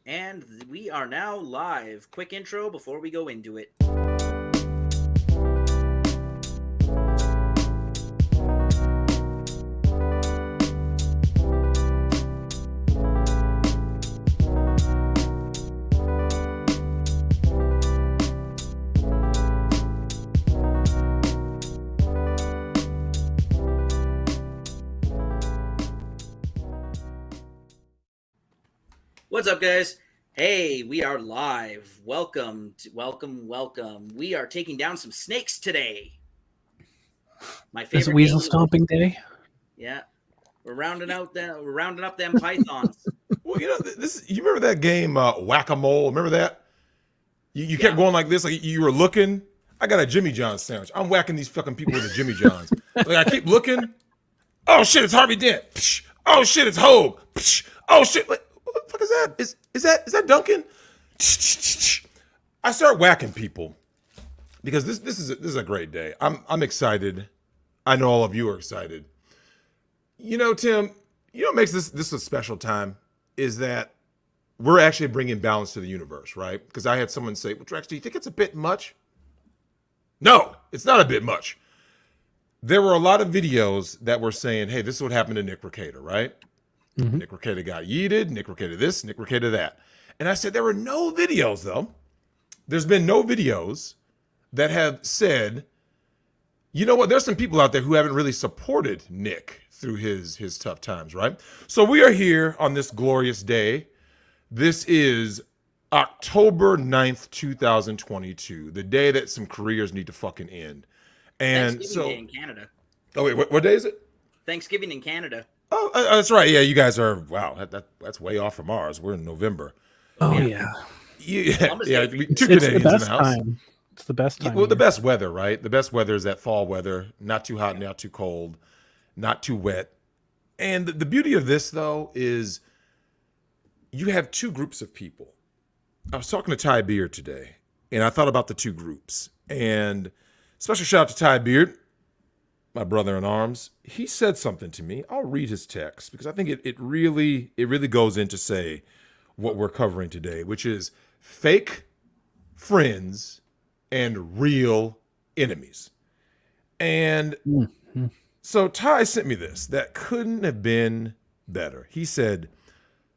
And we are now live. Quick intro before we go into it. What's up, guys? Hey, we are live. Welcome. We are taking down some snakes today. My favorite. It's weasel stomping day. Yeah, we're rounding up them pythons. Well, you remember that game Whack-A-Mole? Remember that? You kept going like this, like you were looking. I got a Jimmy John's sandwich. I'm whacking these fucking people with a Jimmy John's. Like I keep looking. Oh shit, it's Harvey Dents. Oh shit, it's Hogue. Oh shit. What the fuck is that? Is that Duncan? I start whacking people because this is a great day. I'm excited. I know all of you are excited. You know, Tim, what makes this a special time is that we're actually bringing balance to the universe, right? Because I had someone say, "Well, Drex, do you think it's a bit much?" No, it's not a bit much. There were a lot of videos that were saying, "Hey, this is what happened to Nick Rekieta," right? Mm-hmm. Nick Rekieta got yeeted, Nick Rekieta this, Nick Rekieta that. And I said, there were no videos, though. There's been no videos that have said, you know what, there's some people out there who haven't really supported Nick through his tough times, right? So we are here on this glorious day. This is October 9th, 2022, the day that some careers need to fucking end. And Thanksgiving Day in Canada. Oh, wait, what day is it? Thanksgiving in Canada. Oh, that's right. Yeah, you guys are, wow, that's way off from ours. We're in November. Oh, yeah. Yeah, two it's Canadians the best in the house. time. It's the best time. Well, the best weather, right? The best weather is that fall weather. Not too hot, not too cold, not too wet. And the beauty of this, though, is you have two groups of people. I was talking to Ty Beard today, and I thought about the two groups. And special shout out to Ty Beard, my brother in arms. He said something to me. I'll read his text because I think it really goes in to say what we're covering today, which is fake friends and real enemies. And so Ty sent me this that couldn't have been better. He said,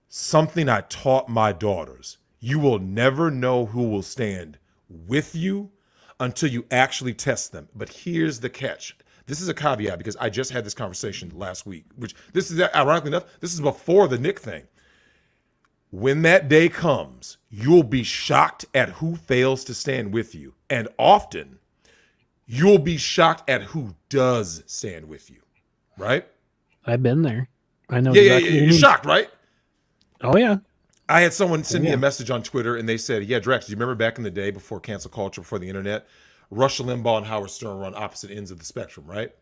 something I taught my daughters: you will never know who will stand with you until you actually test them. But here's the catch. This is a caveat because I just had this conversation last week, which this is, ironically enough, this is before the Nick thing. When that day comes, you'll be shocked at who fails to stand with you. And often, you'll be shocked at who does stand with you, right? I've been there. I know Yeah, you're shocked, right? Oh, yeah. I had someone send me a message on Twitter, and they said, yeah, Drex, do you remember back in the day before cancel culture, before the internet, Rush Limbaugh and Howard Stern were on opposite ends of the spectrum, right?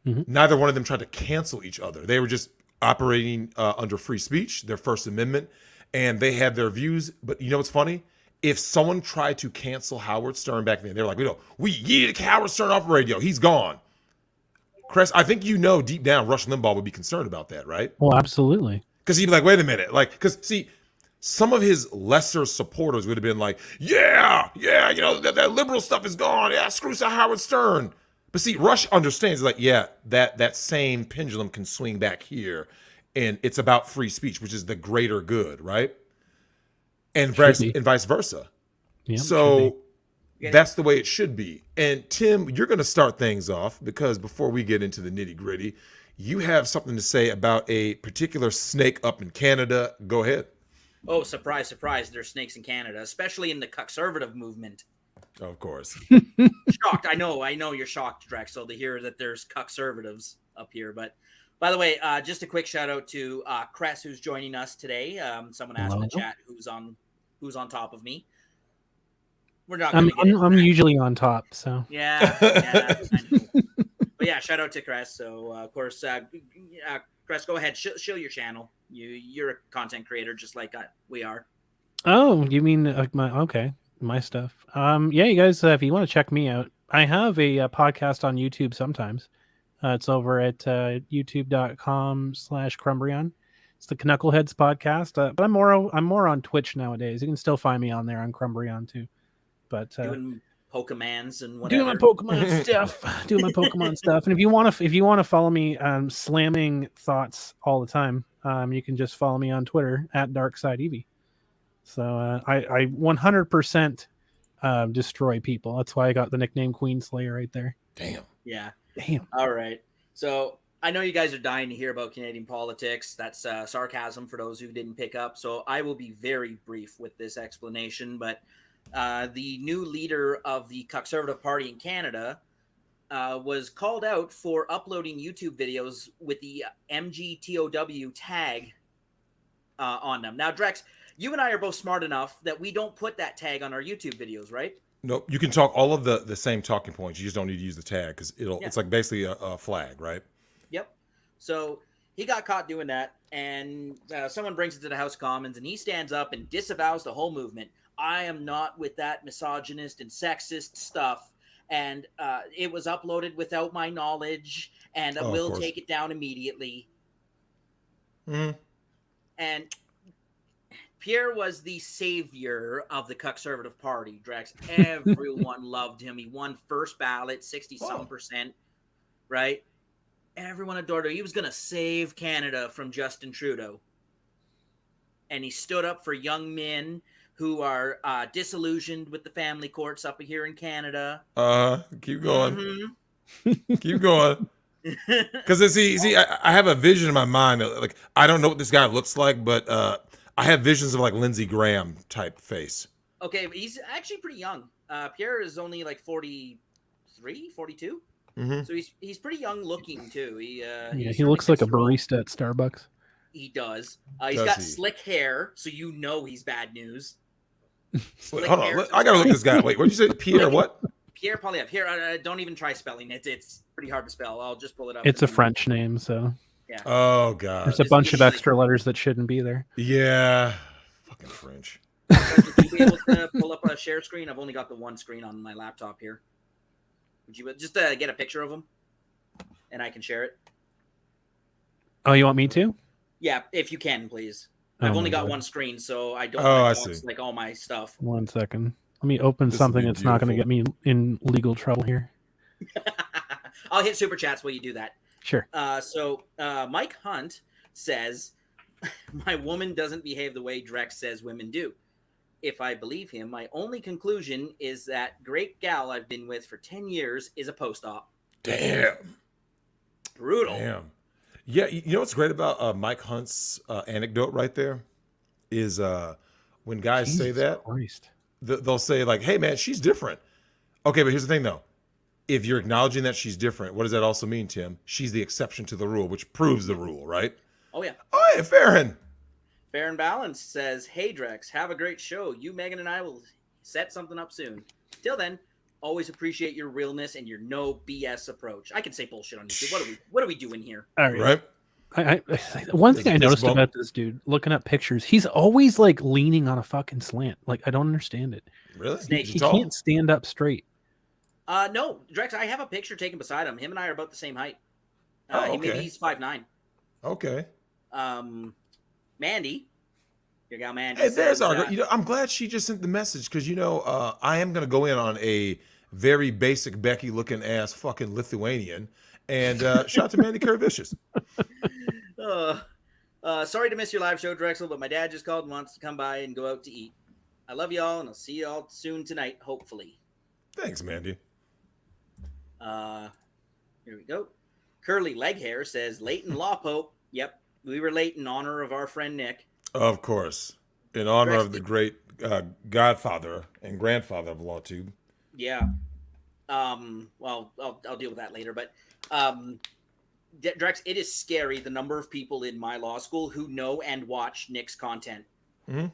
Mm-hmm. Neither one of them tried to cancel each other. They were just operating under free speech, their First Amendment, and they had their views. But you know what's funny? If someone tried to cancel Howard Stern back then, they were like, we yeeted Howard Stern off radio. He's gone. Chris, I think deep down Rush Limbaugh would be concerned about that, right? Well, absolutely. Because he'd be like, wait a minute. Because see, some of his lesser supporters would have been like, yeah, that liberal stuff is gone. Yeah, screw Howard Stern. But see, Rush understands, like, yeah, that same pendulum can swing back here, and it's about free speech, which is the greater good, right? And vice versa. Yep, so that's the way it should be. And Tim, you're going to start things off because before we get into the nitty gritty, you have something to say about a particular snake up in Canada. Go ahead. Oh, surprise, surprise. There's snakes in Canada, especially in the conservative movement. Of course. Shocked. I know you're shocked, Drexel, to hear that there's conservatives up here. But by the way, just a quick shout out to Cress, who's joining us today. Someone asked in the chat who's on top of me. We're not. I'm usually on top, so yeah. I know. But yeah, shout out to Cress. So of course, Cress, go ahead, show your channel. You're a content creator just like we are. Oh, you mean my stuff. Yeah, you guys, if you want to check me out, I have a podcast on YouTube sometimes. It's over at youtube.com/Crumbrion. It's the Canuckleheads Podcast. But I'm more on Twitch nowadays. You can still find me on there on Crumbreon too. But doing Pokemans and whatever. Doing my Pokemon stuff. And if you want to follow me slamming thoughts all the time, you can just follow me on Twitter at DarksideEvie. So I 100% destroy people. That's why I got the nickname Queen Slayer right there. Damn. Yeah. Damn. All right. So I know you guys are dying to hear about Canadian politics. That's sarcasm for those who didn't pick up. So I will be very brief with this explanation. But the new leader of the Conservative Party in Canada was called out for uploading YouTube videos with the MGTOW tag on them. Now, Drex, you and I are both smart enough that we don't put that tag on our YouTube videos, right? No, you can talk all of the same talking points. You just don't need to use the tag because it's like basically a flag, right? Yep. So he got caught doing that, and someone brings it to the House of Commons, and he stands up and disavows the whole movement. I am not with that misogynist and sexist stuff, and it was uploaded without my knowledge, and I will take it down immediately. Mm-hmm. And Pierre was the savior of the Conservative Party, Drex. Everyone loved him. He won first ballot, 60-some%, right? Everyone adored him. He was going to save Canada from Justin Trudeau. And he stood up for young men who are disillusioned with the family courts up here in Canada. Keep going. Mm-hmm. Keep going. Because see, I have a vision in my mind. Like, I don't know what this guy looks like, but I have visions of like Lindsey Graham type face. Okay, but he's actually pretty young. Pierre is only like 43, 42. Mm-hmm. So he's pretty young looking too. He looks like a barista at Starbucks. He does. He's got slick hair, so you know he's bad news. Hold on, I gotta look this guy. Wait, what did you say? Pierre what? Pierre Poilievre. Here, don't even try spelling it. It's pretty hard to spell. I'll just pull it up. It's a French name, so. Yeah. Oh god. There's a bunch of extra letters that shouldn't be there. Yeah. Fucking French. Would you be able to pull up a share screen? I've only got the one screen on my laptop here. Would you just get a picture of him, and I can share it? Oh, you want me to? Yeah, if you can, please. I've only got one screen, so I don't box, like all my stuff. 1 second. Let me open something that's not going to get me in legal trouble here. I'll hit super chats while you do that. Sure. So Mike Hunt says, my woman doesn't behave the way Drex says women do. If I believe him, my only conclusion is that great gal I've been with for 10 years is a post-op. Damn. Brutal. Damn. Yeah, you know what's great about Mike Hunt's anecdote right there is when guys say that, they'll say like, hey, man, she's different. Okay, but here's the thing, though. If you're acknowledging that she's different, what does that also mean, Tim? She's the exception to the rule, which proves the rule, right? Oh, yeah. Oh, yeah, Farron. Fair and Balanced says, hey, Drex, have a great show. You, Megan, and I will set something up soon. Till then, always appreciate your realness and your no BS approach. I can say bullshit on YouTube. What are we doing here? All right. One thing I noticed about this dude, looking up pictures, he's always like leaning on a fucking slant. Like, I don't understand it. Really? He can't stand up straight. No, Drex, I have a picture taken beside him. Him and I are about the same height. Okay. Maybe he's 5'9". Okay. Mandy, your gal Mandy. Hey, there's our. I'm glad she just sent the message because I am gonna go in on a very basic Becky looking ass fucking Lithuanian, and shout out to Mandy Kervicious. Sorry to miss your live show, Drexel, but my dad just called and wants to come by and go out to eat. I love y'all, and I'll see y'all soon tonight, hopefully. Thanks, Mandy. Here we go. Curly Leg Hair says, Leighton Law Pope. Yep, we were late in honor of our friend Nick. Of course. In honor of the great godfather and grandfather of LawTube. Yeah. Well, I'll deal with that later, but Drex, it is scary the number of people in my law school who know and watch Nick's content. Mm-hmm.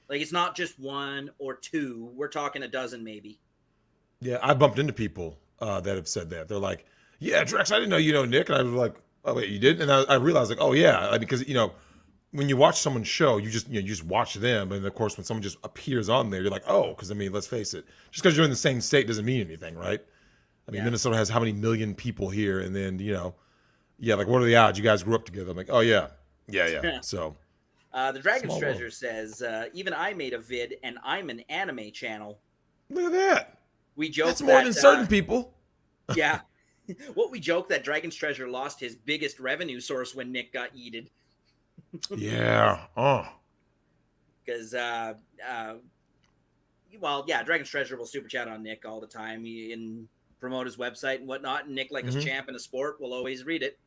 Like, it's not just one or two. We're talking a dozen, maybe. Yeah, I bumped into people that have said that. They're like, yeah, Drex, I didn't know you know Nick. And I was like, oh, wait, you didn't? And I realized, like, oh, yeah. Because, when you watch someone's show, you just watch them. And, of course, when someone just appears on there, you're like, oh, because, let's face it. Just because you're in the same state doesn't mean anything, right? Minnesota has how many million people here? And then, like, what are the odds? You guys grew up together. I'm like, oh, yeah. So, The Dragon's Small Treasure world. says, even I made a vid, and I'm an anime channel. Look at that. We joke That's more than certain people. Yeah. What we joke that Dragon's Treasure lost his biggest revenue source when Nick got yeeted. Yeah. Because, Dragon's Treasure will super chat on Nick all the time and promote his website and whatnot. And Nick, like his champ in a sport, will always read it.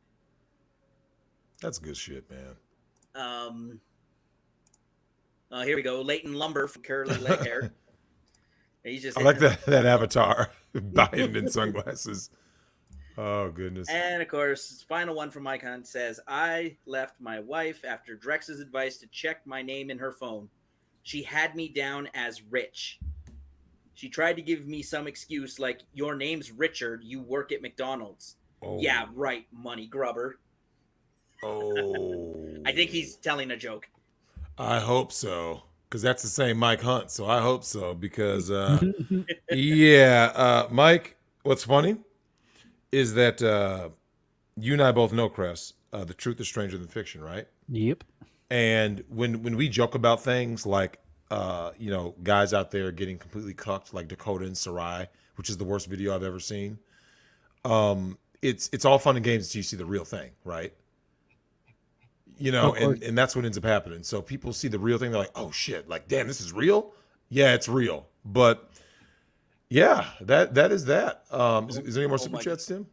That's good shit, man. Here we go. Leighton Lumber from Curly Leg Hair. He's just I like that avatar. Biden in sunglasses. Oh, goodness. And, of course, final one from Mike Hunt says, I left my wife after Drex's advice to check my name in her phone. She had me down as rich. She tried to give me some excuse like, your name's Richard, you work at McDonald's. Oh. Yeah, right, money grubber. Oh. I think he's telling a joke. I hope so. Because that's the same Mike Hunt. So I hope so. Because, Mike, what's funny is that you and I both know, Chris, the truth is stranger than fiction, right? Yep. And when we joke about things like, guys out there getting completely cucked, like Dakota and Sarai, which is the worst video I've ever seen. It's all fun and games until you see the real thing, right? And that's what ends up happening. So people see the real thing, they're like, oh shit, like damn, this is real? Yeah, it's real. But yeah, that is that. Is there any more super chats, Tim?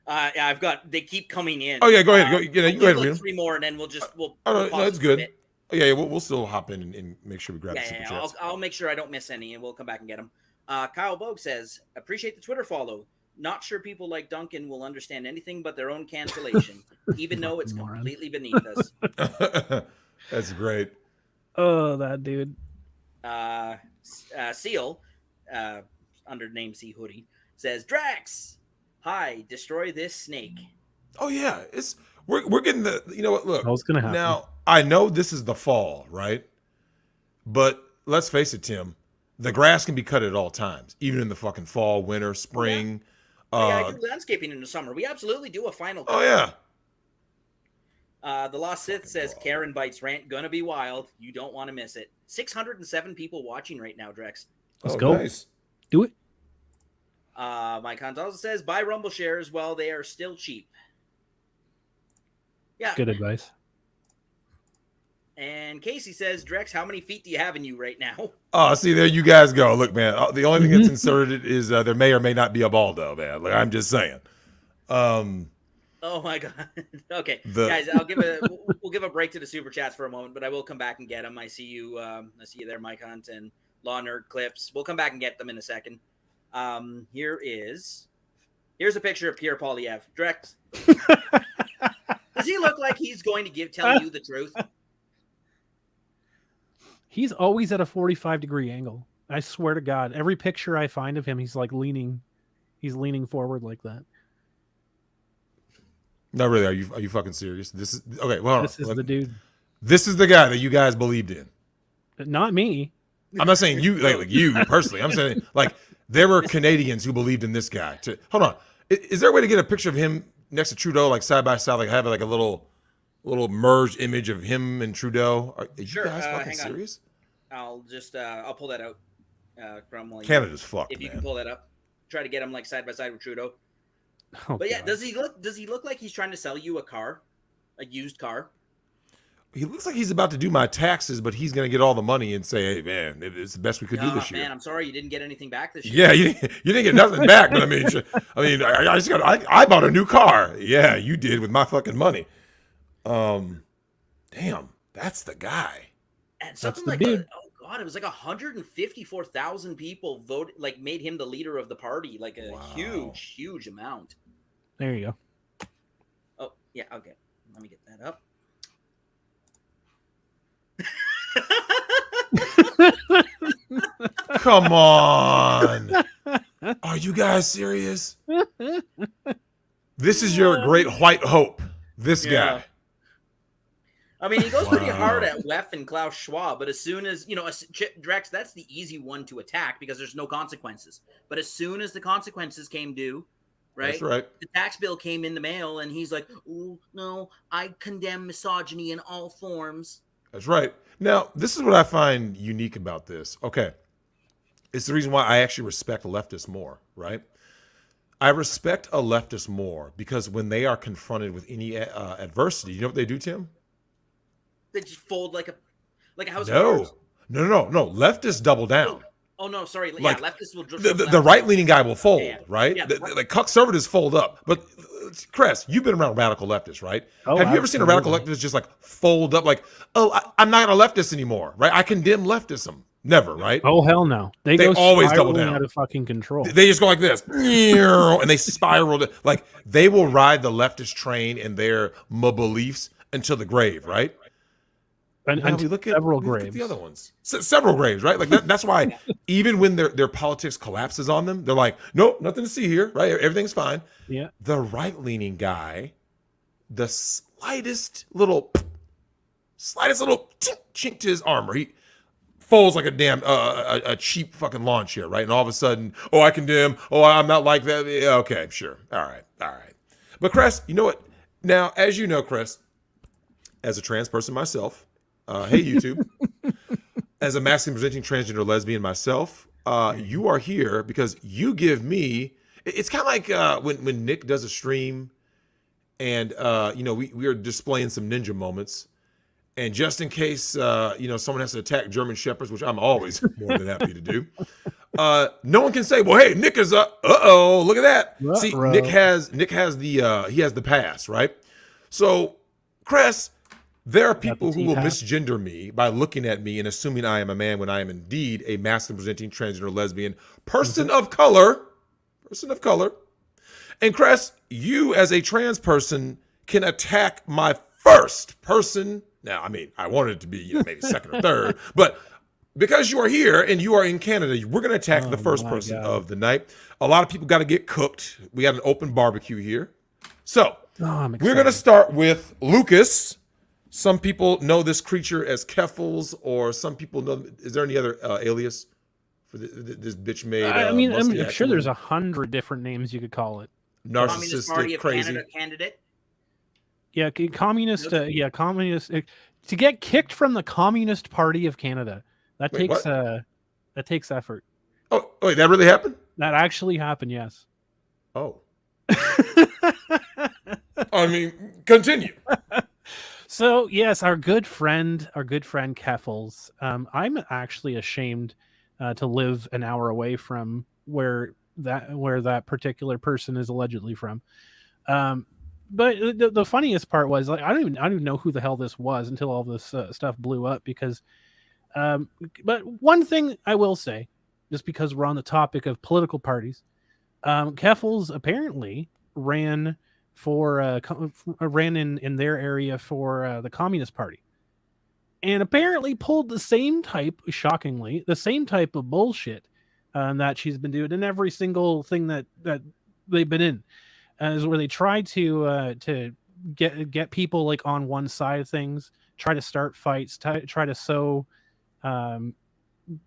Yeah, they keep coming in. Oh yeah, go ahead. You go ahead and read them. 3 more, and then we'll it's good. Oh, yeah, we'll still hop in and make sure we grab the super chats. I'll make sure I don't miss any, and we'll come back and get them. Kyle Bogue says, appreciate the Twitter follow. Not sure people like Duncan will understand anything but their own cancellation, even though it's completely beneath us. That's great. Oh, that dude. Seal, under name C Hoodie, says, Drax, hi, destroy this snake. Oh yeah, we're getting the. You know what? Look, what's gonna happen? Now I know this is the fall, right? But let's face it, Tim. The grass can be cut at all times, even in the fucking fall, winter, spring. I do landscaping in the summer. We absolutely do a final cut. Oh yeah. The Lost Sith says Karen Bites rant gonna be wild. You don't want to miss it. 607 people watching right now, Drex. Let's go. Nice. Do it. Mike Hunt also says buy Rumble shares while they are still cheap. Yeah. Good advice. And Casey says, Drex, how many feet do you have in you right now? Oh, see, there you guys go. Look, man, the only thing that's inserted is there may or may not be a Baldo, man. Like, I'm just saying. Oh my God. Okay, guys, we'll give a break to the super chats for a moment, but I will come back and get them. I see you there, Mike Hunt and Law Nerd Clips. We'll come back and get them in a second. Here's a picture of Pierre Polyev. Drex, does he look like he's going to tell you the truth? He's always at a 45-degree angle. I swear to God, every picture I find of him, he's like leaning forward like that. No, really, are you fucking serious? This is okay. Well, this is the dude. This is the guy that you guys believed in. Not me. I'm not saying you like you personally. I'm saying like there were Canadians who believed in this guy. Hold on, is there a way to get a picture of him next to Trudeau, like side by side, like have like a little merged image of him and Trudeau? Are you guys fucking serious? I'll pull that out. From Canada's fucked. If you can pull that up, try to get him like side by side with Trudeau. Oh, but yeah, God. Does he look like he's trying to sell you a used car? He looks like he's about to do my taxes, but he's going to get all the money and say, "Hey, man, it's the best we could do this year." Man, I'm sorry you didn't get anything back this year. Yeah, you didn't get nothing back, but I bought a new car. Yeah, you did with my fucking money. Damn, that's the guy. And something like that. Oh God, it was like 154,000 people voted, like made him the leader of the party, like a huge amount. There you go. Oh yeah, okay. Let me get that up. Come on. Are you guys serious? This is your great white hope. This guy. I mean, he goes pretty hard at Wef and Klaus Schwab, but as soon as, Drex, that's the easy one to attack because there's no consequences. But as soon as the consequences came due, right? That's right. The tax bill came in the mail, and he's like, "Oh, no, I condemn misogyny in all forms." That's right. Now, this is what I find unique about this. Okay. It's the reason why I actually respect leftists more, right? I respect a leftist more because when they are confronted with any adversity, you know what they do, Tim? They just fold like a house of No. cards. No. Leftists double down. Oh no, sorry. Like, leftists will just the right-leaning guy will fold, right? Yeah, Like conservatives fold up. But Chris, you've been around radical leftists, right? Oh, Have you ever seen a radical leftist just like fold up like, oh, I'm not a leftist anymore, right? I condemn leftism. Never, right? Oh, hell no. They go always double down. out of fucking control. They just go like this, and they spiral. Like, they will ride the leftist train and their beliefs until the grave, right? And we look at several we look graves. at the other ones. Several graves, right? Like that's why even when their politics collapses on them, they're like, nope, nothing to see here, right? Everything's fine. Yeah. The right-leaning guy, the slightest little chink to his armor, he folds like a damn a cheap fucking lawn chair, right? And all of a sudden, oh, I condemn. Oh, I'm not like that. Yeah, okay, sure. All right. But Chris, you know what? Now, as you know, Chris, as a trans person myself, hey YouTube, as a masculine presenting transgender lesbian myself, you are here because you give me. It's kind of like when Nick does a stream, and we are displaying some ninja moments. And just in case, someone has to attack German Shepherds, which I'm always more than happy to do, no one can say, "Well, hey, Nick is look at that." Uh-oh. See, Nick has the pass, right? So, Chris, there are people who will misgender me by looking at me and assuming I am a man when I am indeed a masculine presenting transgender lesbian person of color. And Chris, you as a trans person can attack my first person. Now, I mean, I wanted it to be maybe second or third, but because you are here and you are in Canada, we're going to attack the first person of the night. A lot of people got to get cooked. We got an open barbecue here. So we're going to start with Lucas. Some people know this creature as Keffels, or some people know. Is there any other alias for this bitch made? I'm sure there's 100 different names you could call it. Communist Party Narcissistic, of crazy. Canada candidate. Yeah, communist. Communist. To get kicked from the Communist Party of Canada, that takes effort. Oh, wait, that really happened? That actually happened. Yes. Oh. I mean, continue. So yes, our good friend Keffels. I'm actually ashamed to live an hour away from where that particular person is allegedly from. But the funniest part was, like, I don't even know who the hell this was until all this stuff blew up. Because, but one thing I will say, just because we're on the topic of political parties, Keffels apparently ran in their area for the Communist Party, and apparently pulled the same type of bullshit that she's been doing in every single thing that they've been in. Is where they try to get people like on one side of things, try to start fights, try to sow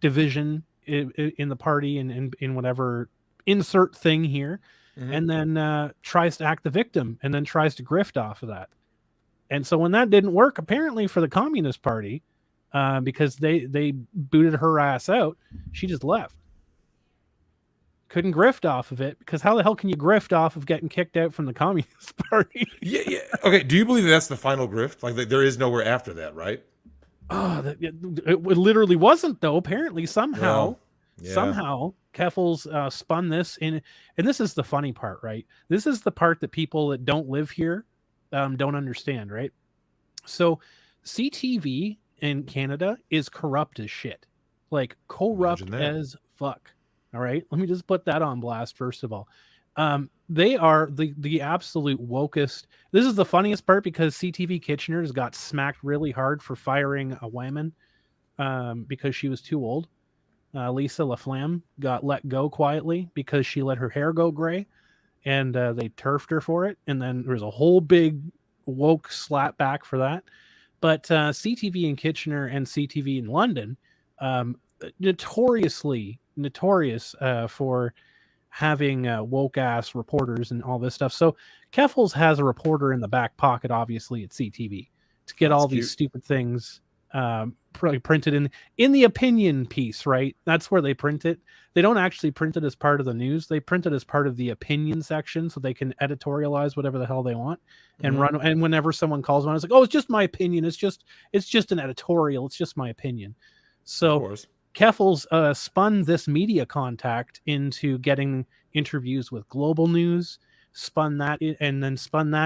division in the party and in whatever insert thing here, and then tries to act the victim and then tries to grift off of that. And so when that didn't work, apparently for the Communist Party, because they booted her ass out, she just left. Couldn't grift off of it, because how the hell can you grift off of getting kicked out from the Communist Party? Yeah. Okay. Do you believe that's the final grift? Like, there is nowhere after that, right? Oh, it literally wasn't, though. Apparently, somehow Keffels spun this in, and this is the funny part, right? This is the part that people that don't live here don't understand, right? So, CTV in Canada is corrupt as shit, like corrupt as fuck. All right, let me just put that on blast first of all. They are the absolute wokest. This is the funniest part, because CTV Kitchener's got smacked really hard for firing a woman because she was too old. Lisa LaFlamme got let go quietly because she let her hair go gray, and they turfed her for it. And then there was a whole big woke slap back for that. But CTV in Kitchener and CTV in London, notorious for having woke ass reporters and all this stuff. So Keffels has a reporter in the back pocket, obviously, at CTV to get all these stupid things printed in the opinion piece, right? That's where they print it. They don't actually print it as part of the news. They print it as part of the opinion section, so they can editorialize whatever the hell they want and run. And whenever someone calls on, it's like, oh, it's just my opinion. It's just an editorial. It's just my opinion. So Keffels spun this media contact into getting interviews with Global News, spun that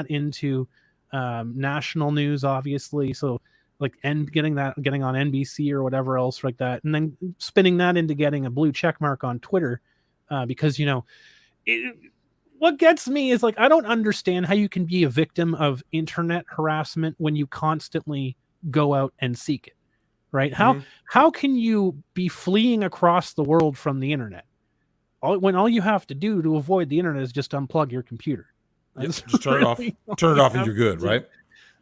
into national news, obviously. So like, and getting on NBC or whatever else like that, and then spinning that into getting a blue check mark on Twitter, because what gets me is, like, I don't understand how you can be a victim of internet harassment when you constantly go out and seek it, right? How can you be fleeing across the world from the internet when all you have to do to avoid the internet is just unplug your computer? Just turn it off. Turn it off and you're good, right?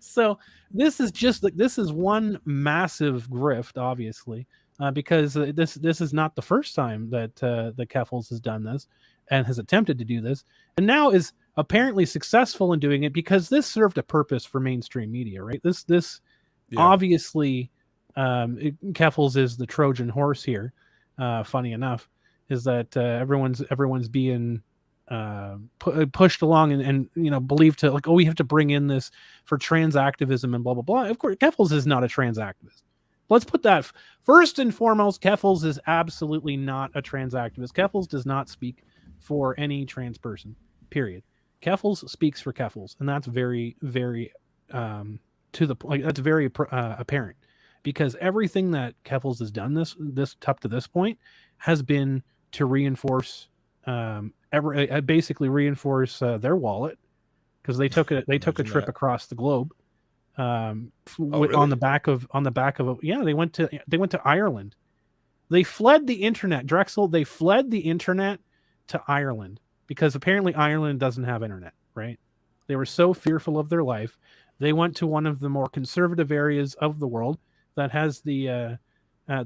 So this is one massive grift, obviously, because this is not the first time that Keffels has done this and has attempted to do this, and now is apparently successful in doing it because this served a purpose for mainstream media, right? Obviously, Keffels is the Trojan horse here. Funny enough, is that everyone's being pushed along and believed to, like, oh, we have to bring in this for trans activism and blah blah blah. Of course, Keffels is not a trans activist. Let's put that first and foremost. Keffels is absolutely not a trans activist. Keffels does not speak for any trans person. Period. Keffels speaks for Keffels, and that's very, very to the point. That's very apparent, because everything that Keffels has done this up to this point has been to reinforce. Basically reinforce their wallet, because they took a trip across the globe really? on the back of they went to Ireland. They fled the internet, Drexel. They fled the internet to Ireland because apparently Ireland doesn't have internet, right? They were so fearful of their life. They went to one of the more conservative areas of the world that has a I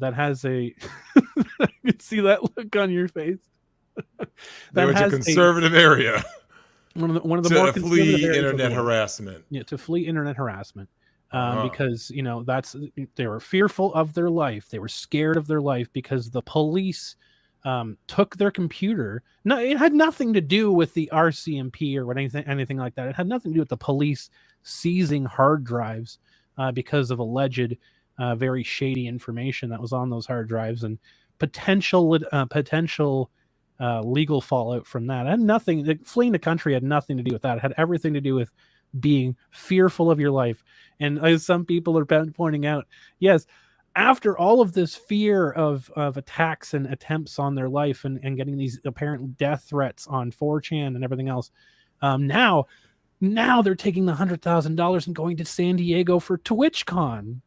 can see that look on your face. They went to a conservative area. One of the more to flee internet harassment. Yeah, to flee internet harassment, because they were fearful of their life. They were scared of their life because the police took their computer. No, it had nothing to do with the RCMP or anything like that. It had nothing to do with the police seizing hard drives because of alleged very shady information that was on those hard drives and potential legal fallout from that. It had nothing. Fleeing the country had nothing to do with that. It had everything to do with being fearful of your life. And as some people are pointing out, yes, after all of this fear of attacks and attempts on their life and getting these apparent death threats on 4chan and everything else, now they're taking the $100,000 and going to San Diego for TwitchCon.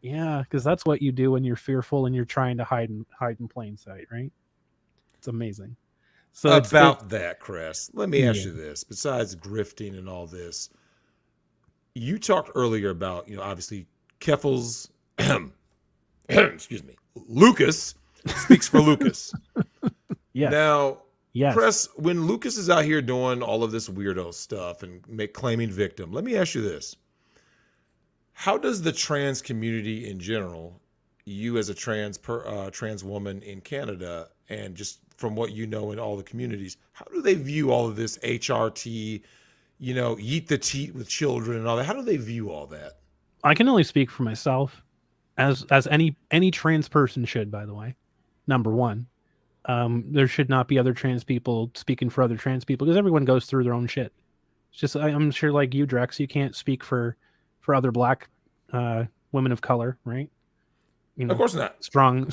Yeah, because that's what you do when you're fearful and you're trying to hide in plain sight, right? It's amazing. So that, Chris, let me ask you this. Besides grifting and all this, you talked earlier about, obviously Keffels, excuse me, Lucas speaks for Lucas. Yes. Now, yes. Chris, when Lucas is out here doing all of this weirdo stuff and claiming victim, let me ask you this. How does the trans community in general, you as a trans woman in Canada, and just from what you know in all the communities, how do they view all of this HRT, yeet the teat with children and all that? How do they view all that? I can only speak for myself, as any trans person should, by the way. Number one, there should not be other trans people speaking for other trans people, because everyone goes through their own shit. It's just, I'm sure, like you, Drex, you can't speak for other black women of color, right? Of course not. Strong.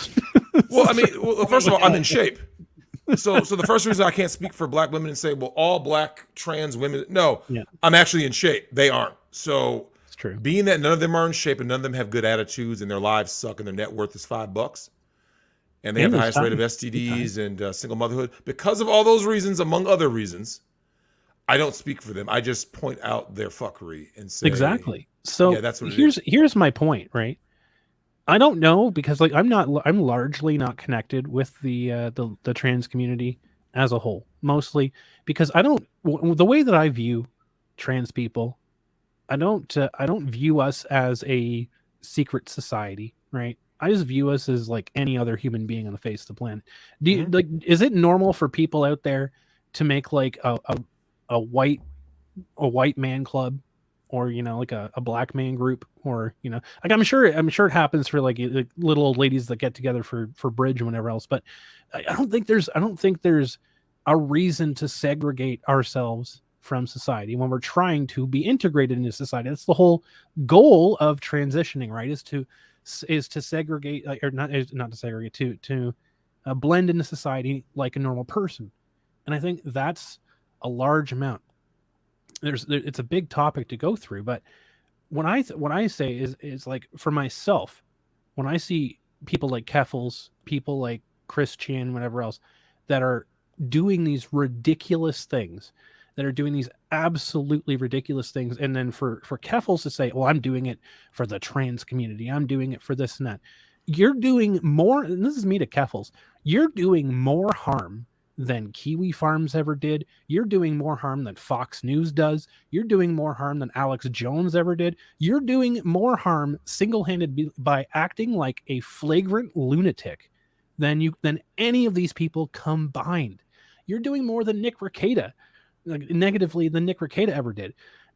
Well, I mean, first of all, I'm in shape. So the first reason I can't speak for black women and say, well, all black trans women, no, yeah. I'm actually in shape. They aren't. So it's true. Being that none of them are in shape and none of them have good attitudes and their lives suck and their net worth is $5 and they have the highest rate of STDs and single motherhood, because of all those reasons, among other reasons, I don't speak for them. I just point out their fucking and say, exactly. So yeah, that's what here's my point, right? I don't know, because I'm largely not connected with the trans community as a whole, mostly because the way that I view trans people, I don't view us as a secret society, right? I just view us as like any other human being on the face of the planet. Do you like? Is it normal for people out there to make like a white man club, or like a black man group, or like I'm sure it happens for like little old ladies that get together for bridge and whatever else. But I don't think there's a reason to segregate ourselves from society when we're trying to be integrated into society. That's the whole goal of transitioning, right? Is to segregate, or not to segregate, to blend into society like a normal person. And I think that's a large amount. It's a big topic to go through, but what I say is like, for myself, when I see people like Keffels, people like Chris Chan, whatever else, that are doing these ridiculous things, that are doing these absolutely ridiculous things, and then for Keffels to say, well, I'm doing it for the trans community, I'm doing it for this and that, you're doing more, and this is me to Keffels, you're doing more harm than Kiwi Farms ever did. You're doing more harm than Fox News does. You're doing more harm than Alex Jones ever did. You're doing more harm single-handed by acting like a flagrant lunatic than any of these people combined. You're doing more than Nick Rekieta, negatively than Nick Rekieta ever did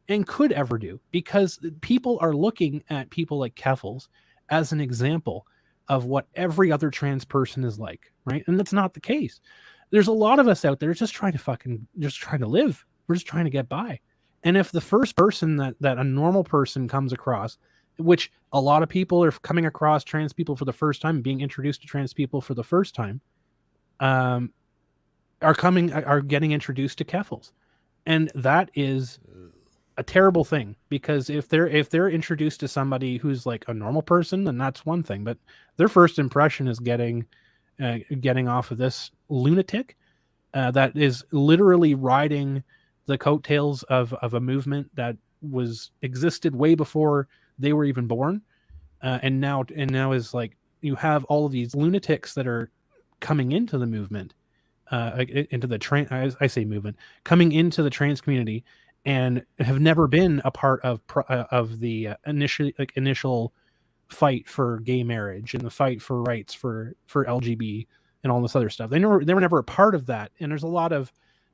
and could ever do, because people are looking at people like Keffels as an example of what every other trans person is like, right? And that's not the case. There's a lot of us out there just trying to live. We're just trying to get by. And if the first person that a normal person comes across, which a lot of people are coming across trans people for the first time, being introduced to trans people for the first time, are getting introduced to Keffels. And that is a terrible thing, because if they're introduced to somebody who's like a normal person, then that's one thing. But their first impression is getting off of this lunatic that is literally riding the coattails of a movement that existed way before they were even born, and now is like, you have all of these lunatics that are coming into the movement, into the I say movement, coming into the trans community, and have never been a part of the initial fight for gay marriage and the fight for rights for LGBT and all this other stuff. They were never a part of that. And there's a lot of,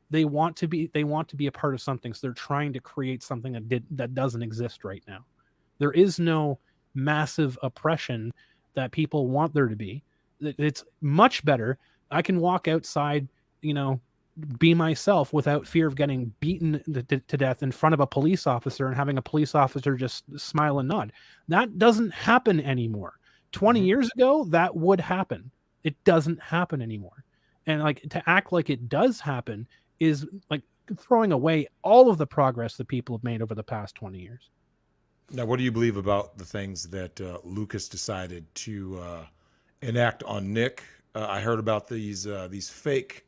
they want to be a part of something. So they're trying to create something that doesn't exist right now. There is no massive oppression that people want there to be. It's much better. I can walk outside, be myself without fear of getting beaten to death in front of a police officer and having a police officer just smile and nod. That doesn't happen anymore. 20 years ago, that would happen. It doesn't happen anymore. And like, to act like it does happen is like throwing away all of the progress that people have made over the past 20 years. Now, what do you believe about the things that Lucas decided to enact on Nick? I heard about these fake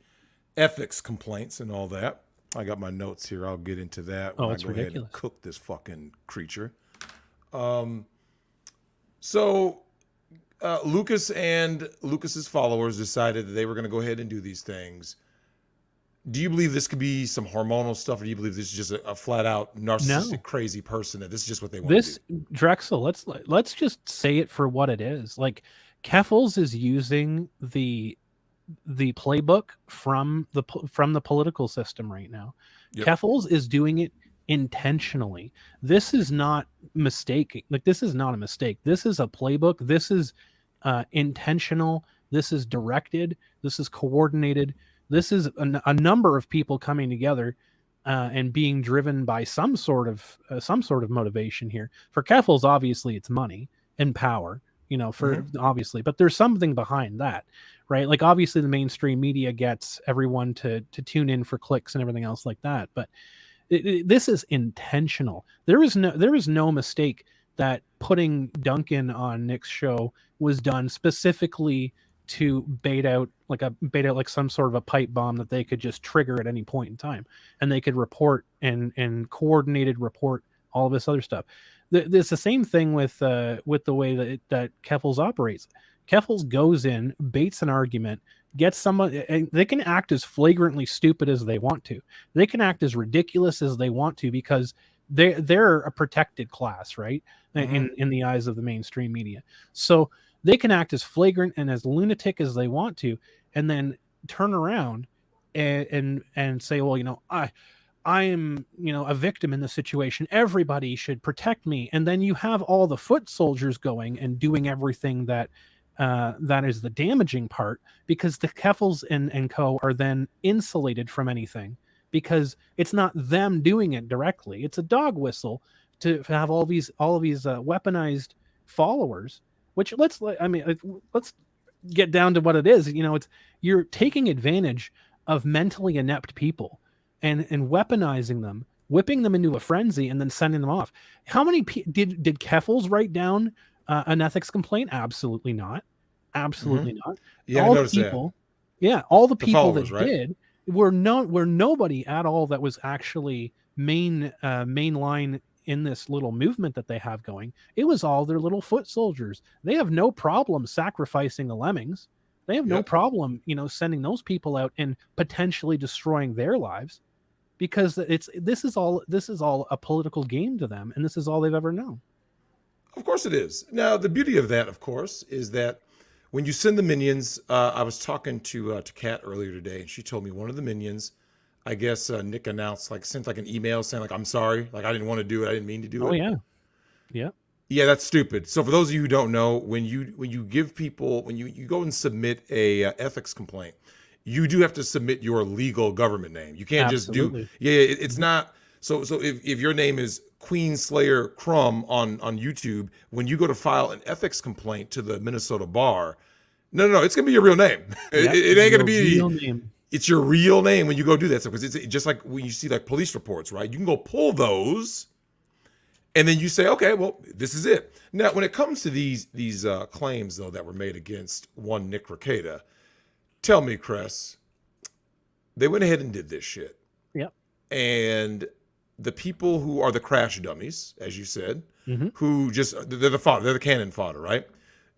ethics complaints and all that. I got my notes here. I'll get into that when I go ahead and cook this fucking creature. So Lucas and Lucas's followers decided that they were going to go ahead and do these things. Do you believe this could be some hormonal stuff, or do you believe this is just a flat out narcissistic, crazy person that this is just what they want to do? Drexel, let's just say it for what it is. Like, Keffels is using the playbook from the political system right now. Yep. Keffels is doing it intentionally. This is not mistaking. Like, this is not a mistake. This is a playbook. This is intentional. This is directed. This is coordinated. This is a number of people coming together and being driven by some sort of motivation here. For Keffels, obviously, it's money and power. Obviously, but there's something behind that, right? Like, obviously the mainstream media gets everyone to tune in for clicks and everything else like that. But this is intentional. There is no mistake that putting Duncan on Nick's show was done specifically to bait out like some sort of a pipe bomb that they could just trigger at any point in time, and they could report and coordinated report all of this other stuff. It's the same thing with the way that Keffels operates. Keffels goes in, baits an argument, gets someone, and they can act as flagrantly stupid as they want to. They can act as ridiculous as they want to, because they're a protected class, right? In the eyes of the mainstream media. So they can act as flagrant and as lunatic as they want to, and then turn around and say, well, I am, a victim in this situation. Everybody should protect me. And then you have all the foot soldiers going and doing everything that is the damaging part, because the Keffels and co are then insulated from anything, because it's not them doing it directly. It's a dog whistle to have all of these weaponized followers. Which let's get down to what it is. You're taking advantage of mentally inept people and weaponizing them, whipping them into a frenzy, and then sending them off. How many did Keffels write down an ethics complaint? Absolutely not. Absolutely not. Yeah, all I noticed the people, that. Yeah, all the people followers, that right? did were nobody at all that was actually mainline in this little movement that they have going. It was all their little foot soldiers. They have no problem sacrificing the lemmings. They have no problem, sending those people out and potentially destroying their lives, because this is all a political game to them, and this is all they've ever known. Of course it is. Now, the beauty of that, of course, is that when you send the minions, I was talking to Kat earlier today, and she told me one of the minions, I guess Nick announced, sent an email saying I'm sorry, I didn't want to do it, I didn't mean to do it. Oh yeah. Yeah, that's stupid. So for those of you who don't know, when you give people, when you go and submit a ethics complaint, you do have to submit your legal government name. You can't Absolutely. just do. Yeah, it's not. So if your name is Queen Slayer Crumb on YouTube, when you go to file an ethics complaint to the Minnesota bar, no, it's gonna be your real name. It ain't gonna be real name. It's your real name when you go do that. So because it's just like when you see police reports, right? You can go pull those. And then you say, okay, well, this is it. Now, when it comes to these claims, though, that were made against one Nick Rekieta, tell me, Cress, they went ahead and did this shit. Yep. And the people who are the crash dummies, as you said, Mm-hmm. they're the fodder, they're the cannon fodder, right?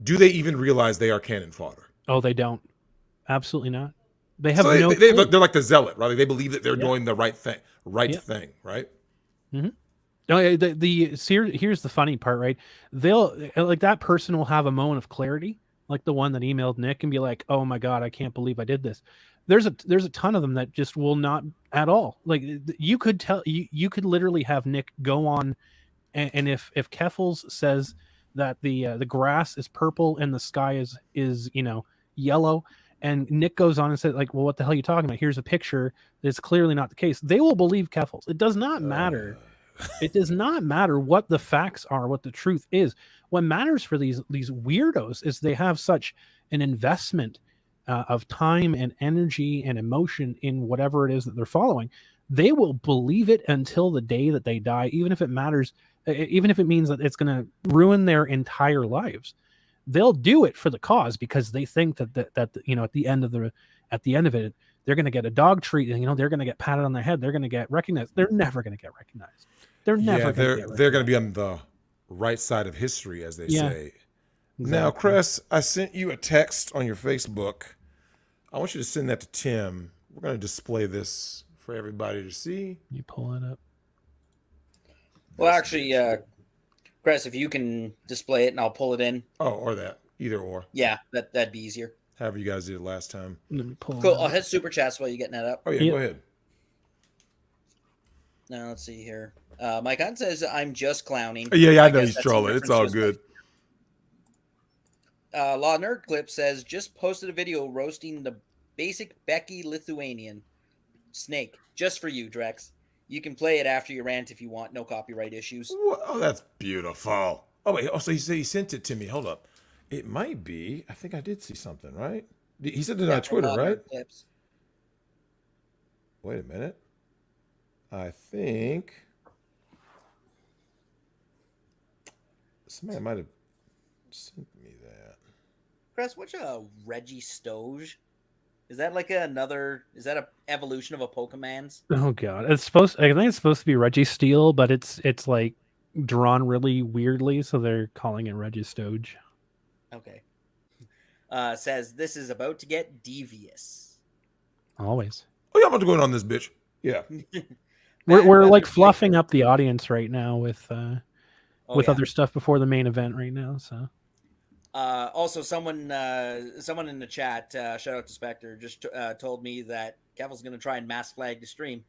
Do they even realize they are cannon fodder? Oh, they don't. Absolutely not. They have so no they're like the zealot, right? They believe that they're Yeah. doing the right thing, thing, right? Mm-hmm. No, here's the funny part, right? They'll that person will have a moment of clarity, like the one that emailed Nick, and be like, "Oh my God, I can't believe I did this." There's a ton of them that just will not at all. Like you could tell, you could literally have Nick go on, and if Keffels says that the grass is purple and the sky is yellow, and Nick goes on and said, like, well, what the hell are you talking about? Here's a picture that's clearly not the case. They will believe Keffels. It does not matter. It does not matter what the facts are, what the truth is. What matters for these weirdos is they have such an investment of time and energy and emotion in whatever it is that they're following. They will believe it until the day that they die, even if it matters, even if it means that it's going to ruin their entire lives. They'll do it for the cause because they think that at the end of it, they're going to get a dog treat, and they're going to get patted on the head. They're going to get recognized. They're never going to get recognized. They're never. They're going to be on the right side of history, as they say. Exactly. Now, Cress, I sent you a text on your Facebook. I want you to send that to Tim. We're going to display this for everybody to see. You pull it up. Well, actually, Cress, if you can display it, and I'll pull it in. Oh, or that. Either or. Yeah, that'd be easier. However you guys did it last time. Let me pull cool. I'll hit super chats while you're getting that up. Oh, yeah, go ahead. Now, let's see here. Mike Hunt says, I'm just clowning. Yeah, I know he's trolling. It's all good. Law Nerd Clip says, just posted a video roasting the basic Becky Lithuanian snake. Just for you, Drex. You can play it after your rant if you want. No copyright issues. Oh, that's beautiful. Oh, wait. Oh, so he sent it to me. Hold up. It might be. I think I did see something, right? He sent it on Twitter, right? Clips. Wait a minute. I think somebody might have sent me that. Chris, what's a Reggie Stoge? Is that like is that a evolution of a Pokemon's? Oh God, I think it's supposed to be Reggie Steele, but it's like drawn really weirdly, so they're calling it Reggie Stoge. Okay. Says this is about to get devious. Always. Oh yeah, I'm about to go in on this bitch. Yeah. We're like fluffing up the audience right now with other stuff before the main event right now. So also someone in the chat, shout out to Spectre, just told me that Kevin's going to try and mass flag the stream.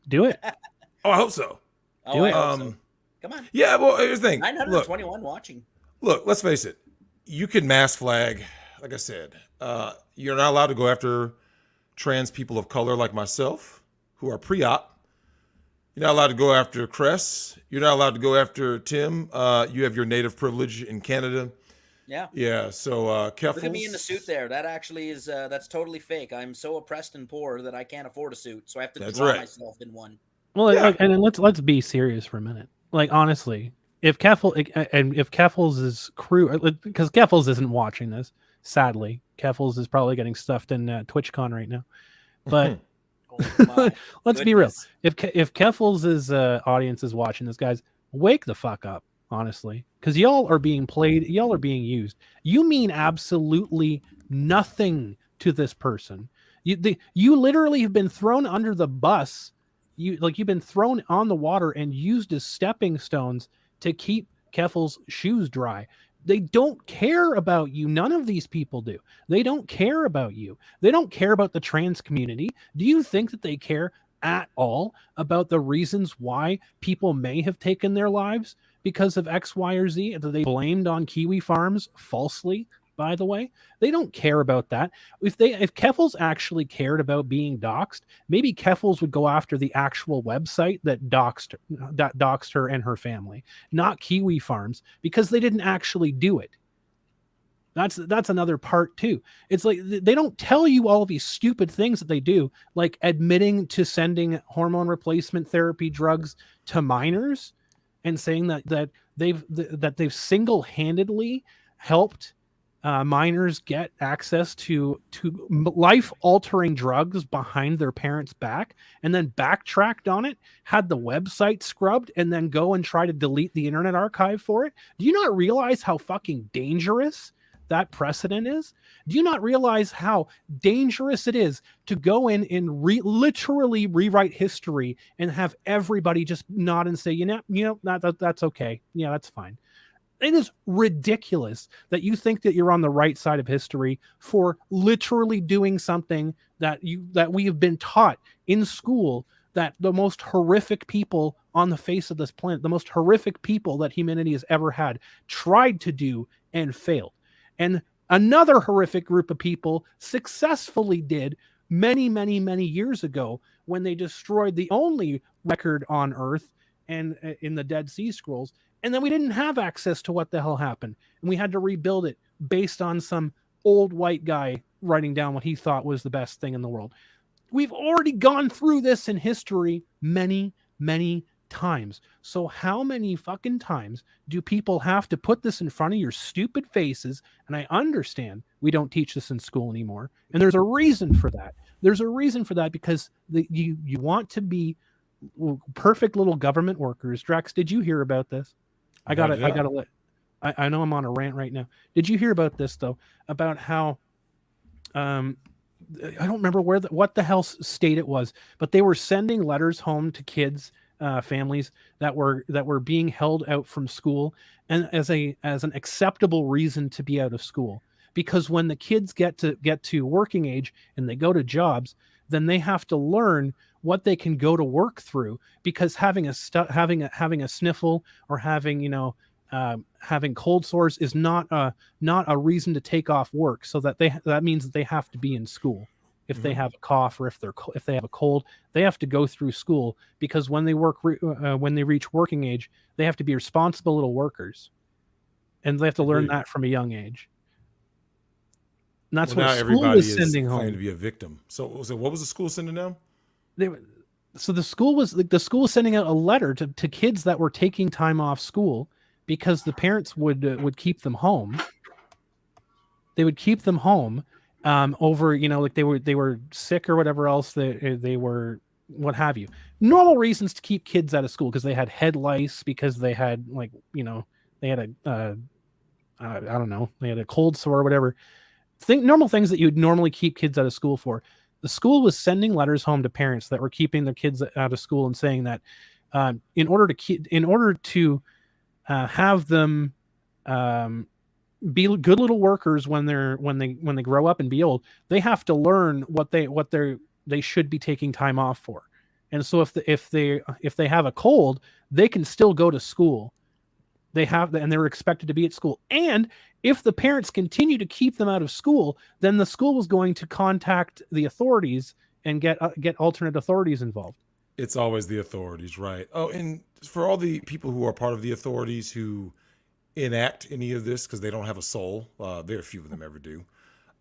Do it. Oh, I hope so. Do it. I hope so. Come on. Yeah, well, here's the thing. 921 watching. Look, let's face it. You can mass flag, like I said. You're not allowed to go after trans people of color like myself who are pre-op. You're not allowed to go after Cress. You're not allowed to go after Tim. You have your native privilege in Canada. Yeah. Yeah. So Keffels. Look at me in the suit there. That actually is that's totally fake. I'm so oppressed and poor that I can't afford a suit, so I have to draw myself in one. Well, yeah. And let's be serious for a minute. Like honestly, if Keffels' crew, because Keffels isn't watching this, sadly, Keffels is probably getting stuffed in TwitchCon right now. But let's be real. If Keffels' audience is watching this, guys, wake the fuck up, honestly, because y'all are being played. Y'all are being used. You mean absolutely nothing to this person. You literally have been thrown under the bus. You've been thrown on the water and used as stepping stones to keep Keffels' shoes dry. They don't care about you. None of these people do. They don't care about you. They don't care about the trans community. Do you think that they care at all about the reasons why people may have taken their lives because of X, Y, or Z that they blamed on Kiwi Farms falsely? By the way, they don't care about that. If Keffels actually cared about being doxxed, maybe Keffels would go after the actual website that doxxed her and her family, not Kiwi Farms, because they didn't actually do it. That's another part too. It's like they don't tell you all of these stupid things that they do, like admitting to sending hormone replacement therapy drugs to minors and saying that they've single-handedly helped minors get access to life-altering drugs behind their parents' back, and then backtracked on it, had the website scrubbed, and then go and try to delete the Internet Archive for it. Do you not realize how fucking dangerous that precedent is? Do you not realize how dangerous it is to go in and literally rewrite history and have everybody just nod and say, that's okay. Yeah, that's fine. It is ridiculous that you think that you're on the right side of history for literally doing something that we have been taught in school, that the most horrific people on the face of this planet, the most horrific people that humanity has ever had, tried to do and failed. And another horrific group of people successfully did many, many, many years ago when they destroyed the only record on Earth and in the Dead Sea Scrolls. And then we didn't have access to what the hell happened. And we had to rebuild it based on some old white guy writing down what he thought was the best thing in the world. We've already gone through this in history many, many times. So how many fucking times do people have to put this in front of your stupid faces? And I understand we don't teach this in school anymore. And there's a reason for that. There's a reason for that, because you want to be perfect little government workers. Drex, did you hear about this? I know I'm on a rant right now. Did you hear about this though? About how I don't remember what the hell state it was, but they were sending letters home to kids, families that were being held out from school, and as an acceptable reason to be out of school, because when the kids get to working age and they go to jobs, then they have to learn what they can go to work through, because having a sniffle or having cold sores is not a reason to take off work. So that means that they have to be in school. If they have a cough or if they have a cold, they have to go through school, because when they reach working age, they have to be responsible little workers, and they have to learn that from a young age. And that's what school is sending home. To be a victim. So what was the school sending them? The school was sending out a letter to kids that were taking time off school because the parents would keep them home. They would keep them home over, like they were sick or whatever else they were, what have you. Normal reasons to keep kids out of school, because they had head lice, because they had they had they had a cold sore or whatever. Normal things that you would normally keep kids out of school for. The school was sending letters home to parents that were keeping their kids out of school and saying that in order to have them be good little workers when they grow up and be old, they have to learn what they should be taking time off for. And so if they have a cold, they can still go to school. And they're expected to be at school. And if the parents continue to keep them out of school, then the school was going to contact the authorities and get alternate authorities involved. It's always the authorities, right? Oh, and for all the people who are part of the authorities who enact any of this because they don't have a soul, very few of them ever do.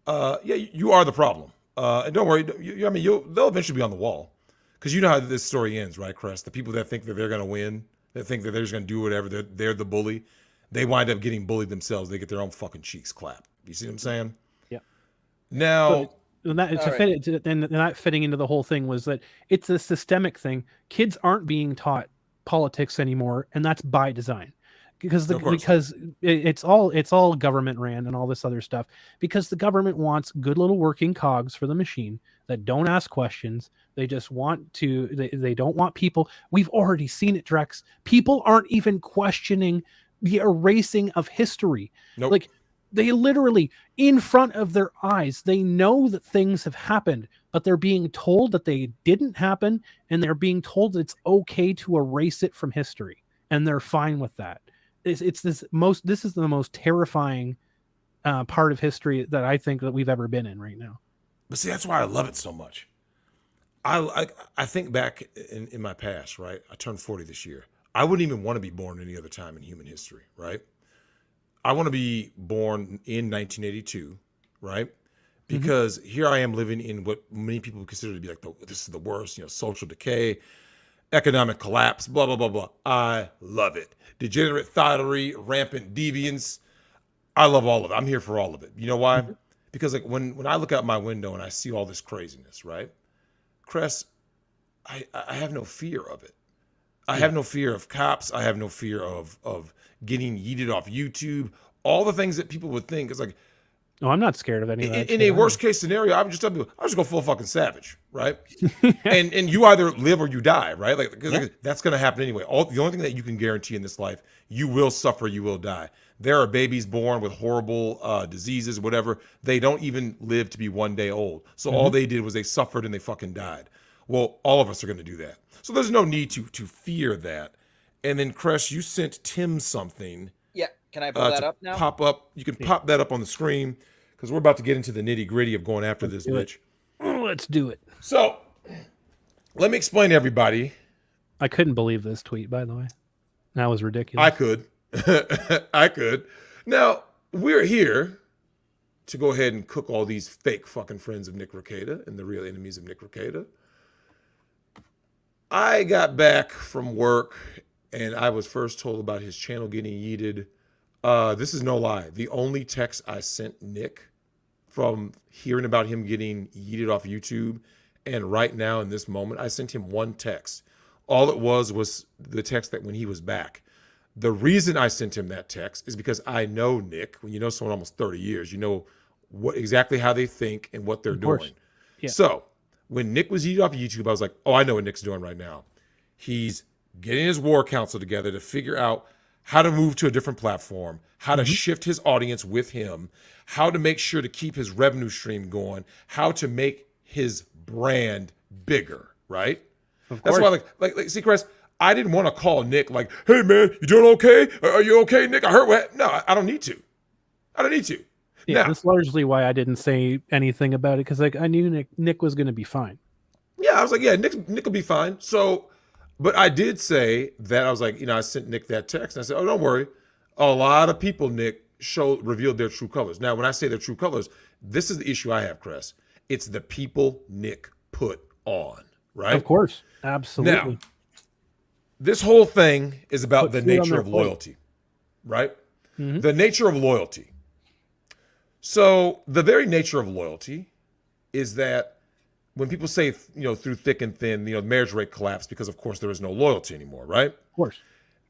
Yeah, you are the problem. And don't worry, they'll eventually be on the wall. Because you know how this story ends, right, Crest? The people that think that they're going to win, that think that they're just going to do whatever, they're the bully, they wind up getting bullied themselves. They get their own fucking cheeks clapped. You see what I'm saying? Yeah. Now, that fitting into the whole thing was that it's a systemic thing. Kids aren't being taught politics anymore, and that's by design. Because it's all government ran and all this other stuff, because the government wants good little working cogs for the machine that don't ask questions. They just want to, they don't want people. We've already seen it, Drex. People aren't even questioning the erasing of history. Nope. Like, they literally, in front of their eyes, they know that things have happened, but they're being told that they didn't happen, and they're being told that it's okay to erase it from history, and they're fine with that. This is the most terrifying part of history that I think that we've ever been in right now. But see, that's why I love it so much. I think back in my past, right? I turned 40 this year. I wouldn't even want to be born any other time in human history, right? I want to be born in 1982, right? Because here I am living in what many people consider to be like, this is the worst, social decay, economic collapse, blah, blah, blah, blah. I love it. Degenerate thottery, rampant deviance. I love all of it. I'm here for all of it. You know why? Because like when I look out my window and I see all this craziness, right? Cress, I have no fear of it. I have no fear of cops. I have no fear of getting yeeted off YouTube. All the things that people would think is like, no, I'm not scared of any of that. In a worst case scenario, I would just tell people, I'll just go full fucking savage, right? and you either live or you die, right? Like that's going to happen anyway. The only thing that you can guarantee in this life, you will suffer, you will die. There are babies born with horrible diseases, whatever. They don't even live to be one day old. So all they did was they suffered and they fucking died. Well, all of us are going to do that. So there's no need to fear that. And then, Cress, you sent Tim something. Yeah, can I pull that up now? Pop up. You can pop that up on the screen because we're about to get into the nitty gritty of going after this bitch. Let's do it. So, let me explain to everybody. I couldn't believe this tweet, by the way. That was ridiculous. I could. I could. Now, we're here to go ahead and cook all these fake fucking friends of Nick Rekieta and the real enemies of Nick Rekieta. I got back from work and I was first told about his channel getting yeeted. This is no lie. The only text I sent Nick from hearing about him getting yeeted off YouTube, and right now in this moment, I sent him one text. All it was the text that when he was back. The reason I sent him that text is because I know Nick. When you know someone almost 30 years, you know exactly how they think and what they're doing. Yeah. So when Nick was yeeted off YouTube, I was like, oh, I know what Nick's doing right now. He's getting his war council together to figure out how to move to a different platform, how to shift his audience with him, how to make sure to keep his revenue stream going, how to make his brand bigger, right? That's why, like, see, Chris, I didn't want to call Nick like, hey, man, you doing okay? Are you okay, Nick? I heard what? No, I don't need to. Yeah, now, that's largely why I didn't say anything about it, because like I knew Nick was going to be fine. Yeah, I was like, yeah, Nick will be fine. So, but I did say that I was like, I sent Nick that text and I said, oh, don't worry. A lot of people, Nick, revealed their true colors. Now, when I say their true colors, this is the issue I have, Chris. It's the people Nick put on, right? Of course. Absolutely. Now, this whole thing is about the nature of loyalty, right? Mm-hmm. The nature of loyalty. So the very nature of loyalty is that when people say, through thick and thin, the marriage rate collapsed because, of course, there is no loyalty anymore, right? Of course.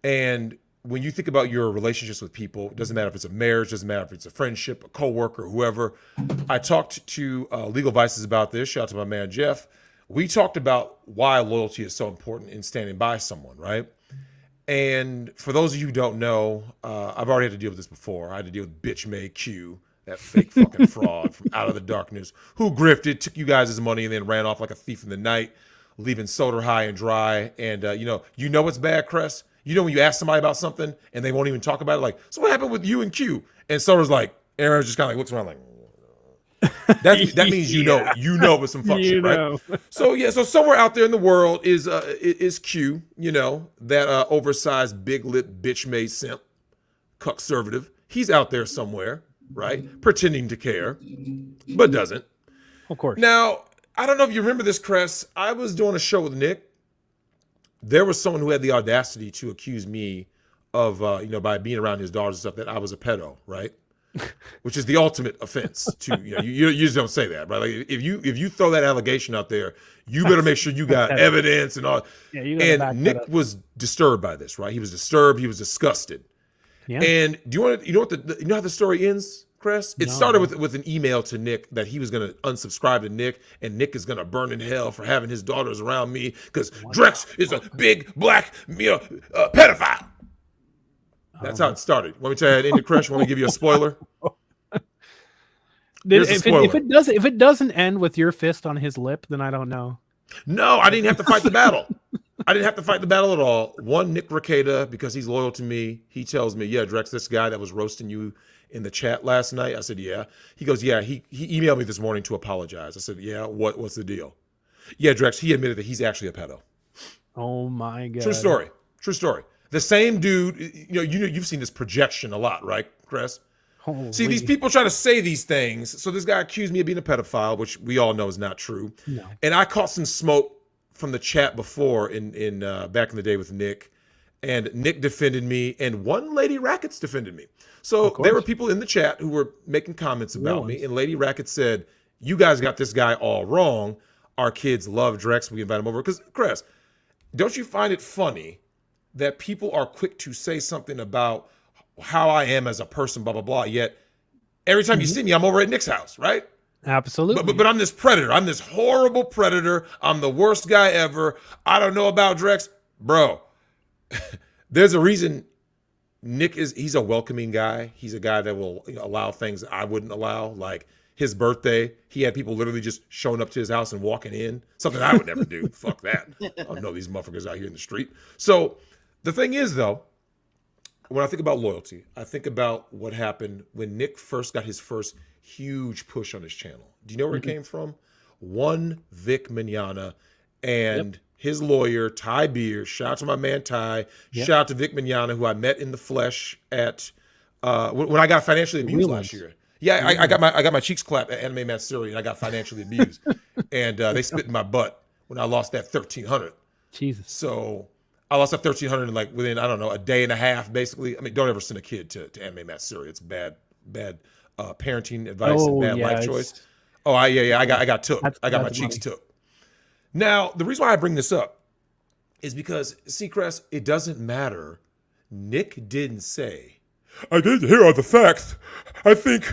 And when you think about your relationships with people, it doesn't matter if it's a marriage, doesn't matter if it's a friendship, a coworker, whoever. I talked to Legal Vices about this. Shout out to my man, Jeff. We talked about why loyalty is so important in standing by someone, right? And for those of you who don't know, I've already had to deal with this before. I had to deal with bitch May Q, that fake fucking fraud from out of the darkness, who grifted, took you guys' money, and then ran off like a thief in the night, leaving Soder high and dry. And you know what's bad, Cress? You know when you ask somebody about something and they won't even talk about it, like, so what happened with you and Q? And Soder's like, Aaron just kind of like looks around like, that means you know with some fuck shit, right? So somewhere out there in the world is Q, that oversized big lip bitch made simp, cuckservative. He's out there somewhere, right? Pretending to care, but doesn't. Of course. Now, I don't know if you remember this, Cress. I was doing a show with Nick. There was someone who had the audacity to accuse me of, by being around his daughters and stuff, that I was a pedo, right? Which is the ultimate offense to, you just don't say that, right? Like if you throw that allegation out there, you better make sure you got evidence and all. Yeah, and Nick was disturbed by this, right? He was disturbed. He was disgusted. Yeah. And do you know how the story ends, Cress? It started with an email to Nick that he was going to unsubscribe to Nick, and Nick is going to burn in hell for having his daughters around me because Drex is a big black pedophile. That's how it started. Want me to tell you how it ended, Crush? Want me to give you a spoiler? If it doesn't end with your fist on his lip, then I don't know. No, I didn't have to fight the battle. I didn't have to fight the battle at all. One, Nick Rekieta, because he's loyal to me, he tells me, yeah, Drex, this guy that was roasting you in the chat last night. I said, yeah. He goes, yeah, he emailed me this morning to apologize. I said, yeah, what's the deal? Yeah, Drex, he admitted that he's actually a pedo. Oh my God. True story. The same dude, you've seen this projection a lot, right, Chris? Holy. See, these people try to say these things. So this guy accused me of being a pedophile, which we all know is not true. No. And I caught some smoke from the chat before in back in the day with Nick. And Nick defended me, and one Lady Rackets defended me. So there were people in the chat who were making comments about me, and Lady Rackets said, you guys got this guy all wrong. Our kids love Drex. We invite him over. Because, Chris, don't you find it funny that people are quick to say something about how I am as a person, blah, blah, blah, yet every time you see me, I'm over at Nick's house, right? Absolutely. But I'm this predator. I'm this horrible predator. I'm the worst guy ever. I don't know about Drex. Bro, there's a reason he's a welcoming guy. He's a guy that will allow things I wouldn't allow. Like his birthday, he had people literally just showing up to his house and walking in. Something I would never do. Fuck that. I don't know these motherfuckers out here in the street. So the thing is, though, when I think about loyalty, I think about what happened when Nick first got his first huge push on his channel. Do you know where it came from? One Vic Mignogna and his lawyer, Ty Beer. Shout out to my man Ty. Shout out to Vic Mignogna, who I met in the flesh at when I got financially abused last year. Yeah, I got my cheeks clapped at Anime Matsuri, and I got financially abused. And they spit in my butt when I lost that $1,300. Jesus. So I lost that $1,300 like within, I don't know, a day and a half, basically. I mean, don't ever send a kid to Anime Matsuri. It's bad parenting advice and bad life choice. Oh, I got took. I got my cheeks took. Now, the reason why I bring this up is because, Seacrest, it doesn't matter. Nick didn't say, here are the facts. I think,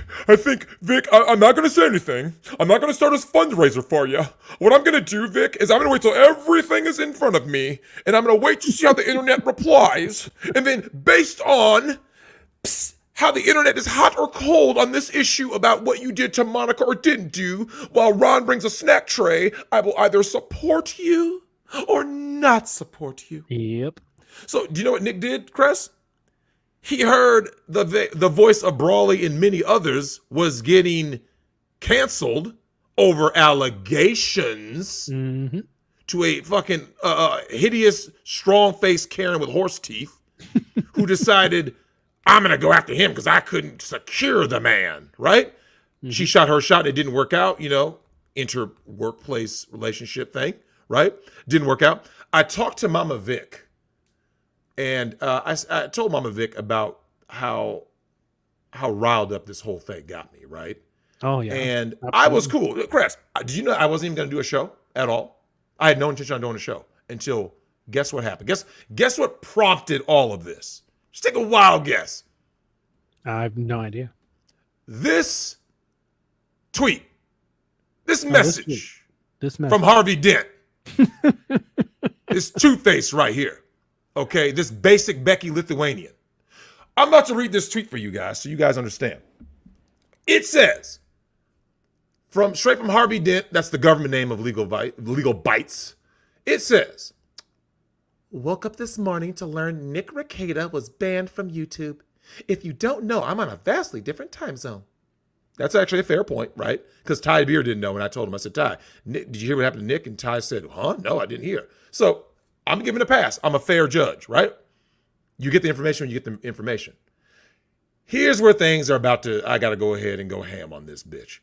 Vic, I'm not going to say anything. I'm not going to start a fundraiser for you. What I'm going to do, Vic, is I'm going to wait till everything is in front of me, and I'm going to wait to see how the internet replies. And then based on how the internet is hot or cold on this issue about what you did to Monica or didn't do, while Ron brings a snack tray, I will either support you or not support you. Yep. So do you know what Nick did, Chris? He heard the voice of Brawley and many others was getting canceled over allegations to a fucking hideous, strong-faced Karen with horse teeth who decided, I'm going to go after him because I couldn't secure the man, right? She shot her shot. It didn't work out, inter-workplace relationship thing, right? Didn't work out. I talked to Mama Vic. And I told Mama Vic about how riled up this whole thing got me, right? Oh, yeah. And Absolutely. I was cool. Chris, did you know I wasn't even going to do a show at all? I had no intention on doing a show until, guess what happened? Guess what prompted all of this? Just take a wild guess. I have no idea. This tweet, this message from Harvey Dent, this two-face right here, okay, this basic Becky Lithuanian. I'm about to read this tweet for you guys so you guys understand. It says, straight from Harvey Dent, that's the government name of Legal Bites. It says, woke up this morning to learn Nick Rekieta was banned from YouTube. If you don't know, I'm on a vastly different time zone. That's actually a fair point, right? Because Ty Beer didn't know when I told him. I said, Ty, Nick, did you hear what happened to Nick? And Ty said, huh? No, I didn't hear. So I'm giving a pass. I'm a fair judge, right? You get the information when you get the information. Here's where things are about to, I got to go ahead and go ham on this bitch.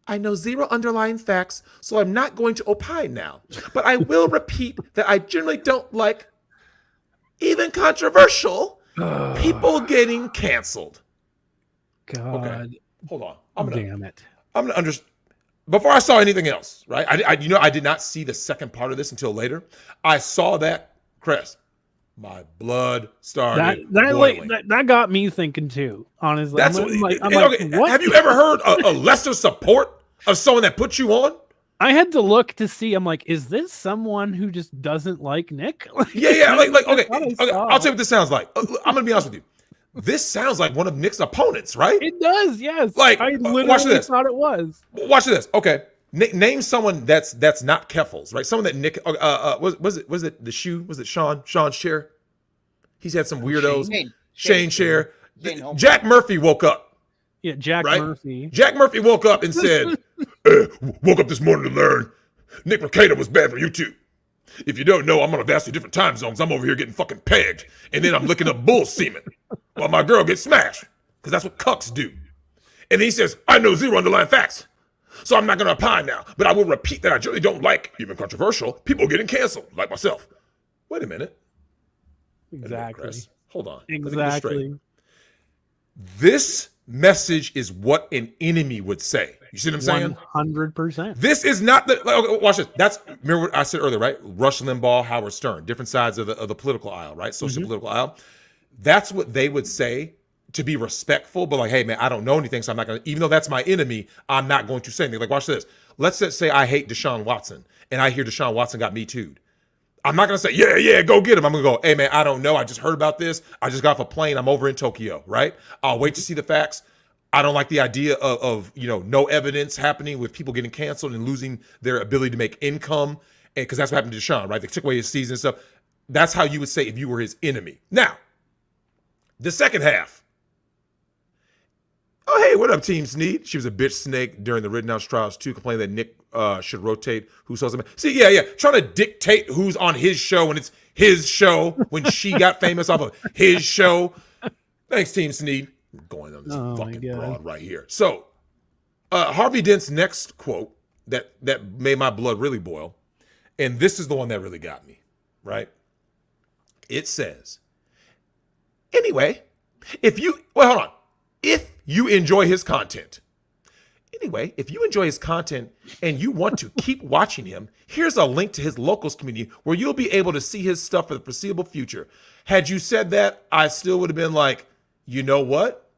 I know zero underlying facts, so I'm not going to opine now. But I will repeat that I generally don't like even controversial people getting canceled. God. Okay. Hold on. Damn it. I'm gonna understand. Before I saw anything else, right? I did not see the second part of this until later. I saw that, Chris. My blood started boiling. That got me thinking too. Honestly, That's I'm like, what? Have you ever heard a lesser support of someone that put you on? I had to look to see. I'm like, is this someone who just doesn't like Nick? Yeah. Okay. I'll tell you what this sounds like. I'm gonna be honest with you. This sounds like one of Nick's opponents, right? It does, yes. Like, I literally watch this. thought it was. Watch this. Okay, name someone that's not Keffels, right? Someone that Nick was it the shoe? Was it Sean's chair? He's had some weirdos. Shane Chair. Jack Murphy woke up. Yeah, Jack Murphy. Jack Murphy woke up and said, "Woke up this morning to learn Nick Rekieta was bad for YouTube. If you don't know, I'm on a vastly different time zones. I'm over here getting fucking pegged, and then I'm licking up bull semen while my girl gets smashed, because that's what cucks do." And he says, I know zero underlying facts, so I'm not going to opine now, but I will repeat that I generally don't like, even controversial, people getting canceled, like myself. Wait a minute. Exactly. Hold on. Exactly. This message is what an enemy would say. You see what I'm saying? 100%. This is not the. Okay, watch this. Remember what I said earlier, right? Rush Limbaugh, Howard Stern, different sides of the political aisle, right? Political aisle. That's what they would say to be respectful, but like, hey man, I don't know anything, so I'm not gonna. Even though that's my enemy, I'm not going to say anything. Like, watch this. Let's say I hate Deshaun Watson, and I hear Deshaun Watson got Me Too'd. I'm not gonna say, yeah, go get him. I'm gonna go, hey man, I don't know. I just heard about this. I just got off a plane. I'm over in Tokyo, right? I'll wait to see the facts. I don't like the idea of no evidence happening with people getting canceled and losing their ability to make income, and because that's what happened to Deshaun, right? They took away his season and stuff. That's how you would say if you were his enemy. Now, the second half. Oh, hey, what up, Team Sneed? She was a bitch snake during the Rittenhouse trials too, complaining that Nick should rotate who's hosting. See, yeah, trying to dictate who's on his show when it's his show, when she got famous off of his show. Thanks, Team Sneed. I'm going on this fucking broad right here. So, Harvey Dent's next quote that made my blood really boil, and this is the one that really got me, right? It says, anyway, if you enjoy his content. Anyway, if you enjoy his content and you want to keep watching him, here's a link to his locals community where you'll be able to see his stuff for the foreseeable future. Had you said that, I still would have been like, you know what?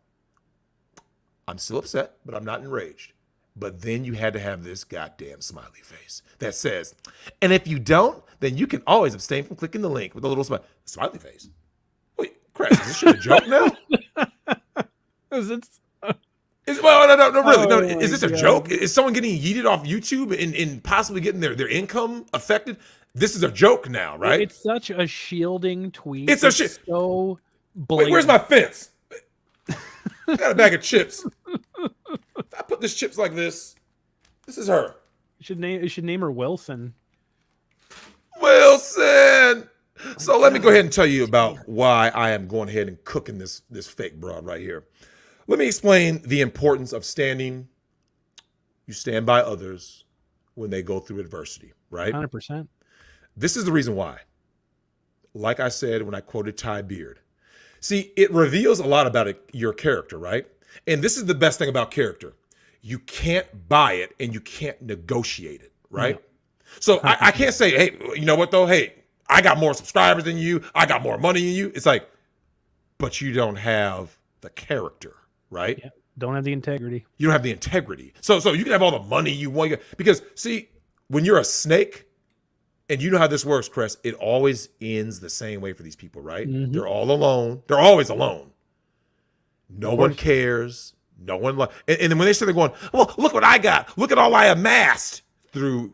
I'm still upset, but I'm not enraged. But then you had to have this goddamn smiley face that says, and if you don't, then you can always abstain from clicking the link with a little smiley face. Wait, crap, is this shit a joke now? Is it? No, really. No, is this a joke? Is someone getting yeeted off YouTube and possibly getting their income affected? This is a joke now, right? It's such a shielding tweet. It's so blatant. Wait, where's my fence? I got a bag of chips. If I put this chips like this, this is her. You should name her Wilson. Wilson. So let me go ahead and tell you about why I am going ahead and cooking this fake broad right here. Let me explain the importance of standing. You stand by others when they go through adversity, right? 100%. This is the reason why. Like I said when I quoted Ty Beard. See, it reveals a lot about your character, right? And this is the best thing about character. You can't buy it and you can't negotiate it, right? No. So I can't say, hey, you know what though? Hey, I got more subscribers than you. I got more money than you. It's like, but you don't have the character, right? Yeah. Don't have the integrity. You don't have the integrity. So you can have all the money you want. Because, see, when you're a snake, and you know how this works, Chris, it always ends the same way for these people, right? Mm-hmm. They're all alone. They're always alone. No one cares. No one and then when they start going, well, look what I got. Look at all I amassed through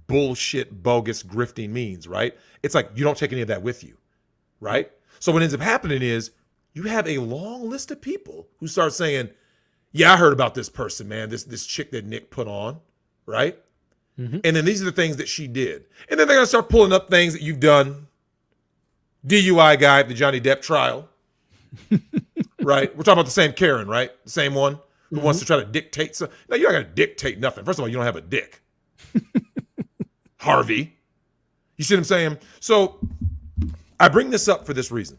bullshit, bogus, grifting means, right? It's like you don't take any of that with you, right? So what ends up happening is you have a long list of people who start saying, yeah, I heard about this person, man, this chick that Nick put on, right? Mm-hmm. And then these are the things that she did. And then they're going to start pulling up things that you've done. DUI guy at the Johnny Depp trial. Right? We're talking about the same Karen, right? The same one who wants to try to dictate. No, you're not going to dictate nothing. First of all, you don't have a dick. Harvey. You see what I'm saying? So I bring this up for this reason.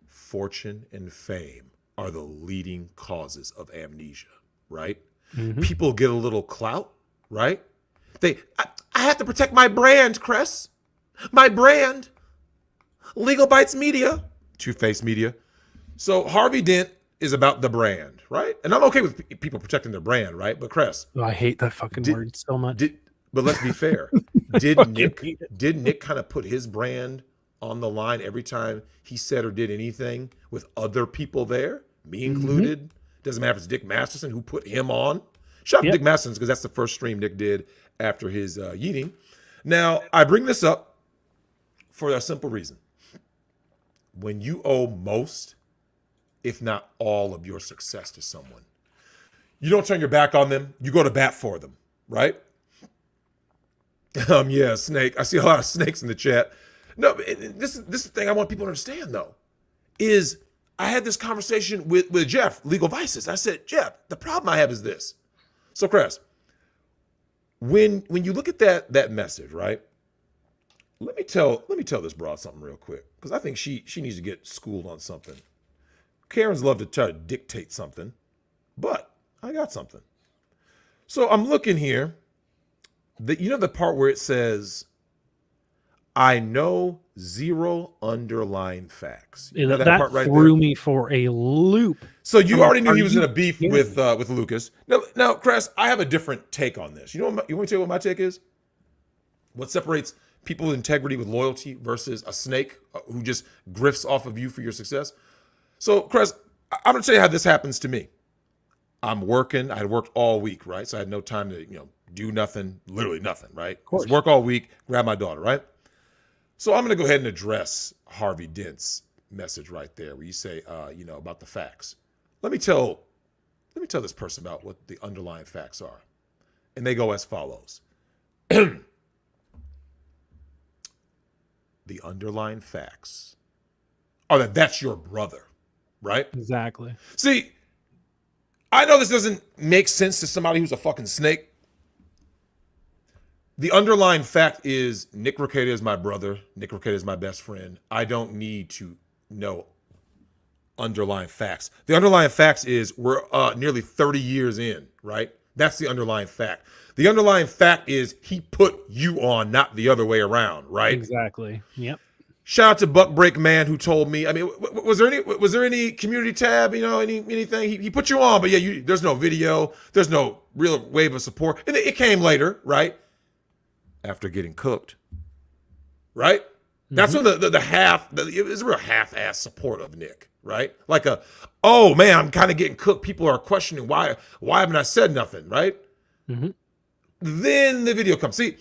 Fortune and fame are the leading causes of amnesia, right? Mm-hmm. People get a little clout, right? I have to protect my brand, Chris. My brand. Legal Bites Media. Two-Face Media. So Harvey Dent is about the brand, right? And I'm okay with people protecting their brand, right? But Chris. Oh, I hate that fucking word so much. But let's be fair. Did Nick kind of put his brand on the line every time he said or did anything with other people there? Me included. Mm-hmm. Doesn't matter if it's Dick Masterson who put him on. Shout out to Dick Masterson because that's the first stream Nick did after his yeeting. Now, I bring this up for a simple reason. When you owe most, if not all of your success to someone, you don't turn your back on them. You go to bat for them, right? Yeah, snake. I see a lot of snakes in the chat. No, this is the thing I want people to understand, though, is I had this conversation with Jeff, Legal Vices. I said, Jeff, the problem I have is this. So, Chris, when you look at that message, right? Let me tell this broad something real quick, because I think she needs to get schooled on something. Karens love to try to dictate something, but I got something. So I'm looking here. The part where it says, I know zero underlying facts. You know that part right threw there? me for a loop. So you already knew he was in a beef with Lucas. Now, Chris, I have a different take on this. You want me to tell you what my take is? What separates people with integrity with loyalty versus a snake who just grifts off of you for your success? So, Chris, I'm going to tell you how this happens to me. I'm working. I had worked all week, right? So I had no time to, do nothing, literally nothing, right? Of course. Work all week, grab my daughter, right? So I'm going to go ahead and address Harvey Dent's message right there, where you say, about the facts. Let me tell this person about what the underlying facts are, and they go as follows. The underlying facts are that's your brother, right? Exactly. See, I know this doesn't make sense to somebody who's a fucking snake. The underlying fact is Nick Rekieta is my brother. Nick Rekieta is my best friend. I don't need to know underlying facts. The underlying facts is we're nearly 30 years in, right? That's the underlying fact. The underlying fact is he put you on, not the other way around, right? Exactly. Yep. Shout out to Buck Break Man who told me. I mean, was there any community tab? Anything? He put you on, but yeah, there's no video. There's no real wave of support, and it came later, right? After getting cooked, right? Mm-hmm. That's when it was a real half-ass support of Nick, right? Like oh man, I'm kind of getting cooked. People are questioning why haven't I said nothing, right? Mm-hmm. Then the video comes. See,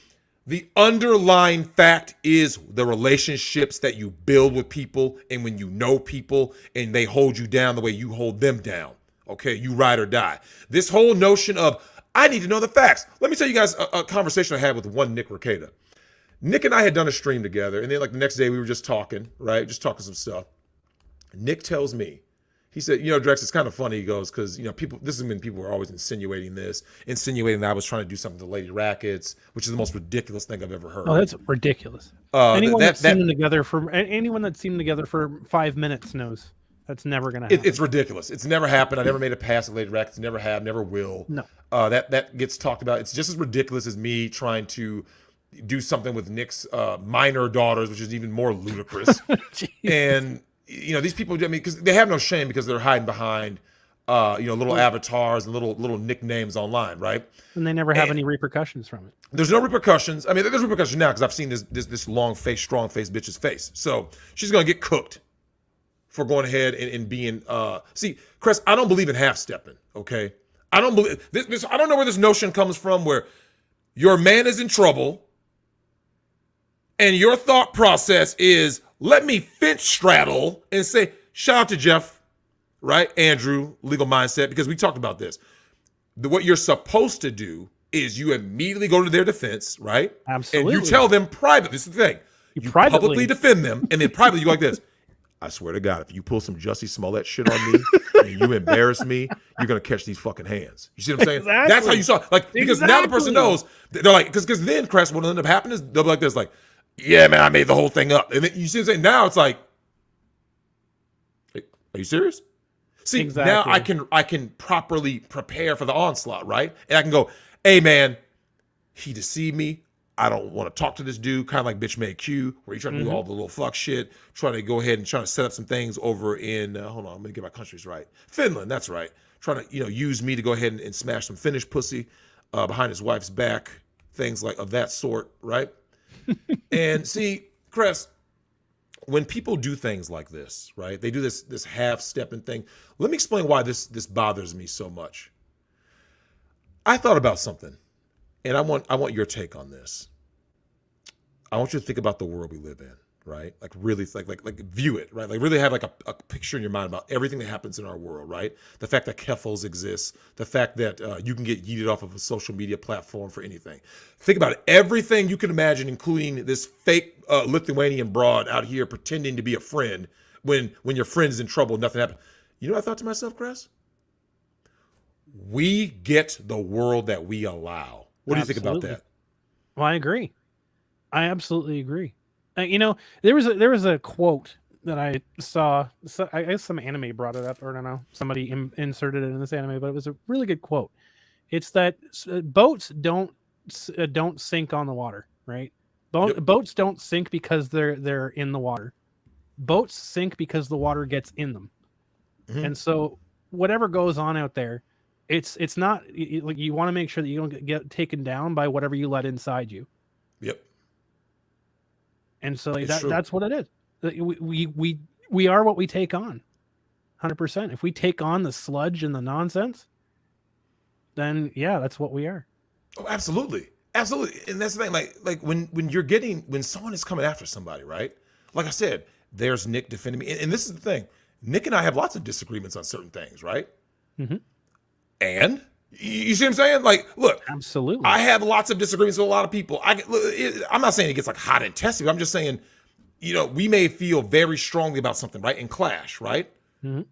the underlying fact is the relationships that you build with people, and when you know people and they hold you down the way you hold them down. Okay, you ride or die. This whole notion of I need to know the facts. Let me tell you guys a conversation I had with one Nick Rekieta. Nick and I had done a stream together, and then the next day we were just talking, right? Just talking some stuff. Nick tells me, he said, Drex, it's kind of funny. He goes, because, this is when people were always insinuating that I was trying to do something to Lady Rackets, which is the most ridiculous thing I've ever heard. Oh, that's ridiculous. Anyone that's seen them together for 5 minutes knows. That's never going to happen. It's ridiculous. It's never happened. I never made a pass at Lady Rackets. Never have, never will. No. That gets talked about. It's just as ridiculous as me trying to, do something with Nick's minor daughters, which is even more ludicrous. And these people, I mean, because they have no shame because they're hiding behind little avatars and little nicknames online, right? And they never have any repercussions from it. There's no repercussions. I mean, there's repercussions now because I've seen this long face, strong face bitch's face. So she's gonna get cooked for going ahead and being. See, Chris, I don't believe in half stepping. Okay, I don't believe this. I don't know where this notion comes from, where your man is in trouble, and your thought process is, let me fence straddle and say, shout out to Jeff. Right, Andrew, legal mindset, because we talked about this. What you're supposed to do is you immediately go to their defense, right? Absolutely. And you tell them privately. This is the thing. You publicly defend them, and then privately you go like this. I swear to God, if you pull some Jussie Smollett shit on me and you embarrass me, you're going to catch these fucking hands. You see what I'm saying? Exactly. That's how you saw it. Like, because now the person knows. They're like, because then, Crest, what'll end up happening is they'll be like this, like, yeah, man, I made the whole thing up. And then you see what I'm saying? Now it's like, are you serious? See, now I can properly prepare for the onslaught, right? And I can go, hey, man, he deceived me. I don't want to talk to this dude, kind of like Bitch Made Q, where you try to do all the little fuck shit, trying to go ahead and try to set up some things over in, hold on, I'm going to get my countries right. Finland, that's right. Trying to, use me to go ahead and smash some Finnish pussy behind his wife's back, things like of that sort, right? And see, Chris, when people do things like this, right? They do this half-stepping thing. Let me explain why this bothers me so much. I thought about something, and I want your take on this. I want you to think about the world we live in, right? Like really, like view it, right? Like really have like a picture in your mind about everything that happens in our world, right? The fact that keffels exists, the fact that you can get yeeted off of a social media platform for anything. Think about it. Everything you can imagine, including this fake Lithuanian broad out here pretending to be a friend when your friend is in trouble, nothing happened. You know what I thought to myself, Chris? We get the world that we allow. What do you think about that? Well, I agree. I absolutely agree. There was a quote that I saw. So I guess some anime brought it up, or I don't know. Somebody inserted it in this anime, but it was a really good quote. It's that boats don't sink on the water, right? Boats don't sink because they're in the water. Boats sink because the water gets in them. Mm-hmm. And so whatever goes on out there, it's not like you want to make sure that you don't get taken down by whatever you let inside you. Yep. And so that's what it is. We are what we take on. 100%. If we take on the sludge and the nonsense, then yeah, that's what we are. Oh, absolutely. Absolutely. And that's the thing, like when someone is coming after somebody, right? Like I said, there's Nick defending me. And this is the thing. Nick and I have lots of disagreements on certain things, right? Mm-hmm. And you see what I'm saying? Like, look, absolutely. I have lots of disagreements with a lot of people. I'm not saying it gets like hot and testy. I'm just saying, we may feel very strongly about something, right? And clash, right? Mm-hmm.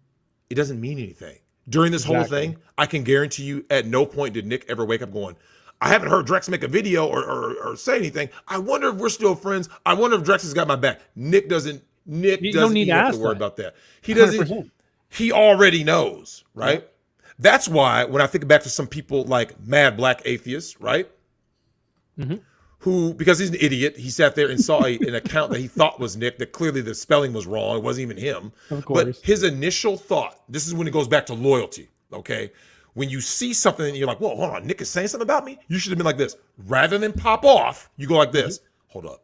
It doesn't mean anything. During this whole thing, I can guarantee you at no point did Nick ever wake up going, I haven't heard Drex make a video or say anything. I wonder if we're still friends. I wonder if Drex has got my back. Nick doesn't even have to worry about that. He doesn't. 100%. He already knows, right? Yeah. That's why when I think back to some people like Mad Black Atheist, right? Mm-hmm. Who, because he's an idiot, he sat there and saw an account that he thought was Nick, that clearly the spelling was wrong. It wasn't even him. Of course. But his initial thought, this is when it goes back to loyalty, okay? When you see something and you're like, whoa, hold on, Nick is saying something about me? You should have been like this. Rather than pop off, you go like this. Mm-hmm. Hold up.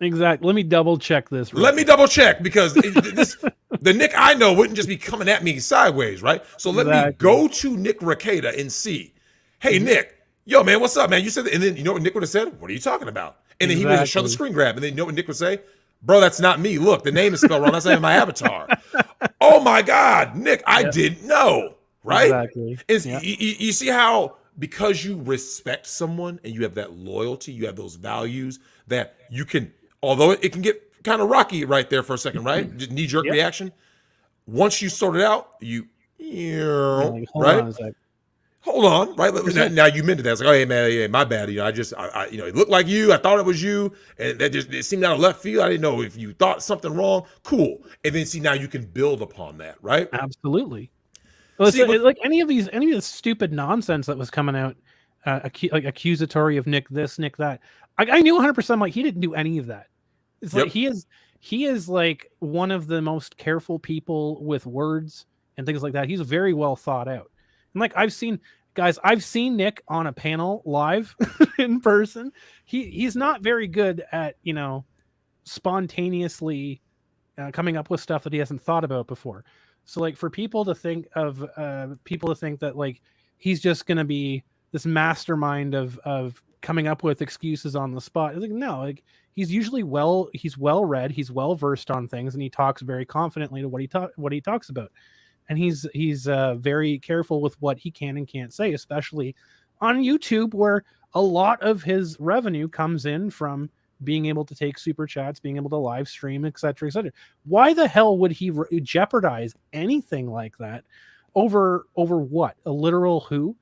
Exactly. Let me double check this. Let me double check, because the Nick I know wouldn't just be coming at me sideways, right? So let me go to Nick Rekieta and see. Hey, Nick, yo, man, what's up, man? You said that. And then you know what Nick would have said? What are you talking about? And then he would have shown the screen grab. And then you know what Nick would say? Bro, that's not me. Look, the name is spelled wrong. That's not even my avatar. Oh, my God, Nick, I didn't know, right? Exactly. You see how because you respect someone and you have that loyalty, you have those values that you can, although it can get kind of rocky right there for a second, right? Just knee-jerk reaction. Once you sort it out, hold on, right? Now you meant that. It's like, oh, hey, man, hey, my bad. I it looked like you. I thought it was you. And that just, it seemed out of left field. I didn't know if you thought something wrong. Cool. And then see, now you can build upon that, right? Absolutely. Well, like any of this stupid nonsense that was coming out accusatory of Nick this, Nick that. I knew 100%. Like, he didn't do any of that. It's like he is like one of the most careful people with words and things like that. He's very well thought out. And like I've seen Nick on a panel live in person. He's not very good at, spontaneously coming up with stuff that he hasn't thought about before. So like for people to think that like he's just going to be this mastermind of coming up with excuses on the spot. It's like, no, like he's usually he's well read, he's well versed on things, and he talks very confidently to what he talks about. And he's very careful with what he can and can't say, especially on YouTube, where a lot of his revenue comes in from being able to take super chats, being able to live stream, etc., etc. Why the hell would he jeopardize anything like that over what? A literal who?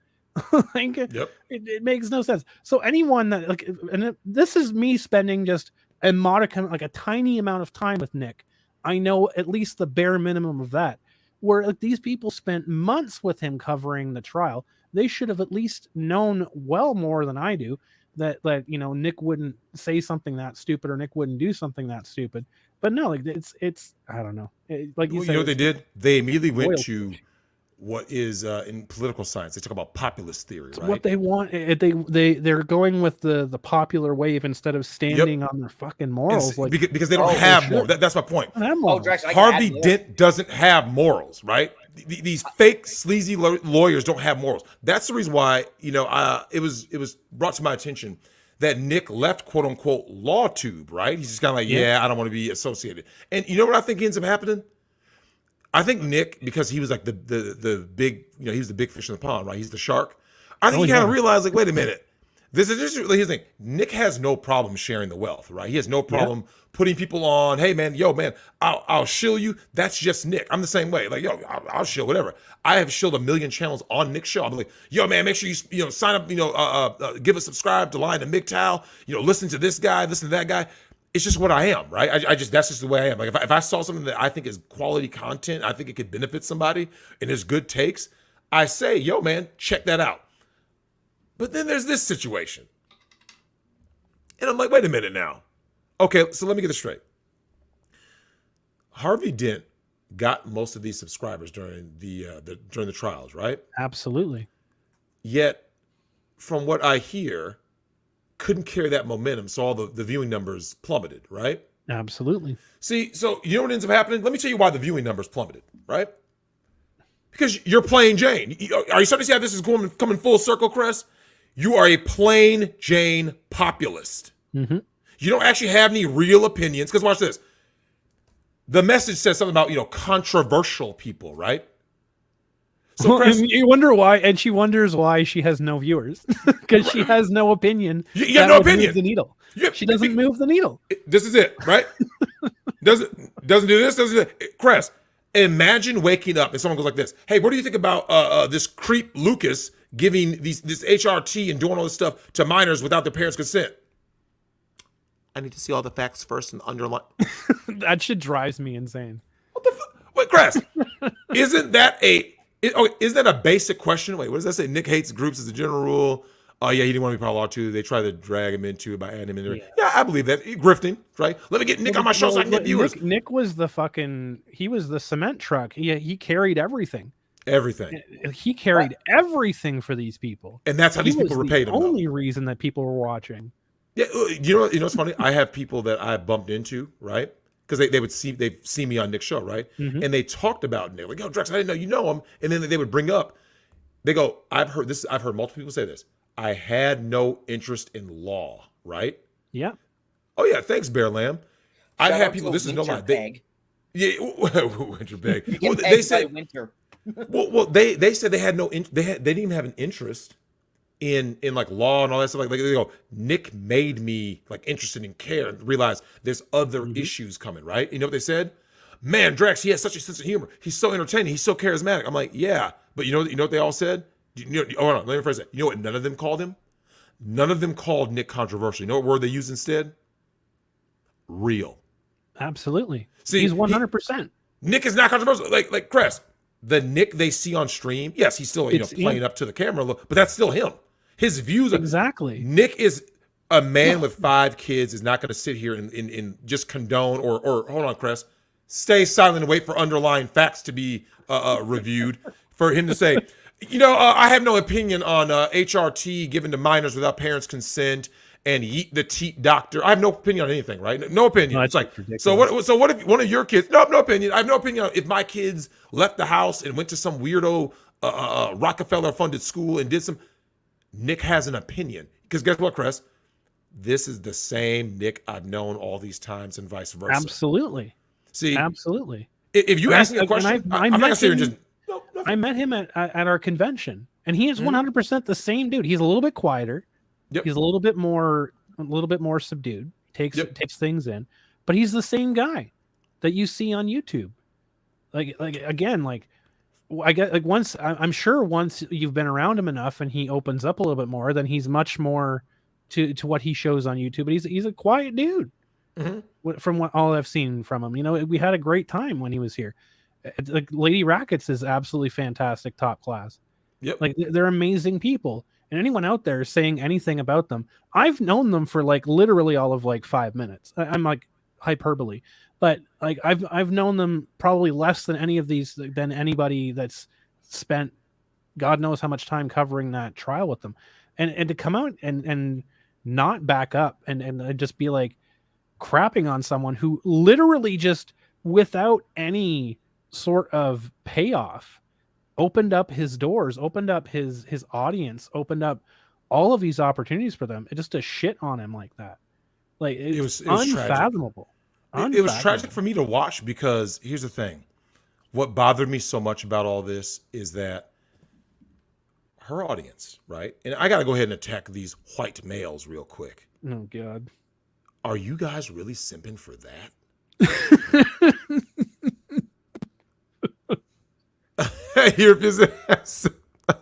Like, it makes no sense. So anyone that this is me spending just a modicum, like a tiny amount of time with Nick. I know at least the bare minimum of that. Where like these people spent months with him covering the trial. They should have at least known well more than I do that Nick wouldn't say something that stupid or Nick wouldn't do something that stupid. But no, like it's I don't know. Like you said, what they did? They immediately went to what is in political science. They talk about populist theory, right? What they want, they're going with the popular wave instead of standing on their fucking morals. Like, because they don't have more. That's my point. Harvey Dent doesn't have morals, right? These fake sleazy lawyers don't have morals. That's the reason why it was brought to my attention that Nick left quote unquote LawTube, right? He's just kind of like, I don't want to be associated. And you know what I think ends up happening? I think Nick, because he was like the big, he was the big fish in the pond, right? He's the shark. I think he kind of realized, like, wait a minute. This is just his thing. Nick has no problem sharing the wealth, right? He has no problem putting people on. Hey, man, I'll shill you. That's just Nick. I'm the same way. Like, I'll shill whatever. I have shilled 1 million channels on Nick's show. I'm like, man, make sure you sign up. Give a subscribe to Line to Migtown. Listen to this guy, listen to that guy. It's just what I am, right? That's just the way I am. Like if I saw something that I think is quality content, I think it could benefit somebody and there's good takes, I say, man, check that out. But then there's this situation. And I'm like, wait a minute now. Okay, so let me get this straight. Harvey Dent got most of these subscribers during the trials, right? Absolutely. Yet, from what I hear, couldn't carry that momentum, so all the viewing numbers plummeted, right? Absolutely. See, so you know what ends up happening? Let me tell you why the viewing numbers plummeted, right? Because you're plain Jane. Are you starting to see how this is coming full circle, Chris? You are a plain Jane populist. Mm-hmm. You don't actually have any real opinions. Because watch this. The message says something about, controversial people, right? So Chris, you wonder why, and she wonders why she has no viewers because she has no opinion. You have no opinion. Move the needle. She doesn't move the needle. This is it, right? doesn't do this. Doesn't do that. Chris, imagine waking up and someone goes like this. Hey, what do you think about this creep Lucas giving this HRT and doing all this stuff to minors without their parents' consent? I need to see all the facts first and underline. That shit drives me insane. What the fuck? Wait, Chris, isn't that a basic question? Wait, what does that say? Nick hates groups as a general rule. Oh, yeah, he didn't want to be part of Law 2. They tried to drag him into it by adding him in there. Yeah, I believe that. Grifting, right? Let me get Nick on my show so I can get viewers. Nick was he was the cement truck. He carried everything. Everything. He carried everything for these people. And that's how these people were paid. The only reason that people were watching. Yeah, you know what's funny? I have people that I bumped into, right? Because they've seen me on Nick's show, right? Mm-hmm. And they talked about Nick, like, yo, Drexel, I didn't know you know him. And then they would bring up, they go, I've heard multiple people say this. I had no interest in law, right? Yeah. Oh yeah, thanks, Bear Lamb. I've had people. This is no lie. Winter bag. Well, they said winter. well, they said they had they didn't even have an interest in like law and all that stuff. Like they go, Nick made me like interested in care and realize there's other issues coming, right? You know what they said? Man, Drex, he has such a sense of humor. He's so entertaining. He's so charismatic. I'm like, yeah, but you know what they all said? Hold on, let me rephrase that. You know what none of them called him? None of them called Nick controversial. You know what word they used instead? Real. Absolutely. See, he's 100%. Nick is not controversial. Like Chris, the Nick they see on stream, yes, he's still playing up to the camera, but that's still him. His views exactly. Nick is a man with 5 kids is not going to sit here and just condone or hold on, Chris, stay silent and wait for underlying facts to be reviewed for him to say, I have no opinion on HRT given to minors without parents' consent and yeet the teat doctor. I have no opinion on anything, right? No opinion. No, it's like, ridiculous. so what if one of your kids, no opinion. I have no opinion on if my kids left the house and went to some weirdo Rockefeller funded school and did some. Nick has an opinion. Because guess what, Chris? This is the same Nick I've known all these times and vice versa. Absolutely. See, absolutely. If you ask me a question, I'm not going to sit here and just. No. I met him at our convention, and he is 100% the same dude. He's a little bit quieter. Yep. He's a little bit more subdued. Takes things in, but he's the same guy that you see on YouTube. I get like once I'm sure once you've been around him enough and he opens up a little bit more, then he's much more to what he shows on YouTube. But he's a quiet dude from what all I've seen from him. We had a great time when he was here. Like Lady Rackets is absolutely fantastic, top class. Yep. Like they're amazing people. And anyone out there saying anything about them, I've known them for like literally all of like 5 minutes. I'm like hyperbole, but like I've known them probably less than anybody that's spent God knows how much time covering that trial with them, and to come out and not back up and just be like crapping on someone who literally just without any sort of payoff opened up his doors, opened up his audience, opened up all of these opportunities for them. Just to shit on him like that. Like it was unfathomable. It was tragic for me to watch because here's the thing. What bothered me so much about all this is that her audience, right? And I got to go ahead and attack these white males real quick. Oh, God. Are you guys really simping for that? Here is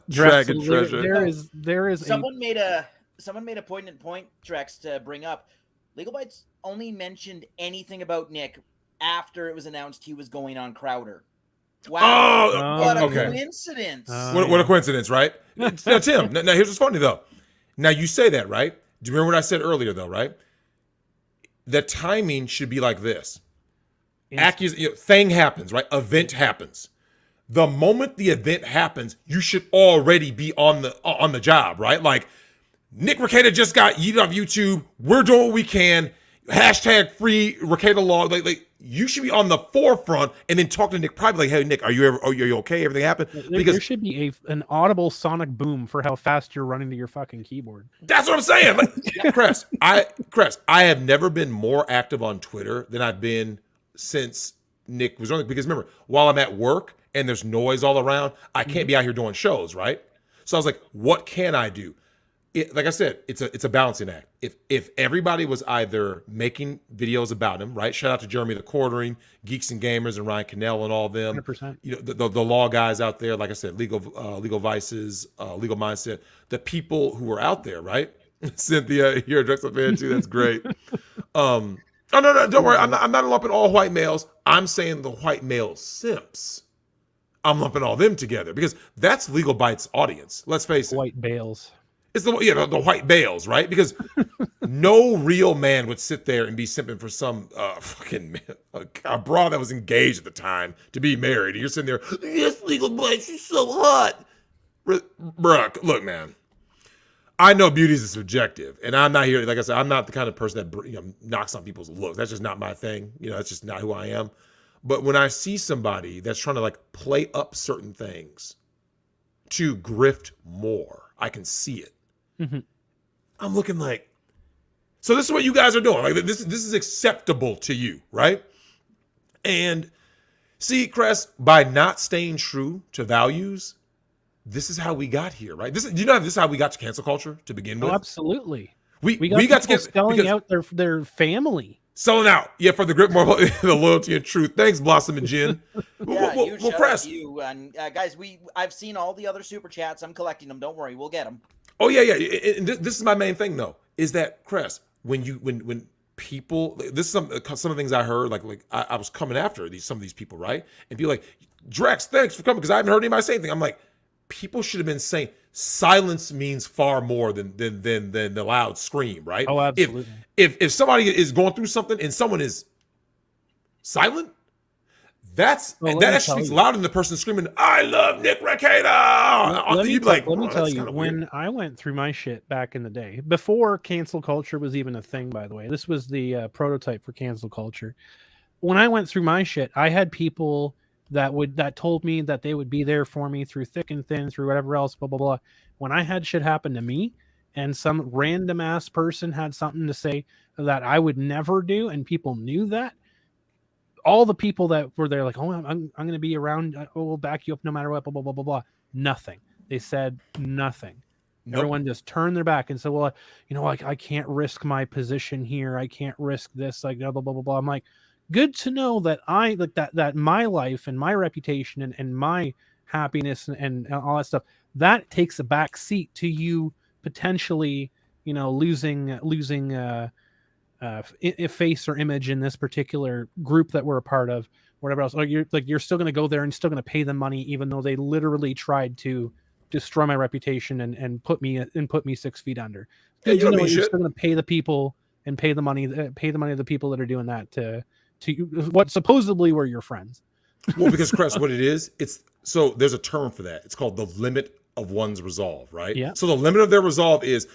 Dragon Treasure. There is someone made a poignant point, Drex, to bring up. Legal Bites only mentioned anything about Nick after it was announced he was going on Crowder. Wow. What a coincidence. What a coincidence, right? Now, Tim, now here's what's funny, though. Now, you say that, right? Do you remember what I said earlier, though, right? The timing should be like this. Thing happens, right? Event happens. The moment the event happens, you should already be on the job, right? Like, Nick Rekieta just got yeeted off YouTube. We're doing what we can. Hashtag free Rekieta law. Like you should be on the forefront and then talk to Nick privately. Like, hey, Nick, are you okay? Everything happened? Because there should be an audible sonic boom for how fast you're running to your fucking keyboard. That's what I'm saying. Like, Chris, I have never been more active on Twitter than I've been since Nick was on. Because remember, while I'm at work and there's noise all around, I can't be out here doing shows, right? So I was like, what can I do? Like I said, it's a balancing act. If everybody was either making videos about him, right? Shout out to Jeremy the Quartering, Geeks and Gamers, and Ryan Cannell and all of them. 100%. The law guys out there, like I said, Legal Vices, Legal Mindset, the people who are out there, right? Cynthia, you're a Drexel fan too. That's great. No, don't worry. I'm not lumping all white males. I'm saying the white male simps. I'm lumping all them together because that's Legal Bites audience. Let's face it. White bales. It's the white bales, right? Because no real man would sit there and be simping for some fucking a broad that was engaged at the time to be married. And you're sitting there, yes, Legal Bites, she's so hot. Bruh, look, man. I know beauty is subjective, and I'm not here. Like I said, I'm not the kind of person that knocks on people's looks. That's just not my thing. That's just not who I am. But when I see somebody that's trying to like play up certain things to grift more, I can see it. Mm-hmm. I'm looking like, so this is what you guys are doing. Like this is acceptable to you, right? And see, Chris, by not staying true to values, this is how we got here, right? This is how we got to cancel culture to begin with. Oh, absolutely. We got to get selling out their family. Selling out, for the grip, more the loyalty and truth. Thanks, Blossom and Gin. We'll press you. And guys, I've seen all the other super chats. I'm collecting them. Don't worry, we'll get them. Oh yeah. And this is my main thing though, is that Chris, when people, this is some of the things I heard. Like I was coming after some of these people, right? And be like, Drex, thanks for coming because I haven't heard anybody say anything. I'm like, people should have been saying silence means far more than the loud scream, right? Oh, absolutely. If somebody is going through something and someone is silent, that actually speaks louder than the person screaming, "I love Nick Rekieta." Let me tell you, when I went through my shit back in the day, before cancel culture was even a thing, by the way, this was the prototype for cancel culture. When I went through my shit, I had people that told me that they would be there for me through thick and thin, through whatever else, blah, blah, blah. When I had shit happen to me and some random ass person had something to say that I would never do, and people knew that, all the people that were there like, oh, I'm going to be around. We'll back you up no matter what, blah, blah, blah, blah, blah. Nothing. They said nothing. Nope. Everyone just turned their back and said, well, I can't risk my position here. I can't risk this, like, blah, blah, blah, blah. I'm like, good to know that that my life and my reputation and my happiness and all that stuff, that takes a back seat to you potentially, losing a face or image in this particular group that we're a part of, whatever else. You're still going to go there and still going to pay them money, even though they literally tried to destroy my reputation and put me 6 feet under. You're still going to pay the people and pay the money of the people that are doing that to what supposedly were your friends. Well, because Crest, what it is, so there's a term for that. It's called the limit of one's resolve, right? Yeah. So the limit of their resolve is,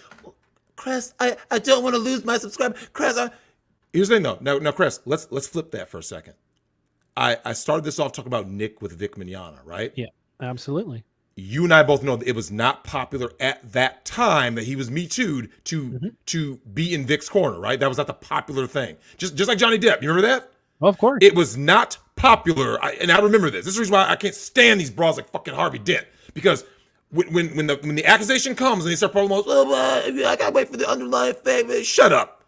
Crest, I don't want to lose my subscriber. Crest, here's the thing though. Now, Crest, let's flip that for a second. I started this off talking about Nick with Vic Mignogna, right? Yeah, absolutely. You and I both know that it was not popular at that time that he was Me Too'd to be in Vic's corner, right? That was not the popular thing. Just like Johnny Depp. You remember that? Well, of course. It was not popular. And I remember this. This is the reason why I can't stand these bras like fucking Harvey Dent. Because when the accusation comes and they start pulling, I gotta wait for the underlying thing. Shut up.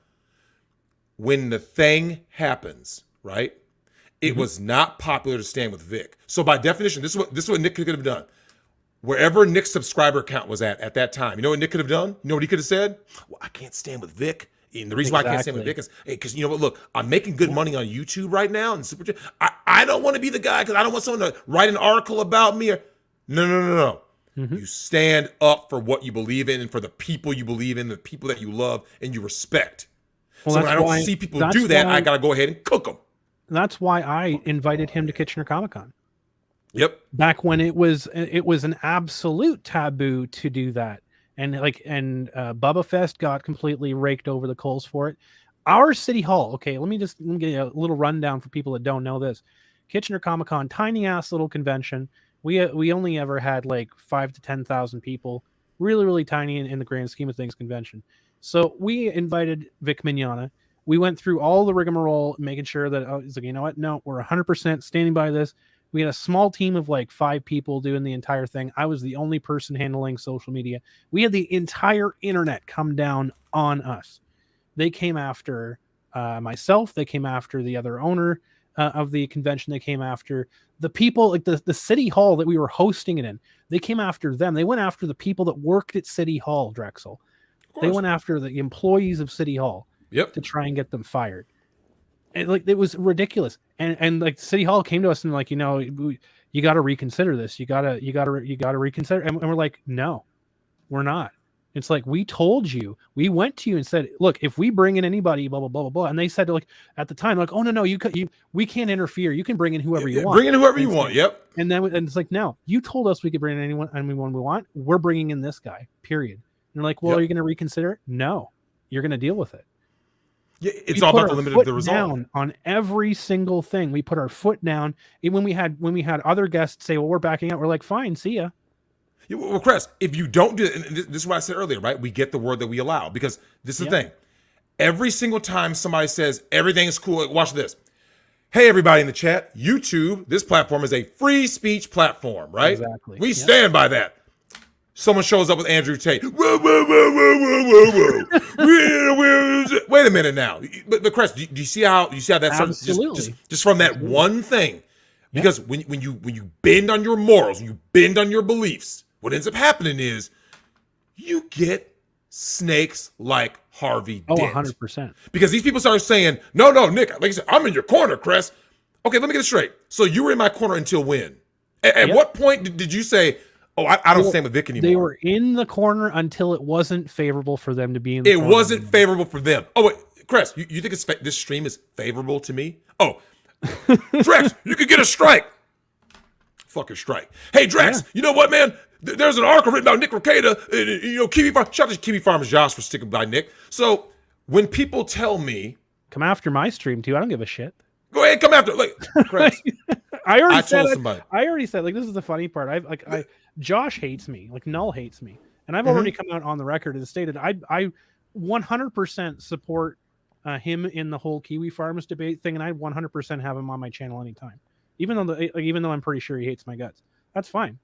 When the thing happens, right? It was not popular to stand with Vic. So by definition, this is what Nick could have done. Wherever Nick's subscriber count was at that time, you know what Nick could have done? You know what he could have said? Well, I can't stand with Vic. And the reason why I can't stand with Vic is because you know what? Look, I'm making good money on YouTube right now, and I don't want to be the guy because I don't want someone to write an article about me. No. You stand up for what you believe in and for the people you believe in, the people that you love and you respect. Well, so when I don't see people do that, I gotta go ahead and cook them. That's why I invited him to Kitchener Comic-Con. Yep. Back when it was an absolute taboo to do that. And Bubba Fest got completely raked over the coals for it. Our city hall, okay, let me give you a little rundown for people that don't know this. Kitchener Comic-Con, tiny ass little convention. We only ever had like 5,000 to 10,000 people. Really, really tiny in the grand scheme of things convention. So we invited Vic Mignogna. We went through all the rigmarole, making sure that it's like, you know what? No, we're 100% standing by this. We had a small team of like 5 people doing the entire thing. I was the only person handling social media. We had the entire internet come down on us. They came after myself. They came after the other owner of the convention. They came after the people, like the city hall that we were hosting it in. They came after them. They went after the people that worked at City Hall, Drexel. They went after the employees of City Hall. Yep. To try and get them fired. And like it was ridiculous. And like City Hall came to us and like, you got to reconsider this. You got to reconsider. And we're like, no, we're not. It's like, we told you, we went to you and said, look, if we bring in anybody, blah, blah, blah, blah, blah. And they said like at the time, like, oh no, we can't interfere. You can bring in whoever you want. Bring in whoever you want. Yep. And then it's like, no, you told us we could bring in anyone we want. We're bringing in this guy, period. And they're like, well, Are you going to reconsider it? No, you're going to deal with it. Yeah, it's all about the limit of the result. Down on every single thing. We put our foot down. Even when we had other guests say, well, we're backing out, we're like, fine, see ya. Yeah, well, Chris, if you don't do it, and this is what I said earlier, right? We get the word that we allow, because this is the thing. Every single time somebody says everything is cool, like, watch this. Hey, everybody in the chat, YouTube, this platform is a free speech platform, right? Exactly. We stand by that. Someone shows up with Andrew Tate. Whoa, whoa, whoa, whoa, whoa, whoa. Wait a minute now. But Chris, do you see how that starts just from that one thing? Because when you bend on your morals, when you bend on your beliefs, what ends up happening is you get snakes like Harvey Dent. 100%. Because these people start saying, no, Nick, like I said, I'm in your corner, Chris. Okay, let me get it straight. So you were in my corner until when? At what point did you say, Oh, I don't stand with Vic anymore. They were in the corner until it wasn't favorable for them to be in the corner. It wasn't favorable for them. Oh, wait, Chris, you think this stream is favorable to me? Oh, Drex, you could get a strike. Fucking strike. Hey, Drex, you know what, man? There's an article written about Nick Rekieta, Kiwi Farm. Shout out to Kiwi Farmers Josh for sticking by Nick. So when people tell me, come after my stream too, I don't give a shit. Go ahead, come after. Like, Chris, I already said, like, this is the funny part. Josh hates me, like Null hates me, and I've already come out on the record and stated I 100% support him in the whole Kiwi Farms debate thing, and I 100% have him on my channel anytime, even though I'm pretty sure he hates my guts. That's fine.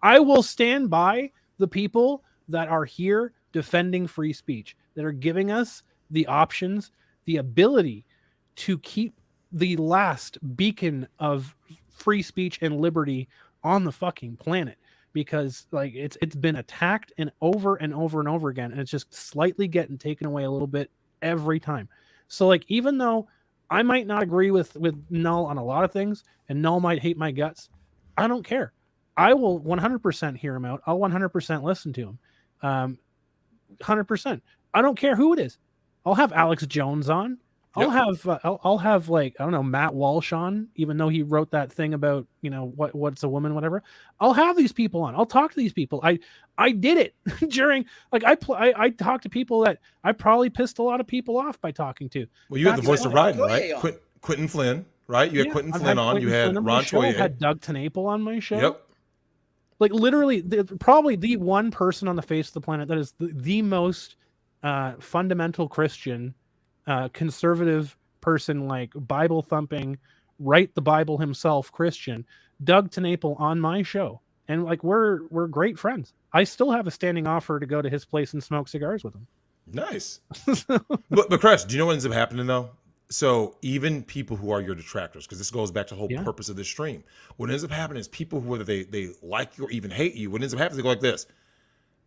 I will stand by the people that are here defending free speech, that are giving us the options, the ability to keep the last beacon of free speech and liberty on the fucking planet, because like it's been attacked and over and over and over again, and it's just slightly getting taken away a little bit every time. So like, even though I might not agree with Null on a lot of things, and Null might hate my guts, I don't care. I will 100% hear him out. I'll 100% listen to him. 100%. I don't care who it is. I'll have Alex Jones on. I'll have like, I don't know, Matt Walsh on, even though he wrote that thing about, what's a woman, whatever. I'll have these people on. I'll talk to these people. I did it during, like, I talked to people that I probably pissed a lot of people off by talking to. Well, you have the voice of Ryden, right? Quentin Flynn, right? You had Quentin Flynn on. You had Ron Toye. I had Doug Tenaple on my show. Yep. Like, literally, probably the one person on the face of the planet that is the most fundamental Christian, conservative person, like Bible thumping, write the Bible himself Christian, Doug Tenaple on my show, and like we're great friends. I still have a standing offer to go to his place and smoke cigars with him. Nice. but Chris, do you know what ends up happening though? So even people who are your detractors, because this goes back to the whole purpose of this stream, what ends up happening is people who, whether they like you or even hate you, what ends up happening is they go like this: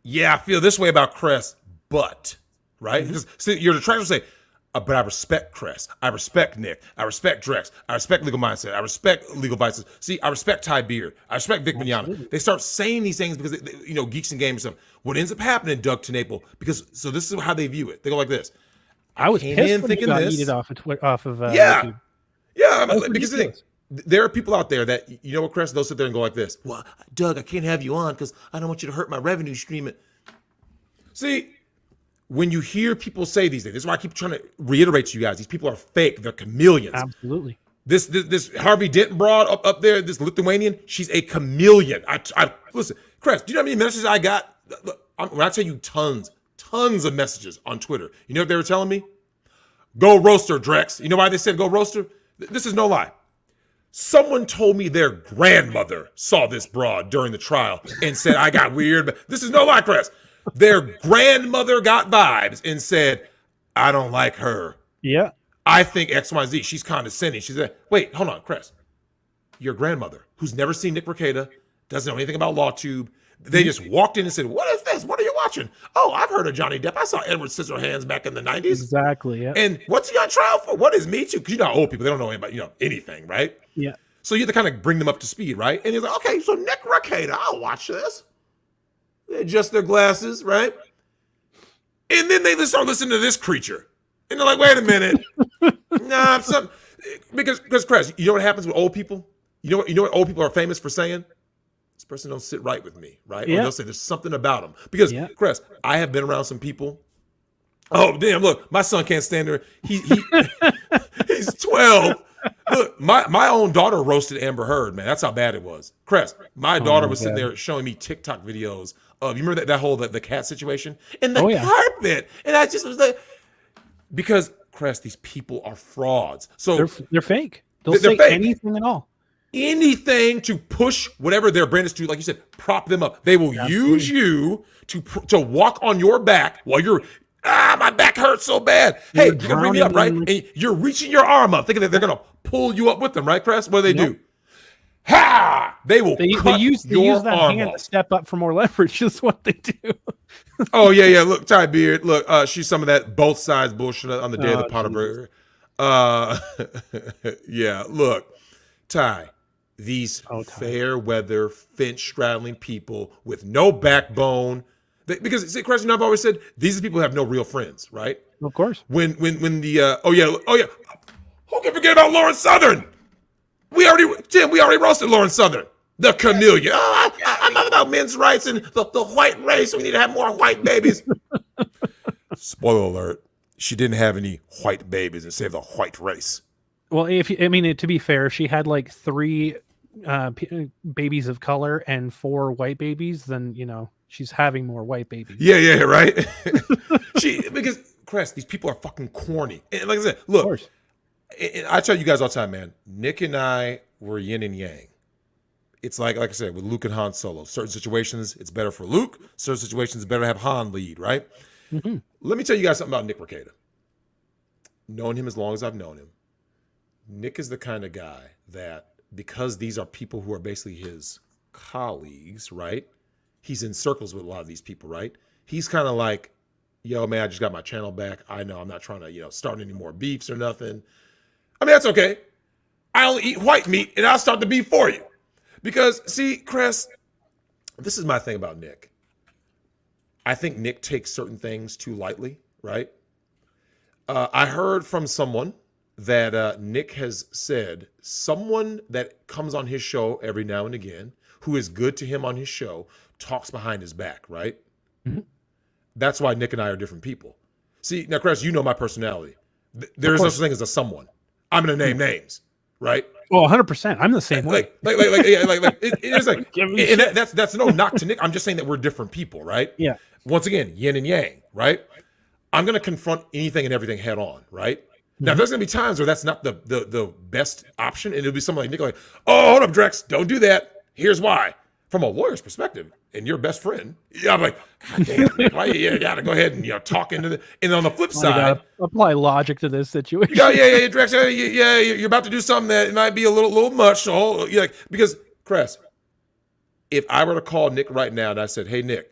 yeah, I feel this way about Chris, but right? Because your detractors say, but I respect Chris. I respect Nick. I respect Drex. I respect Legal Mindset. I respect Legal Vices. See, I respect Ty Beard. I respect Vic Mignogna. They start saying these things because, Geeks and Games stuff. What ends up happening, Doug Tenaple, so this is how they view it. They go like this. I was pissed when he got yeeted off of YouTube. Yeah. Because there are people out there that, what, Chris, they'll sit there and go like this. Well, Doug, I can't have you on because I don't want you to hurt my revenue stream. See, when you hear people say these things, this is why I keep trying to reiterate to you guys, these people are fake. They're chameleons. Absolutely. This Harvey Dent broad up there, this Lithuanian, she's a chameleon. I listen, Chris, do you know how many messages I got? When I tell you tons of messages on Twitter, you know what they were telling me? Go roaster, Drex. You know why they said go roaster? This is no lie. Someone told me their grandmother saw this broad during the trial and said, I got weird. But this is no lie, Chris. Their grandmother got vibes and said, I don't like her. Yeah. I think XYZ. She's condescending. She said, wait, hold on, Chris. Your grandmother, who's never seen Nick Rekieta, doesn't know anything about LawTube. They just walked in and said, what is this? What are you watching? Oh, I've heard of Johnny Depp. I saw Edward Scissorhands back in the 90s. Exactly, yeah. And what's he on trial for? What is Me Too? Because old people, they don't know about, anything, right? Yeah. So you have to kind of bring them up to speed, right? And he's like, okay, so Nick Rekieta, I'll watch this. They adjust their glasses, right? And then they start listening to this creature. And they're like, wait a minute. Because Chris, you know what happens with old people? You know what old people are famous for saying? This person don't sit right with me, right? Yeah. Or they'll say there's something about them. Because, Chris, I have been around some people. Oh, damn, look, my son can't stand there. He's 12. Look, my own daughter roasted Amber Heard, man. That's how bad it was. Chris, my daughter was sitting there showing me TikTok videos of, you remember that whole the cat situation? And the carpet. And I just was like, because, Chris, these people are frauds. So they're fake. They'll say fake. Anything at all. Anything to push whatever their brand is to, like you said, prop them up. They will use you to walk on your back while you're, my back hurts so bad. Hey, you're gonna bring me up, right? And you're reaching your arm up, thinking that they're gonna pull you up with them, right, Chris? What do they do? Ha! They use that hand to step up for more leverage. Is what they do. Oh yeah. Look, Ty Beard. Look, she's some of that both sides bullshit on the day of the Potter Burger. Yeah. Look, Ty. these fair weather, finch straddling people with no backbone. Because see, Chris, I've always said these are people who have no real friends, right? Of course. When the oh yeah, who can forget about Lauren Southern? We already roasted Lauren Southern, the chameleon. Oh, I love about men's rights and the white race. We need to have more white babies. Spoiler alert: she didn't have any white babies and saved the white race. Well, to be fair, if she had like 3 babies of color and 4 white babies, then she's having more white babies. Yeah, right. Because Chris, these people are fucking corny. And like I said, look, I tell you guys all the time, man. Nick and I were yin and yang. It's like I said, with Luke and Han Solo. Certain situations, it's better for Luke. Certain situations, it's better to have Han lead, right? Mm-hmm. Let me tell you guys something about Nick Rekieta. Known him as long as I've known him, Nick is the kind of guy that, because these are people who are basically his colleagues, right? He's in circles with a lot of these people, right? He's kind of like, yo, man, I just got my channel back. I know I'm not trying to, start any more beefs or nothing. I mean, that's okay. I only eat white meat, and I'll start the beef for you. Because, see, Chris, this is my thing about Nick. I think Nick takes certain things too lightly, right? I heard from someone that Nick has said someone that comes on his show every now and again, who is good to him on his show, talks behind his back, right? Mm-hmm. That's why Nick and I are different people. See, now, Chris, you know my personality. There is no such thing as a someone. I'm going to name names, right? Well, 100%. I'm the same way. It is like, and that's no knock to Nick. I'm just saying that we're different people, right? Yeah. Once again, yin and yang, right? I'm going to confront anything and everything head on, right? Mm-hmm. Now, there's going to be times where that's not the best option, and it'll be something like Nick, like, oh, hold up, Drex, don't do that. Here's why. From a lawyer's perspective, and your best friend, I'm like, God damn, Nick, why you got to go ahead and talk into the. And on the flip side, apply logic to this situation. Yeah, Drex, you're about to do something that might be a little much. So, because Chris, if I were to call Nick right now and I said, hey, Nick,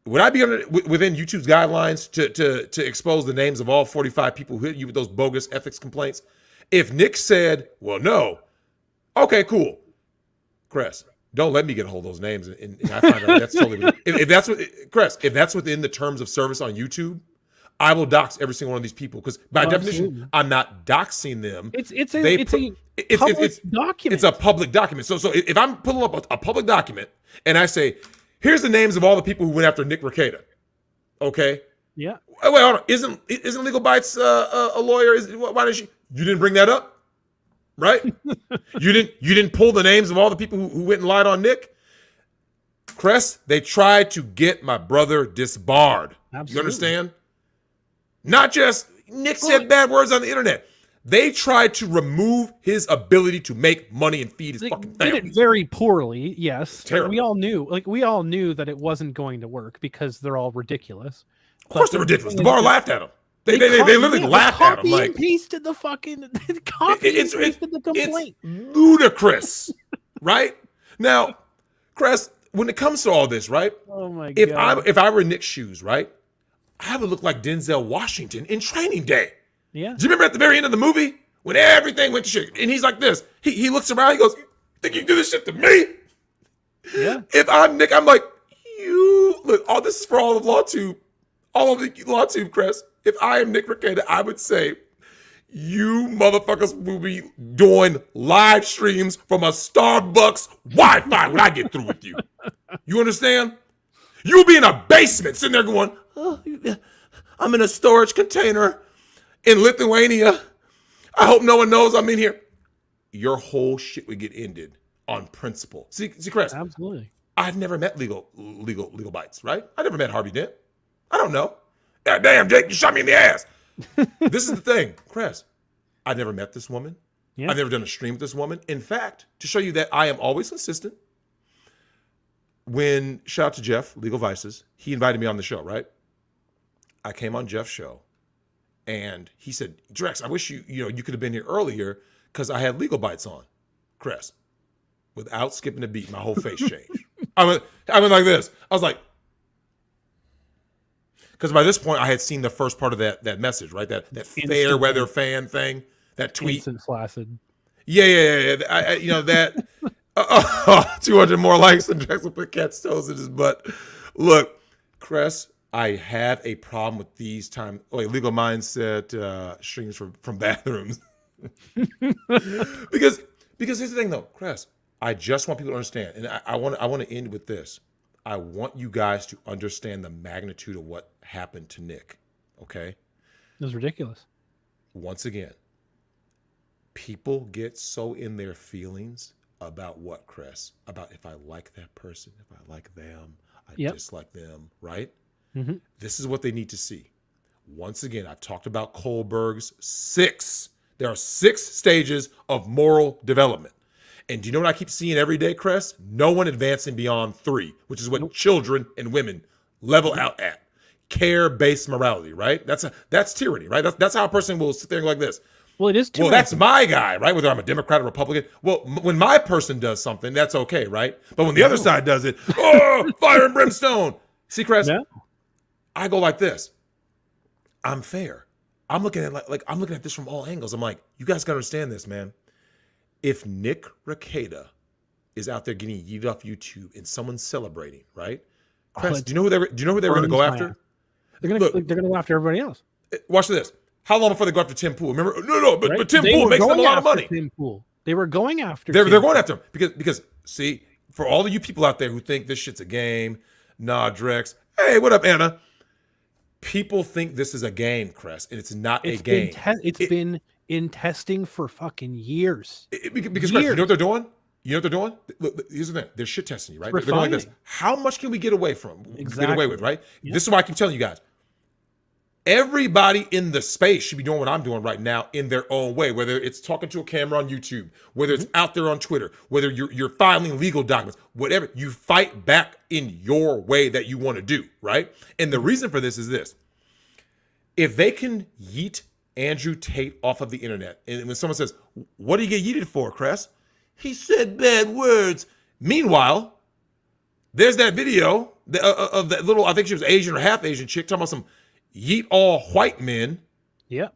would I be within YouTube's guidelines to expose the names of all 45 people who hit you with those bogus ethics complaints? If Nick said, well, no, okay, cool, Chris, don't let me get a hold of those names. And I find out that's totally if that's what Chris, if that's within the terms of service on YouTube, I will dox every single one of these people because by definition, I'm not doxing them. It's a public document. It's a public document. So if I'm pulling up a public document and I say, here's the names of all the people who went after Nick Rekieta. Okay. Yeah. Wait, hold on. Isn't Legal Bites a lawyer? Why did you didn't bring that up? Right? You didn't pull the names of all the people who went and lied on Nick. Cress, they tried to get my brother disbarred. Absolutely. You understand? Not just Nick said bad words on the internet. They tried to remove his ability to make money and feed his fucking family. Did it very poorly, yes. Terrible. We all knew that it wasn't going to work because they're all ridiculous. Of course they're ridiculous. The bar laughed at him. They literally laughed at him. Like, pasted the fucking pasted the complaint. It's ludicrous, right? Now, Cress, when it comes to all this, right? Oh my God. If I were in Nick's shoes, right? I would look like Denzel Washington in Training Day. Yeah. Do you remember at the very end of the movie when everything went to shit? And he's like this. He looks around. He goes, "Think you can do this shit to me?" Yeah. If I'm Nick, I'm like, you look. All this is for all of LawTube, all of the LawTube, Chris. If I am Nick Rekieta, I would say, you motherfuckers will be doing live streams from a Starbucks Wi-Fi when I get through with you. You understand? You'll be in a basement sitting there going, oh, I'm in a storage container in Lithuania. I hope no one knows I'm in here. Your whole shit would get ended on principle. See, Chris. Absolutely. I've never met legal bites, right? I never met Harvey Dent. I don't know. God damn, Jake, you shot me in the ass. This is the thing, Chris. I've never met this woman. Yeah. I've never done a stream with this woman. In fact, to show you that I am always consistent, shout out to Jeff, Legal Vices, he invited me on the show, right? I came on Jeff's show, and he said, Drex, I wish you could have been here earlier because I had Legal Bites on. Chris, without skipping a beat, my whole face changed. I went like this. I was like, because by this point I had seen the first part of that message, right? That fair weather fan thing, that tweet. Instant flaccid. Yeah. You know that 200 more likes than Drexel put cat's toes in his butt. Look, Cress, I have a problem with these legal mindset streams from bathrooms. because here's the thing though, Cress, I just want people to understand, and I want to end with this. I want you guys to understand the magnitude of what happened to Nick. Okay? It was ridiculous. Once again, people get so in their feelings about what, Cress? About if I like that person, if I like them, I dislike them, right? Mm-hmm. This is what they need to see. Once again, I've talked about Kohlberg's 6. There are 6 stages of moral development. And do you know what I keep seeing every day, Cress? No one advancing beyond 3, which is what children and women level out at. Care-based morality, right? That's tyranny, right? That's how a person will sit there and go like this. Well, it is tyranny. Well, that's my guy, right? Whether I'm a Democrat or Republican. Well, when my person does something, that's okay, right? But when the other side does it, fire and brimstone. See, Cress? Yeah. I go like this. I'm fair. I'm looking at I'm looking at this from all angles. I'm like, you guys gotta understand this, man. If Nick Rekieta is out there getting yeeted off YouTube and someone's celebrating, right? Cress, do you know who they were going to go after? They're going to go after everybody else. Watch this. How long before they go after Tim Pool? Remember? No, but Tim Pool makes them a lot of money. Tim Pool. They were going after. They're going after him because see, for all of you people out there who think this shit's a game, nah, Drex. Hey, what up, Anna? People think this is a game, Cress, and it's not a game. It's been in testing for fucking years. Because Cress, you know what they're doing? You know what they're doing? Look, here's the thing. They're shit testing you, right? They're going like this. How much can we get away from? Exactly. Get away with, right? Yep. This is why I keep telling you guys. Everybody in the space should be doing what I'm doing right now in their own way, whether it's talking to a camera on YouTube, whether it's out there on Twitter, whether you're filing legal documents, whatever. You fight back in your way that you want to do, right? And the reason for this is this. If they can yeet Andrew Tate off of the internet, and when someone says, what do you get yeeted for, Cress? He said bad words. Meanwhile, there's that video of that little, I think she was Asian or half Asian chick talking about some yeet all white men. Yeah.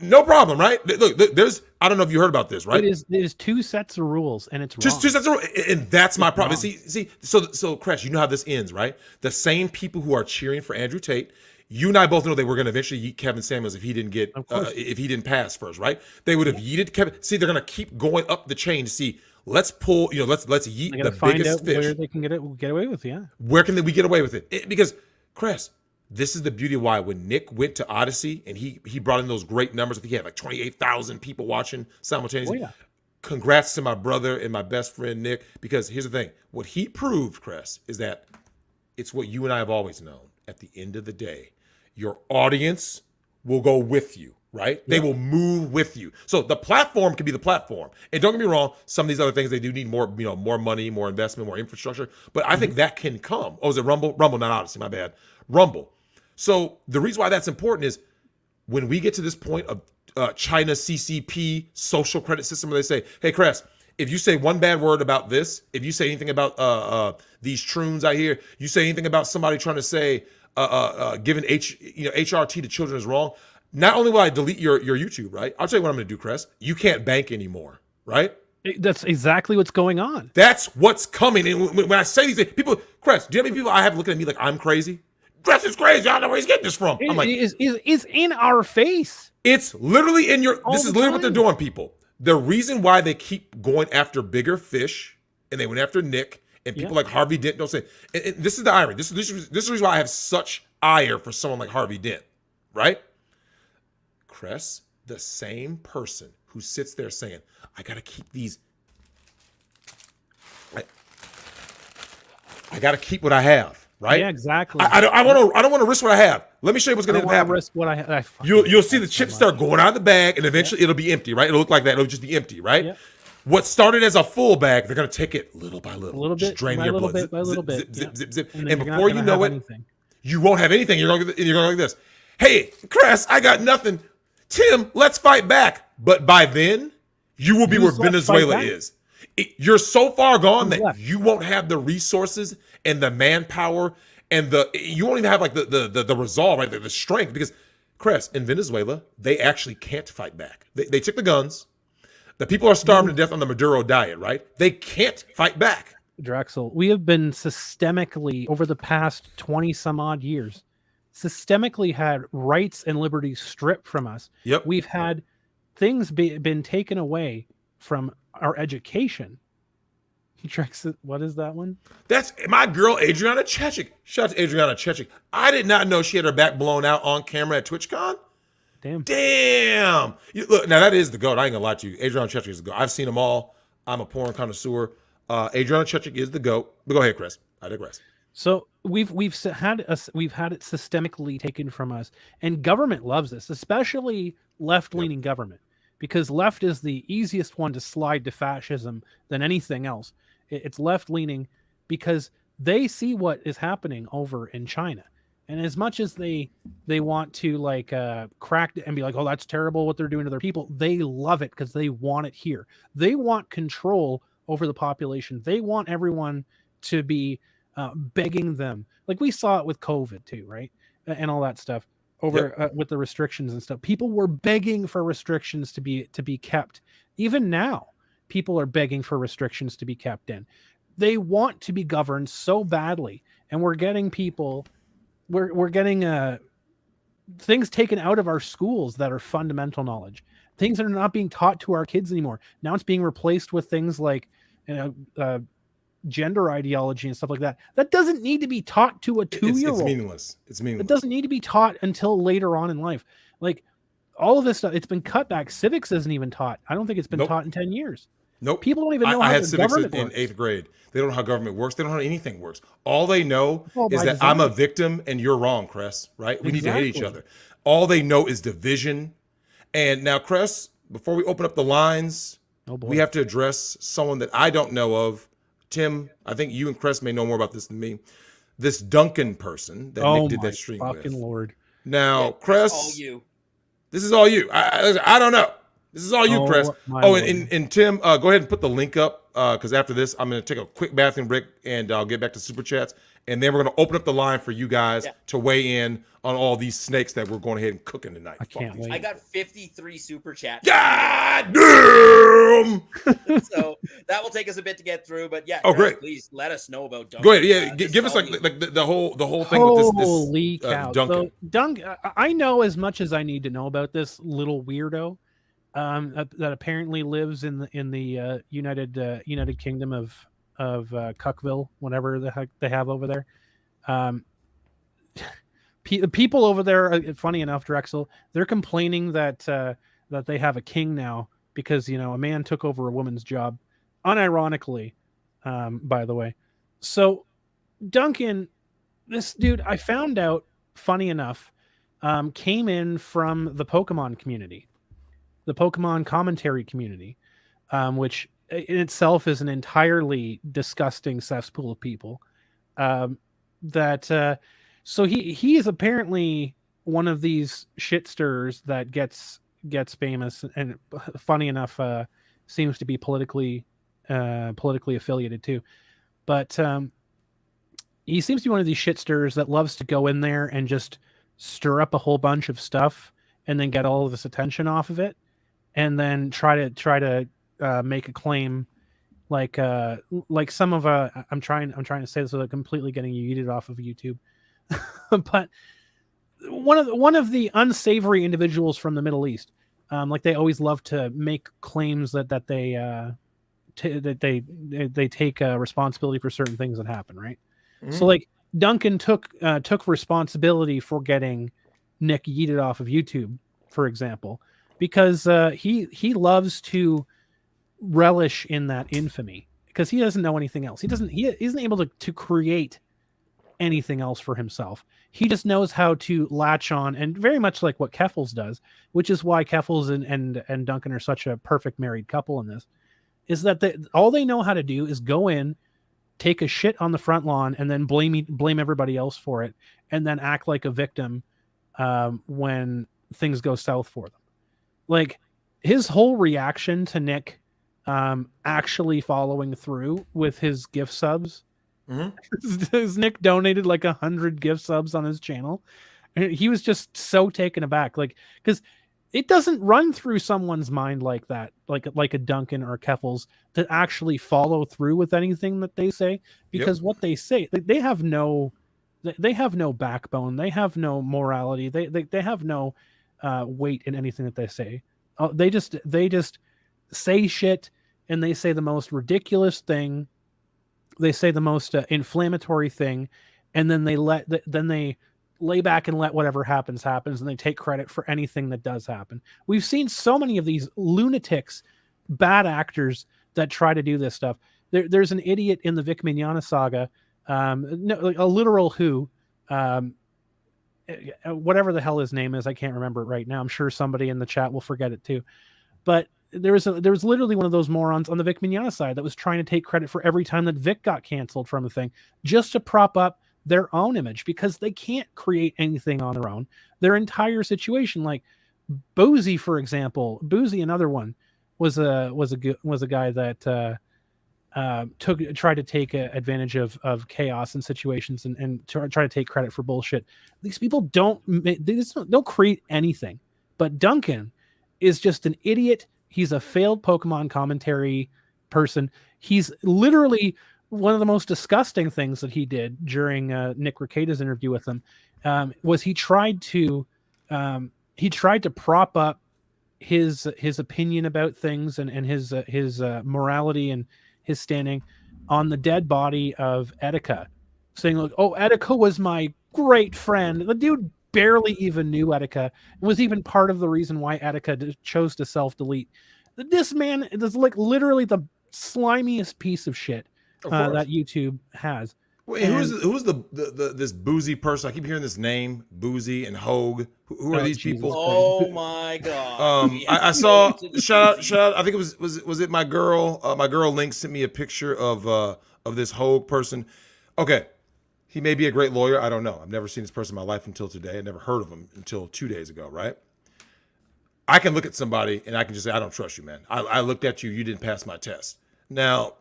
No problem, right? Look, there's, I don't know if you heard about this, right? It is 2 sets of rules, and it's wrong. Just 2 sets of rules, and that's my problem. See, so Cress, you know how this ends, right? The same people who are cheering for Andrew Tate, you and I both know they were going to eventually yeet Kevin Samuels if he didn't get, if he didn't pass first, right? They would have yeeted Kevin. See, they're going to keep going up the chain to see. Let's pull, let's yeet the biggest fish. Where they can get away with, yeah. Where can we get away with it? Because, Cress, this is the beauty of why when Nick went to Odyssey and he brought in those great numbers, I think he had like 28,000 people watching simultaneously. Oh, yeah. Congrats to my brother and my best friend Nick, because here's the thing. What he proved, Cress, is that it's what you and I have always known. At the end of the day, your audience will go with you, right? Yeah. They will move with you. So the platform can be the platform. And don't get me wrong, some of these other things, they do need more, more money, more investment, more infrastructure. But I think that can come. Oh, is it Rumble? Rumble, not Odyssey, my bad. Rumble. So the reason why that's important is when we get to this point of China's CCP social credit system where they say, hey, Cress, if you say one bad word about this, if you say anything about these troons out here, you say anything about somebody trying to say giving HRT to children is wrong, not only will I delete your YouTube, right? I'll tell you what I'm going to do, Cress. You can't bank anymore, right? That's exactly what's going on. That's what's coming. And when I say these things, people, Cress, do you know how many people I have looking at me like I'm crazy? Dress is crazy. I don't know where he's getting this from. I'm like, it's in our face. It's literally in your, this is literally what they're doing, people. The reason why they keep going after bigger fish, and they went after Nick, and people like Harvey Dent don't say, and this is the irony. This is the reason why I have such ire for someone like Harvey Dent, right? Cress, the same person who sits there saying, I got to keep these, I got to keep what I have, right? Yeah, exactly. I don't want to risk what I have. Let me show you what's going to happen. Risk what I have. You'll see the chips start going out of the bag, and eventually it'll be empty, right? It'll look like that. It'll just be empty, right? Yeah. What started as a full bag, they're going to take it little by little, just drain your blood, by little bit, zip. And before you know it, you won't have anything. You're going like this. Hey, Cress, I got nothing. Tim, let's fight back. But by then, you will be where Venezuela is. You're so far gone that you won't have the resources and the manpower and you won't even have like the resolve, right? The strength, because Cress, in Venezuela, they actually can't fight back. They took the guns. The people are starving to death on the Maduro diet, right? They can't fight back. Drexel, we have been systemically, over the past 20 some odd years, systemically had rights and liberties stripped from us. Yep. We've had things been taken away from our education. Drexel, what is that one? That's my girl, Adriana Chechik. Shout out to Adriana Chechik. I did not know she had her back blown out on camera at TwitchCon. Damn. Look, now that is the GOAT. I ain't gonna lie to you. Adriana Chechik is the GOAT. I've seen them all. I'm a porn connoisseur. Adriana Chechik is the GOAT. But go ahead, Chris. I digress. So we've had it systemically taken from us, and government loves this, especially left-leaning government, because left is the easiest one to slide to fascism than anything else. It's left-leaning because they see what is happening over in China, and as much as they want to like crack and be like, oh, that's terrible what they're doing to their people, they love it because they want it here. They want control over the population. They want everyone to be begging them, like we saw it with COVID too, right? And all that stuff over with the restrictions and stuff. People were begging for restrictions to be kept. Even now, people are begging for restrictions to be kept in. They want to be governed so badly, and we're getting people, we're getting things taken out of our schools that are fundamental knowledge. Things that are not being taught to our kids anymore. Now it's being replaced with things like, gender ideology and stuff like that. That doesn't need to be taught to a 2-year-old. It's meaningless. It's meaningless. It doesn't need to be taught until later on in life. Like all of this stuff, it's been cut back. Civics isn't even taught. I don't think it's been taught in 10 years. Nope. People don't even know how I had the civics government in works. 8th grade. They don't know how government works. They don't know how anything works. All they know is that design. I'm a victim and you're wrong, Cress, right? We need to hate each Exactly. other. All they know is division. And now, Cress, before we open up the lines, we have to address someone that I don't know of. Tim, I think you and Cress may know more about this than me. This Duncan person that Nick did that stream with. Fucking Lord. Now, Cress, all you. This is all you. I don't know. This is all you, Cress. And Tim, go ahead and put the link up because after this, I'm going to take a quick bathroom break and I'll get back to Super Chats. And then we're going to open up the line for you guys to weigh in on all these snakes that we're going ahead and cooking tonight. I can't wait. I got 53 Super Chats. God damn! So that will take us a bit to get through. But yeah, great. Please let us know about Duncan. Go ahead. Yeah, give us like the whole thing with this Holy cow. Duncan. So, I know as much as I need to know about this little weirdo that apparently lives in the United Kingdom of Cuckville, whatever the heck they have over there. People over there, funny enough, Drexel, they're complaining that they have a king now because a man took over a woman's job, unironically, by the way. So Duncan, this dude, I found out, funny enough, came in from the Pokemon community, the Pokemon commentary community, which in itself is an entirely disgusting cesspool of people. So he is apparently one of these shit stirrers that gets famous, and funny enough, seems to be politically affiliated too. But he seems to be one of these shit stirrers that loves to go in there and just stir up a whole bunch of stuff and then get all of this attention off of it, and then try to make a claim like some of I'm trying to say this without completely getting you yeeted off of YouTube. But one of the unsavory individuals from the Middle East, like they always love to make claims that they take responsibility for certain things that happen, right? So like Duncan took responsibility for getting Nick yeeted off of YouTube, for example, because he loves to relish in that infamy because he doesn't know anything else. He isn't able to create anything else for himself. He just knows how to latch on, and very much like what Keffels does, which is why Keffels and Duncan are such a perfect married couple in this, is that all they know how to do is go in, take a shit on the front lawn, and then blame everybody else for it, and then act like a victim when things go south for them. Like his whole reaction to Nick actually following through with his gift subs. Nick donated like 100 gift subs on his channel, and he was just so taken aback, like, because it doesn't run through someone's mind like that, like a Duncan or a Keffels, to actually follow through with anything that they say, because what they say, they have no backbone, they have no morality, they have no weight in anything that they say. They just say shit, and they say the most ridiculous thing, they say the most inflammatory thing, and then they lay back and let whatever happens, and they take credit for anything that does happen. We've seen so many of these lunatics, bad actors that try to do this stuff. There's an idiot in the Vic Mignogna saga, a literal who, whatever the hell his name is, I can't remember it right now. I'm sure somebody in the chat will forget it too. But there was literally one of those morons on the Vic Mignogna side that was trying to take credit for every time that Vic got canceled from a thing, just to prop up their own image, because they can't create anything on their own. Their entire situation, like Boozy, for example, another one, was a guy that tried to take advantage of chaos in situations and try to take credit for bullshit. These people don't create anything. But Duncan is just an idiot. He's a failed Pokemon commentary person. He's literally one of the most disgusting things that he did during Nick Rekieta's interview with him was he tried to prop up his opinion about things and his morality and his standing on the dead body of Etika, saying like, "Oh, Etika was my great friend." The dude barely even knew Etika, and was even part of the reason why Etika chose to self-delete. This man is like literally the slimiest piece of shit that YouTube has. Wait, who's this Boozy person? I keep hearing this name, Boozy and Hogue. Who are these people? Oh my god! I saw shout out. I think it was it my girl? My girl Link sent me a picture of this Hogue person. Okay, he may be a great lawyer. I don't know. I've never seen this person in my life until today. I never heard of him until 2 days ago. Right? I can look at somebody and I can just say, I don't trust you, man. I looked at you. You didn't pass my test. Now,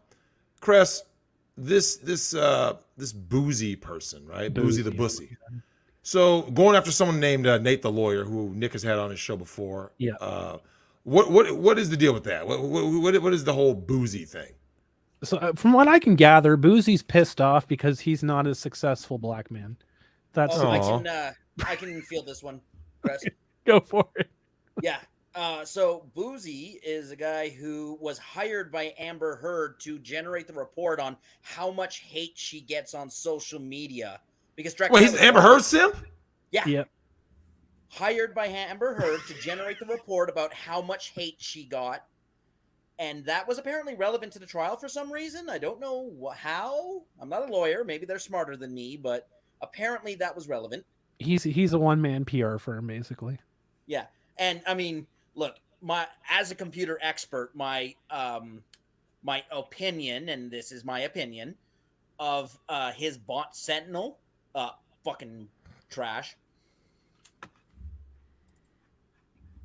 Cress, this Boozy person, right? Boozy the Bussy. So going after someone named Nate the lawyer, who Nick has had on his show before. Yeah. What is the deal with that? What is the whole Boozy thing? So from what I can gather, Boozy's pissed off because he's not a successful black man. That's I can feel this one, Chris. Go for it. Yeah. So Boozy is a guy who was hired by Amber Heard to generate the report on how much hate she gets on social media. Because Drexel, he's Amber Heard simp? Yeah. Yep. Hired by Amber Heard to generate the report about how much hate she got. And that was apparently relevant to the trial for some reason. I don't know how. I'm not a lawyer. Maybe they're smarter than me, but apparently that was relevant. He's a one-man PR firm, basically. Yeah. And I mean, look, as a computer expert, my opinion, and this is my opinion, of his bot Sentinel, fucking trash.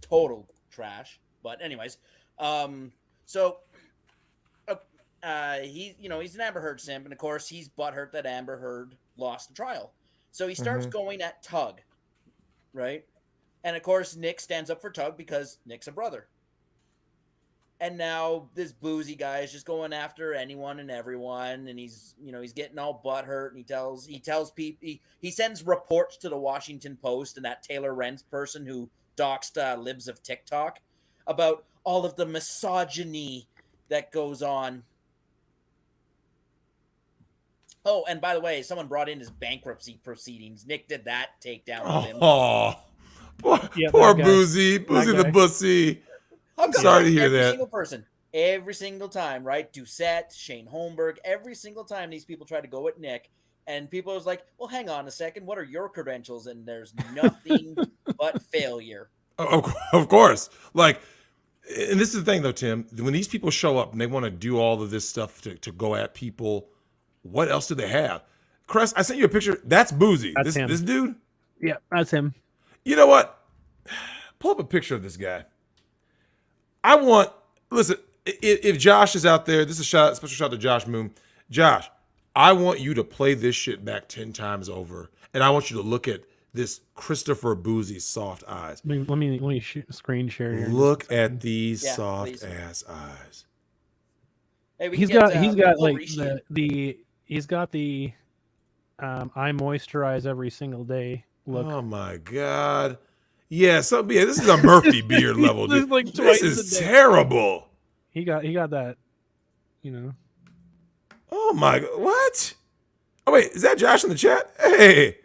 Total trash. But anyways, so he's an Amber Heard simp, and of course he's butthurt that Amber Heard lost the trial. So he starts going at Tug, right? And of course, Nick stands up for Tug because Nick's a brother. And now this Boozy guy is just going after anyone and everyone, and he's getting all butthurt, and he tells people, he sends reports to the Washington Post and that Taylor Rentz person who doxed libs of TikTok about all of the misogyny that goes on. Oh, and by the way, someone brought in his bankruptcy proceedings. Nick did that takedown with him. Oh, poor Boozy the Bussy. I'm sorry to hear that. Every single person, every single time, right? Doucette, Shane Holmberg, every single time these people try to go at Nick, and people was like, well, hang on a second, what are your credentials? And there's nothing but failure. Of course. Like, and this is the thing, though, Tim. When these people show up and they want to do all of this stuff to go at people, what else do they have? Cress, I sent you a picture. That's Boozy. That's him. This dude? Yeah, that's him. You know what? Pull up a picture of this guy. Listen, if Josh is out there, this is a special shout to Josh Moon. Josh, I want you to play this shit back 10 times over, and I want you to look at this Christopher Boozy soft eyes. Let me screen share here. Look at these soft please. ass eyes. Hey, He's got like he's got the I moisturize every single day look. Oh my God. Yeah, this is a Murphy beard level, dude. Like this is terrible. He got that, you know. Oh my, what? Oh wait, is that Josh in the chat? Hey.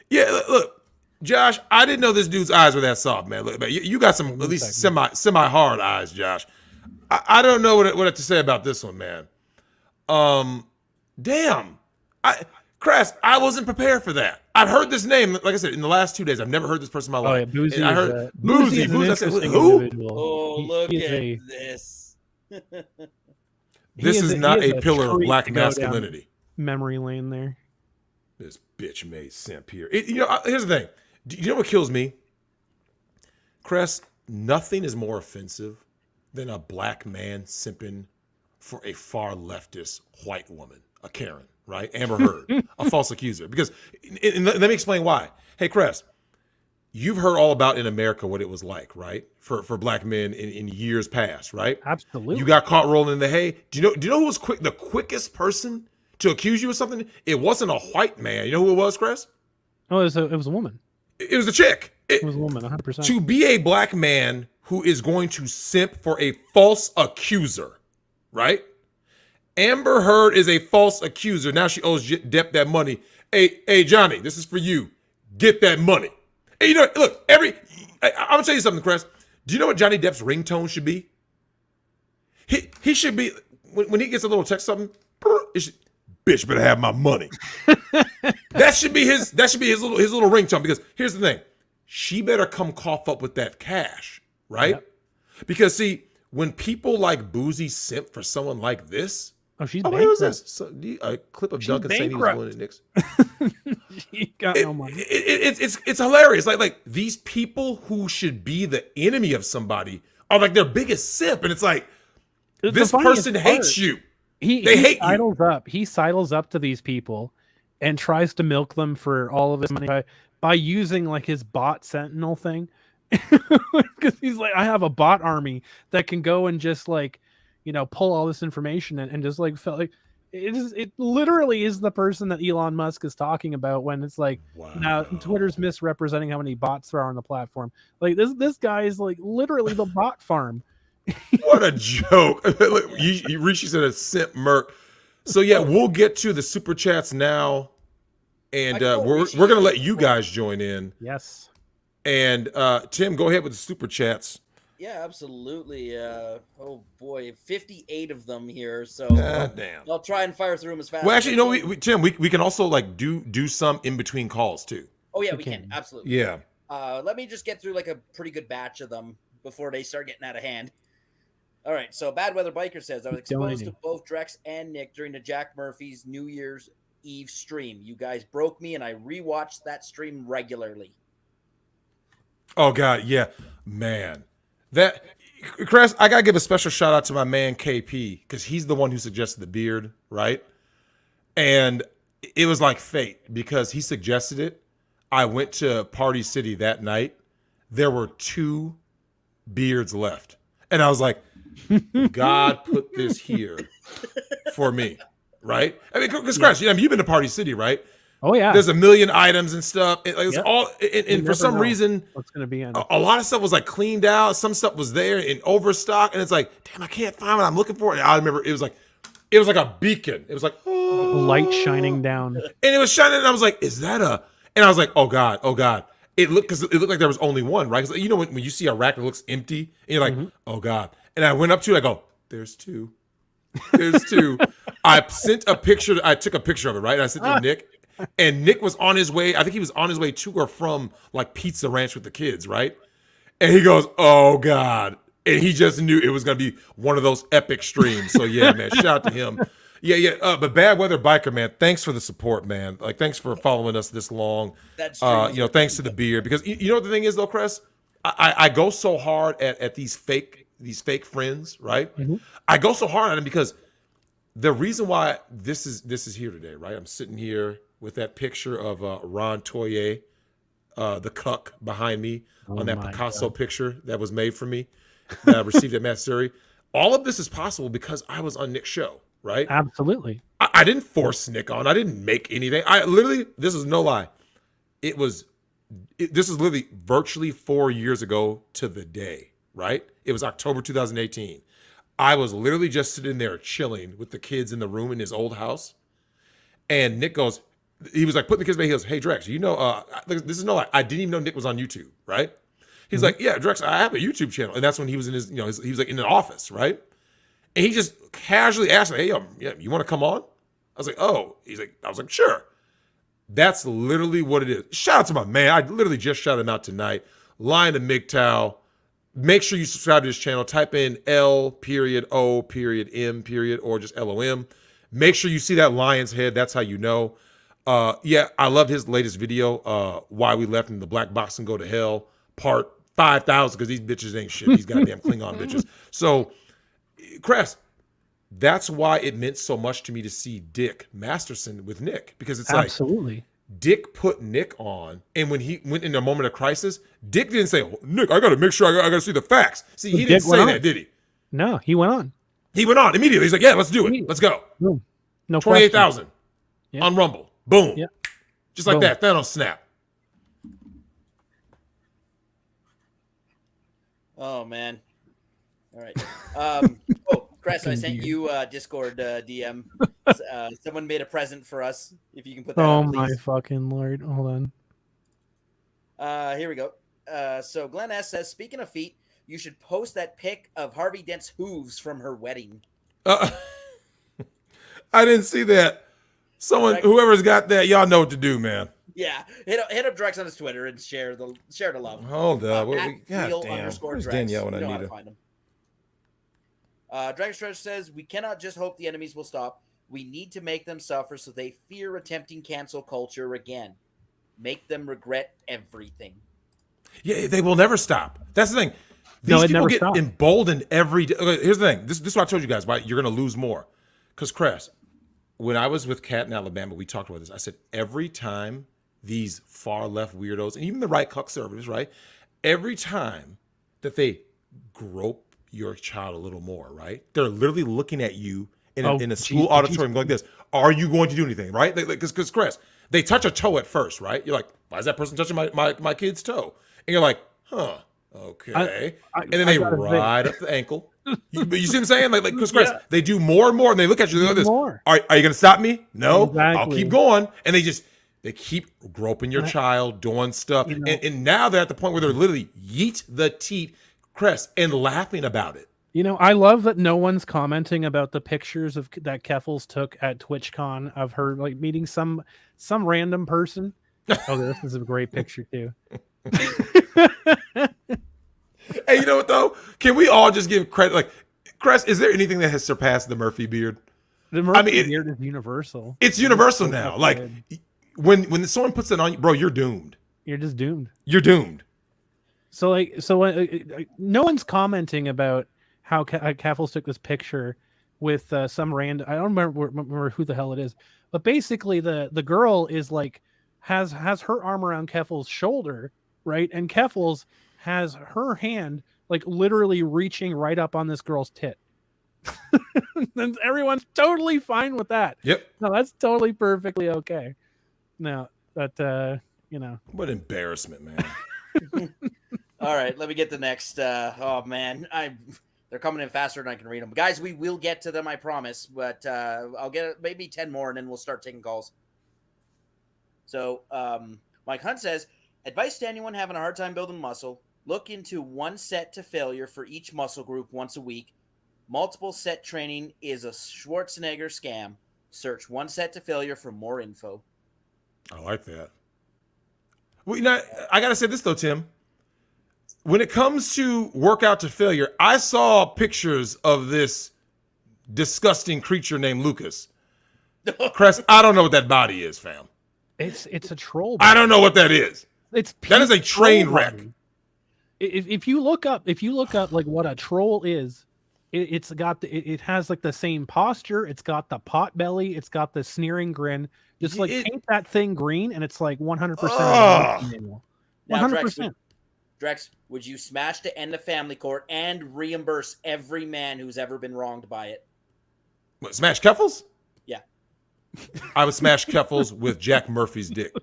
Yeah, look, Josh, I didn't know this dude's eyes were that soft, man. Look, man, you got some at least semi hard eyes, Josh. I don't know what to say about this one, man. Damn. Crass, I wasn't prepared for that. I've heard this name, like I said, in the last 2 days. I've never heard this person in my life. Yeah, Boozy. I heard Boozy. I said, who? Oh, look at this. This is not a pillar of black masculinity. Memory lane there. This bitch made simp here. Here's the thing. Do you know what kills me? Cress, nothing is more offensive than a black man simping for a far leftist white woman, a Karen, right? Amber Heard, a false accuser. Because, and let me explain why. Hey, Cress, you've heard all about in America what it was like, right? For black men in years past, right? Absolutely. You got caught rolling in the hay. Do you know who was the quickest person to accuse you of something? It wasn't a white man. You know who it was, Chris? Oh, it was a woman. It was a chick. It was a woman, 100%. To be a black man who is going to simp for a false accuser, right? Amber Heard is a false accuser. Now she owes Depp that money. Hey, Johnny, this is for you. Get that money. Hey, look, I'm gonna tell you something, Chris. Do you know what Johnny Depp's ringtone should be? He should be when he gets a little text something. Bitch better have my money. That should be his little ringtone. Because here's the thing, she better come cough up with that cash, right? Yep. Because see, when people like Boozy simp for someone like this, she's bankrupt. What was this? A clip of Duncan saying he was winning Knicks. She got no money. It's hilarious. Like these people who should be the enemy of somebody are like their biggest simp, and it's like this person hates you. They hate you. He sidles up to these people and tries to milk them for all of his money by using like his bot sentinel thing. Because he's like, I have a bot army that can go and just like, pull all this information and just like felt like it literally is the person that Elon Musk is talking about when it's like, wow, now Twitter's misrepresenting how many bots there are on the platform. Like this guy is like literally the bot farm. What a joke. Rishi said a simp merc. So yeah, we'll get to the super chats now. And we're gonna let you guys join in. Yes. And Tim, go ahead with the super chats. Yeah, absolutely. Oh boy, 58 of them here. So damn. I'll try and fire through them as fast. Well, actually, Tim, we can also like do some in between calls too. Oh yeah, we can. Absolutely. Yeah. Let me just get through like a pretty good batch of them before they start getting out of hand. All right, so Bad Weather Biker says, I was exposed to both Drex and Nick during the Jack Murphy's New Year's Eve stream. You guys broke me, and I rewatched that stream regularly. Oh, God, yeah. Man. Chris, I got to give a special shout out to my man KP, because he's the one who suggested the beard, right? And it was like fate, because he suggested it. I went to Party City that night. There were 2 beards left. And I was like, God put this here for me, right? I mean, because Chris, you've been to Party City, right? Oh yeah. There's a million items and stuff. It's all, and for some reason, what's going to be in a lot of stuff was like cleaned out. Some stuff was there in overstock, and it's like, damn, I can't find what I'm looking for. And I remember it was like a beacon. It was like light shining down, and it was shining. And I was like, is that a? And I was like, oh God. It looked like there was only one, right? Because when you see a rack that looks empty, and you're like, oh God. And I went up to it, I go, there's 2. There's 2. I took a picture of it, right? And I sent it to Nick. And Nick was on his way. I think he was on his way to or from like Pizza Ranch with the kids, right? And he goes, oh God. And he just knew it was going to be one of those epic streams. So yeah, man, shout out to him. Yeah. But Bad Weather Biker, man, thanks for the support, man. Like, thanks for following us this long. That's thanks to the beard. Because you know what the thing is though, Chris? I go so hard at these fake friends, right? Mm-hmm. I go so hard at them because the reason why this is here today, right? I'm sitting here with that picture of Ron Toye the cuck behind me on that Picasso God. picture that was made for me that I received at Mastery. All of this is possible because I was on Nick's show, right? Absolutely. I didn't force Nick on. I didn't make anything. I literally, this is no lie. This is literally virtually 4 years ago to the day, right? It was October 2018. I was literally just sitting there chilling with the kids in the room in his old house. And Nick goes, he was like putting the kids back. He goes, hey, Drex, you know, this is no lie. I didn't even know Nick was on YouTube, right? He's like, yeah, Drex, I have a YouTube channel. And that's when he was in his, he was like in an office, right? And he just casually asked me, hey, you want to come on? I was like, oh. I was like, sure. That's literally what it is. Shout out to my man. I literally just shouted him out tonight. Lion to Migtown. Make sure you subscribe to his channel. Type in L.O.M. or just LOM. Make sure you see that lion's head. That's how you know. Yeah, I loved his latest video, Why We Left in the Black Box and Go to Hell, part 5,000, because these bitches ain't shit. These goddamn Klingon bitches. So, Cress, that's why it meant so much to me to see Dick Masterson with Nick, because it's Absolutely. Like Dick put Nick on, and when he went in a moment of crisis, Dick didn't say, Nick, I got to make sure I got to see the facts. See, he didn't say that, did he? No, he went on. He went on immediately. He's like, yeah, let's do it. Let's go. Boom. No 28,000 on Rumble. Boom. Yep. Just like that. Thanos snap. Oh, man. All right. Chris, I sent you Discord DM. Someone made a present for us. If you can put that Oh, up, please. my fucking Lord. Hold on. Here we go. So Glenn S says, speaking of feet, you should post that pic of Harvey Dent's hooves from her wedding. I didn't see that. Whoever's got that, y'all know what to do, man. Yeah, hit up Drex on his Twitter and share the love. Hold up, God damn. Where's Danielle when I need her? Find him. Dragon Stretch says, we cannot just hope the enemies will stop. We need to make them suffer so they fear attempting cancel culture again. Make them regret everything. Yeah, they will never stop. That's the thing. These people get emboldened every day. Okay, here's the thing. This is what I told you guys. Why you're going to lose more. Because, Cress, when I was with Kat in Alabama, we talked about this. I said, every time these far left weirdos, and even the right conservatives, right? Every time that they grope your child a little more, right? They're literally looking at you in a school auditorium going like this. Are you going to do anything, right? Because Chris, they touch a toe at first, right? You're like, why is that person touching my kid's toe? And you're like, huh, okay. And then they ride up the ankle. You see what I'm saying? Like Chris, they do more and more, and they look at you like this. Are you going to stop me? No, exactly. I'll keep going. And they keep groping your child, doing stuff. And now they're at the point where they're literally yeet the teat, Chris, and laughing about it. I love that no one's commenting about the pictures that Keffels took at TwitchCon of her like meeting some random person. Oh, this is a great picture too. Hey, you know what though? Can we all just give credit? Like, Chris, is there anything that has surpassed the Murphy beard? The Murphy beard is universal. It's universal now. Like, when someone puts it on you, bro, you're doomed. You're just doomed. You're doomed. So no one's commenting about how Keffels took this picture with some random. I don't remember who the hell it is, but basically the girl is like has her arm around Keffels' shoulder, right, and Keffels has her hand like literally reaching right up on this girl's tit. And everyone's totally fine with that. Yep. No, that's totally perfectly okay. No, but what embarrassment, man. All right, let me get the next. Oh man, they're coming in faster than I can read them, guys. We will get to them, I promise. But I'll get maybe 10 more, and then we'll start taking calls. So Mike Hunt says, advice to anyone having a hard time building muscle: look into one set to failure for each muscle group once a week. Multiple set training is a Schwarzenegger scam. Search one set to failure for more info. I like that. Well, I gotta say this though, Tim. When it comes to workout to failure, I saw pictures of this disgusting creature named Lucas. Crest, I don't know what that body is, fam. It's a troll body. I don't know what that is. That is a train wreck. If you look up like what a troll is, it has like the same posture. It's got the pot belly. It's got the sneering grin. Just like paint that thing green, and it's like 100%. Now, 100%. Drex, would you smash to end the family court and reimburse every man who's ever been wronged by it? What, smash Keffels? Yeah. I would smash Keffels with Jack Murphy's dick.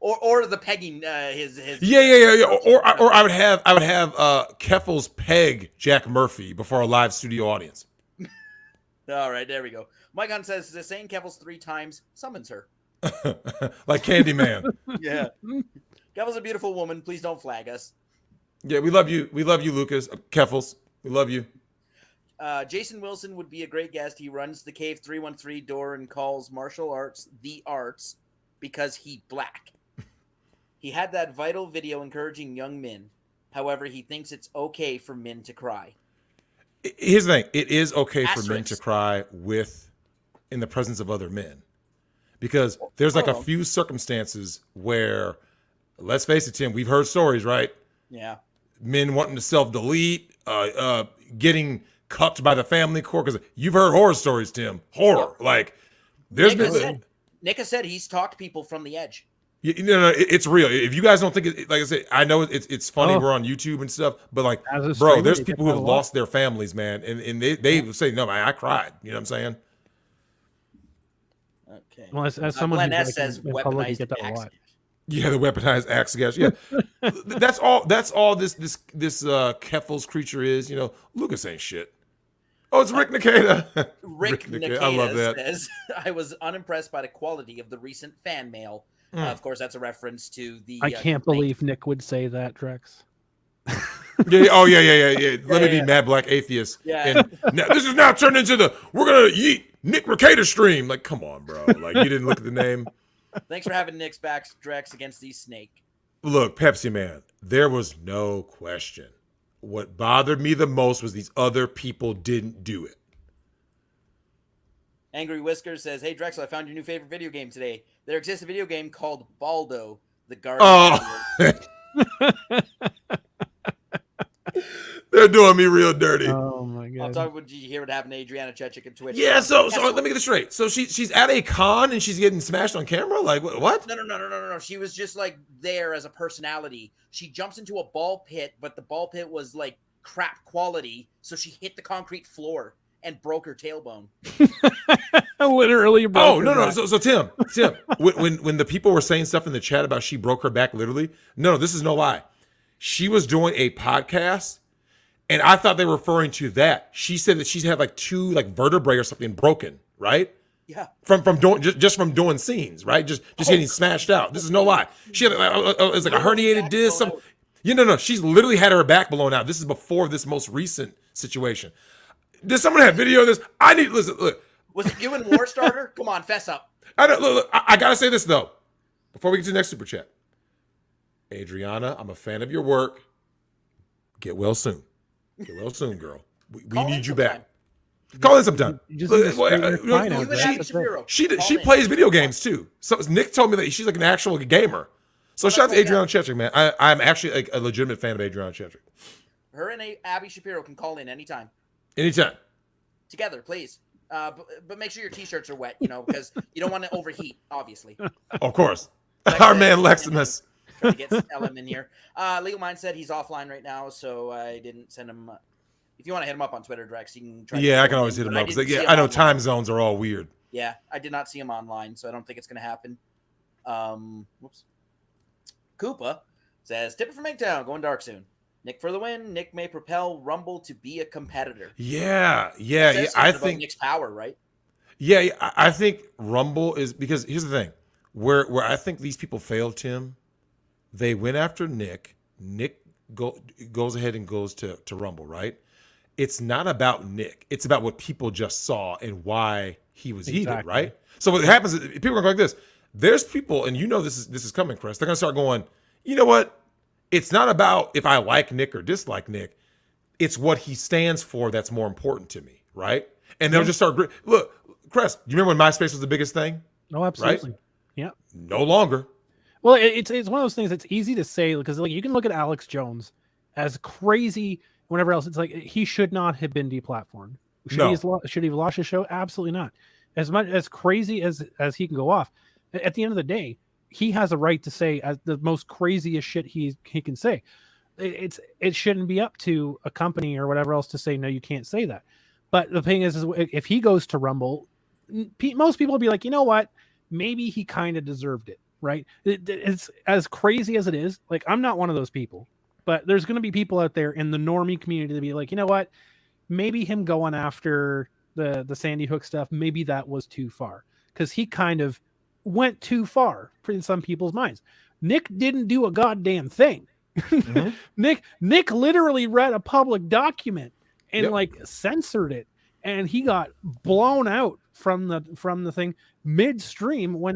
Or the pegging his Yeah. Or I would have Keffels peg Jack Murphy before a live studio audience. All right, there we go. Mike Hunt says saying Keffels 3 times summons her. Like Candyman. Yeah. Keffels a beautiful woman. Please don't flag us. Yeah, we love you. We love you, Lucas. Keffels. We love you. Jason Wilson would be a great guest. He runs the Cave 313 door and calls martial arts the arts because he black. He had that vital video encouraging young men. However, he thinks it's okay for men to cry. Here's the thing. It is okay for men to cry in the presence of other men. Because there's like a few circumstances where, let's face it, Tim, we've heard stories, right? Yeah. Men wanting to self-delete, getting cucked by the family court. Because you've heard horror stories, Tim. Horror. Like, there's Nick has said he's talked people from the edge. No, it's real. If you guys don't think it, like I said, I know it's funny. We're on YouTube and stuff, but like, bro, there's people who have lost their families, man, and they say, no, man, I cried. You know what I'm saying? Okay. Well, as someone Glenn who S says weaponized get that a lot. Yeah, the weaponized axe gas. Yeah, that's all. That's all. This Keffels creature is. You know, Lucas ain't shit. Oh, it's Rick Rekieta. Rick Rekieta I love that. Says, I was unimpressed by the quality of the recent fan mail. Of course, that's a reference to the. I can't believe Nick would say that, Drex. Yeah. Oh, yeah. Let me be Mad Black Atheist. Yeah. And now, this is now turned into we're gonna yeet Nick Rekieta stream. Like, come on, bro. Like, you didn't look at the name. Thanks for having Nick's back, Drex, against the snake. Look, Pepsi Man, there was no question. What bothered me the most was these other people didn't do it. Angry Whiskers says, hey, Drexel, I found your new favorite video game today. There exists a video game called Baldo, the Guardian. Oh. They're doing me real dirty. Oh, my God. I'm talking, did you hear what happened to Adriana Chechik and Twitch? Yeah, so let me get this straight. So she's at a con and she's getting smashed on camera? Like, what? No. She was just, like, there as a personality. She jumps into a ball pit, but the ball pit was, like, crap quality, so she hit the concrete floor and broke her tailbone. Literally broke. Oh, no. So Tim, when the people were saying stuff in the chat about she broke her back literally, no, this is no lie. She was doing a podcast, and I thought they were referring to that. She said that she's had like 2 like vertebrae or something broken, right? Yeah. From doing just from doing scenes, right? Just getting smashed out. This is no lie. She had it's like a herniated disc. No. She's literally had her back blown out. This is before this most recent situation. Does someone have video of this? Look. Was it you and War Starter? Come on, fess up. I gotta say this though, before we get to the next super chat. Adriana, I'm a fan of your work. Get well soon. Get well soon, girl. We need you back. Call in sometime. She plays video games too. So Nick told me that she's like an actual gamer. So shout out to Adriana Chechik, man. I'm actually like a legitimate fan of Adriana Chechik. Her and Abby Shapiro can call in anytime. Anytime. Together, please. But make sure your t-shirts are wet, because you don't want to overheat, obviously. Of course. Our man Leximus. Trying to get LM in here. Legal Mind said he's offline right now, so I didn't send him. If you want to hit him up on Twitter, Drex, you can try. Yeah, I can always hit him up. I know time zones are all weird. Yeah, I did not see him online, so I don't think it's going to happen. Whoops. Koopa says, tip it from Migtown, going dark soon. Nick for the win. Nick may propel Rumble to be a competitor. Yeah. I think Nick's power, right? Yeah, I think Rumble is, because here's the thing, where I think these people failed, Tim. They went after Nick. Nick goes ahead and goes to Rumble, right? It's not about Nick. It's about what people just saw and why he was heated, right? So what happens is people are going to go like this. There's people, and this is coming, Chris. They're going to start going, you know what? It's not about if I like Nick or dislike Nick. It's what he stands for that's more important to me, right? And they'll just start. Look, Chris, do you remember when MySpace was the biggest thing? Oh, absolutely. Right? Yeah. No longer. Well, it's one of those things that's easy to say because like you can look at Alex Jones as crazy. Whenever else, it's like he should not have been deplatformed. Should he have lost his show? Absolutely not. As much as crazy as he can go off, At the end of the day, he has a right to say the most craziest shit he can say. It shouldn't be up to a company or whatever else to say, no, you can't say that. But the thing is if he goes to Rumble, most people will be like, you know what? Maybe he kind of deserved it, right? It's as crazy as it is. Like, I'm not one of those people, but there's going to be people out there in the normie community to be like, you know what? Maybe him going after the Sandy Hook stuff, maybe that was too far, because he kind of went too far in some people's minds. Nick didn't do a goddamn thing. Mm-hmm. Nick literally read a public document and censored it, and he got blown out from the thing midstream where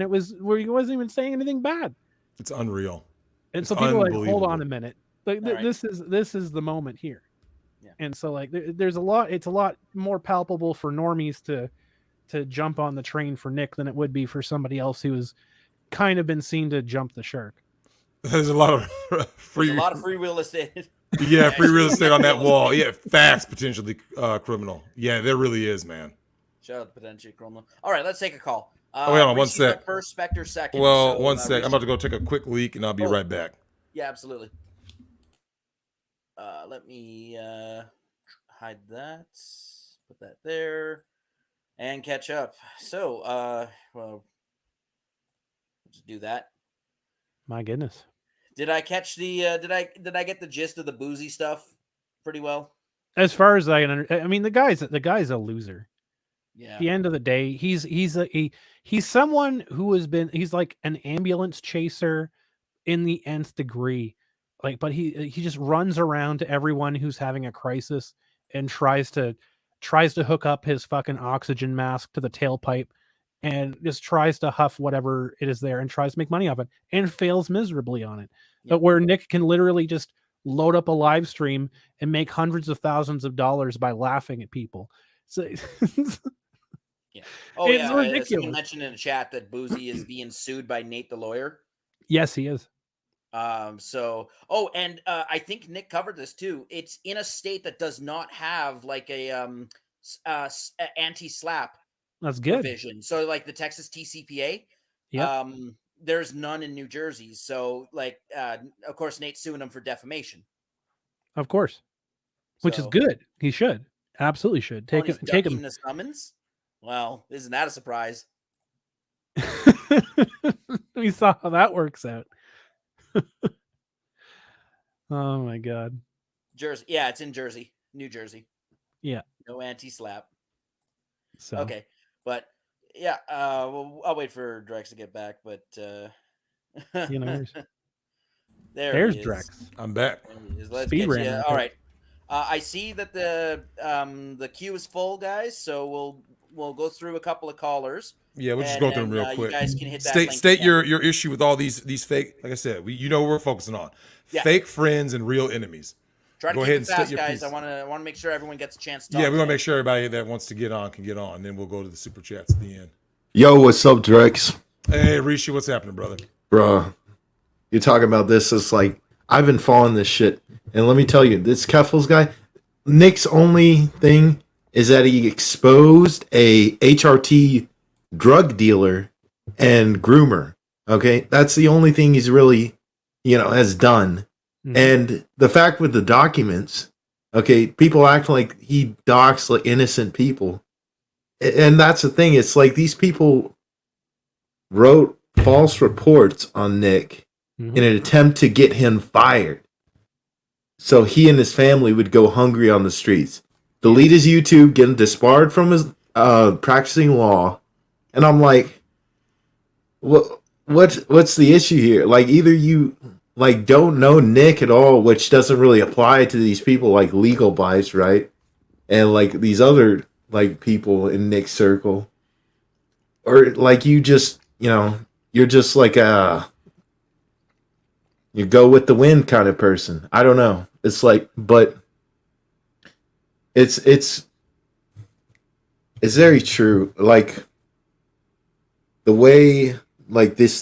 he wasn't even saying anything bad. It's unreal. And so people are like, hold on a minute. Like, this is the moment here. Yeah. And so like there's a lot. It's a lot more palpable for normies to jump on the train for Nick than it would be for somebody else who has kind of been seen to jump the shark. There's a lot of free real estate. Yeah, free real estate on that wall. Yeah, fast, potentially criminal. Yeah, there really is, man. Shout out potentially criminal. All right, let's take a call. Wait on 1 sec. First, Spectre second. Well, 1 sec. I'm about to go take a quick leak, and I'll be right back. Yeah, absolutely. Let me hide that. Put that there, and catch up. So, well, let's do that. My goodness. Did I catch the? Did I get the gist of the boozy stuff pretty well? As far as I mean, the guy's a loser. Yeah. At the end of the day, he's someone who he's like an ambulance chaser in the nth degree. Like, but he just runs around to everyone who's having a crisis and tries to hook up his fucking oxygen mask to the tailpipe and just tries to huff whatever it is there and tries to make money off it and fails miserably on it. Yep. But where Nick can literally just load up a live stream and make hundreds of thousands of dollars by laughing at people. So yeah. Oh, it's ridiculous. Someone mentioned in the chat that Boozy is being sued by Nate the lawyer. Yes, he is. I think Nick covered this too. It's in a state that does not have like a anti-slap. That's good. Provision. So like the Texas TCPA, there's none in New Jersey. So like, of course, Nate's suing him for defamation. Of course, which is good. He should absolutely should take him. The summons. Well, isn't that a surprise? We saw how that works out. Oh my God. Jersey. Yeah, it's in Jersey, New Jersey. Yeah. No anti-slap. So okay. But yeah, I'll wait for Drex to get back. But there's Drex. I'm back. Let's get you. All right. I see that the queue is full, guys. So we'll go through a couple of callers. Yeah, we'll just go through them real quick. You guys can hit that state your issue with all these fake. Like I said, what we're focusing on. Yeah. Fake friends and real enemies. Try to go ahead and fast, guys. I want to make sure everyone gets a chance to talk. Yeah, we want to make sure everybody that wants to get on can get on. Then we'll go to the super chats at the end. Yo, what's up, Drex? Hey, Rishi, what's happening, brother? Bruh, you're talking about this. It's like, I've been following this shit. And let me tell you, this Keffels guy, Nick's only thing is that he exposed a HRT drug dealer and groomer. Okay? That's the only thing he's really, has done. Mm-hmm. And the fact with the documents, okay, people act like he doxed like innocent people. And that's the thing. It's like these people wrote false reports on Nick in an attempt to get him fired. So he and his family would go hungry on the streets. Delete his YouTube, get him disbarred from his practicing law. And I'm like, what's the issue here? Like, either you don't know Nick at all, which doesn't really apply to these people like Legal Bites, right? And like these other like people in Nick's circle, or like you just you're just like you go with the wind kind of person. I don't know. It's like, but it's very true. Like the way like these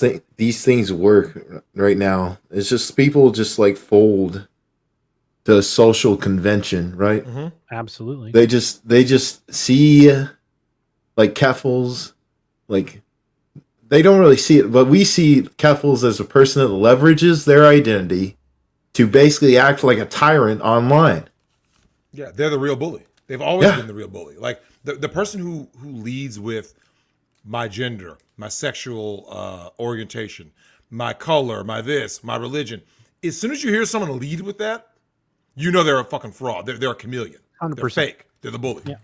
things work right now, it's just people just like fold to a social convention, right? Mm-hmm. Absolutely. They just see like Keffels, like they don't really see it, but we see Keffels as a person that leverages their identity to basically act like a tyrant online. Yeah, they're the real bully. They've always been the real bully. Like the person who leads with my gender, my sexual orientation, my color, my this, my religion. As soon as you hear someone lead with that, you know they're a fucking fraud. They're a chameleon. 100%. They're fake. They're the bully. Yeah.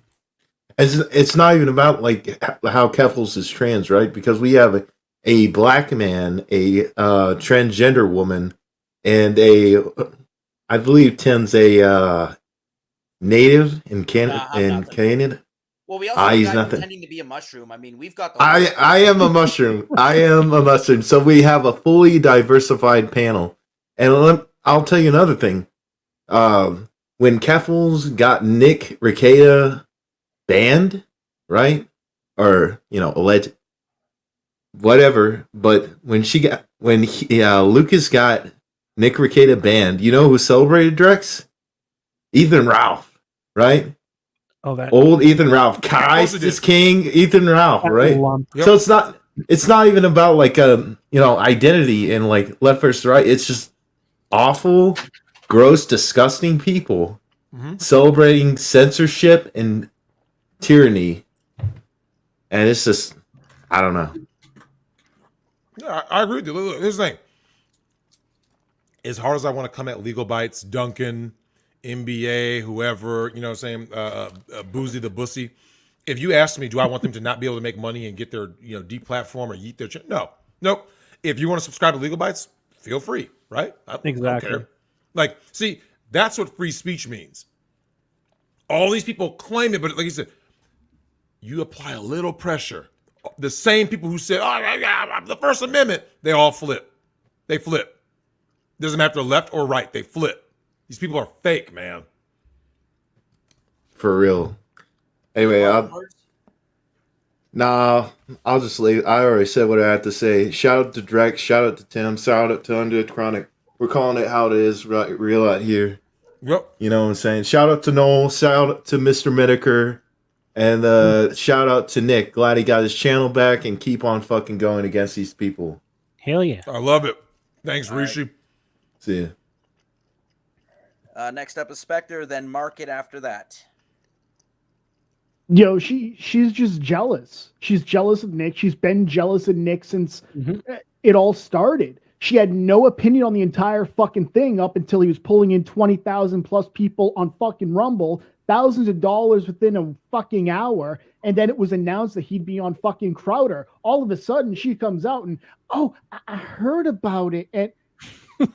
It's not even about like how Keffels is trans, right? Because we have a black man, a transgender woman, and I believe Tim's a native in Canada. Well, we also have he's guys nothing. pretending to be a mushroom. I mean, we've got the I am a mushroom. I am a mushroom. So we have a fully diversified panel. And I'll tell you another thing. When Keffels got Nick Rekieta banned, right? Or, alleged, whatever. But when Lucas got Nick Rekieta banned, you know who celebrated Drex? Ethan Ralph, right? Oh, that old Ethan Ralph. Christ is king, Ethan Ralph, right? Yep. So it's not even about like identity and like left versus right. It's just awful, gross, disgusting people celebrating censorship and tyranny. And it's just, I don't know. Yeah, I agree with you. Look, here's the thing. As hard as I want to come at Legal Bites, Duncan, NBA, whoever, Boozy the Bussy. If you ask me, do I want them to not be able to make money and get their, deplatform or yeet their no. Nope. If you want to subscribe to Legal Bites, feel free, right? Exactly. I don't care. Like, see, that's what free speech means. All these people claim it, but like you said, you apply a little pressure. The same people who said, the First Amendment, they all flip. They flip. Doesn't matter left or right, they flip. These people are fake, man. For real. Anyway, I'll just leave. I already said what I had to say. Shout out to Drex. Shout out to Tim. Shout out to Under Chronic. We're calling it how it is, right, real out here. Yep. You know what I'm saying? Shout out to Noel. Shout out to Mr. Medicare. And shout out to Nick. Glad he got his channel back and keep on fucking going against these people. Hell yeah. I love it. Thanks, Rishi. See ya. Next up is Spectre, then Market after that. Yo, she's just jealous. She's jealous of Nick. She's been jealous of Nick since it all started. She had no opinion on the entire fucking thing up until he was pulling in 20,000 plus people on fucking Rumble, thousands of dollars within a fucking hour, and then it was announced that he'd be on fucking Crowder. All of a sudden, she comes out and, I heard about it, and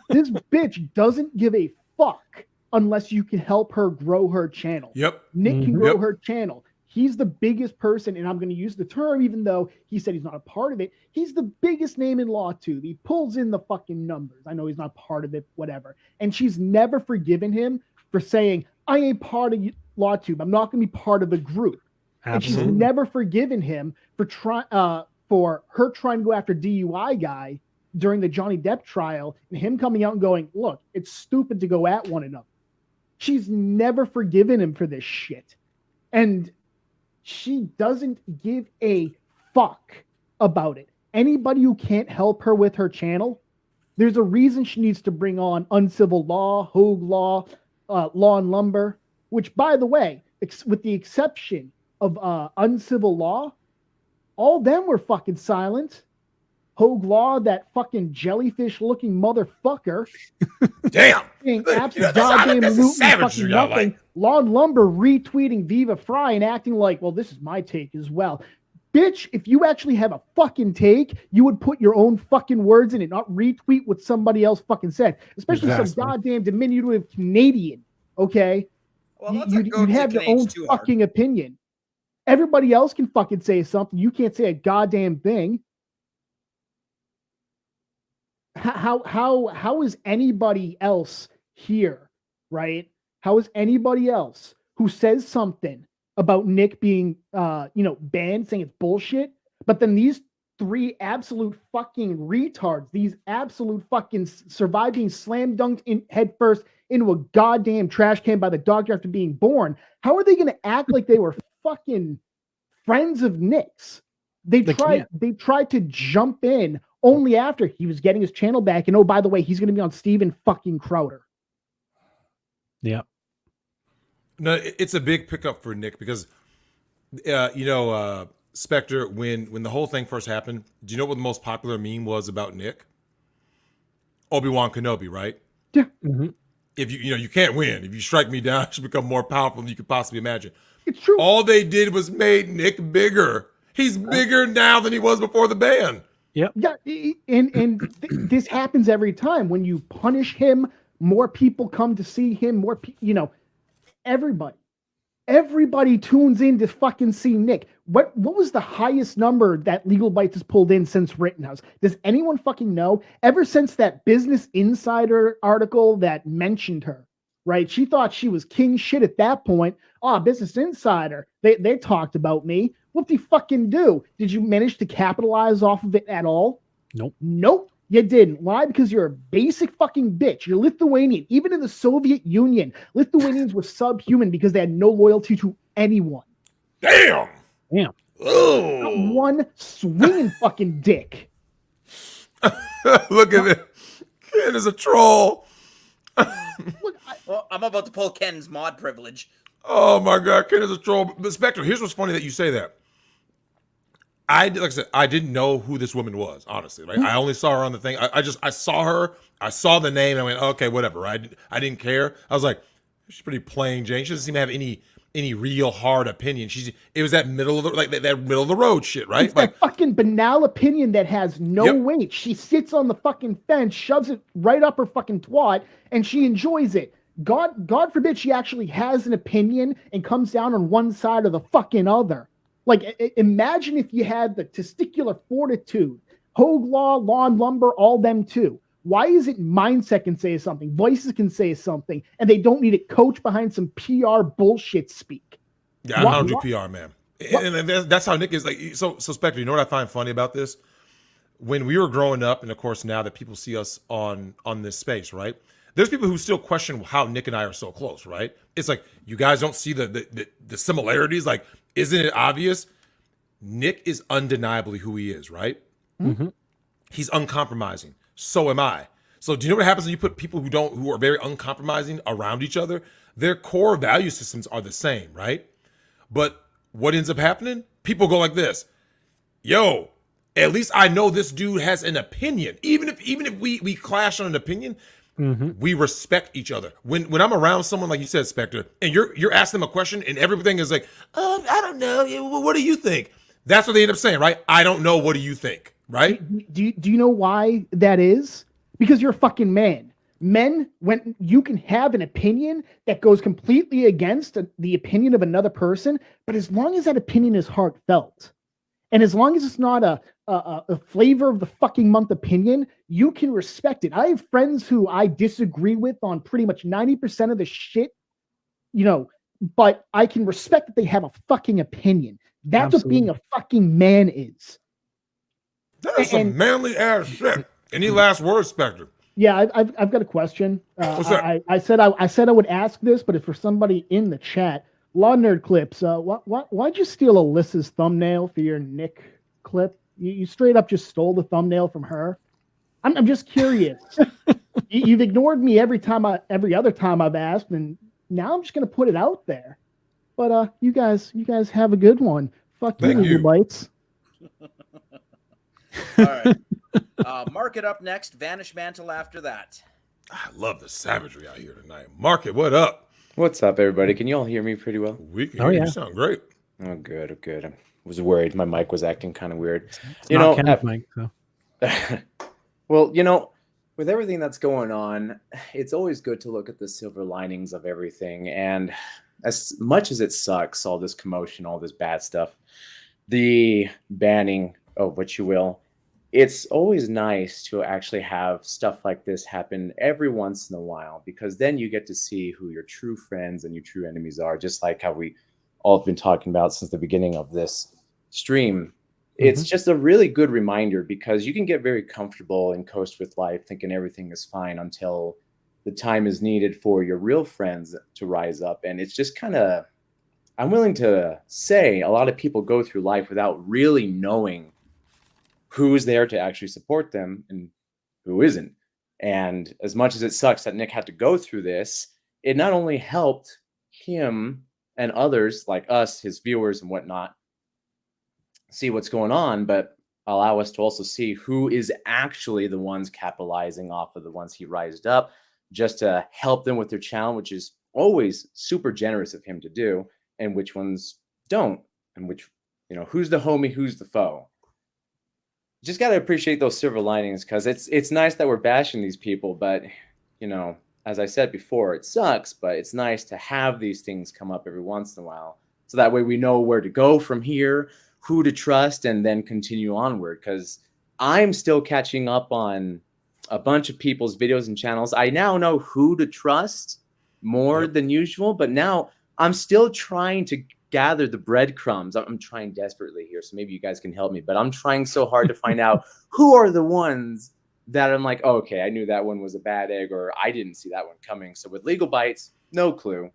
this bitch doesn't give a fuck unless you can help her grow her channel. Yep. Nick can grow her channel. He's the biggest person, and I'm going to use the term, even though he said he's not a part of it. He's the biggest name in LawTube. He pulls in the fucking numbers. I know he's not part of it, whatever. And she's never forgiven him for saying, I ain't part of LawTube. I'm not going to be part of the group. Absolutely. And she's never forgiven him for her trying to go after DUI guy during the Johnny Depp trial and him coming out and going, look, it's stupid to go at one another. She's never forgiven him for this shit. And she doesn't give a fuck about it. Anybody who can't help her with her channel, there's a reason she needs to bring on Uncivil Law, Hogue Law, Law and Lumber, which, by the way, with the exception of Uncivil Law, all them were fucking silent. Hogue Law, that fucking jellyfish-looking motherfucker. Damn. Absolute goddamn fucking nothing. Law and Lumber retweeting Viva Fry and acting like, well, this is my take as well. Bitch, if you actually have a fucking take, you would put your own fucking words in it, not retweet what somebody else fucking said. Especially some goddamn diminutive Canadian, okay? Well, you have your own fucking opinion. Everybody else can fucking say something. You can't say a goddamn thing. How is anybody else here, right? How is anybody else who says something about Nick being, banned, saying it's bullshit, but then these three absolute fucking retards, these absolute fucking survive being slam dunked in head first into a goddamn trash can by the doctor after being born, how are they going to act like they were fucking friends of Nick's? They tried to jump in only after he was getting his channel back. And oh, by the way, he's going to be on Steven fucking Crowder. Yeah. No, it's a big pickup for Nick because, Spectre, when the whole thing first happened, do you know what the most popular meme was about Nick? Obi-Wan Kenobi, right? Yeah. Mm-hmm. If you can't win. If you strike me down, I should become more powerful than you could possibly imagine. It's true. All they did was made Nick bigger. He's bigger now than he was before the ban. Yep. Yeah, this happens every time. When you punish him, more people come to see him. Everybody tunes in to fucking see Nick. What was the highest number that Legal Bites has pulled in since Rittenhouse? Does anyone fucking know? Ever since that Business Insider article that mentioned her, right? She thought she was king shit at that point. Oh, Business Insider, they talked about me. What did you fucking do? Did you manage to capitalize off of it at all? Nope. You didn't. Why? Because you're a basic fucking bitch. You're Lithuanian. Even in the Soviet Union, Lithuanians were subhuman because they had no loyalty to anyone. Damn. Not one swinging fucking dick. Look at it. Ken is a troll. Well, I'm about to pull Ken's mod privilege. Oh my God, Ken is a troll. But Spectre, here's what's funny that you say that. Like I said, I didn't know who this woman was, honestly. Right? I only saw her on the thing. I saw her. I saw the name. And I went, okay, whatever. I didn't care. I was like, she's pretty plain Jane. She doesn't seem to have any real hard opinion. It was that middle of the that middle of the road shit, right? It's that fucking banal opinion that has no weight. She sits on the fucking fence, shoves it right up her fucking twat, and she enjoys it. God forbid she actually has an opinion and comes down on one side or the fucking other. Like, imagine if you had the testicular fortitude, Hogue Law, Law and Lumber, all them too. Why is it Mindset can say something, Voices can say something, and they don't need it coached behind some PR bullshit speak? Yeah, I don't do PR, man. And that's how Nick is. Like, so Spectre, you know what I find funny about this? When we were growing up, and of course now that people see us on this space, right? There's people who still question how Nick and I are so close, right? It's like, you guys don't see the similarities. Like, isn't it obvious? Nick is undeniably who he is, right? Mm-hmm. He's uncompromising. So am I. So do you know what happens when you put people who are very uncompromising around each other? Their core value systems are the same, right? But what ends up happening? People go like this. Yo, at least I know this dude has an opinion. Even if we clash on an opinion, we respect each other. When I'm around someone like you said, Spectre, and you're asking them a question and everything is like, I don't know. What do you think? That's what they end up saying, right? I don't know. What do you think? Right? Do you know why that is? Because you're a fucking man. Men, when you can have an opinion that goes completely against the opinion of another person, but as long as that opinion is heartfelt, and as long as it's not a flavor of the fucking month opinion, you can respect it. I have friends who I disagree with on pretty much 90% of the shit, but I can respect that they have a fucking opinion. That's what being a fucking man is. That is some manly ass shit. Any last words, Spectre? Yeah, I've got a question. What's that? I said I would ask this, but if for somebody in the chat, Law Nerd Clips, why'd you steal Alyssa's thumbnail for your Nick clip? You straight up just stole the thumbnail from her. I'm just curious. You've ignored me every other time I've asked, and now I'm just gonna put it out there. But you guys have a good one. Fuck you, Legal Bites. All right. Mark it up next. Vanish Mantle after that. I love the savagery out here tonight. Mark it. What up? What's up, everybody? Can you all hear me pretty well? We can hear you. You sound great. Oh, good. I was worried. My mic was acting kind of weird. It's not Kenneth's mic, so. Well, with everything that's going on, it's always good to look at the silver linings of everything. And as much as it sucks, all this commotion, all this bad stuff, the banning of what you will, it's always nice to actually have stuff like this happen every once in a while, because then you get to see who your true friends and your true enemies are, just like how we all have been talking about since the beginning of this stream. It's just a really good reminder, because you can get very comfortable and coast with life thinking everything is fine until the time is needed for your real friends to rise up. And it's just kind of I'm willing to say a lot of people go through life without really knowing who's there to actually support them and who isn't. And as much as it sucks that Nick had to go through this, it not only helped him and others like us, his viewers and whatnot, see what's going on, but allow us to also see who is actually the ones capitalizing off of the ones he rised up, just to help them with their channel, which is always super generous of him to do, and which ones don't, and which, who's the homie, who's the foe. Just got to appreciate those silver linings, because it's nice that we're bashing these people, but as I said before, it sucks, but it's nice to have these things come up every once in a while, so that way we know where to go from here, who to trust, and then continue onward. Because I'm still catching up on a bunch of people's videos and channels. I now know who to trust more than usual, but now I'm still trying to gather the breadcrumbs. I'm trying desperately here, so maybe you guys can help me, but I'm trying so hard to find out who are the ones that I'm like, oh, okay, I knew that one was a bad egg, or I didn't see that one coming. So with Legal Bites, no clue.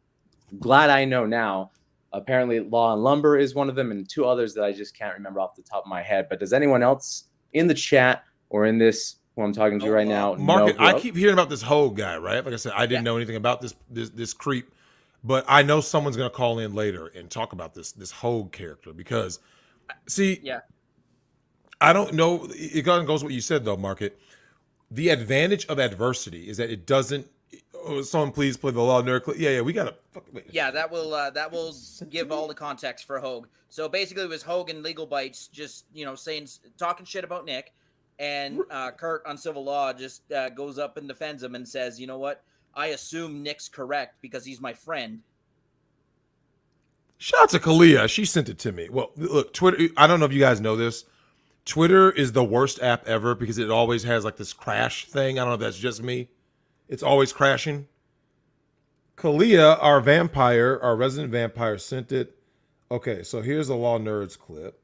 Glad I know now. Apparently Law and Lumber is one of them, and two others that I just can't remember off the top of my head. But does anyone else in the chat or in this, who I'm talking to right now, Market, I keep hearing about this Hogue guy, right? Like I said, I didn't know anything about this creep, but I know someone's going to call in later and talk about this Hogue character, because, see, I don't know. It goes with what you said, though, Market. The advantage of adversity is that it doesn't. Oh, someone please play the Law Nerd clip. Yeah, we gotta. Yeah, that will give all the context for Hogue. So basically, it was Hogue and Legal Bites just talking shit about Nick, and Kurt on Civil Law just goes up and defends him and says, you know what? I assume Nick's correct because he's my friend. Shout out to Kalia. She sent it to me. Well, look, Twitter. I don't know if you guys know this. Twitter is the worst app ever because it always has like this crash thing. I don't know if that's just me. It's always crashing. Kalia, our resident vampire, sent it. Okay, so here's a Law Nerds clip.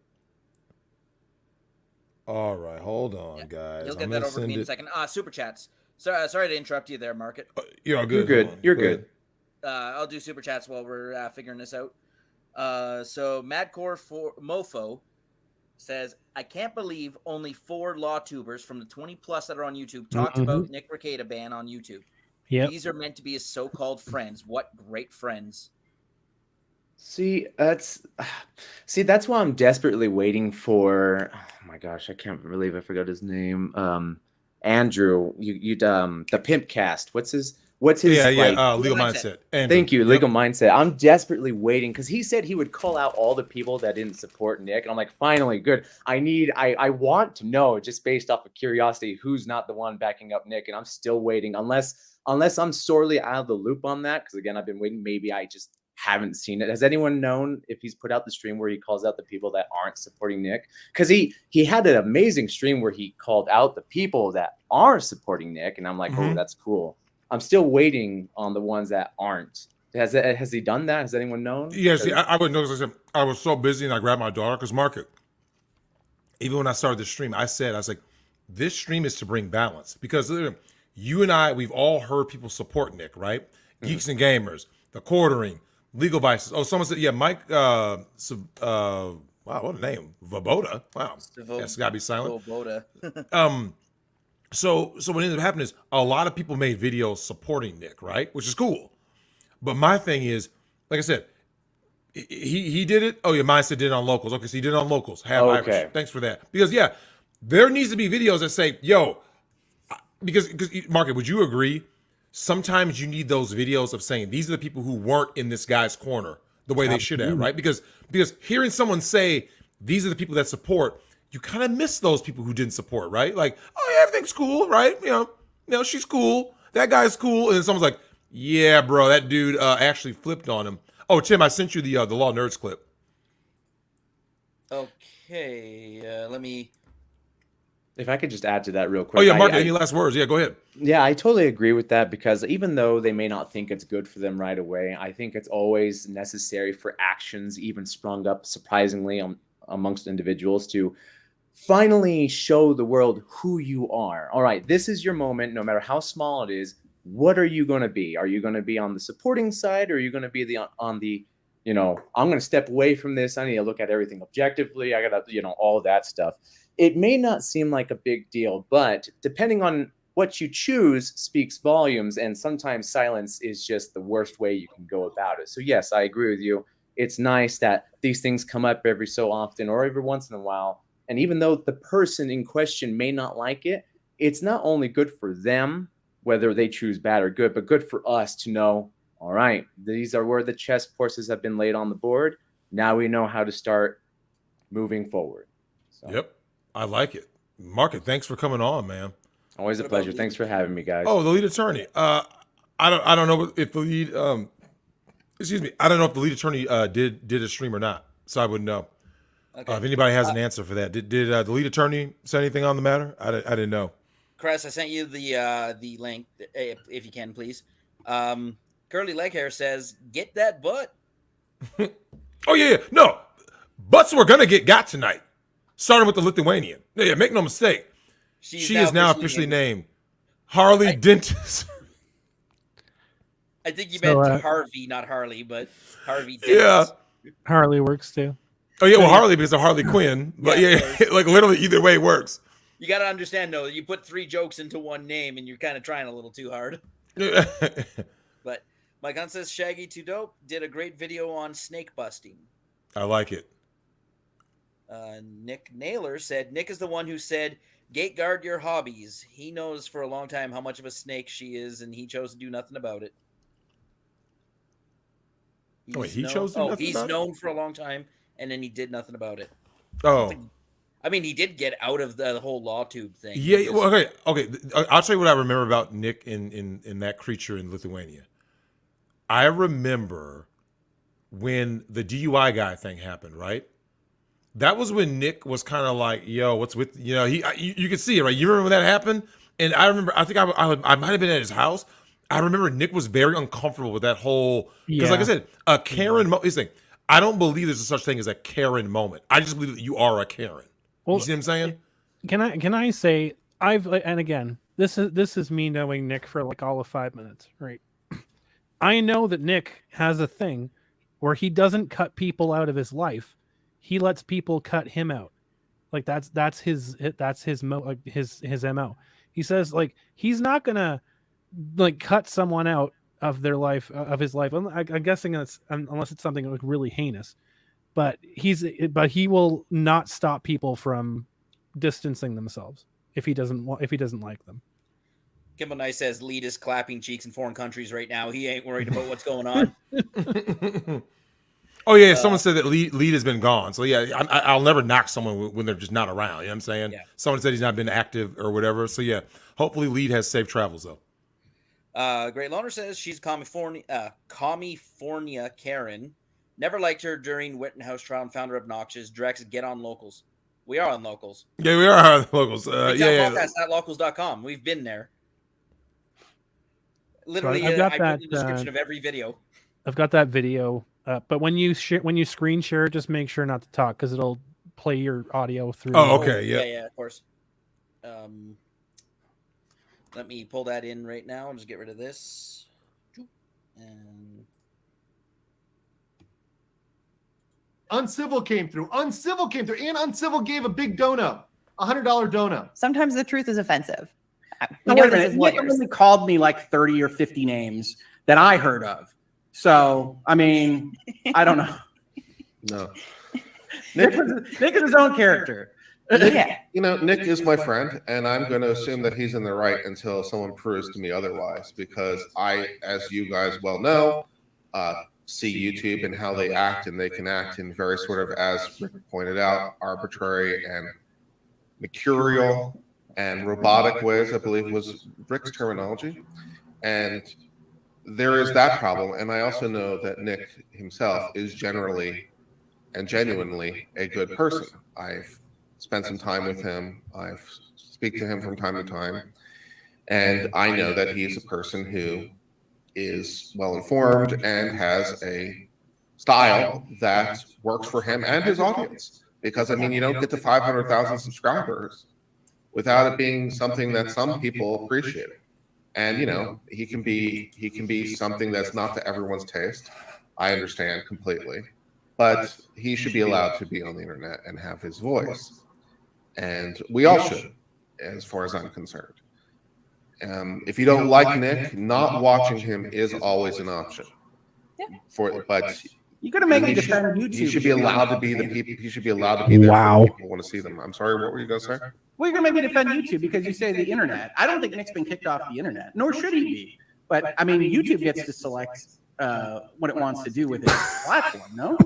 All right, hold on, guys. You'll get that over to me in a second. Super chats. Sorry to interrupt you there, Market. You're good. You're good. I'll do super chats while we're figuring this out. So Madcore for Mofo says, I can't believe only 4 law tubers from the 20 plus that are on YouTube talked about Nick Rekieta ban on YouTube. Yeah, these are meant to be his so-called friends. What great friends. See, that's why I'm desperately waiting for. Oh my gosh, I can't believe I forgot his name. Andrew, the Pimp Cast. What's his Legal Mindset. Andrew. Thank you, Legal Mindset. I'm desperately waiting because he said he would call out all the people that didn't support Nick, and I'm like, finally, good. I want to know, just based off of curiosity, who's not the one backing up Nick, and I'm still waiting unless I'm sorely out of the loop on that, because again, I've been waiting. Maybe I just haven't seen it. Has anyone known if he's put out the stream where he calls out the people that aren't supporting Nick? Because he had an amazing stream where he called out the people that are supporting Nick, and I'm like, oh, that's cool. I'm still waiting on the ones that aren't. Has he done that? Has anyone known? Yeah, see, I wouldn't know. I was so busy and I grabbed my daughter because Market. Even when I started the stream, I was like, this stream is to bring balance, because you and I, we've all heard people support Nick, right? Geeks and Gamers, The Quartering, Legal Vices. Oh, someone said, yeah, Mike. Wow, what a name, Vaboda. Wow, that's gotta be silent. Vaboda. So what ended up happening is a lot of people made videos supporting Nick, right? Which is cool. But my thing is, like I said, he did it. Oh, yeah, Mindset did it on locals. Okay, so he did it on locals. Irish. Thanks for that. Because, yeah, there needs to be videos that say, yo, because Market, would you agree? Sometimes you need those videos of saying, these are the people who weren't in this guy's corner the way they should have, right? Because hearing someone say, these are the people that support, you kind of miss those people who didn't support, right? Like, oh, yeah, everything's cool, right? You know, she's cool. That guy's cool. And then someone's like, yeah, bro, that dude actually flipped on him. Oh, Tim, I sent you the Law Nerds clip. Okay, let me. If I could just add to that real quick. Oh, yeah, Mark, any last words? Yeah, go ahead. Yeah, I totally agree with that, because even though they may not think it's good for them right away, I think it's always necessary for actions, even sprung up surprisingly amongst individuals, to finally show the world who you are. All right, this is your moment, no matter how small it is. What are you going to be? Are you going to be on the supporting side, or are you going to be on the I'm going to step away from this. I need to look at everything objectively. I got to, all that stuff. It may not seem like a big deal, but depending on what you choose speaks volumes. And sometimes silence is just the worst way you can go about it. So yes, I agree with you. It's nice that these things come up every so often or every once in a while. And even though the person in question may not like it, it's not only good for them, whether they choose bad or good, but good for us to know, all right, these are where the chess pieces have been laid on the board. Now we know how to start moving forward. So. Yep. I like it. Market, thanks for coming on, man. Always a pleasure. Thanks for having me, guys. Oh, the lead attorney. I don't know if the lead I don't know if the lead attorney did a stream or not, so I wouldn't know. Okay. If anybody has an answer for that, did the lead attorney say anything on the matter? I didn't know. Chris, I sent you the link if you can, please. Curly Leg Hair says, "Get that butt." Oh yeah, no, butts were gonna get got tonight. Starting with the Lithuanian. Yeah, make no mistake. She is now officially named Harley Dents. I think you meant Harvey, not Harley, but Harvey Dents. Yeah. Harley works too. Oh, yeah, well, Harley because of Harley Quinn. But yeah, like literally either way works. You got to understand, though, you put 3 jokes into one name and you're kind of trying a little too hard. But my gun says Shaggy Too Dope did a great video on snake busting. I like it. Nick Naylor said, Nick is the one who said, gate guard your hobbies. He knows for a long time how much of a snake she is, and he chose to do nothing about it. He's known for a long time, and then he did nothing about it. Oh. I mean, he did get out of the whole law tube thing. Yeah, well, okay. I'll tell you what I remember about Nick in that creature in Lithuania. I remember when the DUI guy thing happened, right? That was when Nick was kind of like, yo, what's with, you could see it, right? You remember when that happened? And I remember, I think I might have been at his house. I remember Nick was very uncomfortable with that whole, because like I said, a Karen, he's saying, I don't believe there's a such thing as a Karen moment. I just believe that you are a Karen. Well, you see what I'm saying? Can I say, and again, this is me knowing Nick for like all of 5 minutes, right? I know that Nick has a thing where he doesn't cut people out of his life. He lets people cut him out. Like that's his MO. He says like he's not gonna like cut someone out of their life, of his life. I'm guessing that's unless it's something like really heinous. But he will not stop people from distancing themselves if he doesn't like them. Kimball Nice says Lead is clapping cheeks in foreign countries right now. He ain't worried about what's going on. Oh yeah, someone said that lead has been gone. So yeah, I'll never knock someone when they're just not around. You know what I'm saying? Yeah. Someone said he's not been active or whatever. So yeah, hopefully lead has safe travels though. Great Loner says she's California Karen. Never liked her during Wittenhouse trial and found her obnoxious. Drex, get on locals. We are on locals. Yeah, we are on locals. Podcast.locals.com. We've been there. Literally, I put in the description of every video. I've got that video. But when you screen share, just make sure not to talk because it'll play your audio through. Oh, okay, yeah, of course. Let me pull that in right now and just get rid of this. And Uncivil came through, and Uncivil gave a big dono, $100 dono. Sometimes the truth is offensive. Nick only called me like 30 or 50 names that I heard of. So, I mean, I don't know. No. Nick is his own character. Yeah. Nick is my friend, and I'm going to assume that he's in the right until someone proves to me otherwise, because I, as you guys well know, see YouTube and how they act, and they can act in very sort of, as Rick pointed out, arbitrary and mercurial and robotic ways, I believe was Rick's terminology. And there is that problem. And I also know that Nick himself is generally and genuinely a good person. I've spent some time with him. I speak to him from time to time. And I know that he's a person who is well informed and has a style that works for him and his audience. Because, I mean, you don't get to 500,000 subscribers without it being something that some people appreciate. And, he can be something that's not to everyone's taste. I understand completely. But he should be allowed to be on the internet and have his voice. And we all should, as far as I'm concerned. If you don't like Nick, not watching him is always an option. But you got to make me defend YouTube. He should be allowed to be the people. He should be allowed to be there for people who want to see them. I'm sorry, what were you going to say? Well, you're going to make me defend YouTube because you say the internet. I don't think Nick's been kicked off the internet, nor should he be. But I mean, YouTube gets to select what it wants to do with its platform. No.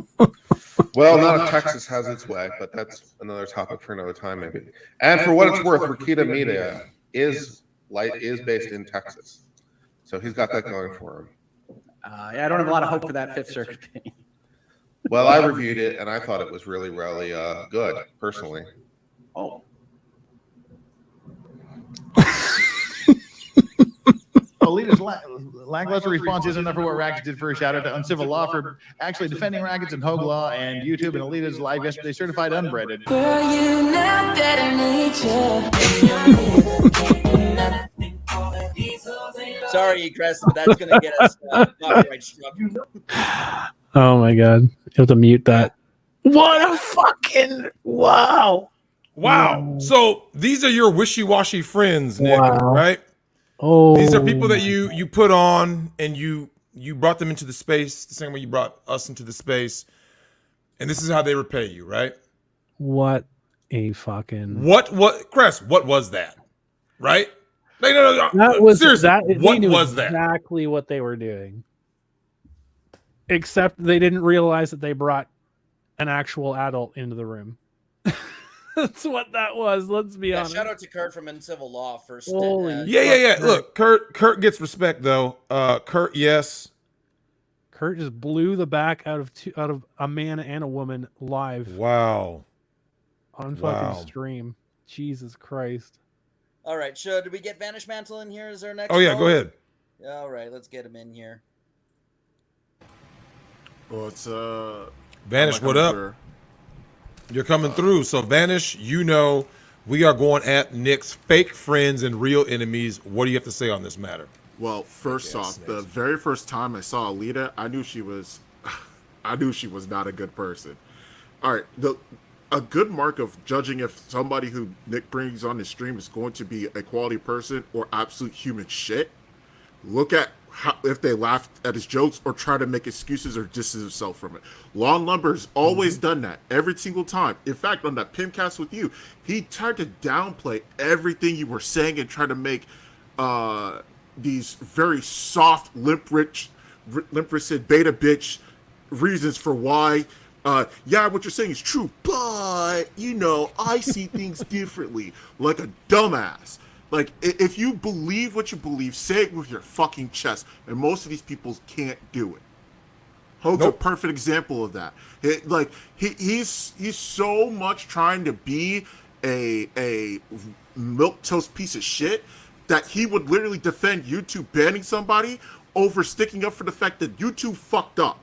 Well, not if Texas has its way, but that's another topic for another time, maybe. And for what it's worth, Rekieta Media is based in Texas, so he's got that going for him. Yeah, I don't have a lot of hope for that Fifth Circuit thing. Well, I reviewed it, and I thought it was really, really good, personally. Oh. Alita's lackluster response isn't enough for what Rackets did for a shout out to Uncivil Law for actually defending Rackets and Hogue Law, and YouTube and Alita's live yesterday certified unbreaded. Sorry, Chris, but that's going to get us copyright struck. Oh my god. You have to mute that. What a fucking wow. Wow. So these are your wishy-washy friends, Nick, right? Oh, these are people that you put on and you brought them into the space the same way you brought us into the space, and this is how they repay you, right? What a fucking Chris, what was that? Right? Like, no. That was seriously. What was that? Exactly what they were doing. Except they didn't realize that they brought an actual adult into the room. That's what that was. Let's be honest. Shout out to Kurt from Uncivil Law for Yeah. Look, Kurt gets respect though. Kurt, yes. Kurt just blew the back out of a man and a woman live. Wow. On fucking stream. Jesus Christ. All right. Did we get Vanish Mantle in here? Is our next? Oh yeah, go ahead. All right, let's get him in here. Well, it's Vanish, what up? You're coming through. So Vanish, we are going at Nick's fake friends and real enemies. What do you have to say on this matter? Well, first off, the very first time I saw Alita, I knew she was not a good person. All right, a good mark of judging if somebody who Nick brings on his stream is going to be a quality person or absolute human shit. Look at if they laughed at his jokes or try to make excuses or distance himself from it. Lon Lumber's always done that every single time. In fact, on that Pimcast with you, he tried to downplay everything you were saying and try to make these very soft, limp-wristed beta bitch reasons for why. What you're saying is true, but I see things differently, like a dumbass. Like, if you believe what you believe, say it with your fucking chest. And most of these people can't do it. Hogue's a perfect example of that. He's so much trying to be a milquetoast piece of shit that he would literally defend YouTube banning somebody over sticking up for the fact that YouTube fucked up.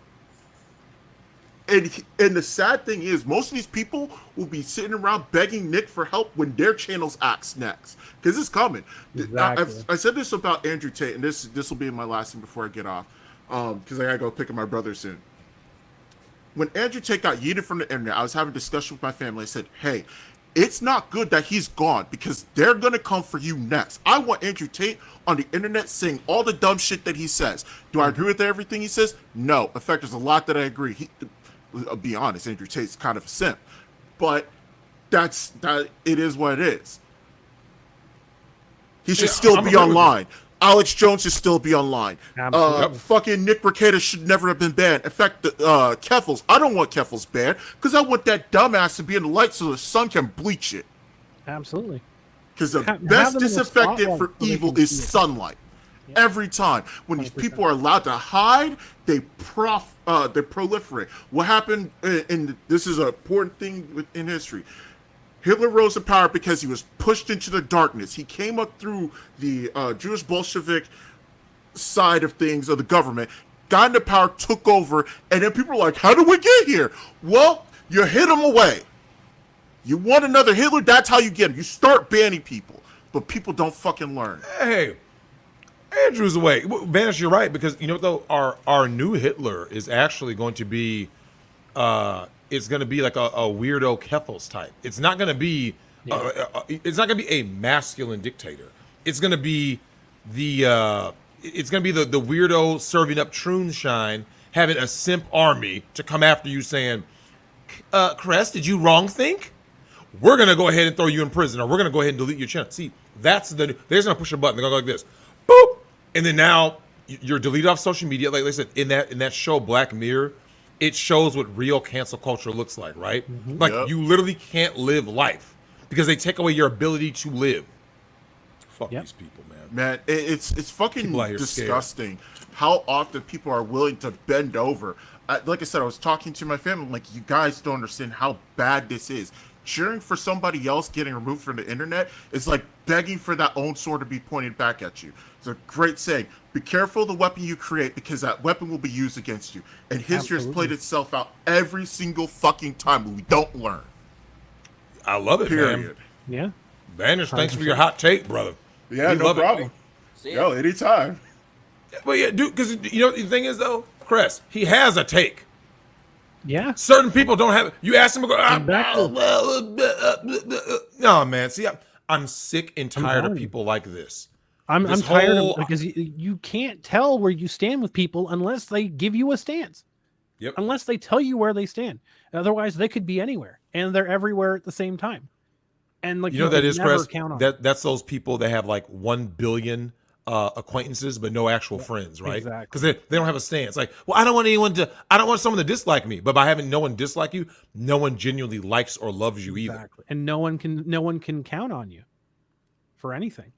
And the sad thing is, most of these people will be sitting around begging Nick for help when their channels acts next, because it's coming. Exactly. I said this about Andrew Tate, and this will be my last thing before I get off, because I gotta go pick up my brother soon. When Andrew Tate got yeeted from the internet, I was having a discussion with my family. I said, "Hey, it's not good that he's gone because they're gonna come for you next." I want Andrew Tate on the internet saying all the dumb shit that he says. Do I agree with everything he says? No. In fact, there's a lot that I agree. I'll be honest, Andrew Tate's kind of a simp, but it is what it is. He should still be online. Alex Jones should still be online. Fucking Nick Rekieta should never have been banned. In fact, Keffels, I don't want Keffels banned because I want that dumbass to be in the light so the sun can bleach it. Absolutely. Because the best disinfectant for evil is sunlight. Yeah. Every time. When these people are allowed to hide, they proliferate. What happened, and this is an important thing in history, Hitler rose to power because he was pushed into the darkness. He came up through the Jewish Bolshevik side of things of the government, got into power, took over, and then people are like, how did we get here? Well, you hid him away. You want another Hitler? That's how you get him. You start banning people, but people don't fucking learn. Hey, Andrew's away. Banish, you're right, because you know what though, our new Hitler is actually going to be, it's going to be like a weirdo Keffels type. It's not going to be, it's not going to be a masculine dictator. It's going to be the weirdo serving up Troonshine, having a simp army to come after you, saying, Crest, did you wrong think? We're going to go ahead and throw you in prison, or we're going to go ahead and delete your channel. See, they're going to push a button. They're going to go like this. Boop! And then now you're deleted off social media. Like I said, in that show Black Mirror, it shows what real cancel culture looks like, right? Mm-hmm. Like you literally can't live life because they take away your ability to live. Fuck these people, man. Man, it's fucking disgusting how often people are willing to bend over. Like I said, I was talking to my family, like, you guys don't understand how bad this is. Cheering for somebody else getting removed from the internet is like begging for that own sword to be pointed back at you. It's a great saying. Be careful the weapon you create, because that weapon will be used against you. And history has played itself out every single fucking time, but we don't learn. I love it, period. Man. Yeah. Banish, thanks for your hot take, brother. Yeah, no problem. Yo, anytime. But yeah, dude, because you know the thing is though, Chris, he has a take. Yeah. Certain people don't have it. You ask them, no, man. See, I'm sick and tired of people like this. I'm tired of because you can't tell where you stand with people unless they give you a stance. Yep. Unless they tell you where they stand. Otherwise, they could be anywhere, and they're everywhere at the same time. And like you know that is, Chris. That's those people that have like 1 billion acquaintances but no actual friends, right? Exactly. Because they don't have a stance. Like, well, I don't want someone to dislike me, but by having no one dislike you, no one genuinely likes or loves you either. And no one can count on you for anything.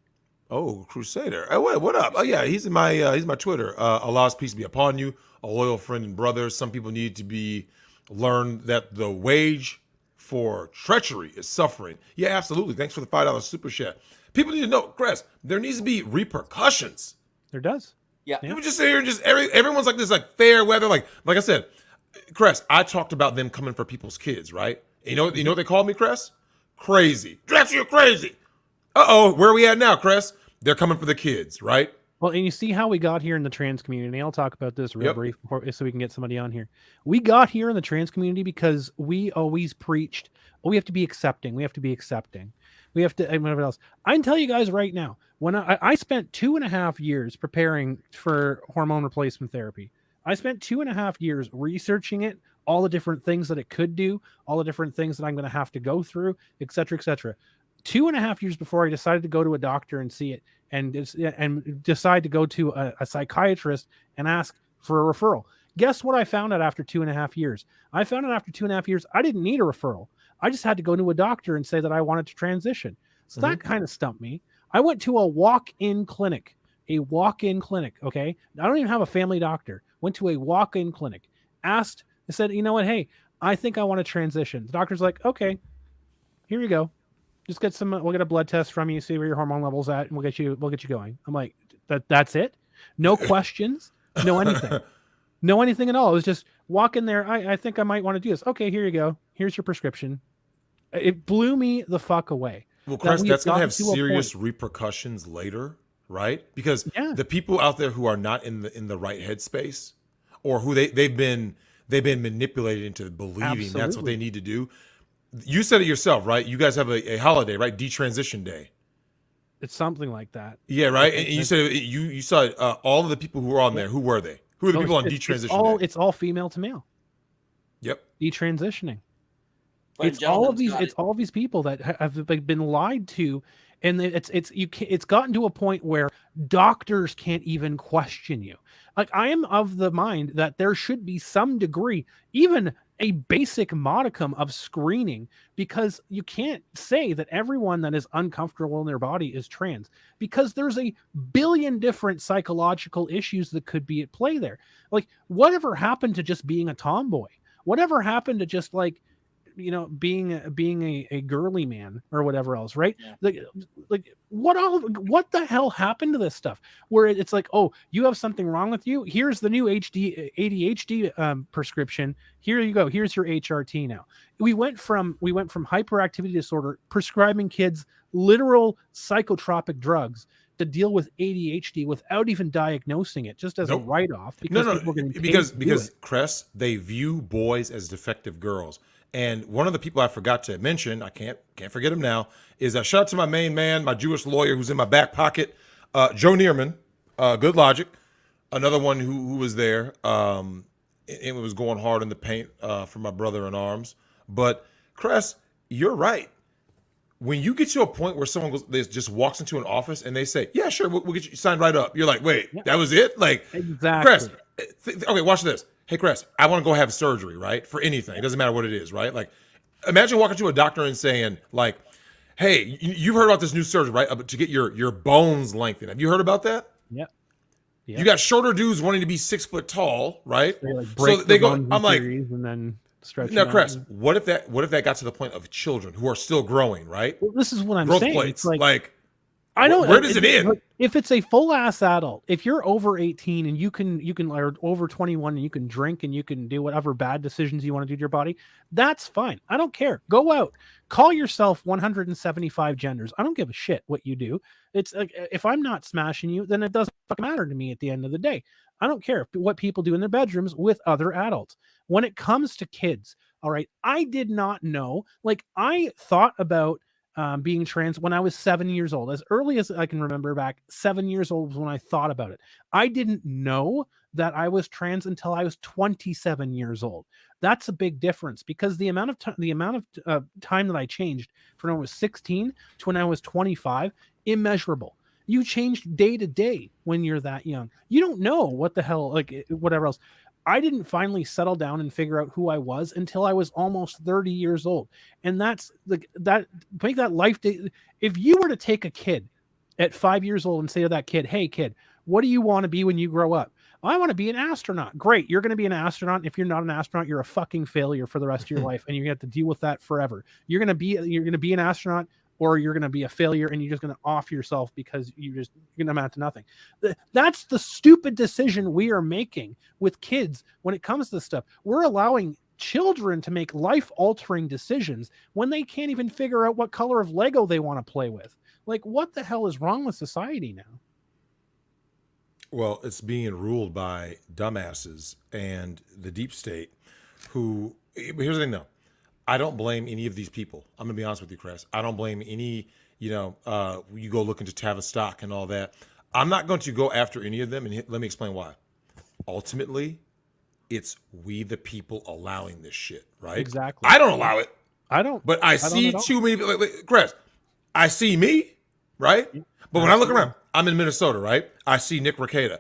Oh, Crusader. Oh, what up? Oh yeah, he's my Twitter. Allah's peace be upon you, a loyal friend and brother. Some people need to be learned that the wage for treachery is suffering. Yeah, absolutely. Thanks for the $5 super chat. People need to know, Chris, there needs to be repercussions. There does. Yeah. People just sit here and just everyone's like this, like fair weather. Like I said, Chris, I talked about them coming for people's kids, right? You know what they called me, Chris? Crazy. Drexel, you're crazy. Uh-oh, where are we at now, Chris? They're coming for the kids, right? Well, and you see how we got here in the trans community. I'll talk about this real brief so we can get somebody on here. We got here in the trans community because we always preached, we have to be accepting. We have to be accepting. We have to, and whatever else. I can tell you guys right now, when I spent 2.5 years preparing for hormone replacement therapy. I spent 2.5 years researching it, all the different things that it could do, all the different things that I'm going to have to go through, et cetera, et cetera. 2.5 years before I decided to go to a doctor and see it and decide to go to a psychiatrist and ask for a referral. Guess what I found out after 2.5 years? I found out after 2.5 years, I didn't need a referral. I just had to go to a doctor and say that I wanted to transition. So that kind of stumped me. I went to a walk-in clinic, okay? I don't even have a family doctor. Went to a walk-in clinic, asked, I said, you know what? Hey, I think I want to transition. The doctor's like, okay, here you go. Just get we'll get a blood test from you, see where your hormone level's at, and we'll get you going. I'm like, that's it? No questions, no anything. No anything at all. It was just walk in there. I think I might want to do this. Okay, here you go. Here's your prescription. It blew me the fuck away. Well, Chris, that's going to have serious repercussions later, right? Because the people out there who are not in the right headspace, or who they've been manipulated into believing that's what they need to do. You said it yourself, right? You guys have a holiday, right? Detransition Day. It's something like that. Yeah, right. And you said you saw all of the people who were on there. Who were they? Who are the people on detransition Day? It's all female to male. Yep. Detransitioning. It's all of these people that have been lied to, and it's gotten to a point where doctors can't even question you. Like, I am of the mind that there should be some degree, even a basic modicum of screening, because you can't say that everyone that is uncomfortable in their body is trans, because there's a billion different psychological issues that could be at play there. Like, whatever happened to just being a tomboy? Whatever happened to just like, being a girly man or whatever else, right? Yeah. Like what the hell happened to this stuff? Where it's like, oh, you have something wrong with you. Here's the new ADHD prescription. Here you go. Here's your HRT now. We went from hyperactivity disorder, prescribing kids literal psychotropic drugs, to deal with ADHD without even diagnosing it, just as a write-off. Because because Cress, they view boys as defective girls. And one of the people I forgot to mention, I can't forget him now, is a shout out to my main man, my Jewish lawyer who's in my back pocket, Joe Neerman, Good Logic, another one who was there. It was going hard in the paint for my brother in arms. But Cress, you're right. When you get to a point where someone just walks into an office and they say, "Yeah, sure, we'll get you signed right up," you're like, "Wait, that was it?" Like, exactly. Cress, okay, watch this. Hey, Cress, I want to go have surgery, right? For anything, it doesn't matter what it is, right? Like, imagine walking to a doctor and saying, like, "Hey, you've heard about this new surgery, right? To get your bones lengthened. Have you heard about that?" Yep. You got shorter dudes wanting to be 6 foot tall, right? So they go. I'm like, and then stretch. Now, Cress, what if that got to the point of children who are still growing, right? Well, this is what I'm Growth saying. plates, It's like I know where does it end? If it's a full ass adult, if you're over 18 and you can or over 21 and you can drink and you can do whatever bad decisions you want to do to your body, that's fine. I don't care. Go out, call yourself 175 genders. I don't give a shit what you do. It's like, if I'm not smashing you, then it doesn't fucking matter to me at the end of the day. I don't care what people do in their bedrooms with other adults. When it comes to kids, all right, I did not know. Like, I thought about being trans when I was 7 years old. As early as I can remember back, 7 years old was when I thought about it. I didn't know that I was trans until I was 27 years old. That's a big difference, because the amount of time that I changed from when I was 16 to when I was 25, immeasurable. You change day to day when you're that young. You don't know what the hell, like whatever else. I didn't finally settle down and figure out who I was until I was almost 30 years old. And that's make that life day. If you were to take a kid at 5 years old and say to that kid, "Hey kid, what do you want to be when you grow up?" "I want to be an astronaut." Great. You're going to be an astronaut. If you're not an astronaut, you're a fucking failure for the rest of your life. And you're going to have to deal with that forever. You're going to be an astronaut, or you're going to be a failure, and you're just going to off yourself because you're going to amount to nothing. That's the stupid decision we are making with kids when it comes to this stuff. We're allowing children to make life-altering decisions when they can't even figure out what color of Lego they want to play with. Like, what the hell is wrong with society now? Well, it's being ruled by dumbasses and the deep state who, here's the thing though. I don't blame any of these people. I'm going to be honest with you, Chris. I don't blame any, you go look into Tavistock and all that. I'm not going to go after any of them, and let me explain why. Ultimately, it's we the people allowing this shit, right? Exactly. I don't allow it. I don't. But I see too many people. Like, Chris, I see me, right? But when I look around, I'm in Minnesota, right? I see Nick Rekieta.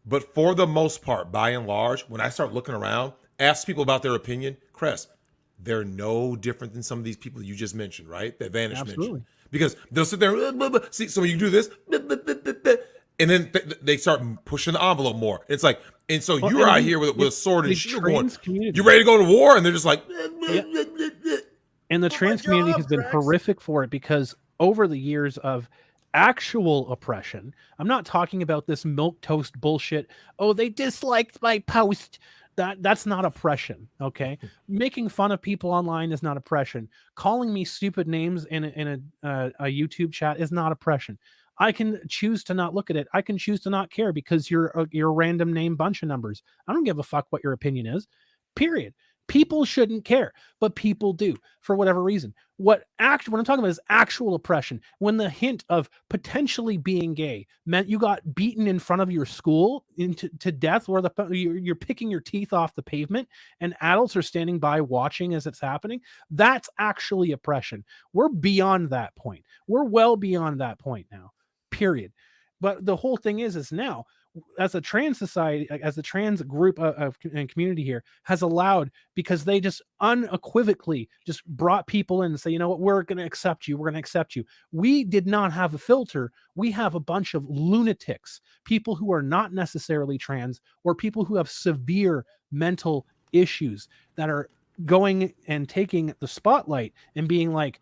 But for the most part, by and large, when I start looking around, ask people about their opinion, Chris, they're no different than some of these people you just mentioned, right? That Vanish mentioned. Because they'll sit there, see, so when you do this, and then they start pushing the envelope more. It's like, and so you're out here with a sword and shield going, you ready to go to war? And they're just like, And the trans community has been horrific for it, because over the years of actual oppression, I'm not talking about this milquetoast bullshit. Oh, they disliked my post. That's not oppression, okay? Making fun of people online is not oppression. Calling me stupid names in a YouTube chat is not oppression. I can choose to not look at it. I can choose to not care because you're a random name bunch of numbers. I don't give a fuck what your opinion is, period. People shouldn't care, but people do for whatever reason. What I'm talking about is actual oppression. When the hint of potentially being gay meant you got beaten in front of your school to death, where you're picking your teeth off the pavement and adults are standing by watching as it's happening, that's actually oppression. We're beyond that point. We're well beyond that point now, period. But the whole thing is now, as a trans society, as a trans group and community here has allowed, because they just unequivocally just brought people in and say, you know what, we're going to accept you. We're going to accept you. We did not have a filter. We have a bunch of lunatics, people who are not necessarily trans, or people who have severe mental issues that are going and taking the spotlight and being like,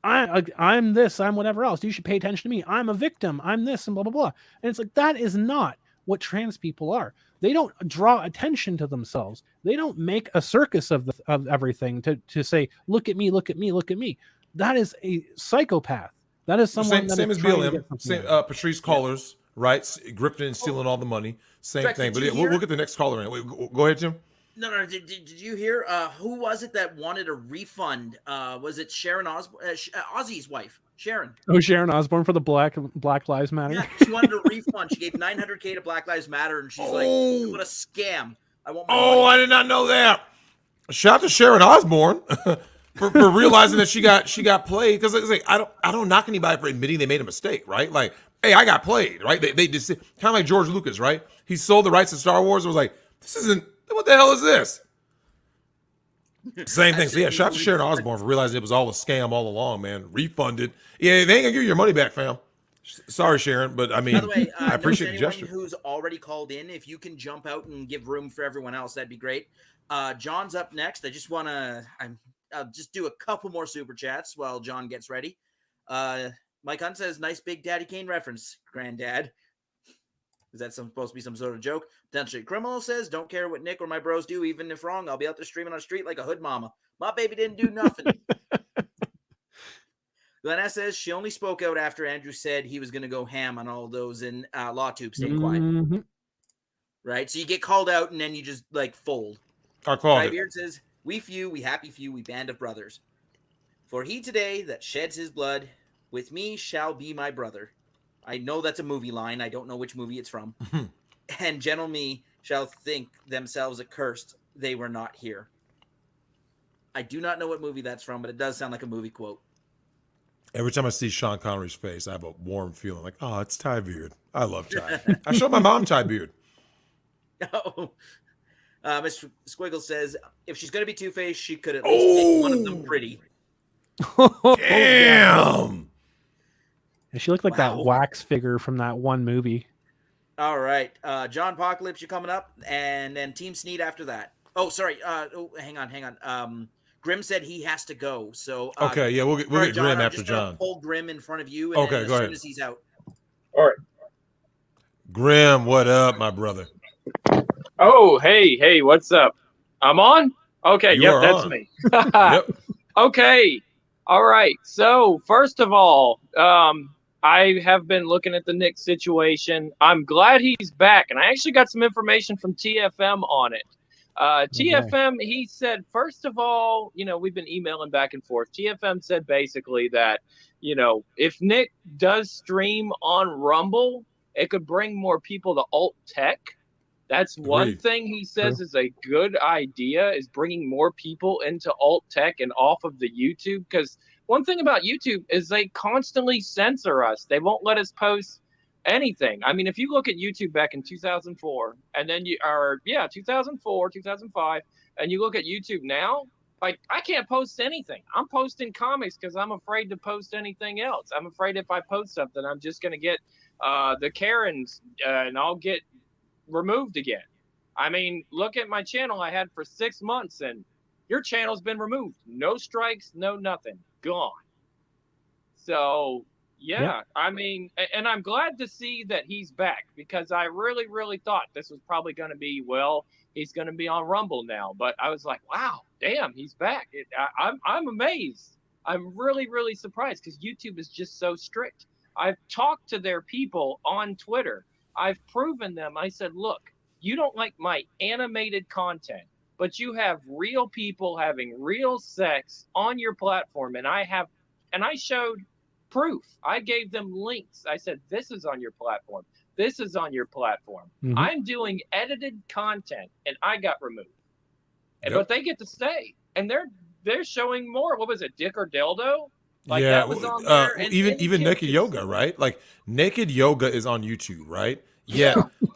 I'm this, I'm whatever else. You should pay attention to me. I'm a victim. I'm this and blah, blah, blah. And it's like, that is not what trans people are. They don't draw attention to themselves. They don't make a circus of everything to say, look at me, look at me, look at me. That is a psychopath. That is someone Same, that same is as trying to BLM. get something Same, out of it. Patrice Cullors, right? Grifting and stealing all the money. Same Drex, thing. did But you yeah, we'll hear? get the next caller in. Wait, go ahead, Tim. No. Did you hear? Who was it that wanted a refund? Was it Sharon Osbourne, Ozzy's wife, Sharon? Oh, Sharon Osbourne for the Black Lives Matter. Yeah, she wanted a refund. She gave $900K to Black Lives Matter, and she's like, "What a scam! I want my money." I did not know that. Shout out to Sharon Osbourne for realizing that she got played. Because like, I don't knock anybody for admitting they made a mistake, right? Like, hey, I got played, right? They just kind of like George Lucas, right? He sold the rights to Star Wars. And was like, this isn't. What the hell is this? Same thing. So yeah, shout out to Sharon Osbourne for realizing it was all a scam all along, man. Refunded. Yeah, they ain't gonna give you your money back, fam. Sorry, Sharon, but I mean, By the way, I appreciate the anyone gesture. who's already called in, if you can jump out and give room for everyone else, that'd be great. John's up next. I just want to, I'll just do a couple more super chats while John gets ready. Mike Hunt says, "Nice Big Daddy Kane reference, Granddad." Is that supposed to be some sort of joke? Potentially Criminal says, "Don't care what Nick or my bros do, even if wrong. I'll be out there streaming on the street like a hood mama. My baby didn't do nothing." Glenna says she only spoke out after Andrew said he was going to go ham on all those in LawTube. Stay quiet. Right? So you get called out and then you just like fold. I called it. Beard says, "We few, we happy few, we band of brothers. For he today that sheds his blood with me shall be my brother." I know that's a movie line. I don't know which movie it's from. "And gentle me shall think themselves accursed they were not here." I do not know what movie that's from, but it does sound like a movie quote. Every time I see Sean Connery's face, I have a warm feeling like, oh, it's Ty Beard. I love Ty. I showed my mom Ty Beard. Oh. Mr. Squiggle says, if she's going to be Two-Faced, she could at least make one of them pretty. Damn. And she looked like that wax figure from that one movie. All right. John Apocalypse, you're coming up. And then Team Sneed after that. Oh, sorry. Hang on. Grim said he has to go. So okay, yeah, we'll get John, Grim I'm after just gonna John. Pull Grim in front of you. And Okay, then go as ahead. soon as he's out. All right. Grim, what up, my brother? Oh, hey, what's up? I'm on? Okay, You yep, are that's on. me. Yep. Okay. All right. So, first of all, I have been looking at the Nick situation. I'm glad he's back, and I actually got some information from TFM on it. TFM, he said, first of all, we've been emailing back and forth. TFM said basically that, if Nick does stream on Rumble, it could bring more people to alt tech. That's one Agreed. thing he says is a good idea, is bringing more people into alt tech and off of the YouTube. Because one thing about YouTube is they constantly censor us. They won't let us post anything. I mean, if you look at YouTube back in 2004, and then 2004, 2005, and you look at YouTube now, like, I can't post anything. I'm posting comics because I'm afraid to post anything else. I'm afraid if I post something, I'm just going to get the Karens and I'll get removed again. I mean, look at my channel I had for 6 months, and your channel's been removed. No strikes, no nothing. Gone. So, yeah, I mean, and I'm glad to see that he's back, because I really, really thought this was probably going to be, he's going to be on Rumble now. But I was like, wow, damn, he's back. I'm amazed. I'm really, really surprised, because YouTube is just so strict. I've talked to their people on Twitter. I've proven them. I said, look, you don't like my animated content, but you have real people having real sex on your platform. And I showed proof. I gave them links. I said, this is on your platform. This is on your platform. Mm-hmm. I'm doing edited content, and I got removed. Yep. But they get to stay. And they're showing more. What was it, Dick or Dildo? Like, yeah, that was on there. And even Naked Yoga, right? Like, Naked Yoga is on YouTube, right? Yeah.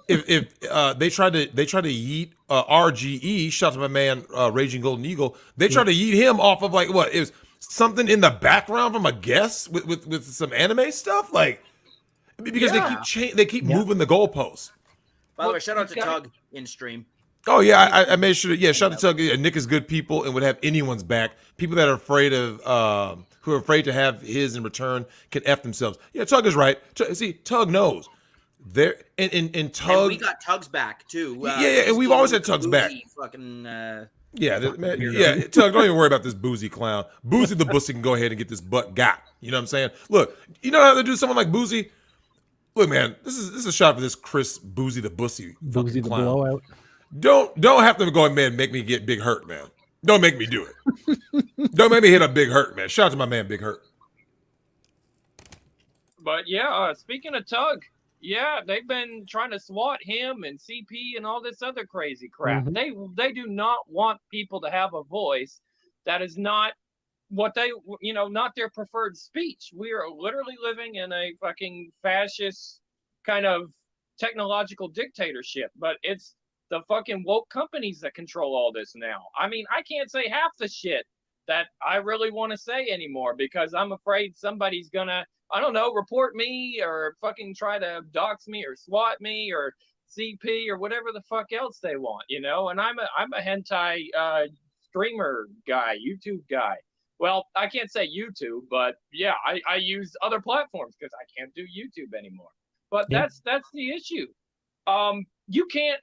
if they tried to yeet RGE, shout out to my man Raging Golden Eagle, they tried to yeet him off of, like, what, it was something in the background from a guest with some anime stuff, like, because they keep moving the goalposts. By the way, shout out to Tug in stream. Oh yeah, I made sure. Yeah, shout out to Tug. Yeah, Nick is good people and would have anyone's back. People that are afraid of, who are afraid to have his in return, can F themselves. Yeah, Tug is right. See, Tug knows. There and Tug. And we got Tug's back too. And we've always had Tug's back. Fucking Yeah, man, yeah. Tug, don't even worry about this Boozy clown. Boozy the Bussy can go ahead and get this butt got. You know what I'm saying? Look, you know how to do someone like Boozy? Look, man, this is a shot for this Chris Boozy the Bussy. Boozy the clown. blowout. Don't have to go and man make me get Big Hurt, man. Don't make me do it. Don't make me hit a Big Hurt, man. Shout out to my man Big Hurt. But yeah, speaking of Tug, yeah, they've been trying to SWAT him and CP and all this other crazy crap. They do not want people to have a voice that is not what they, not their preferred speech. We are literally living in a fucking fascist kind of technological dictatorship, but it's the fucking woke companies that control all this now. I mean, I can't say half the shit that I really want to say anymore because I'm afraid somebody's gonna, I don't know, report me or fucking try to dox me or SWAT me or CP or whatever the fuck else they want, and I'm a hentai streamer guy, YouTube guy. Well, I can't say YouTube, but yeah, I use other platforms because I can't do YouTube anymore. But that's the issue. You can't.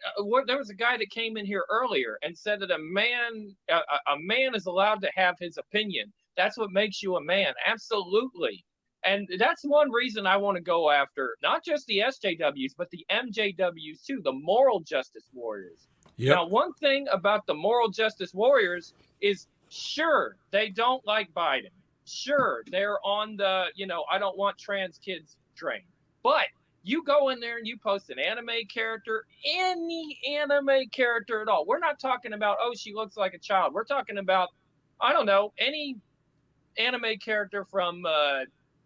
There was a guy that came in here earlier and said that a man is allowed to have his opinion. That's what makes you a man. Absolutely. And that's one reason I want to go after not just the SJWs, but the MJWs too, the moral justice warriors. Yep. Now, one thing about the moral justice warriors is, sure, they don't like Biden. Sure, they're on the, I don't want trans kids train. But you go in there and you post an anime character, any anime character at all. We're not talking about, oh, she looks like a child. We're talking about, I don't know, any anime character from,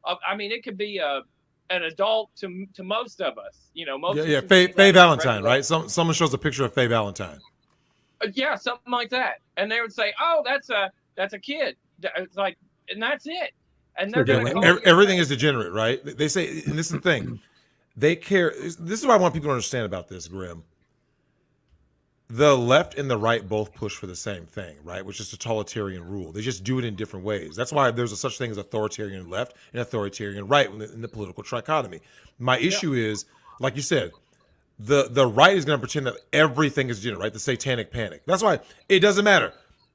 it could be an adult to most of us. Most Faye Valentine, right? Someone shows a picture of Faye Valentine. Yeah, something like that. And they would say, oh, that's a kid. It's like, and that's it. And they're everything is degenerate, right? They say, and this is the thing. They care. This is what I want people to understand about this, Grim. The left and the right both push for the same thing, right? Which is totalitarian rule. They just do it in different ways. That's why there's a such thing as authoritarian left and authoritarian right in the political trichotomy. My issue is, like you said, the right is going to pretend that everything is degenerate, right? The satanic panic. That's why it doesn't matter.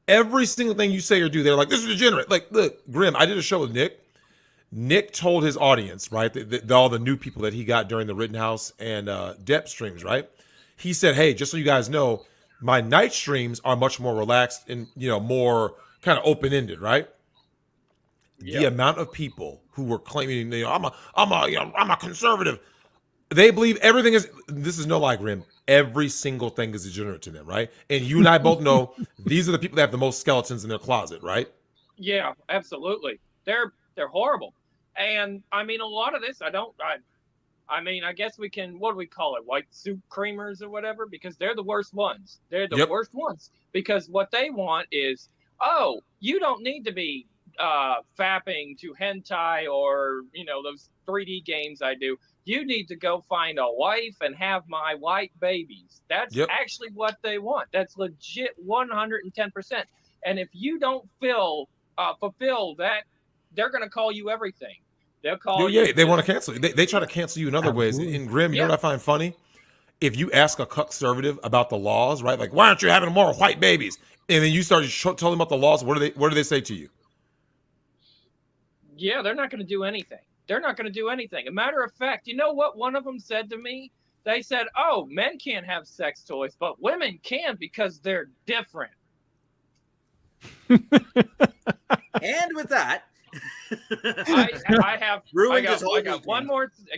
Every single thing you say or do, they're like, this is degenerate. Like, look, Grim, I did a show with Nick. Nick told his audience, right, all the new people that he got during the Rittenhouse and Depp streams, right? He said, hey, just so you guys know, my night streams are much more relaxed and, more kind of open-ended, right? Yep. The amount of people who were claiming, I'm a conservative. They believe everything is, this is no lie, Grim. Every single thing is degenerate to them, right? And you and I both know these are the people that have the most skeletons in their closet, right? Yeah, absolutely. They're horrible. And I mean, a lot of this, I guess we can, what do we call it? White soup creamers or whatever, because they're the worst ones. They're the worst ones because what they want is, oh, you don't need to be fapping to hentai or, those 3D games I do. You need to go find a wife and have my white babies. That's actually what they want. That's legit 110%. And if you don't fulfill that, they're going to call you everything. They'll call you. Yeah, they want to cancel you. They try to cancel you in other ways. In Grim, you know what I find funny? If you ask a conservative about the laws, right? Like, why aren't you having more white babies? And then you start telling them about the laws. What do they say to you? Yeah, they're not going to do anything. They're not going to do anything. A matter of fact, you know what one of them said to me? They said, oh, men can't have sex toys, but women can because they're different. And with that, I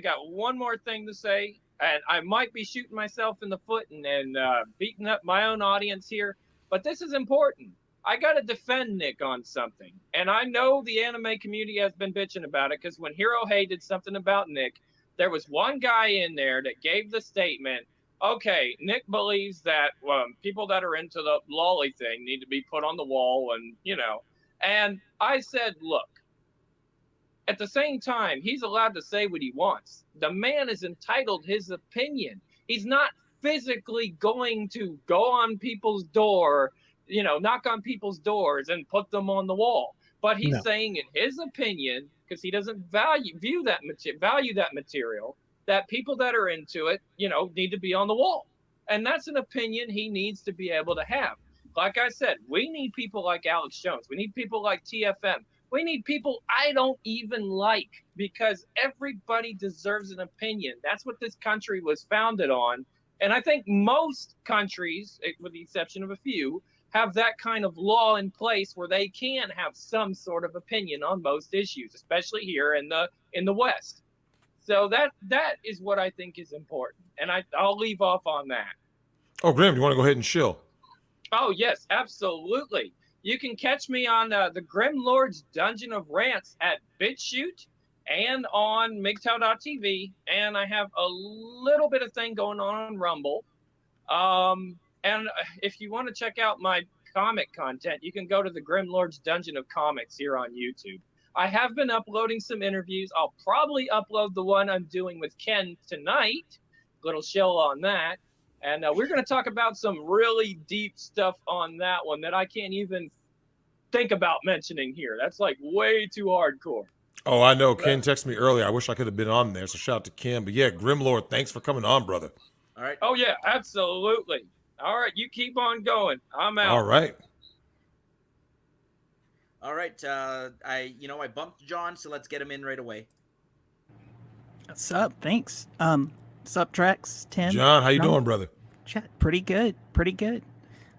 got one more thing to say, and I might be shooting myself in the foot and beating up my own audience here, but this is important. I got to defend Nick on something, and I know the anime community has been bitching about it because when Hero Hey did something about Nick, there was one guy in there that gave the statement, okay, Nick believes that people that are into the lolly thing need to be put on the wall and, and I said, look, at the same time, he's allowed to say what he wants. The man is entitled his opinion. He's not physically going to go on people's door, knock on people's doors and put them on the wall. But he's saying in his opinion, because he doesn't value that material, that people that are into it, need to be on the wall. And that's an opinion he needs to be able to have. like I said, we need people like Alex Jones. We need people like TFM. We need people I don't even like, because everybody deserves an opinion. That's what this country was founded on. And I think most countries, with the exception of a few, have that kind of law in place where they can have some sort of opinion on most issues, especially here in the West. So that is what I think is important. And I'll leave off on that. Oh, Grim, you want to go ahead and chill? Oh, yes, absolutely. You can catch me on the Grim Lord's Dungeon of Rants at BitChute and on Migtown.tv. And I have a little bit of thing going on Rumble. And if you want to check out my comic content, you can go to the Grim Lord's Dungeon of Comics here on YouTube. I have been uploading some interviews. I'll probably upload the one I'm doing with Ken tonight. Little show on that. And we're going to talk about some really deep stuff on that one that I can't even think about mentioning here. That's like way too hardcore. Oh, I know. Ken texted me earlier. I wish I could have been on there. So shout out to Ken. But yeah, Grimlord, thanks for coming on, brother. All right. Oh, yeah, absolutely. All right, you keep on going. I'm out. All right. All right. I bumped John, so let's get him in right away. What's up? Thanks. What's up, Drex? Tim? John, how you doing, brother? Chat. Pretty good. Pretty good.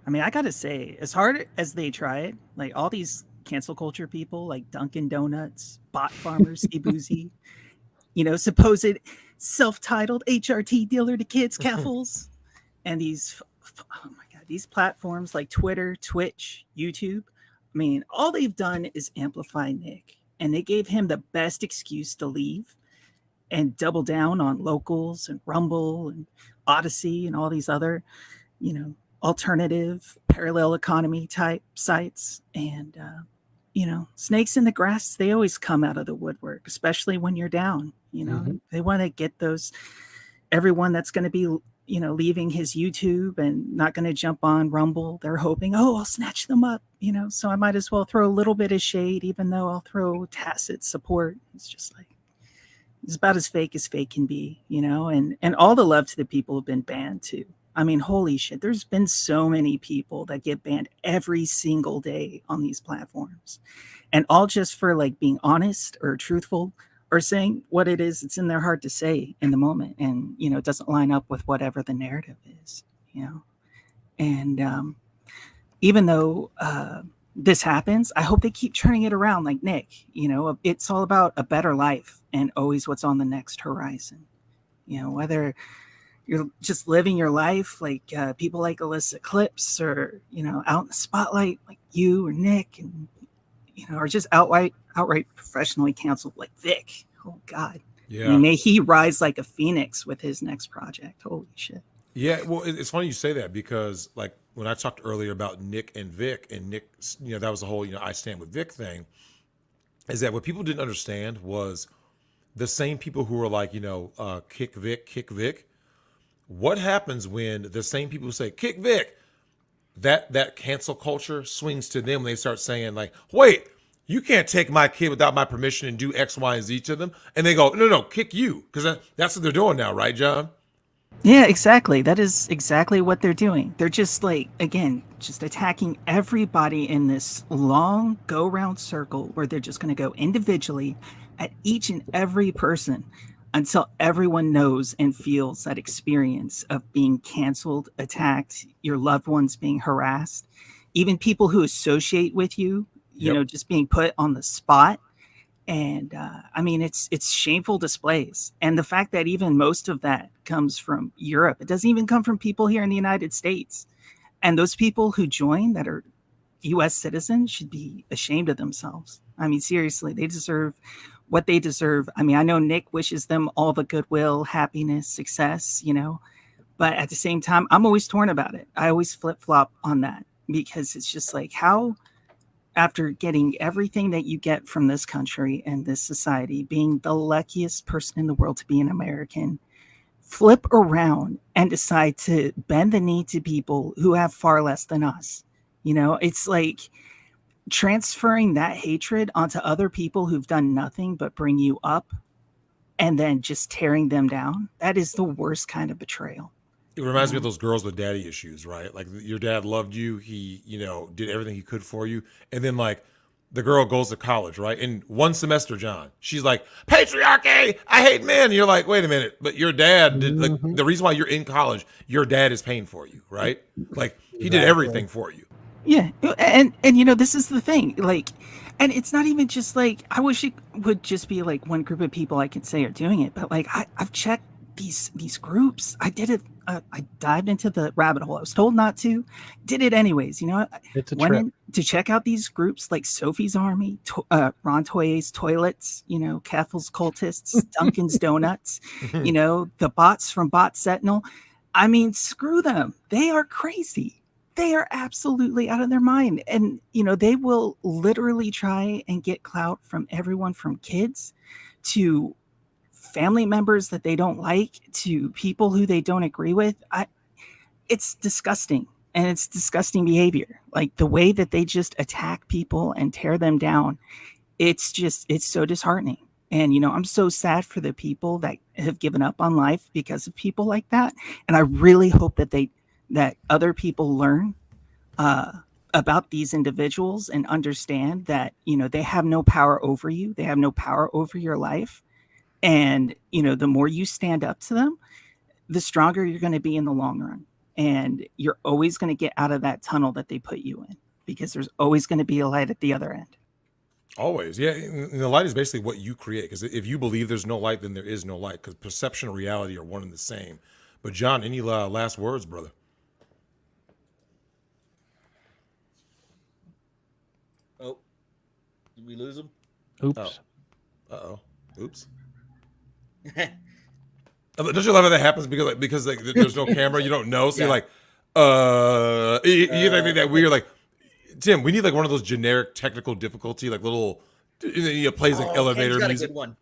I mean, I gotta say, as hard as they try it, like all these cancel culture people, like Dunkin' Donuts, bot farmers, Boozy, supposed self-titled HRT dealer to kids, Keffels, and these, oh my God, these platforms like Twitter, Twitch, YouTube. I mean, all they've done is amplify Nick, and they gave him the best excuse to leave and double down on Locals and Rumble and Odyssey and all these other, alternative parallel economy type sites. And, snakes in the grass, they always come out of the woodwork, especially when you're down. They want to get everyone that's going to be, leaving his YouTube and not going to jump on Rumble. They're hoping, I'll snatch them up, so I might as well throw a little bit of shade, even though I'll throw tacit support. It's just like, it's about as fake can be, and all the love to the people who've been banned too. I mean, holy shit, there's been so many people that get banned every single day on these platforms, and all just for like being honest or truthful or saying what it is it's in their heart to say in the moment. And, it doesn't line up with whatever the narrative is, and even though, this happens, I hope they keep turning it around like Nick. It's all about a better life and always what's on the next horizon. Whether you're just living your life like people like Alyssa Clips or, out in the spotlight like you or Nick, and, or just outright professionally canceled like Vic. Oh, God. Yeah. I mean, may he rise like a phoenix with his next project. Holy shit. Yeah, well, it's funny you say that because, like, when I talked earlier about Nick and Vic, and Nick, that was the whole, I stand with Vic thing, is that what people didn't understand was the same people who were like, kick Vic. What happens when the same people who say, kick Vic, that cancel culture swings to them when they start saying, like, wait, you can't take my kid without my permission and do X, Y, and Z to them. And they go, no, kick you. Because that's what they're doing now, right, John? Yeah, exactly. That is exactly what they're doing. They're just like, again, just attacking everybody in this long go round circle where they're just going to go individually at each and every person until everyone knows and feels that experience of being canceled, attacked, your loved ones being harassed, even people who associate with you, just being put on the spot. And I mean, it's shameful displays. And the fact that even most of that comes from Europe, it doesn't even come from people here in the United States. And those people who join that are U.S. citizens should be ashamed of themselves. I mean, seriously, they deserve what they deserve. I mean, I know Nick wishes them all the goodwill, happiness, success, but at the same time, I'm always torn about it. I always flip-flop on that because it's just like, how, after getting everything that you get from this country and this society, being the luckiest person in the world to be an American, flip around and decide to bend the knee to people who have far less than us. It's like transferring that hatred onto other people who've done nothing but bring you up and then just tearing them down. That is the worst kind of betrayal. It reminds me of those girls with daddy issues, right? Like your dad loved you. He, did everything he could for you. And then like the girl goes to college, right? In one semester, John, she's like, patriarchy, I hate men. And you're like, wait a minute. But your dad did, like, the reason why you're in college, your dad is paying for you, right? Like he did everything for you. Yeah. And this is the thing. Like, and it's not even just like, I wish it would just be like one group of people I could say are doing it. But like, I've checked these groups. I did it. I dived into the rabbit hole. I was told not to, did it anyways. It's a went trip. in to check out these groups like Sophie's Army, Ron Toye's Toilets, Kethel's Cultists, Duncan's Donuts, the bots from Bot Sentinel. I mean, screw them. They are crazy. They are absolutely out of their mind. And, they will literally try and get clout from everyone from kids to family members that they don't like to people who they don't agree with. It's disgusting, and it's disgusting behavior. Like the way that they just attack people and tear them down. It's so disheartening. And, I'm so sad for the people that have given up on life because of people like that. And I really hope that other people learn about these individuals and understand that, they have no power over you. They have no power over your life. And, the more you stand up to them, the stronger you're going to be in the long run. And you're always going to get out of that tunnel that they put you in, because there's always going to be a light at the other end. Always. Yeah. And the light is basically what you create. Because if you believe there's no light, then there is no light. Because perception and reality are one and the same. But John, any last words, brother? Oh, did we lose him? Oops. Oh. Uh-oh. Oops. Don't you love how that happens because there's no camera, you don't know, so you're like, you think that weird, like, Tim, we need like one of those generic technical difficulty, like little, plays like elevator Ken's got music. A good one.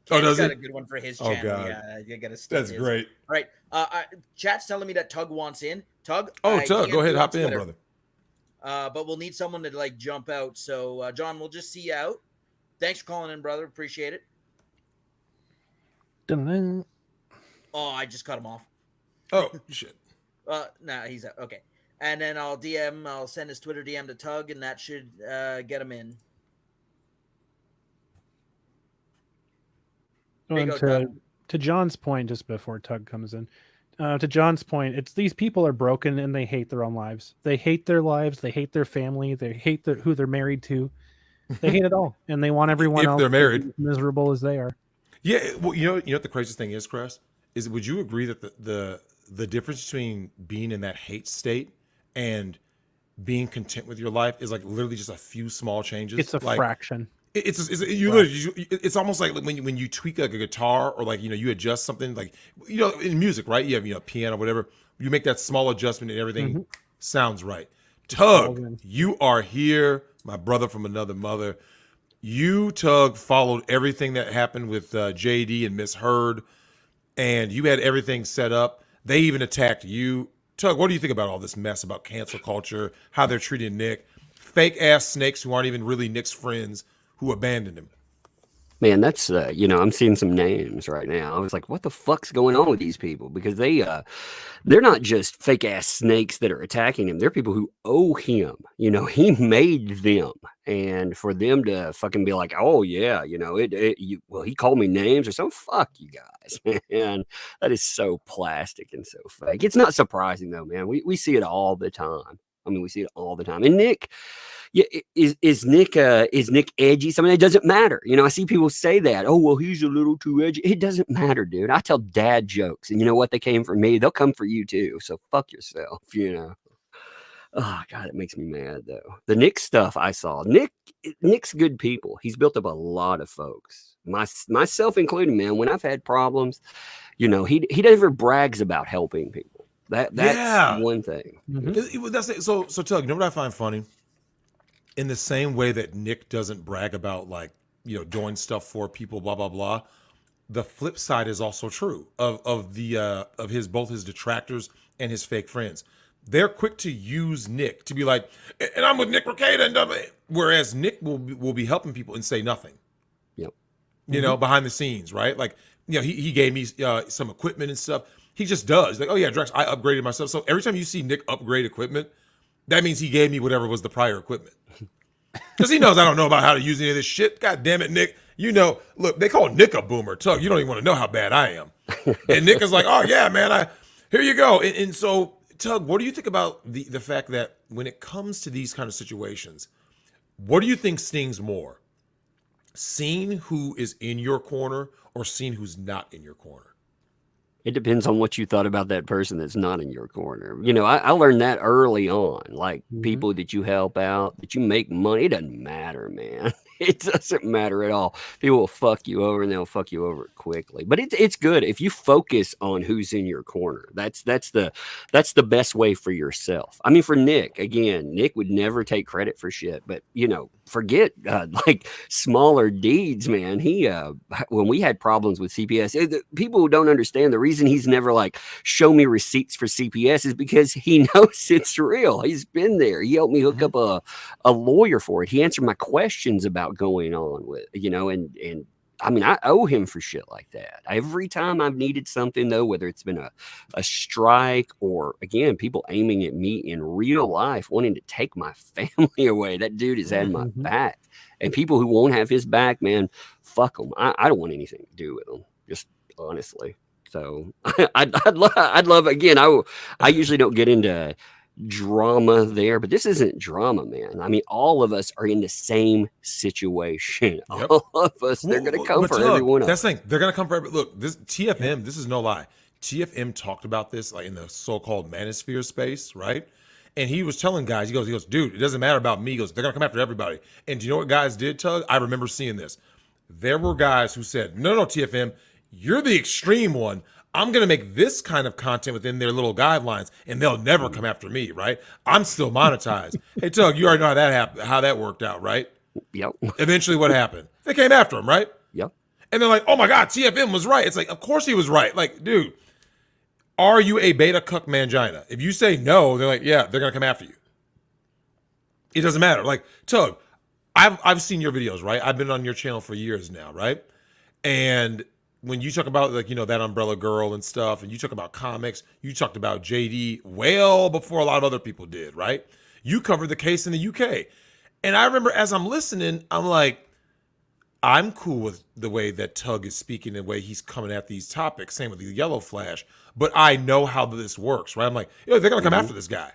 Ken's Ken's got a good one for his channel. God. Yeah, you gotta. That's great. All right, chat's telling me that Tug wants in. Tug. Tug, go ahead, hop in, brother. But we'll need someone to like jump out. So, John, we'll just see you out. Thanks for calling in, brother. Appreciate it. Dun-dun. Oh, I just cut him off. Oh, shit. Nah, he's out. Okay. And then I'll send his Twitter DM to Tug, and that should get him in. To John's point, just before Tug comes in, to John's point, it's these people are broken and they hate their own lives. They hate their lives. They hate their family. They hate who they're married to. They hate it all, and they want everyone else they're married to be miserable as they are. Yeah, well, you know what the craziest thing is, Chris? Is would you agree that the difference between being in that hate state and being content with your life is like literally just a few small changes? It's a fraction. It's almost like when you tweak like a guitar or like you adjust something like in music, right? You have piano, whatever. You make that small adjustment and everything sounds right. Tug, you are here, my brother from another mother. You, Tug, followed everything that happened with JD and Miss Heard, and you had everything set up. They even attacked you. Tug, what do you think about all this mess about cancel culture, how they're treating Nick, fake-ass snakes who aren't even really Nick's friends who abandoned him? Man, that's, I'm seeing some names right now. I was like, what the fuck's going on with these people? Because they're not just fake ass snakes that are attacking him. They're people who owe him. He made them. And for them to fucking be like, oh yeah, he called me names or something. Fuck you guys, man. That is so plastic and so fake. It's not surprising though, man. We see it all the time. I mean, we see it all the time. And Nick, yeah, is Nick edgy? Something that doesn't matter. I see people say that. Oh, well, he's a little too edgy. It doesn't matter, dude. I tell dad jokes, and you know what? They came for me. They'll come for you too. So fuck yourself. Oh God, it makes me mad though. The Nick stuff I saw. Nick's good people. He's built up a lot of folks. Myself included, man. When I've had problems, he never brags about helping people. That's one thing. Mm-hmm. That's it. So Tug, what I find funny? In the same way that Nick doesn't brag about doing stuff for people, blah blah blah. The flip side is also true of both his detractors and his fake friends. They're quick to use Nick to be like, and I'm with Nick Rekieta, and whereas Nick will be helping people and say nothing. Yep. Behind the scenes, right? Like he gave me some equipment and stuff. He just does. Like, oh yeah, Drex, I upgraded myself. So every time you see Nick upgrade equipment, that means he gave me whatever was the prior equipment. Because he knows I don't know about how to use any of this shit. God damn it, Nick. You know, look, they call Nick a boomer. Tug, you don't even want to know how bad I am. And Nick is like, oh yeah, man, here you go. And so, Tug, what do you think about the fact that when it comes to these kind of situations, what do you think stings more? Seeing who is in your corner or seeing who's not in your corner? It depends on what you thought about that person that's not in your corner. You know, I learned that early on. Like people that you help out, that you make money, it doesn't matter, man. It doesn't matter at all. People will fuck you over and they'll fuck you over quickly. But it's good if you focus on who's in your corner. That's the best way for yourself. I mean, for Nick, again, Nick would never take credit for shit. But you know, forget like smaller deeds, man. He when we had problems with CPS, people who don't understand the reason he's never like show me receipts for CPS is because he knows it's real. He's been there. He helped me hook up a lawyer for it. He answered my questions about going on with, you know, and I mean, I owe him for shit like that. Every time I've needed something, though, whether it's been a strike or, again, people aiming at me in real life, wanting to take my family away, that dude has had my back. And people who won't have his back, man, fuck them. I don't want anything to do with them, just honestly. So I'd love, again, I usually don't get into drama there, but this isn't drama, man. I mean, all of us are in the same situation. Yep. All of us, they're going to come for every one of us. That's the thing. They're going to come for every, look, this TFM, this is no lie. TFM talked about this like in the so-called manosphere space, right? And he was telling guys, he goes, dude, it doesn't matter about me. He goes, they're going to come after everybody. And do you know what guys did, Tug? I remember seeing this. There were guys who said, no, TFM, you're the extreme one. I'm going to make this kind of content within their little guidelines, and they'll never come after me, right? I'm still monetized. Hey, Tug, you already know how that happened, how that worked out, right? Yep. Eventually, what happened? They came after him, right? Yep. And they're like, oh my God, TFM was right. It's like, of course he was right. Like, dude, are you a beta cuck mangina? If you say no, they're like, yeah, they're going to come after you. It doesn't matter. Like, Tug, I've seen your videos, right? I've been on your channel for years now, right? And when you talk about, like, you know, that Umbrella Girl and stuff, and you talk about comics, you talked about JD well before a lot of other people did, right? You covered the case in the UK. And I remember as I'm listening, I'm like, I'm cool with the way that Tug is speaking, the way he's coming at these topics, same with the Yellow Flash, but I know how this works, right? I'm like, yo, they're going to come after this guy.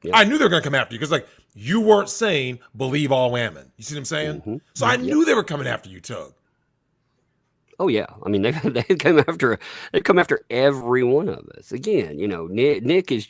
Yep. I knew they were going to come after you because, like, you weren't saying believe all women. You see what I'm saying? So I knew they were coming after you, Tug. Oh yeah, I mean they come after every one of us. Again, you know, Nick is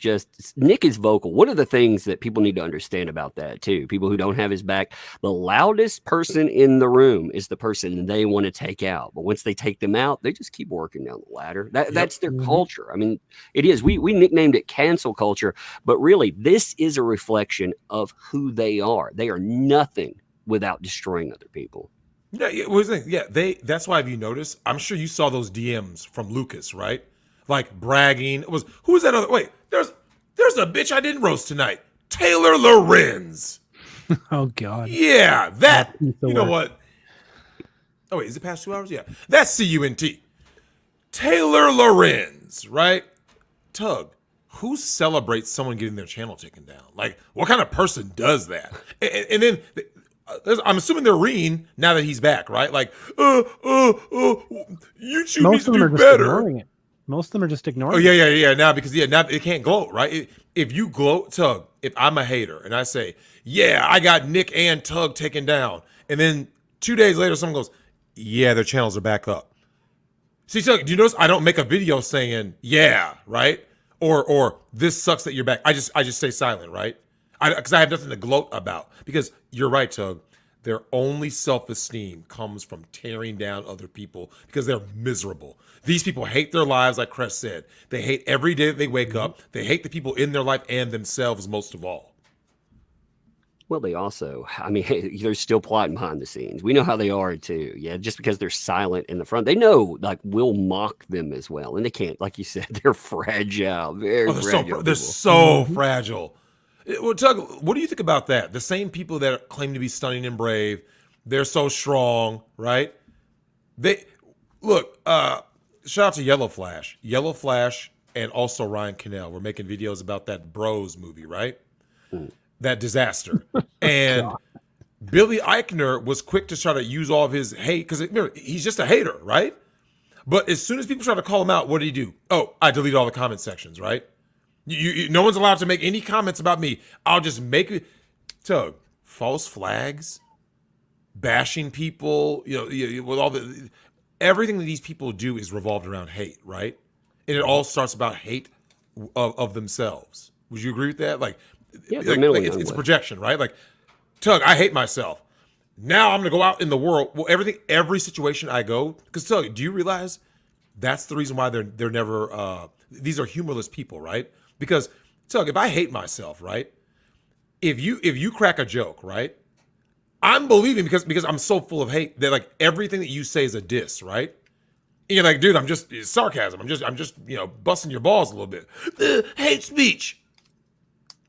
vocal. One of the things that people need to understand about that too, people who don't have his back, the loudest person in the room is the person they want to take out. But once they take them out, they just keep working down the ladder. That's their culture. I mean, it is. We nicknamed it cancel culture, but really this is a reflection of who they are. They are nothing without destroying other people. Yeah, that's why, if you notice, I'm sure you saw those DMs from Lucas, right? Like bragging. Who was that other? Wait, there's a bitch I didn't roast tonight. Taylor Lorenz. Oh God. Yeah, that. You know what? Oh wait, is it past 2 hours? Yeah, that's CUNT. Taylor Lorenz, right? Tug. Who celebrates someone getting their channel taken down? Like, what kind of person does that? And then. I'm assuming they're reading now that he's back, right? Like, YouTube needs to do better. Most of them are just ignoring. Oh yeah. Now because now it can't gloat, right? If you gloat, Tug, if I'm a hater and I say, yeah, I got Nick and Tug taken down, and then 2 days later someone goes, yeah, their channels are back up. See, Tug, do you notice I don't make a video saying, yeah, right? Or this sucks that you're back. I just stay silent, right? Because I have nothing to gloat about. Because you're right, Tug. Their only self-esteem comes from tearing down other people because they're miserable. These people hate their lives, like Chris said. They hate every day that they wake up. They hate the people in their life and themselves most of all. Well, they also, I mean, they're still plotting behind the scenes. We know how they are too. Yeah, just because they're silent in the front, they know, like, we'll mock them as well. And they can't, like you said, they're fragile. Very fragile. They're so fragile. Well, Tug, what do you think about that? The same people that claim to be stunning and brave, they're so strong, right? They look. Shout out to Yellow Flash. Yellow Flash and also Ryan Cannell were making videos about that Bros movie, right? That disaster. And Billy Eichner was quick to try to use all of his hate because he's just a hater, right? But as soon as people try to call him out, what did he do? Oh, I delete all the comment sections, right? No one's allowed to make any comments about me. I'll just make it. Tug, false flags, bashing people, with all the everything that these people do is revolved around hate, right? And it all starts about hate of themselves. Would you agree with that? It's a projection, right? Like, Tug, I hate myself. Now I'm going to go out in the world. Well, every situation I go, because Tug, do you realize that's the reason why they're never, these are humorless people, right? Because Tug, if I hate myself, right? If you crack a joke, right? I'm believing because I'm so full of hate that like everything that you say is a diss, right? And you're like, dude, it's sarcasm. I'm just busting your balls a little bit. Hate speech.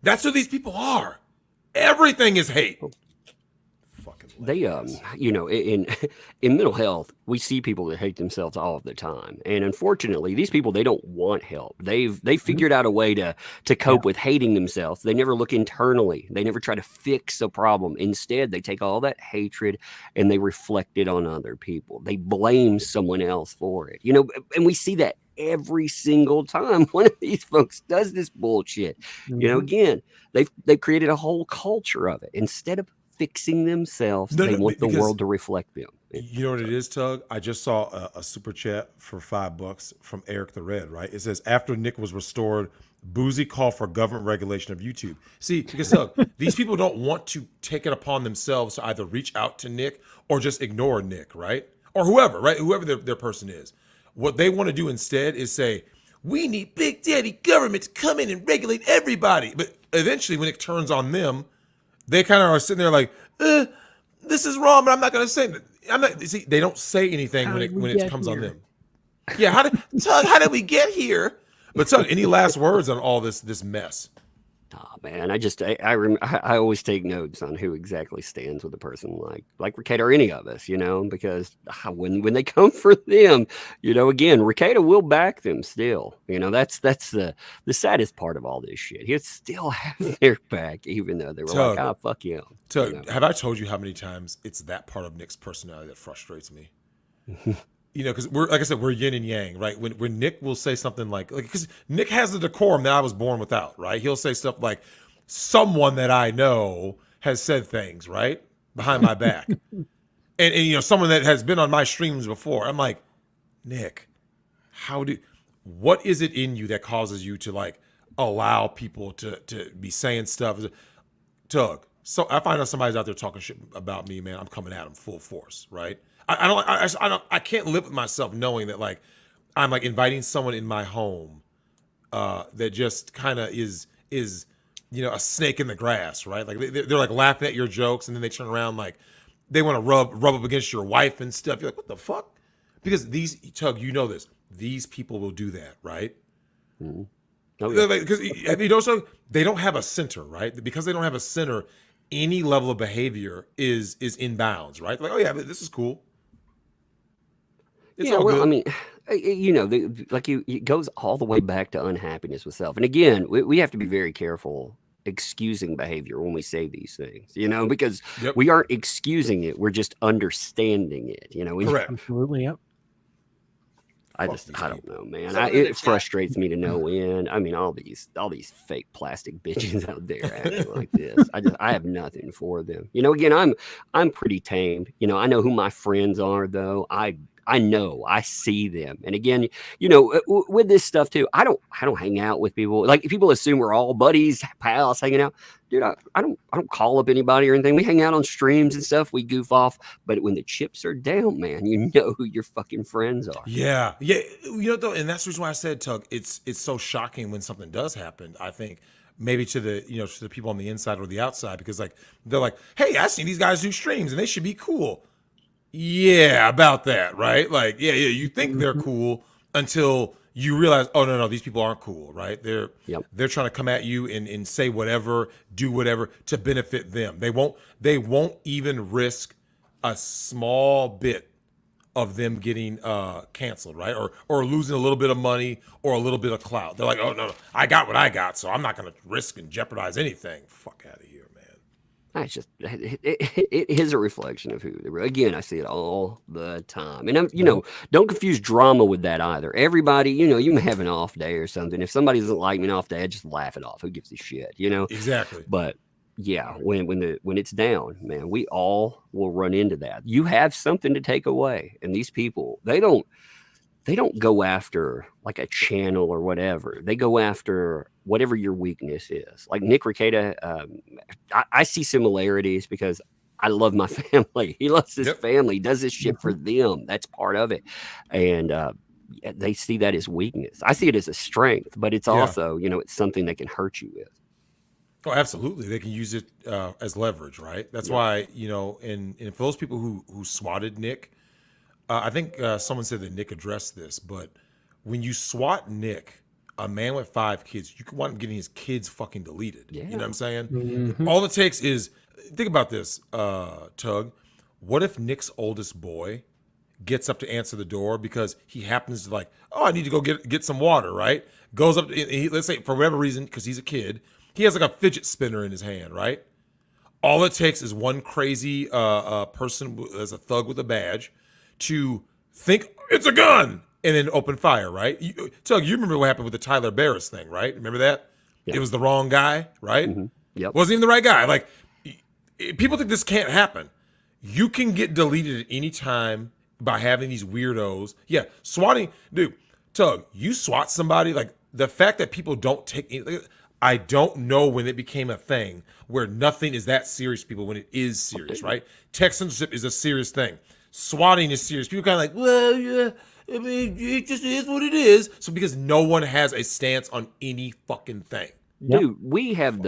That's who these people are. Everything is hate. They in mental health, we see people that hate themselves all of the time, and unfortunately these people, they don't want help. They've figured out a way to cope with hating themselves. They never look internally. They never try to fix a problem. Instead, they take all that hatred and they reflect it on other people. They blame someone else for it, and we see that every single time one of these folks does this bullshit. Again, they've created a whole culture of it. Instead of fixing themselves, they want the world to reflect them. You know what it is, Tug? I just saw a super chat for $5 from Eric the Red, right? It says, after Nick was restored, Boozy called for government regulation of YouTube. See, because Tug, these people don't want to take it upon themselves to either reach out to Nick or just ignore Nick, right? Or whoever, right? Whoever their person is. What they want to do instead is say, we need Big Daddy government to come in and regulate everybody. But eventually, when it turns on them, they kind of are sitting there like, this is wrong, but I'm not going to say it. See, they don't say anything when it comes on them. Yeah, how did we get here? But Tug, any last words on all this mess? Oh man, I always take notes on who exactly stands with a person like Rekieta or any of us, because when they come for them, again, Rekieta will back them still. That's the saddest part of all this shit. He'll still have their back, even though they were Tug, like, fuck you. Tug, have I told you how many times it's that part of Nick's personality that frustrates me? Because like I said, we're yin and yang, right? When Nick will say something like, because Nick has the decorum that I was born without, right? He'll say stuff like, someone that I know has said things, right, behind my back, and someone that has been on my streams before. I'm like, Nick, what is it in you that causes you to like allow people to be saying stuff? Tug, so I find out somebody's out there talking shit about me, man, I'm coming at them full force, right? I can't live with myself knowing that like I'm like inviting someone in my home that just kind of is a snake in the grass, right? Like they're like laughing at your jokes, and then they turn around like they want to rub up against your wife and stuff. You're like, what the fuck? Because Tug, these people will do that, right? Mm-hmm. Oh, yeah. Because they don't have a center, right? Because they don't have a center, any level of behavior is in bounds, right? Like, oh yeah, but this is cool. It's all good. I mean, it goes all the way back to unhappiness with self. And again, we have to be very careful excusing behavior when we say these things, because we aren't excusing it. We're just understanding it, Correct. Absolutely. Yep. I don't know, man. It frustrates me to no end. I mean, all these fake plastic bitches out there acting like this. I have nothing for them. Again, I'm pretty tamed. I know who my friends are, though. I know, I see them. And again, with this stuff too, I don't hang out with people. Like, people assume we're all buddies, pals, hanging out. Dude, I don't call up anybody or anything. We hang out on streams and stuff. We goof off. But when the chips are down, man, you know who your fucking friends are. Yeah. Though, and that's the reason why I said, Tug, it's so shocking when something does happen. I think maybe to the people on the inside or the outside, because like they're like, hey, I seen these guys do streams and they should be cool. Yeah, about that, right? Like, yeah, you think they're cool until you realize, oh no, these people aren't cool, right? They're trying to come at you and say whatever, do whatever to benefit them. They won't even risk a small bit of them getting canceled, right? Or losing a little bit of money or a little bit of clout. They're like, oh no, I got what I got, so I'm not going to risk and jeopardize anything. Fuck out of here, man. It's just it is a reflection of who they were. Again, I see it all the time, and don't confuse drama with that either. Everybody, you may have an off day or something. If somebody doesn't like me an off day, I just laugh it off. Who gives a shit, Exactly. But yeah, when it's down, man, we all will run into that. You have something to take away, and these people, they don't go after like a channel or whatever. They go after whatever your weakness is. Like Nick Rekieta, I see similarities because I love my family. He loves his family, does this shit for them. That's part of it. And they see that as weakness. I see it as a strength, but it's also, it's something they can hurt you with. Oh, absolutely. They can use it as leverage, right? That's why, and for those people who swatted Nick, I think someone said that Nick addressed this, but when you swat Nick, a man with 5 kids, you can wind up getting his kids fucking deleted. Yeah. You know what I'm saying? Mm-hmm. All it takes is, think about this, Tug. What if Nick's oldest boy gets up to answer the door because he happens to I need to go get some water, right? Goes up, let's say for whatever reason, because he's a kid, he has like a fidget spinner in his hand, right? All it takes is one crazy person as a thug with a badge to think it's a gun and then open fire, right? Tug, you remember what happened with the Tyler Barris thing, right? Remember that? Yeah. It was the wrong guy, right? Mm-hmm. Yep. Wasn't even the right guy. Like, people think this can't happen. You can get deleted at any time by having these weirdos. Yeah, swatting, dude, Tug, you swat somebody, like the fact that people don't take I don't know when it became a thing where nothing is that serious, people, when it is serious, right? Tech censorship is a serious thing. Swatting is serious. People kind of like, well, yeah, I mean, it just is what it is. So because no one has a stance on any fucking thing. Dude, we had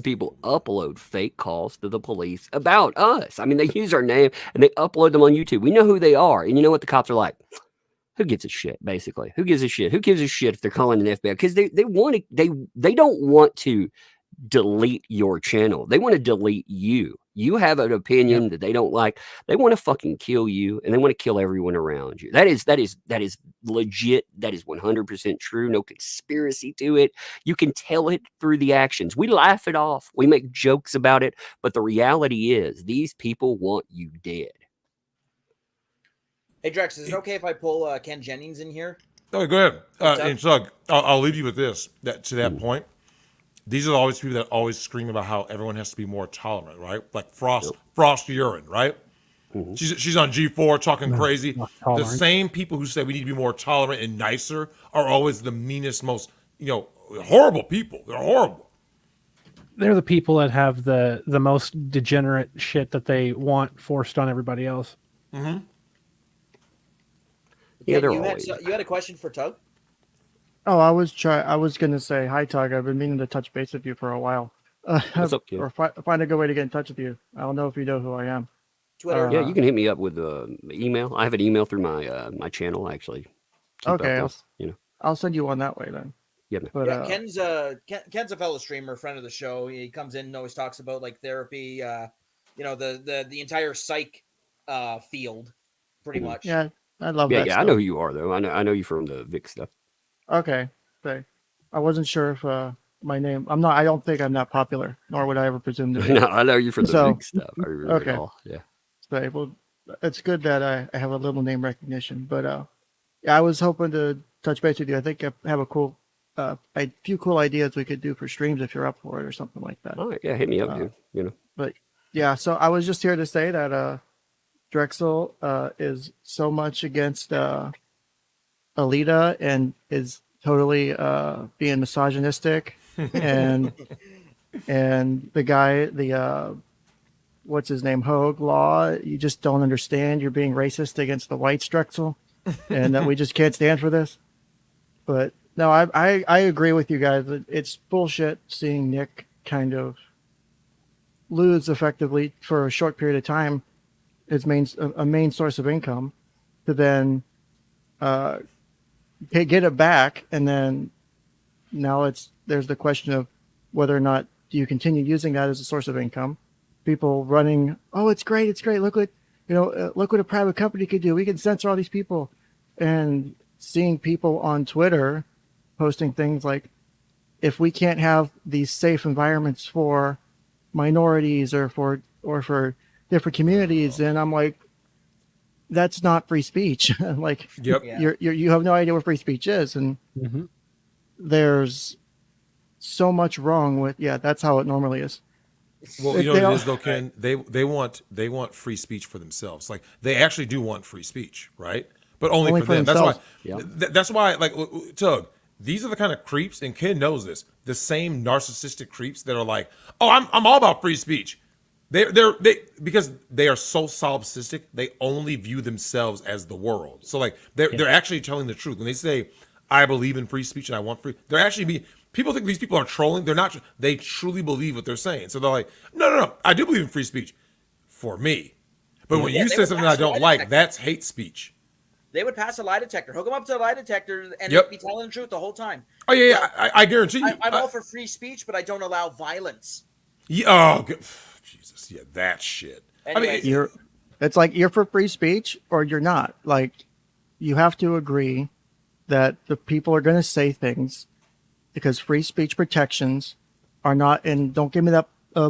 people upload fake calls to the police about us. I mean, they use our name and they upload them on YouTube. We know who they are. And you know what the cops are like? Who gives a shit, basically? Who gives a shit? Who gives a shit if they're calling an FBI? Because they don't want to delete your channel. They want to delete you. You have an opinion that they don't like. They want to fucking kill you, and they want to kill everyone around you. That is legit. That is 100% true. No conspiracy to it. You can tell it through the actions. We laugh it off. We make jokes about it, but the reality is these people want you dead. Hey, Drex, is it okay if I pull Ken Jennings in here? Oh, go ahead. And Sug, I'll leave you with this. To that point, these are always people that always scream about how everyone has to be more tolerant, right? Like Frost Urine, right? Mm-hmm. She's on G4 talking crazy. The same people who say we need to be more tolerant and nicer are always the meanest, most horrible people. They're horrible. They're the people that have the most degenerate shit that they want forced on everybody else. Mm-hmm. Yeah, you had a question for Tug? Oh, I was going to say hi, Tug. I've been meaning to touch base with you for a while. What's up, kid? Or find a good way to get in touch with you. I don't know if you know who I am. Twitter. Yeah, you can hit me up with email. I have an email through my channel, actually. Okay, I'll send you one that way then. Yeah, man. But, Ken's a fellow streamer, friend of the show. He comes in and always talks about like therapy, the entire psych field, pretty much. Yeah, I love that. Yeah, stuff. I know who you are though. I know you from the Vic stuff. Okay, I wasn't sure if my name. I don't think I'm that popular, nor would I ever presume to be. No, I know you from the Vic stuff. I remember okay. it all. Yeah. Well, it's good that I have a little name recognition. But I was hoping to touch base with you. I think I have a few cool ideas we could do for streams if you're up for it or something like that. All right, yeah, hit me up, dude. But yeah, so I was just here to say that Drexel is so much against Alita and is totally being misogynistic, and the guy, what's his name, Hogue Law, you just don't understand. You're being racist against the whites, Drexel, and that we just can't stand for this. But no, I agree with you guys. It's bullshit seeing Nick kind of lose effectively for a short period of time his main source of income, to then get it back, and then now there's the question of whether or not do you continue using that as a source of income. People running, oh, it's great, look, look what a private company could do. We can censor all these people. And seeing people on Twitter posting things like, if we can't have these safe environments for minorities or for different communities, then I'm like, that's not free speech. Like, yep. You have no idea what free speech is. And there's so much wrong with, that's how it normally is. Well, you know what it is though, Ken? They want free speech for themselves. Like, they actually do want free speech, right? But only for them. Themselves. That's why, like, Tug, these are the kind of creeps, and Ken knows this, the same narcissistic creeps that are like, oh, I'm all about free speech. They because they are so solipsistic, they only view themselves as the world. So like they're actually telling the truth when they say, I believe in free speech and I want free. They're actually people think these people are trolling. They're not. They truly believe what they're saying. So they're like, no. I do believe in free speech for me. But when you say something I don't like, that's hate speech. They would pass a lie detector, hook them up to a lie detector, and they'd be telling the truth the whole time. Oh yeah, I guarantee you. I'm all for free speech, but I don't allow violence. Yeah, Jesus, yeah, that shit. Anyways, I mean, it's like you're for free speech or you're not. Like, you have to agree that the people are going to say things because free speech protections are not. And don't give me that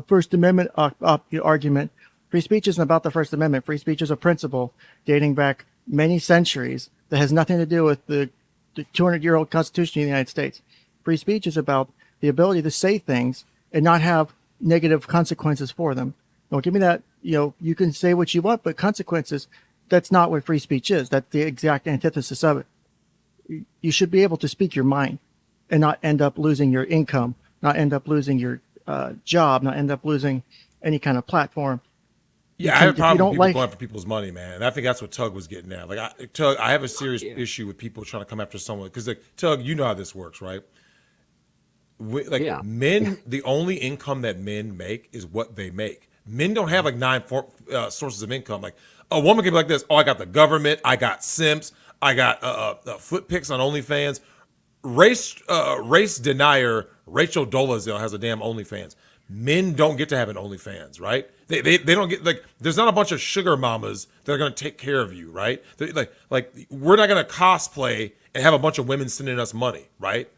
First Amendment argument. Free speech isn't about the First Amendment. Free speech is a principle dating back many centuries that has nothing to do with the 200-year-old Constitution of the United States. Free speech is about the ability to say things and not have negative consequences for them. Don't give me that, you can say what you want, but consequences, that's not what free speech is. That's the exact antithesis of it. You should be able to speak your mind and not end up losing your income, not end up losing your job, not end up losing any kind of platform. Yeah, I have a problem with people going for people's money, man. And I think that's what Tug was getting at. Like, Tug, I have a serious issue with people trying to come after someone because, like, Tug, you know how this works, right? Men, the only income that men make is what they make. Men don't have like 9 sources of income. Like, a woman can be like this: oh, I got the government, I got simps, I got foot pics on OnlyFans. Race denier Rachel Dolezal has a damn OnlyFans. Men don't get to have an OnlyFans, right? They don't get, like, there's not a bunch of sugar mamas that are going to take care of you, right? Like we're not going to cosplay and have a bunch of women sending us money, right?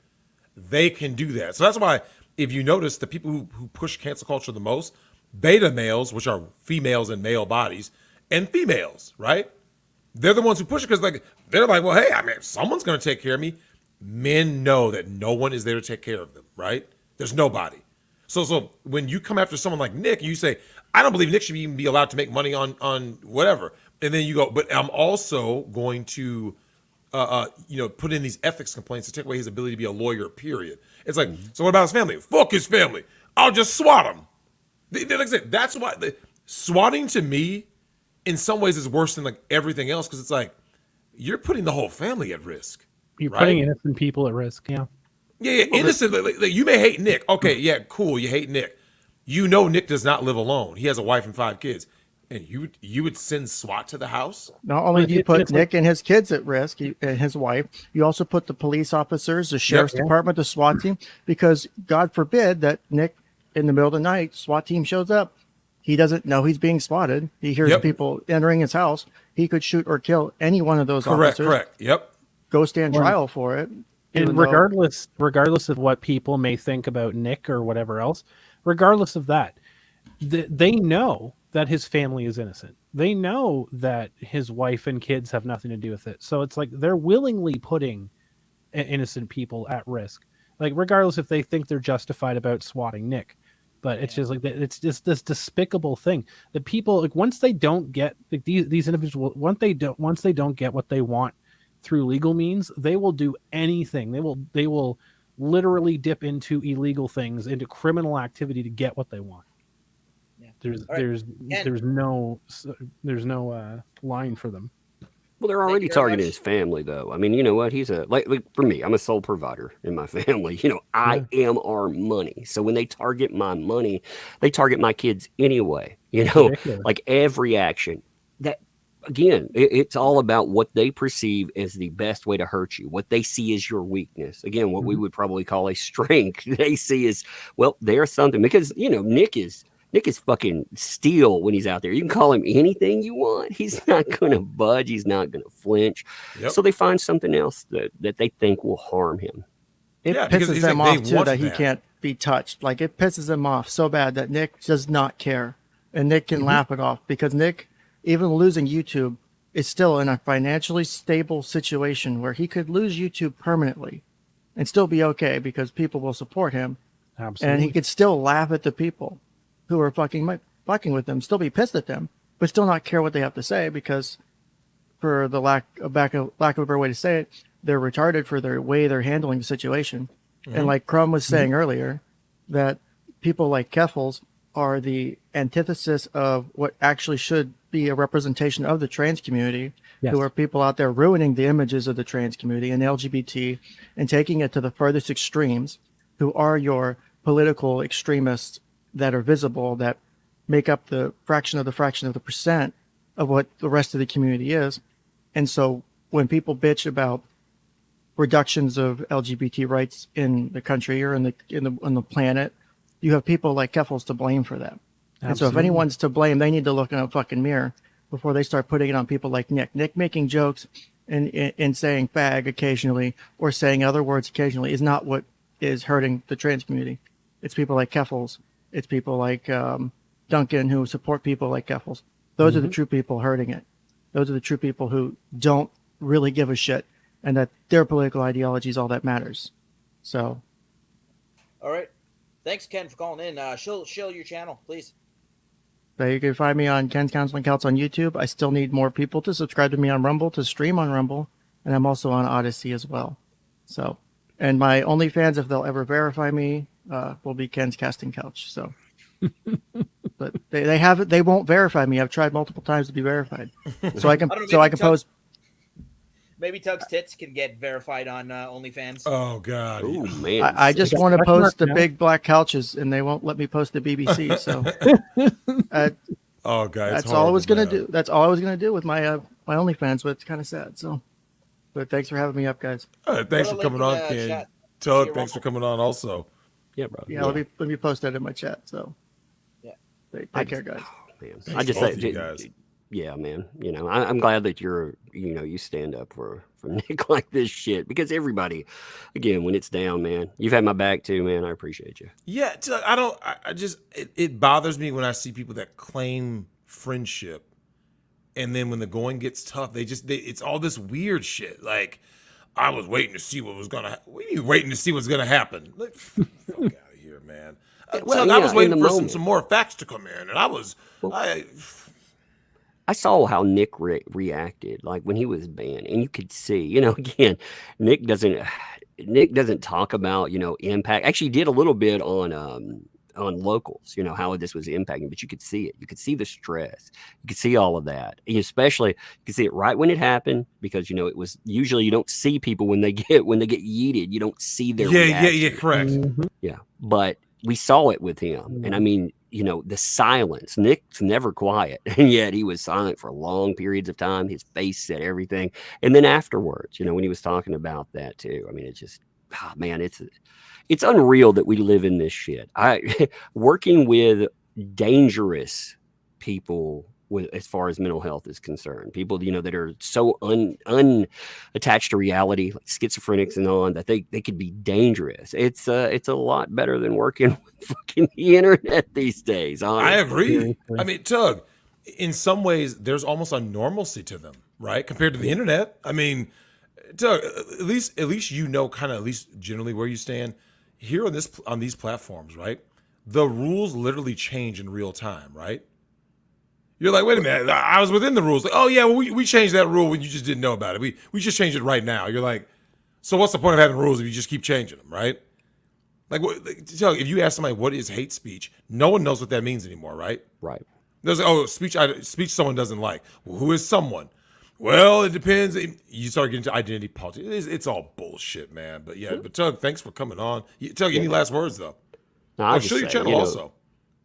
They can do that. So that's why, if you notice, the people who push cancel culture the most, beta males, which are females in male bodies, and females, right? They're the ones who push it because, like, they're like, well, hey, I mean, someone's going to take care of me. Men know that no one is there to take care of them, right? There's nobody. So when you come after someone like Nick, you say, I don't believe Nick should even be allowed to make money on whatever. And then you go, but I'm also going to, put in these ethics complaints to take away his ability to be a lawyer, period. It's like, so what about his family? Fuck his family. I'll just swat him. Like I said, that's why swatting to me in some ways is worse than like everything else. Cause it's like, you're putting the whole family at risk. You're putting innocent people at risk. Yeah. Yeah, innocent. Like, you may hate Nick. Okay, yeah, cool. You hate Nick. You know Nick does not live alone. He has a wife and 5 kids. And you would send SWAT to the house? Not only do you put Nick and his kids at risk, and his wife, you also put the police officers, the sheriff's department, the SWAT team, because God forbid that Nick, in the middle of the night, SWAT team shows up. He doesn't know he's being swatted. He hears people entering his house. He could shoot or kill any one of those officers. Correct. Yep. Go stand trial for it. And regardless of what people may think about Nick or whatever else, regardless of that, they know that his family is innocent. They know that his wife and kids have nothing to do with it. So it's like they're willingly putting innocent people at risk, like regardless if they think they're justified about swatting Nick. But it's just like it's just this despicable thing that people, like, once they don't get, like, these individuals, once they don't get what they want through legal means, they will do anything. They will literally dip into illegal things, into criminal activity to get what they want. Yeah. There's no line for them. Well, they're already targeting his family, though. I mean, you know what? He's like for me, I'm a sole provider in my family. I am our money. So when they target my money, they target my kids anyway. Like every action. That, again, it's all about what they perceive as the best way to hurt you, what they see as your weakness. Again, what we would probably call a strength. They see as, well, there's something. Because, Nick is Nick is fucking steel when he's out there. You can call him anything you want. He's not going to budge. He's not going to flinch. Yep. So they find something else that they think will harm him. It pisses them off too that he can't be touched. Like it pisses them off so bad that Nick does not care, and Nick can laugh it off because Nick, even losing YouTube, is still in a financially stable situation where he could lose YouTube permanently and still be okay because people will support him. Absolutely. And he could still laugh at the people who are fucking with them, still be pissed at them, but still not care what they have to say because, for the lack of a better way to say it, they're retarded for their way they're handling the situation. And like Crumb was saying earlier, that people like Keffels are the antithesis of what actually should be a representation of the trans community, who are people out there ruining the images of the trans community and LGBT and taking it to the furthest extremes, who are your political extremists that are visible, that make up the fraction of the percent of what the rest of the community is. And so when people bitch about reductions of LGBT rights in the country or on the planet, you have people like Keffels to blame for that. Absolutely. And so if anyone's to blame, they need to look in a fucking mirror before they start putting it on people like Nick. Nick making jokes and saying fag occasionally or saying other words occasionally is not what is hurting the trans community. It's people like Keffels. It's people like Duncan who support people like Keffels. Those are the true people hurting it. Those are the true people who don't really give a shit, and that their political ideology is all that matters. So, all right. Thanks, Ken, for calling in. Shill your channel, please. So you can find me on Ken's Counseling Couch on YouTube. I still need more people to subscribe to me on Rumble, to stream on Rumble, and I'm also on Odyssey as well. So, and my OnlyFans, if they'll ever verify me, will be Ken's Casting Couch. So, but they won't verify me. I've tried multiple times to be verified, so I can post. Maybe Tug's tits can get verified on OnlyFans. Oh God! Ooh, man. I just want to post the big black couches, and they won't let me post the BBC. So, oh God, that's all I was gonna do. That's all I was gonna do with my my OnlyFans, but it's kind of sad. So, but thanks for having me up, guys. Thanks for coming on, Ken. Tug, thanks for coming on, also. Yeah, bro. Yeah, let me post that in my chat. So, yeah, take care, guys. Man. Thanks I just both say, of you guys. Yeah, man. You know, I'm glad that you stand up for Nick like this shit, because everybody, again, when it's down, man, you've had my back too, man. I appreciate you. Yeah, it bothers me when I see people that claim friendship, and then when the going gets tough, it's all this weird shit. Like, I was waiting to see what was gonna. What are you waiting to see what's gonna happen? Like, fuck out of here, man. I was waiting for some more facts to come in, and I saw how Nick reacted, like when he was banned, and you could see, again, Nick doesn't talk about, impact. Actually, he did a little bit on locals, how this was impacting, but you could see it. You could see the stress. You could see all of that. And especially, you could see it right when it happened, because it was usually you don't see people when they get yeeted. You don't see their reaction. Yeah, correct. Yeah, but we saw it with him, and I mean, the silence. Nick's never quiet, and yet he was silent for long periods of time. His face said everything. And then afterwards, when he was talking about that too, I mean, it's just, man, it's unreal that we live in this shit. Working with dangerous people as far as mental health is concerned, people, that are so unattached to reality, like schizophrenics and on, that they could be dangerous. It's a lot better than working with fucking the internet these days. Honestly. I agree. I mean, Tug, in some ways, there's almost a normalcy to them, right? Compared to the internet. I mean, Tug, at least kind of at least generally where you stand here on these platforms, right? The rules literally change in real time, right? You're like, wait a minute, I was within the rules. Like, oh yeah, well, we changed that rule when you just didn't know about it. We just changed it right now. You're like, so what's the point of having rules if you just keep changing them, right? Like, if you ask somebody what is hate speech, no one knows what that means anymore, right? Right. There's speech someone doesn't like. Well, who is someone? Well, it depends. You start getting to identity politics. It's all bullshit, man. But yeah, but Tug, thanks for coming on. Tug, any last words though? No, shill your channel also.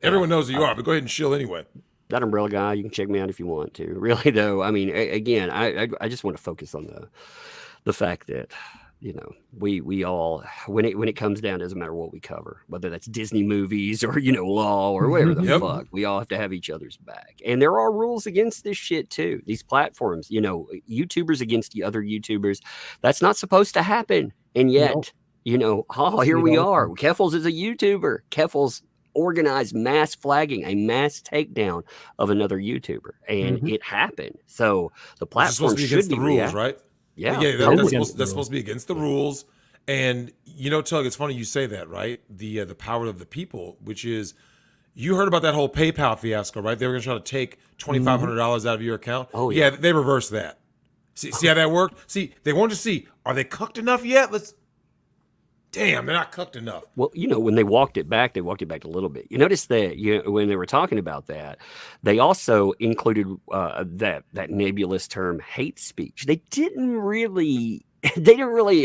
Everyone knows who you are, but go ahead and shill anyway. That umbrella guy, you can check me out if you want to. Really though, I mean, again, I just want to focus on the fact that you know, we all, when it comes down, doesn't matter what we cover, whether that's Disney movies or, you know, law or whatever the fuck, we all have to have each other's back. And there are rules against this shit too. These platforms, you know, YouTubers against the other YouTubers, that's not supposed to happen. And yet, you know, here we are. Keffels is a YouTuber. Keffels organized mass flagging, a mass takedown of another YouTuber, and it happened. So the platform should be the rules, right? Yeah, that's supposed to be against the rules. And you know, Tug, it's funny you say that, right? The power of the people, which is, you heard about that whole PayPal fiasco, right? They were going to try to take $2,500 out of your account. Oh yeah, they reversed that. See how that worked? See, they wanted to see, are they cooked enough yet? Damn, they're not cooked enough. Well, you know, when they walked it back a little bit. You notice that when they were talking about that, they also included that nebulous term hate speech. They didn't really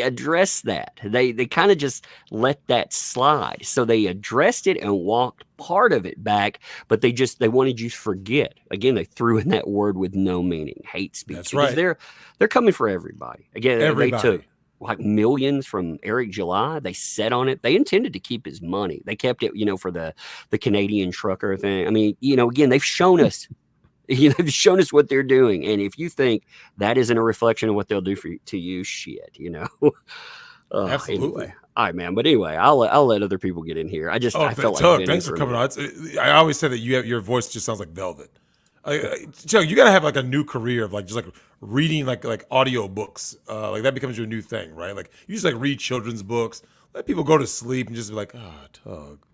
address that. They kind of just let that slide. So they addressed it and walked part of it back, but they wanted you to forget. Again, they threw in that word with no meaning, hate speech. That's because right. They're coming for everybody. Again, Everybody. they took like millions from Eric July. They set on it. They intended to keep his money. They kept it, you know, for the Canadian trucker thing. I mean, you know, again, they've shown us, they've shown us what they're doing. And if you think that isn't a reflection of what they'll do to you, shit, you know. Absolutely. Anyway. All right, man. But anyway, I'll let other people get in here. I felt like thanks for coming on. I always say that your voice just sounds like velvet. Chuck, you gotta have like a new career of like just like reading like audio books. Like that becomes your new thing, right? Like you just like read children's books, let people go to sleep and just be like, Tug.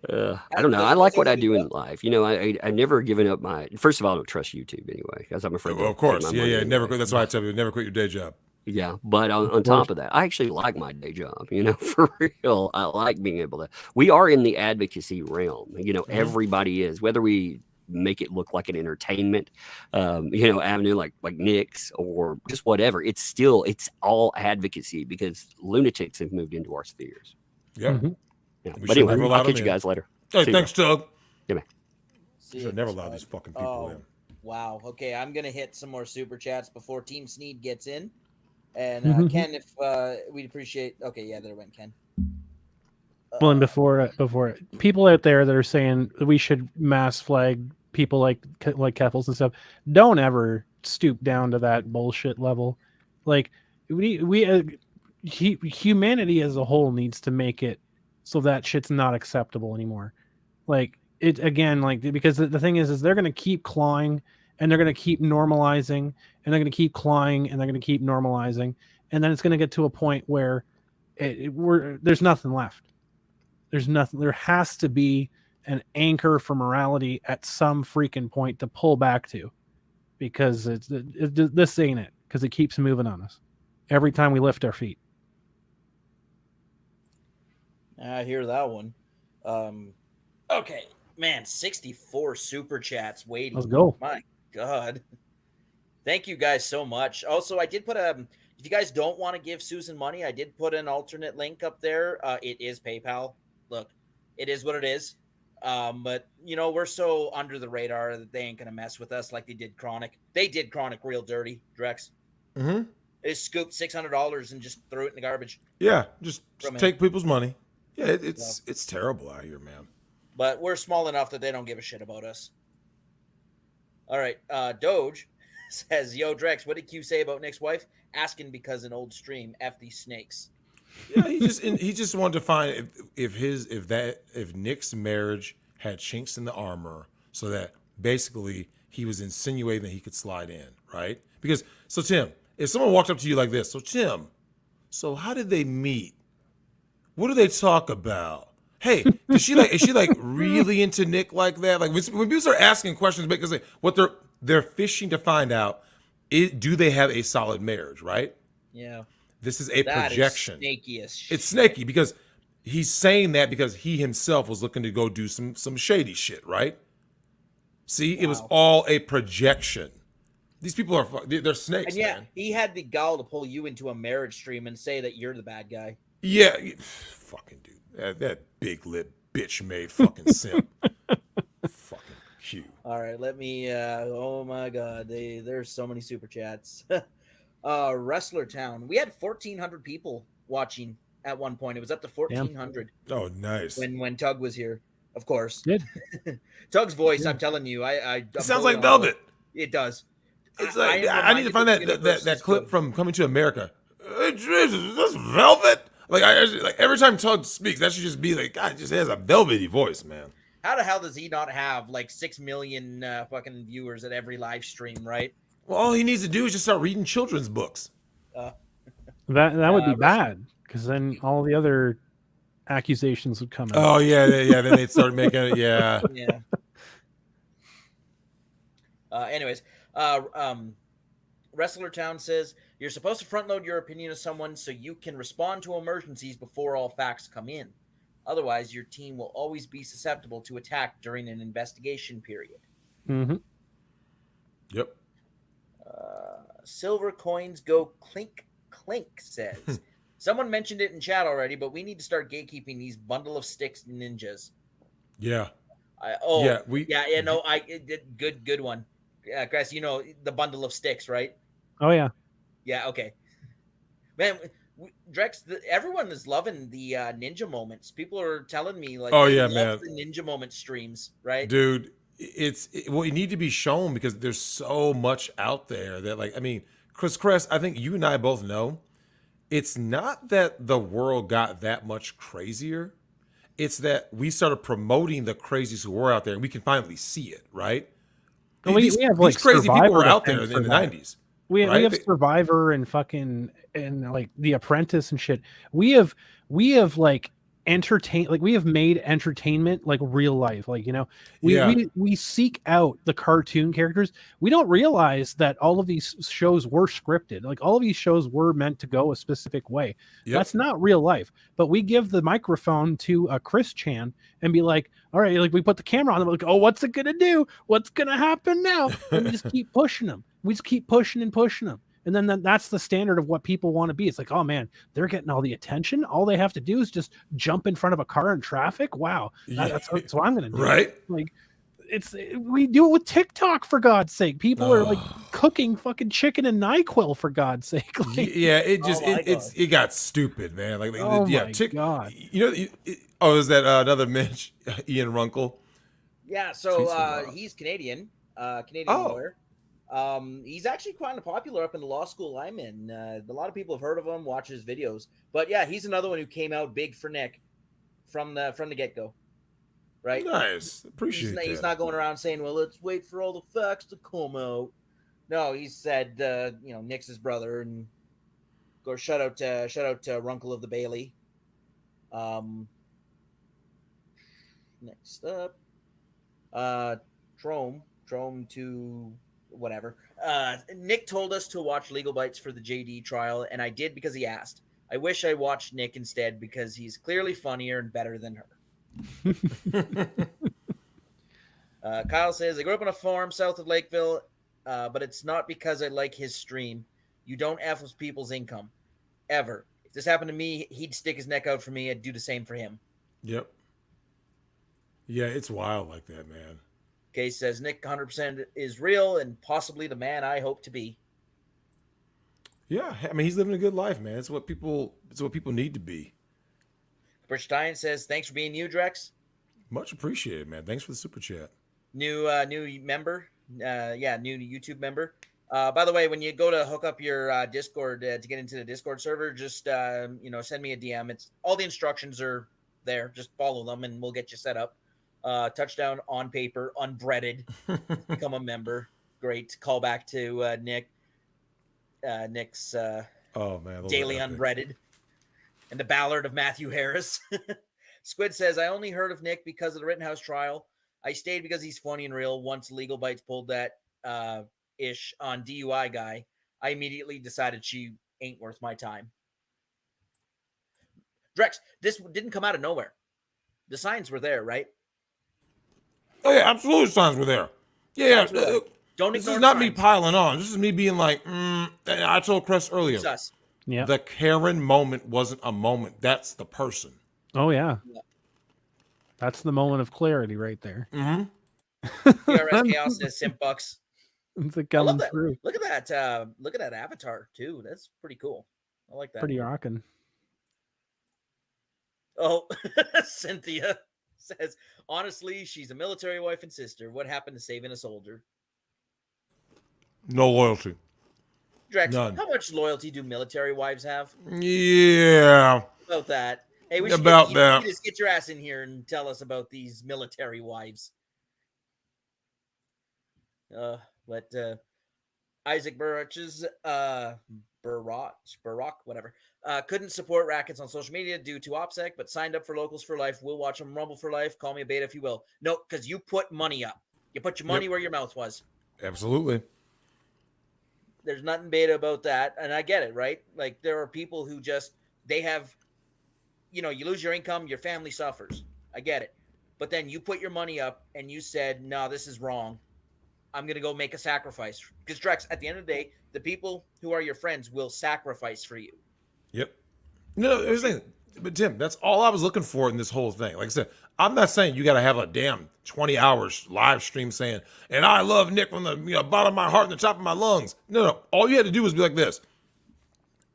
I don't know. I like what I do in life. You know, I've never given up my. First of all, I don't trust YouTube anyway, because I'm afraid. Of course, yeah. Never quit. That's why I tell you, never quit your day job. Yeah, but on top of that, I actually like my day job, you know, for real. I like being able to, we are in the advocacy realm, you know, everybody is, whether we make it look like an entertainment, you know, avenue like Nick's or just whatever, it's all advocacy because lunatics have moved into our spheres. Yeah. Yeah. But anyway, I'll catch you guys later. Hey, thanks, Tug. Yeah, man. Should never allow these fucking people in. Wow. Okay, I'm going to hit some more super chats before Team Sneed gets in. And Ken, if we'd appreciate. Okay, yeah, there went Ken. Well, and before people out there that are saying we should mass flag people like Keffels and stuff, don't ever stoop down to that bullshit level. Like humanity as a whole needs to make it so that shit's not acceptable anymore. Like it again, like because the thing is they're gonna keep clawing. And they're going to keep normalizing, and they're going to keep clawing, and they're going to keep normalizing, and then it's going to get to a point where there's nothing left. There's nothing. There has to be an anchor for morality at some freaking point to pull back to, because this ain't it. Because it keeps moving on us every time we lift our feet. I hear that one. Okay, man, 64 super chats waiting. Let's go. My God. Thank you guys so much. Also, I did put if you guys don't want to give Susan money, I did put an alternate link up there. It is PayPal. Look, it is what it is. But you know, we're so under the radar that they ain't gonna mess with us like they did Chronic. They did Chronic real dirty, Drex. They scooped $600 and just threw it in the garbage. Yeah, just take people's money. Yeah, it's terrible out here, man. But we're small enough that they don't give a shit about us. All right. Doge says, yo, Drex, what did Q say about Nick's wife? Asking because an old stream, F these snakes. Yeah, he just wanted to find if Nick's marriage had chinks in the armor, so that basically he was insinuating that he could slide in, right? Because so Tim, if someone walked up to you like this, so Tim, so how did they meet? What do they talk about? Hey, is she like really into Nick like that? Like when people start asking questions, because what they're fishing to find out is, do they have a solid marriage, right? Yeah. This is a projection. Is snaky as shit. It's snaky because he's saying that because he himself was looking to go do some shady shit, right? See, It was all a projection. These people they're snakes, and yeah, man. He had the gall to pull you into a marriage stream and say that you're the bad guy. Yeah, fucking dude. That big lip bitch made fucking simp. Fucking Q. All right, let me. Oh my God, there's so many super chats. Wrestler Town. We had 1,400 people watching at one point. It was up to 1,400. Oh, nice. When Tug was here, of course. Good. Tug's voice, I'm telling you, It sounds like Velvet. It does. It's like I need to find that clip from Coming to America. Jesus, that's Velvet. Like every time Tug speaks, that should just be like, God, it just has a velvety voice, man. How the hell does he not have like 6 million fucking viewers at every live stream, right? Well, all he needs to do is just start reading children's books. That would be bad, because then all the other accusations would come out. Oh yeah. Then they'd start making it. Yeah. Yeah. Anyways, Wrestler Town says you're supposed to front load your opinion of someone so you can respond to emergencies before all facts come in. Otherwise, your team will always be susceptible to attack during an investigation period. Mm-hmm. Yep. Silver coins go clink clink says someone mentioned it in chat already, but we need to start gatekeeping these bundle of sticks ninjas. Yeah. Good one. Grass, you know the bundle of sticks, right? Oh yeah. Yeah. Okay. Man, Drex, everyone is loving the ninja moments. People are telling me like, oh they yeah, love man, the ninja moment streams, right? Dude, well, you need to be shown because there's so much out there that, like, I mean, Chris Crest, I think you and I both know, it's not that the world got that much crazier. It's that we started promoting the crazies who were out there, and we can finally see it, right? Well, we have like these crazy people were out there in the that. 90s. We right? have Survivor and fucking and like The Apprentice and shit. We have like we have made entertainment like real life. Like, you know, we seek out the cartoon characters. We don't realize that all of these shows were scripted. Like all of these shows were meant to go a specific way. Yep. That's not real life. But we give the microphone to a Chris Chan and be like, all right, like we put the camera on them, like, oh, what's it gonna do? What's gonna happen now? And we just keep pushing them. We just keep pushing and pushing them. And then that's the standard of what people want to be. It's like, oh man, they're getting all the attention. All they have to do is just jump in front of a car in traffic. Wow, that's what I'm going to do. Right? Like, we do it with TikTok, for God's sake. People are like cooking fucking chicken and NyQuil, for God's sake. Like, yeah, it just it got stupid, man. Like, oh yeah, my God. You know, is that another Mitch, Ian Runkle? Yeah, so he's Canadian, lawyer. He's actually quite popular up in the law school I'm in. A lot of people have heard of him, watch his videos. But yeah, he's another one who came out big for Nick from the get-go. Right? Nice. Appreciate that. He's not going around saying, well, let's wait for all the facts to come out. No, he said, Nick's his brother, and go shout out to Runkle of the Bailey. Next up, Trome to whatever. Nick told us to watch Legal Bites for the JD trial, and I did because he asked. I wish I watched Nick instead because he's clearly funnier and better than her. Kyle says, I grew up on a farm south of Lakeville, but it's not because I like his stream. You don't F with people's income. Ever. If this happened to me, he'd stick his neck out for me. I'd do the same for him. Yep. Yeah, it's wild like that, man. Case says Nick 100% is real and possibly the man I hope to be. Yeah, I mean, he's living a good life, man. It's what people need to be. Rich Stein says, thanks for being you, Drex. Much appreciated, man. Thanks for the super chat. New member. New YouTube member. By the way, when you go to hook up your Discord to get into the Discord server, just send me a DM. It's all the instructions are there. Just follow them and we'll get you set up. Touchdown on paper, unbreaded. Become a member. Great callback to Nick. Nick's daily unbreaded. And the Ballad of Matthew Harris. Squid says, I only heard of Nick because of the Rittenhouse trial. I stayed because he's funny and real. Once Legal Bites pulled that ish on DUI guy, I immediately decided she ain't worth my time. Drex, this didn't come out of nowhere. The signs were there, right? Oh, yeah, absolutely. Signs were there. Yeah. Don't this ignore is not signs. me piling on. This is me being like, I told Chris earlier. Yeah. The Karen moment wasn't a moment. That's the person. Oh, yeah. That's the moment of clarity right there. Mm-hmm. PRS Chaos says Simp Bucks. It's like I love coming that. through. Look at that. Look at that avatar too. That's pretty cool. I like that. Pretty rocking. Oh, Cynthia says, honestly, she's a military wife and sister. What happened to saving a soldier? No loyalty. Drex, None. how much loyalty do military wives have? Yeah. About that. Hey, we About should that. just get your ass in here and tell us about these military wives. But Isaac Burach's Barak, whatever, couldn't support Rackets on social media due to OPSEC, but signed up for Locals for Life. We'll watch them rumble for life. Call me a beta if you will. No, because you put money up. You put your money where your mouth was. Absolutely. There's nothing beta about that, and I get it, right? Like, there are people who just, they have, you lose your income, your family suffers. I get it. But then you put your money up and you said, no, this is wrong. I'm going to go make a sacrifice. Because, Drex, at the end of the day, the people who are your friends will sacrifice for you. Yep. No, here's the thing. But, Tim, that's all I was looking for in this whole thing. Like I said, I'm not saying you got to have a damn 20 hours live stream saying, and I love Nick from the bottom of my heart and the top of my lungs. No. All you had to do was be like this.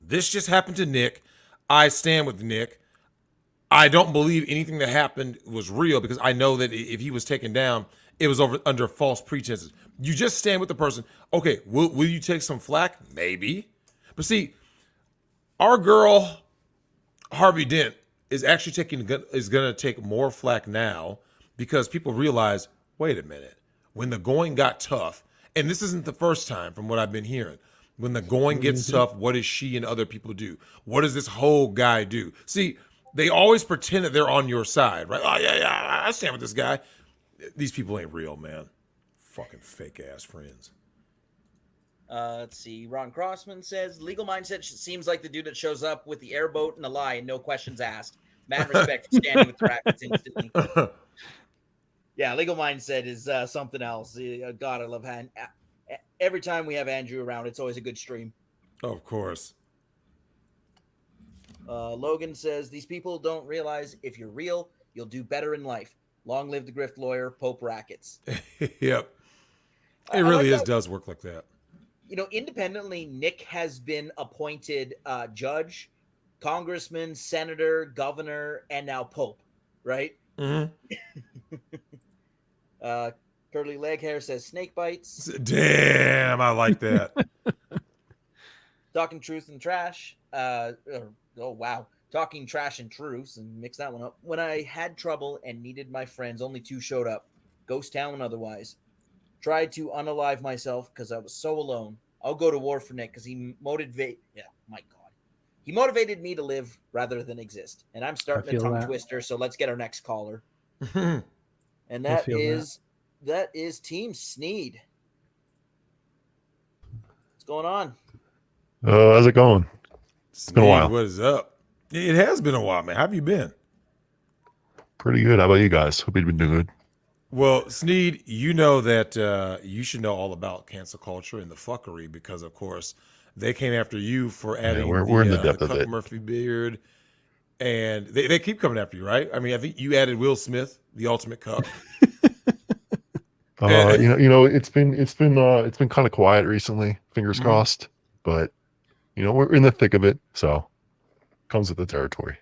This just happened to Nick. I stand with Nick. I don't believe anything that happened was real because I know that if he was taken down, it was under false pretenses. You just stand with the person. Okay, will you take some flack? Maybe. But see, our girl, Harvey Dent, is actually is going to take more flack now because people realize, wait a minute, when the going got tough, and this isn't the first time from what I've been hearing, when the going gets tough, what does she and other people do? What does this whole guy do? See, they always pretend that they're on your side, right? Oh, yeah, I stand with this guy. These people ain't real, man. Fucking fake-ass friends. Let's see. Ron Crossman says, legal mindset seems like the dude that shows up with the airboat and the lie and no questions asked. Mad respect for standing with the Rackets instantly. Yeah, legal mindset is something else. God, I love every time we have Andrew around, it's always a good stream. Of course. Logan says, these people don't realize if you're real, you'll do better in life. Long live the grift lawyer, Pope Rackets. Yep. It really does work like that. Independently, Nick has been appointed judge, congressman, senator, governor, and now Pope, right? Mm-hmm. Curly Leg Hair says snake bites. Damn, I like that. Talking truth and trash. Oh, wow. Talking trash and truths, and mix that one up. When I had trouble and needed my friends, only 2 showed up. Ghost town and otherwise. Tried to unalive myself because I was so alone. I'll go to war for Nick because he motivated. Yeah, my God. He motivated me to live rather than exist. And I'm starting a tongue twister, so let's get our next caller. And that is Team Sneed. What's going on? How's it going? It's been a while. What is up? It has been a while, man. How have you been? Pretty good. How about you guys? Hope you've been doing good. Well, Sneed, you know that you should know all about cancel culture and the fuckery because, of course, they came after you for adding we're in the depth of Cuck it. Murphy beard. And they keep coming after you, right? I mean, I think you added Will Smith, the ultimate cuck. It's been kind of quiet recently. Fingers crossed, but we're in the thick of it, so comes with the territory.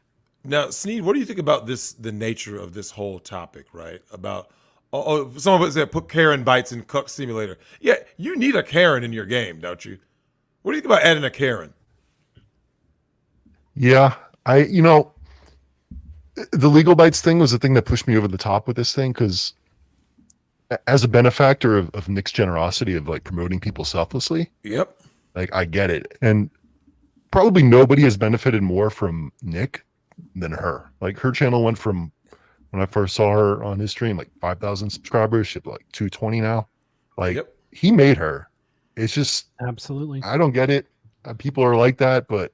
Now, Sneed, what do you think about the nature of this whole topic, right? About some of us that put Karen bites in Cuck Simulator. Yeah, you need a Karen in your game, don't you? What do you think about adding a Karen? Yeah, the legal bites thing was the thing that pushed me over the top with this thing because as a benefactor of Nick's generosity of like promoting people selflessly. Yep. Like I get it. And probably nobody has benefited more from Nick than her. Like her channel went from when I first saw her on his stream, like 5,000 subscribers, she's like 220 now. Like he made her. It's just absolutely. I don't get it. People are like that, but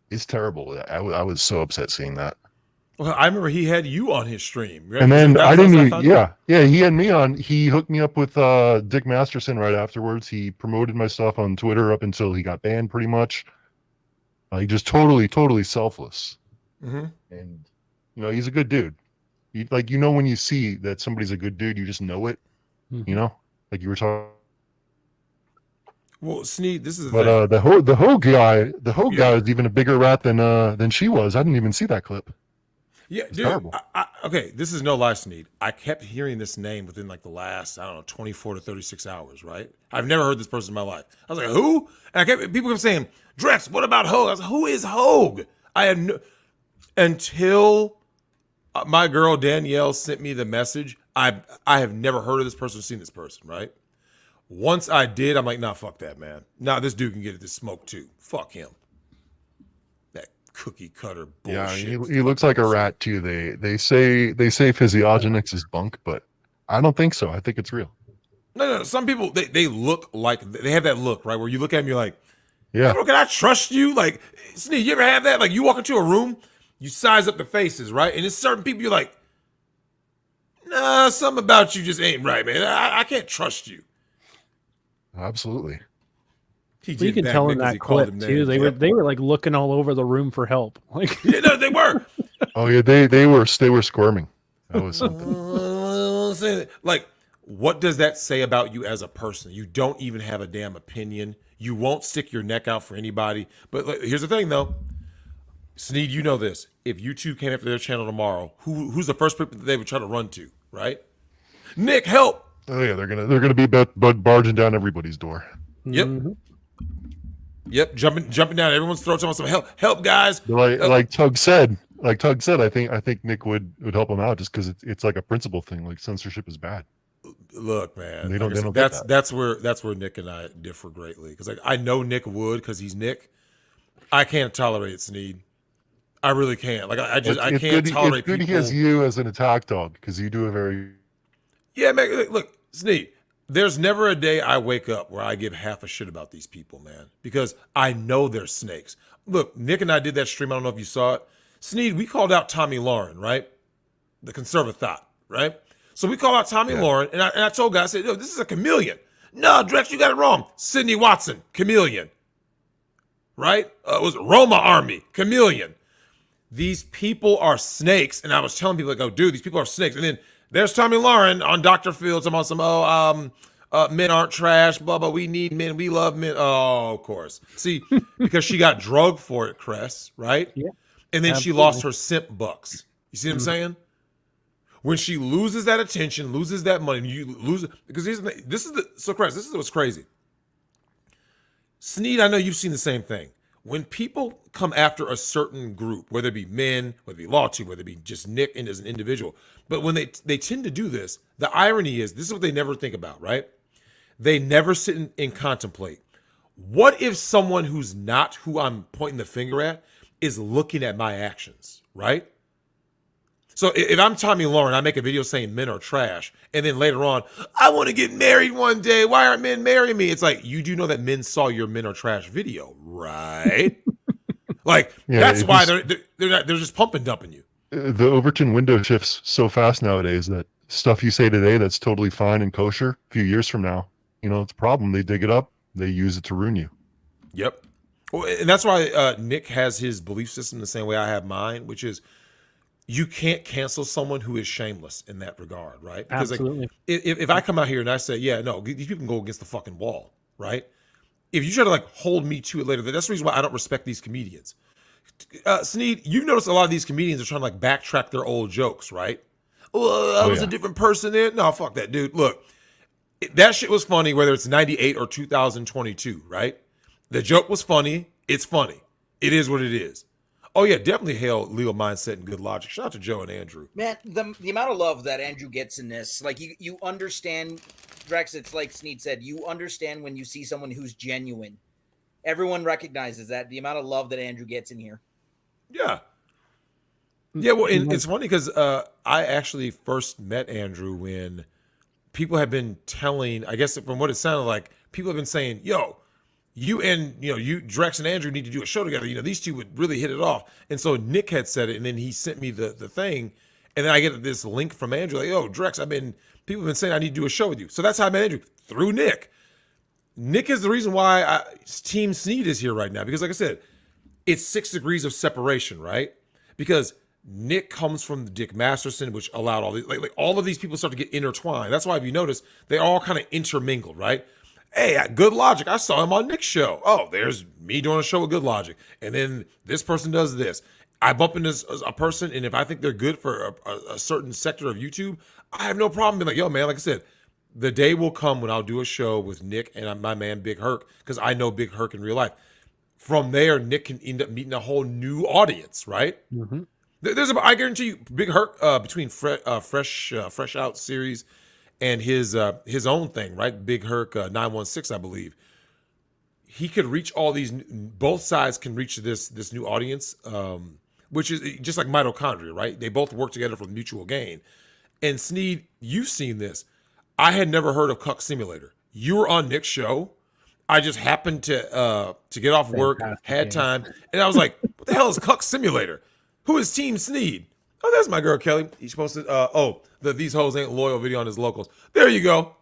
it's terrible. I was so upset seeing that. Well, I remember he had you on his stream. Right? And then I didn't even, he had me on. He hooked me up with Dick Masterson right afterwards. He promoted my stuff on Twitter up until he got banned pretty much. He just totally selfless. Mm-hmm. And, he's a good dude. When you see that somebody's a good dude, you just know it, like you were talking. Well, Sneed, this is the But thing. the Hogue guy is even a bigger rat than she was. I didn't even see that clip. Yeah, It's dude. terrible. Okay, this is no lie, Sneed. I kept hearing this name within like the last, I don't know, 24 to 36 hours, right? I've never heard this person in my life. I was like, who? And people kept saying, Drex, what about Hogue? I was like, who is Hogue? I had no, until my girl Danielle sent me the message. I have never heard of this person or seen this person, right? Once I did, I'm like, nah, fuck that, man. Nah, this dude can get this smoke too. Fuck him. That cookie cutter bullshit. Yeah, he looks like a rat too. They say physiogenics is bunk, but I don't think so. I think it's real. No. Some people they look like they have that look, right? Where you look at them, you're like, yeah, bro, can I trust you? Like, Sneak, you ever have that? Like, you walk into a room, you size up the faces, right? And it's certain people you're like, nah, something about you just ain't right, man. I can't trust you. Absolutely. You can tell in that clip too. They were like looking all over the room for help. Like, yeah, no, they were. Oh yeah, they were squirming. That was something. Like, what does that say about you as a person? You don't even have a damn opinion. You won't stick your neck out for anybody. But here's the thing, though. Sneed, you know this. If YouTube came after their channel tomorrow, who's the first people that they would try to run to, right? Nick, help! Oh yeah, they're gonna be barging down everybody's door. Yep. Mm-hmm. Yep. Jumping down everyone's throats. Some help, guys. Like Tug said. I think Nick would help him out just because it's like a principle thing. Like censorship is bad. Look, man. They don't get that. That's where Nick and I differ greatly. Because I know Nick would, because he's Nick. I can't tolerate it, Sneed. I really can't. Like I can't tolerate people. He has you as an attack dog because you do a very. Yeah, man. Look, Sneed. There's never a day I wake up where I give half a shit about these people, man, because I know they're snakes. Look, Nick and I did that stream. I don't know if you saw it. Sneed, we called out Tommy Lauren, right? The conservative thought, right? So we called out Tommy Lauren, and I told guys, I said, yo, this is a chameleon. No, Drex, you got it wrong. Sidney Watson, chameleon. Right? It was Roma Army, chameleon. These people are snakes. And I was telling people, like, oh, dude, these people are snakes. And then there's Tommy Lauren on Dr. Phil talking about some, men aren't trash, blah, blah. We need men. We love men. Oh, of course. See, because she got drugged for it, Cress, right? Yeah. And then she lost her simp bucks. You see what I'm saying? When she loses that attention, loses that money, you lose it. Because so Cress, this is what's crazy. Sneed, I know you've seen the same thing. When people come after a certain group, whether it be men, whether it be Law Team, whether it be just Nick and as an individual, but when they tend to do this, the irony is, this is what they never think about, right? They never sit and contemplate. What if someone who's not who I'm pointing the finger at is looking at my actions, right? So if I'm Tommy Lauren, I make a video saying men are trash, and then later on, I want to get married one day. Why aren't men marrying me? It's like, you do know that men saw your men are trash video, right? Like, that's why they're just pump and dumping you. The Overton window shifts so fast nowadays that stuff you say today that's totally fine and kosher, a few years from now, it's a problem. They dig it up, they use it to ruin you. Yep. Well, and that's why Nick has his belief system the same way I have mine, which is, you can't cancel someone who is shameless in that regard, right? Because absolutely. Like, if I come out here and I say, yeah, no, these people can go against the fucking wall, right? If you try to like hold me to it later, that's the reason why I don't respect these comedians. Sneed, you notice a lot of these comedians are trying to like backtrack their old jokes, right? Well, I was a different person then. No, fuck that, dude. Look, that shit was funny, whether it's 98 or 2022, right? The joke was funny. It's funny. It is what it is. Oh yeah, definitely hail Leo Mindset and Good Logic. Shout out to Joe and Andrew. Man, the amount of love that Andrew gets in this, like you understand, Drex, it's like Sneed said, you understand when you see someone who's genuine. Everyone recognizes that, the amount of love that Andrew gets in here. Yeah. Yeah, well, it's funny because I actually first met Andrew when people have been telling, I guess from what it sounded like, people have been saying, yo, you and, you, Drex and Andrew need to do a show together. These two would really hit it off. And so Nick had said it, and then he sent me the thing. And then I get this link from Andrew, like, yo, Drex, people have been saying I need to do a show with you. So that's how I met Andrew, through Nick. Nick is the reason why Team Sneed is here right now. Because like I said, it's 6 degrees of separation, right? Because Nick comes from the Dick Masterson, which allowed all these, like all of these people start to get intertwined. That's why if you notice, they all kind of intermingled, right? Hey, Good Logic, I saw him on Nick's show. Oh, there's me doing a show with Good Logic. And then this person does this. I bump into a person, and if I think they're good for a certain sector of YouTube, I have no problem being like, yo, man, like I said, the day will come when I'll do a show with Nick and my man Big Herc, because I know Big Herc in real life. From there, Nick can end up meeting a whole new audience, right? Mm-hmm. I guarantee you, Big Herc, between Fresh Out series and his own thing, right? Big Herc 916, I believe. He could reach all these. Both sides can reach this new audience, which is just like mitochondria, right? They both work together for mutual gain. And Sneed, you've seen this. I had never heard of Cuck Simulator. You were on Nick's show. I just happened to get off work, had time, and I was like, "What the hell is Cuck Simulator? Who is Team Sneed?" Oh, that's my girl Kelly. He's posted. These hoes ain't loyal video on his locals. There you go.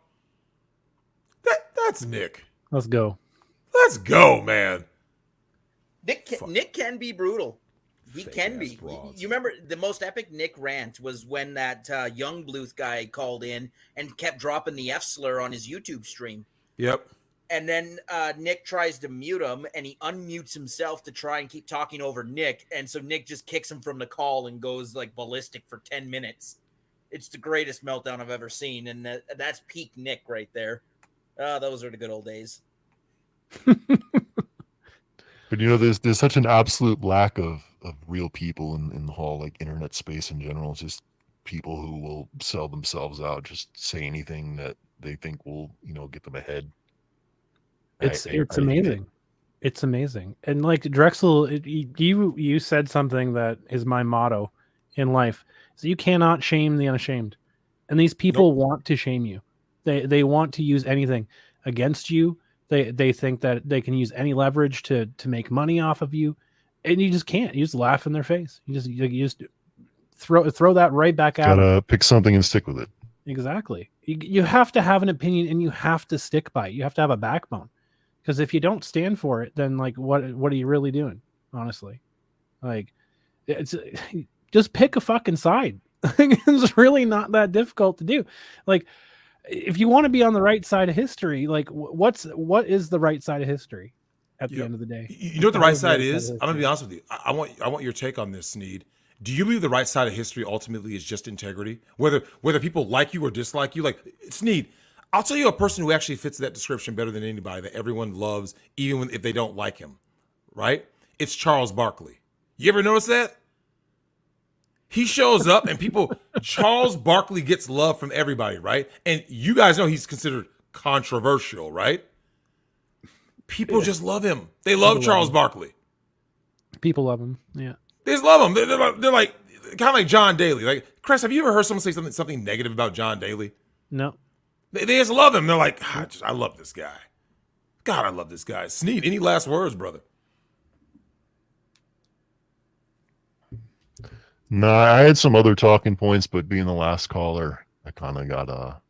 That's Nick. Let's go. Let's go, man. Nick can be brutal. He can be. You remember the most epic Nick rant was when that young Bluth guy called in and kept dropping the F slur on his YouTube stream. Yep. And then Nick tries to mute him, and he unmutes himself to try and keep talking over Nick. And so Nick just kicks him from the call and goes like ballistic for 10 minutes. It's the greatest meltdown I've ever seen, and that's peak Nick right there. Those are the good old days. But there's such an absolute lack of real people in the whole like internet space in general. It's just people who will sell themselves out, just say anything that they think will get them ahead. It's amazing. It's amazing. And like Drexel, you said something that is my motto in life. So you cannot shame the unashamed. And these people want to shame you. They want to use anything against you. They think that they can use any leverage to make money off of you, and you just can't. You just laugh in their face. You just throw that right back out. Gotta pick something and stick with it. Exactly. You have to have an opinion, and you have to stick by it. You have to have a backbone, because if you don't stand for it, then like what are you really doing? Honestly, like it's just pick a fucking side. It's really not that difficult to do. Like, if you want to be on the right side of history, like what is the right side of history at the end of the day? You know what the right side is? I'm gonna be honest with you. I want your take on this, Sneed. Do you believe the right side of history ultimately is just integrity? Whether people like you or dislike you? Like, Sneed, I'll tell you a person who actually fits that description better than anybody, that everyone loves, even if they don't like him, right? It's Charles Barkley. You ever notice that? He shows up and Charles Barkley gets love from everybody, right? And you guys know he's considered controversial, right? People just love him. They love Charles Barkley. People love him. Yeah. They just love him. They're like kind of like John Daly. Like, Chris, have you ever heard someone say something negative about John Daly? No. They just love him. They're like, I love this guy. God, I love this guy. Sneed, any last words, brother? No, I had some other talking points, but being the last caller, I kind of got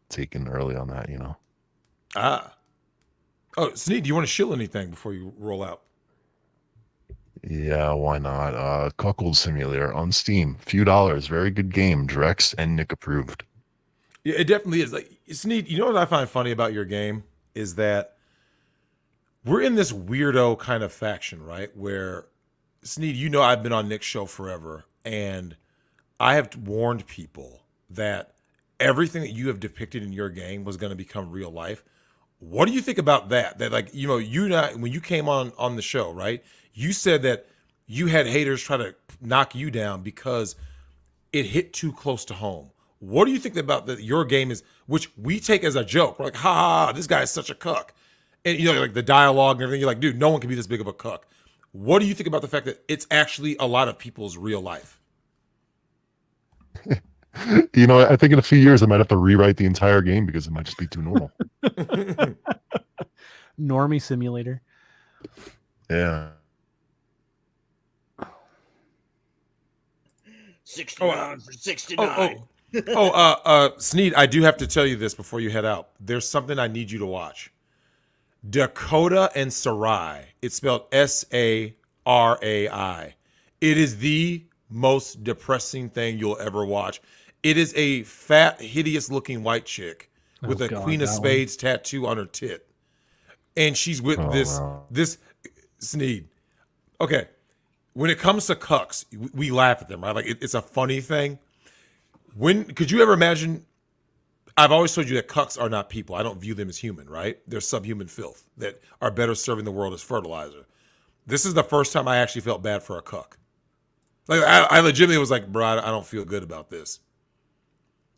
taken early on that, Oh, Sneed, do you want to shill anything before you roll out? Yeah, why not? Cuckold Simulator on Steam, few dollars, very good game. Drex and Nick approved. Yeah, it definitely is. Like, Sneed, you know what I find funny about your game is that we're in this weirdo kind of faction, right? Where, Sneed, I've been on Nick's show forever, and I have warned people that everything that you have depicted in your game was going to become real life. What do you think about that? That, like, when you came on the show, right? You said that you had haters try to knock you down because it hit too close to home. What do you think about that? Your game is, which we take as a joke. We're like, ha, this guy is such a cuck. And, like the dialogue and everything, you're like, dude, no one can be this big of a cuck. What do you think about the fact that it's actually a lot of people's real life? I think in a few years I might have to rewrite the entire game because it might just be too normal. Normie Simulator. Yeah. 69 for 69. Sneed, I do have to tell you this before you head out. There's something I need you to watch. Dakota and Sarai. It's spelled Sarai. It is the most depressing thing you'll ever watch. It is a fat, hideous-looking white chick with a God, Queen of that one. Spades tattoo on her tit. And she's with this Sneed. Okay. When it comes to cucks, we laugh at them, right? Like it's a funny thing. Could you ever imagine? I've always told you that cucks are not people. I don't view them as human, right? They're subhuman filth that are better serving the world as fertilizer. This is the first time I actually felt bad for a cuck. Like I legitimately was like, bro, I don't feel good about this.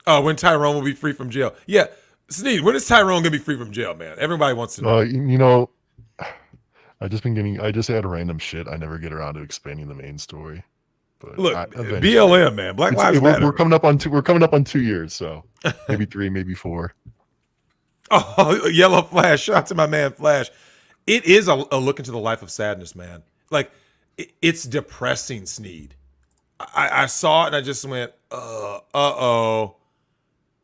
Oh, when Tyrone will be free from jail. Yeah. Sneed, when is Tyrone gonna be free from jail, man? Everybody wants to know. You know, I just add random shit. I never get around to explaining the main story. But look, BLM, man, Black Lives Matter. We're coming up on 2 years, so maybe 3, maybe 4. Oh, Yellow Flash! Shout out to my man Flash. It is a look into the life of sadness, man. Like it's depressing, Sneed. I saw it and I just went, uh-oh.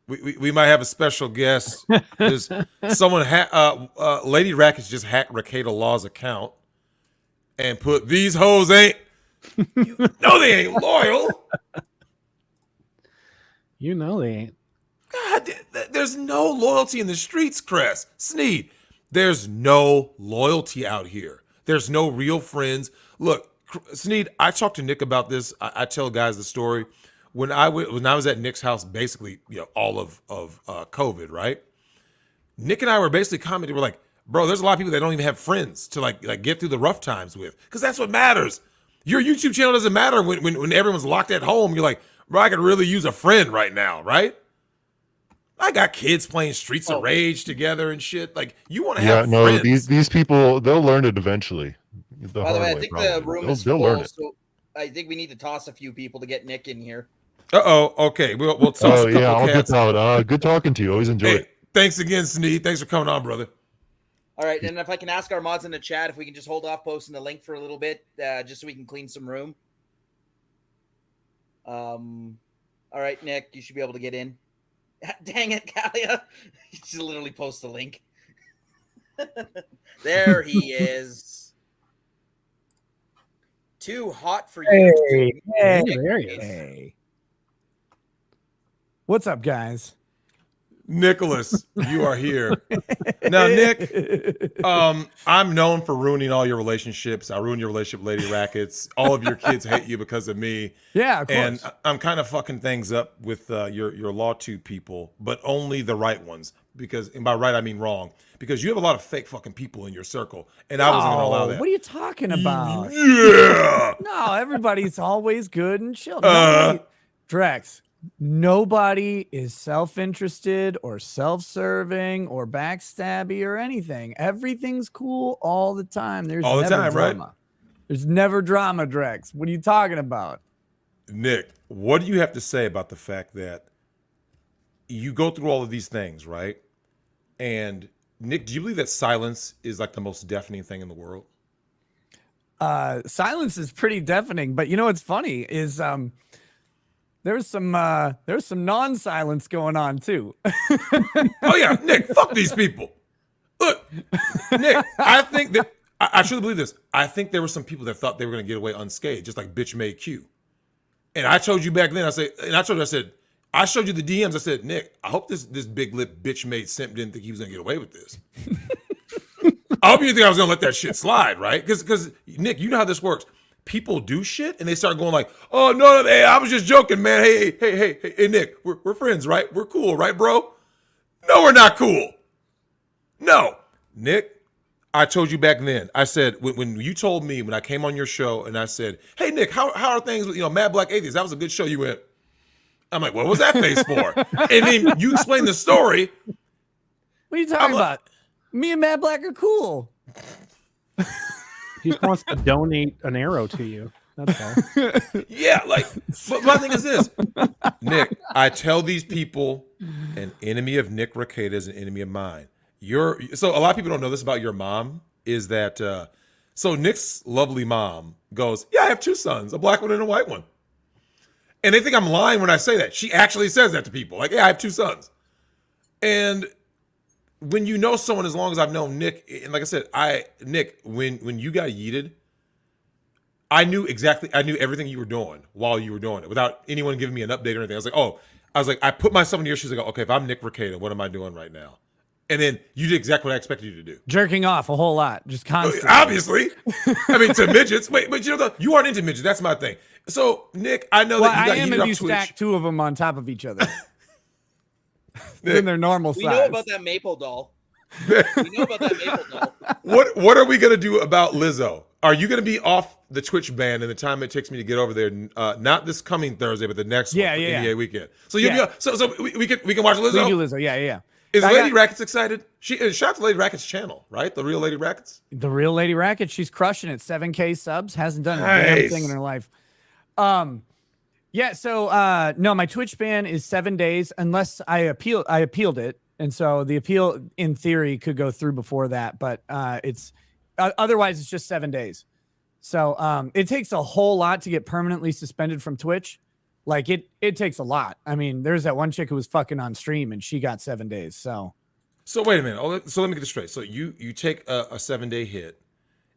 We might have a special guest. There's someone, Lady Rackets just hacked Rekieta Law's account and put, these hoes ain't, no, they ain't loyal. You know they ain't. God, there's no loyalty in the streets, Cress. Sneed, there's no loyalty out here. There's no real friends. Look, Sneed, I talked to Nick about this. I tell guys the story. When I was at Nick's house, basically, all of COVID, right? Nick and I were basically commenting. We're like, bro, there's a lot of people that don't even have friends to like get through the rough times with, because that's what matters. Your YouTube channel doesn't matter when everyone's locked at home. You're like, bro, I could really use a friend right now, right? I got kids playing Streets of Rage together and shit. Like, you want to have friends. These people, they'll learn it eventually. By the way, I think the room is full, so I think we need to toss a few people to get Nick in here. Okay. We'll toss a couple I'll cats. get out. Good talking to you. Always enjoy it. Thanks again, Sneed. Thanks for coming on, brother. All right, and if I can ask our mods in the chat if we can just hold off posting the link for a little bit, just so we can clean some room. All right, Nick, you should be able to get in. Dang it, Kalia. You should literally post the link. There he is. Too hot for you. Hey, there he is. Hey. What's up, guys? Nicholas, you are here. Now, Nick, I'm known for ruining all your relationships. I ruined your relationship, Lady Rackets. All of your kids hate you because of me. Yeah, of course. And I'm kind of fucking things up with your LawTube people, but only the right ones. And by right, I mean wrong. Because you have a lot of fake fucking people in your circle, and I wasn't going to allow that. What are you talking about? Yeah. No, everybody's always good and chill. Drex, nobody is self-interested or self-serving or backstabby or anything. Everything's cool all the time. There's all the never time, drama. right? There's never drama, Drex. What are you talking about? Nick, what do you have to say about the fact that you go through all of these things, right? And Nick, do you believe that silence is like the most deafening thing in the world? Silence is pretty deafening, but you know what's funny is there's some non-silence going on too. Oh yeah, Nick, fuck these people. Look, Nick, I think that I truly believe this. I think there were some people that thought they were going to get away unscathed, just like bitch made Q. And I told you back then, I showed you the DMs. I said, Nick, I hope this big lip bitch made simp didn't think he was going to get away with this. I hope you didn't think I was going to let that shit slide, right? Because Nick, you know how this works. People do shit and they start going like, oh, no, hey, I was just joking, man. Hey, Nick, we're friends, right? We're cool, right, bro? No, we're not cool. No. Nick, I told you back then, I said, when you told me, when I came on your show and I said, hey, Nick, how are things with, Mad Black Atheist? That was a good show. You went, I'm like, what was that face for? And then you explained the story. What are you talking about? Me and Mad Black are cool. He just wants to donate an arrow to you. That's all. Yeah, but my thing is this. Nick, I tell these people an enemy of Nick Rekieta is an enemy of mine. So a lot of people don't know this about your mom, is that, so Nick's lovely mom goes, yeah, I have 2 sons, a black one and a white one. And they think I'm lying when I say that. She actually says that to people. Like, yeah, I have 2 sons. And when you know someone as long as I've known Nick, and like I said, Nick, when you got yeeted, I knew everything you were doing while you were doing it without anyone giving me an update or anything. I was like, oh, I was like, I put myself in your shoes. I go, okay, if I'm Nick Rekieta, what am I doing right now? And then you did exactly what I expected you to do. Jerking off a whole lot, just constantly. Obviously. I mean, to midgets. Wait, but you aren't into midgets. That's my thing. So, Nick, I know that you got am heated if up you Twitch. stack two of them on top of each other. In their normal size. We know about that maple doll. We know about that maple doll. What are we going to do about Lizzo? Are you going to be off the Twitch ban in the time it takes me to get over there? Not this coming Thursday, but the next one, NBA weekend. So you'll be so we can watch Lizzo. We do Lizzo, yeah. Is Lady Rackets excited? Shout out to Lady Rackets' channel, right? The real Lady Rackets. The real Lady Rackets. She's crushing it. 7K subs. Hasn't done a damn thing in her life. Yeah. So no, my Twitch ban is 7 days unless I appealed it, and so the appeal in theory could go through before that, but it's otherwise it's just 7 days. So it takes a whole lot to get permanently suspended from Twitch. Like it takes a lot. I mean, there's that one chick who was fucking on stream and she got 7 days. So wait a minute. So let me get this straight. So you take a 7-day hit.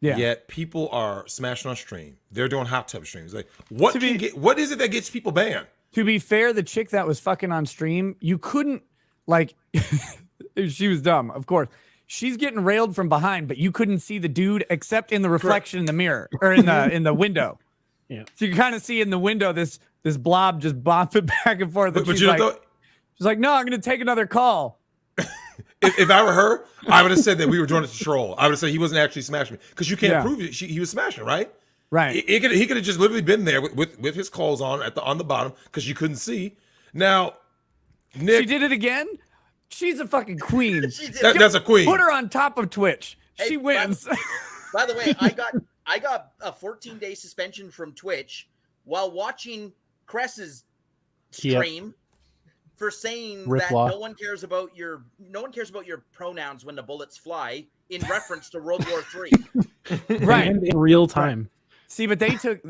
Yeah. Yet people are smashing on stream. They're doing hot tub streams. Like what is it that gets people banned? To be fair, the chick that was fucking on stream, you couldn't like she was dumb, of course. She's getting railed from behind, but you couldn't see the dude except in the reflection in the mirror or in the window. Yeah. So you kind of see in the window this blob just bopping back and forth. And But she's like, no, I'm gonna take another call. If I were her, I would have said that we were doing it to troll. I would have said he wasn't actually smashing me because you can't prove it. He was smashing, right? Right. He could have just literally been there with his clothes on on the bottom because you couldn't see. Now, Nick, she did it again. She's a fucking queen. That's a queen. Put her on top of Twitch. She wins. By the way, I got a 14-day suspension from Twitch while watching Cress's stream for saying that no one cares about your pronouns when the bullets fly in reference to World War III. Right. In real time. See, but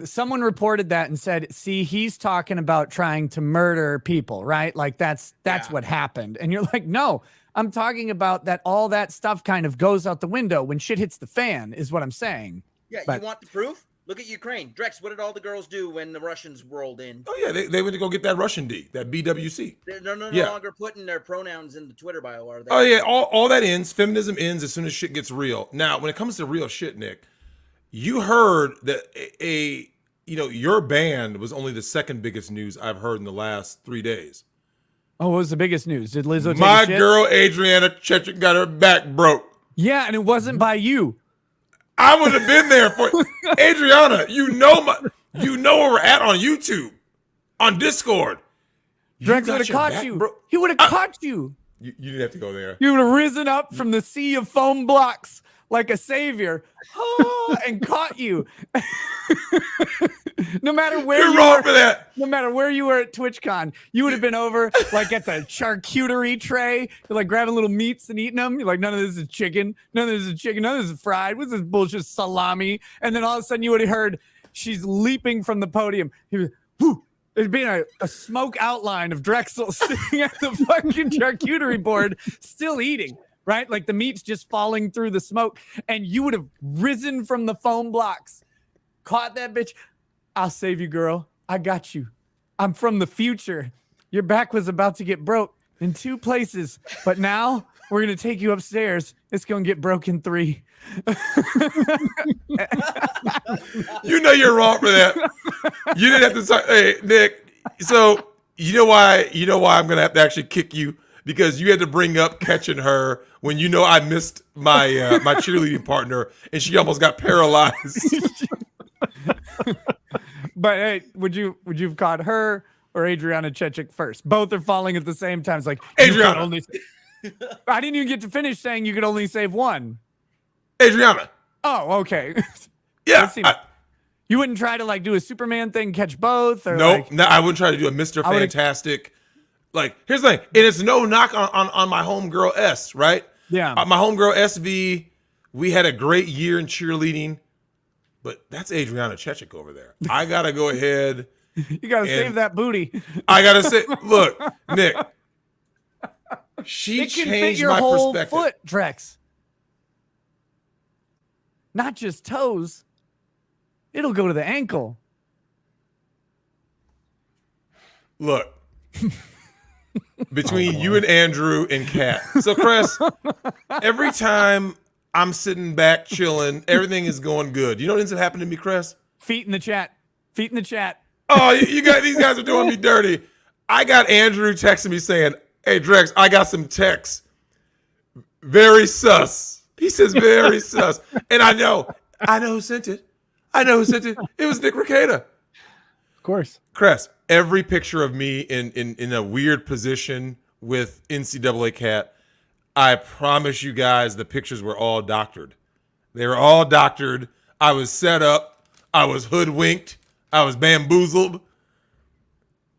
someone reported that and said, see, he's talking about trying to murder people, right? Like that's what happened. And you're like, no, I'm talking about that all that stuff kind of goes out the window when shit hits the fan is what I'm saying. Yeah, you want the proof? Look at Ukraine. Drex, what did all the girls do when the Russians rolled in? Oh, yeah, they went to go get that Russian D, that BWC. They're no longer putting their pronouns in the Twitter bio, are they? Oh, yeah, all that ends. Feminism ends as soon as shit gets real. Now, when it comes to real shit, Nick, you heard that your band was only the second biggest news I've heard in the last 3 days. Oh, what was the biggest news? Did Lizzo take My a shit? girl Adriana Chechik got her back broke. Yeah, and it wasn't by you. I would have been there for Adriana. You know where we're at on YouTube, on Discord. Drex would have caught you. He would have caught you. You didn't have to go there. You would have risen up from the sea of foam blocks like a savior and caught you. No matter where You're wrong for that. No matter where you were at TwitchCon, you would have been over like at the charcuterie tray. You're like grabbing little meats and eating them. You're like, none of this is chicken. None of this is chicken. None of this is fried. What's this bullshit salami? And then all of a sudden you would have heard she's leaping from the podium. He was, whoo. There'd been a smoke outline of Drexel sitting at the fucking charcuterie board, still eating, right? Like the meat's just falling through the smoke. And you would have risen from the foam blocks, caught that bitch. I'll save you, girl. I got you. I'm from the future. Your back was about to get broke in 2 places, but now we're going to take you upstairs. It's going to get broke in 3. You know you're wrong for that. You didn't have to talk. Hey, Nick. So you know why I'm gonna have to actually kick you, because you had to bring up catching her when you know I missed my my cheerleading partner and she almost got paralyzed. But hey, would you have caught her or Adriana Chechik first? Both are falling at the same time. It's like Adriana. I didn't even get to finish saying you could only save one. Adriana. Oh, okay. Yeah. You wouldn't try to like do a Superman thing, catch both, or no, I wouldn't try to do a Mr. Fantastic. Like, here's the thing, and it's no knock on my homegirl S, right? Yeah. My homegirl SV, we had a great year in cheerleading, but that's Adriana Chechik over there. I gotta go ahead. You gotta save that booty. I gotta say, look, Nick. She it can changed fit your my whole perspective. foot, Drex. Not just toes. It'll go to the ankle. Look, between you and Andrew and Kat. So, Chris, every time I'm sitting back chilling, everything is going good. You know what ends up happening to me, Chris? Feet in the chat. Feet in the chat. Oh, you got these guys are doing me dirty. I got Andrew texting me saying, "Hey, Drex, I got some texts. Very sus." He says very sus. And I know who sent it. It was Nick Rekieta. Of course. Chris, every picture of me in a weird position with NCAA Cat, I promise you guys the pictures were all doctored. They were all doctored. I was set up. I was hoodwinked. I was bamboozled.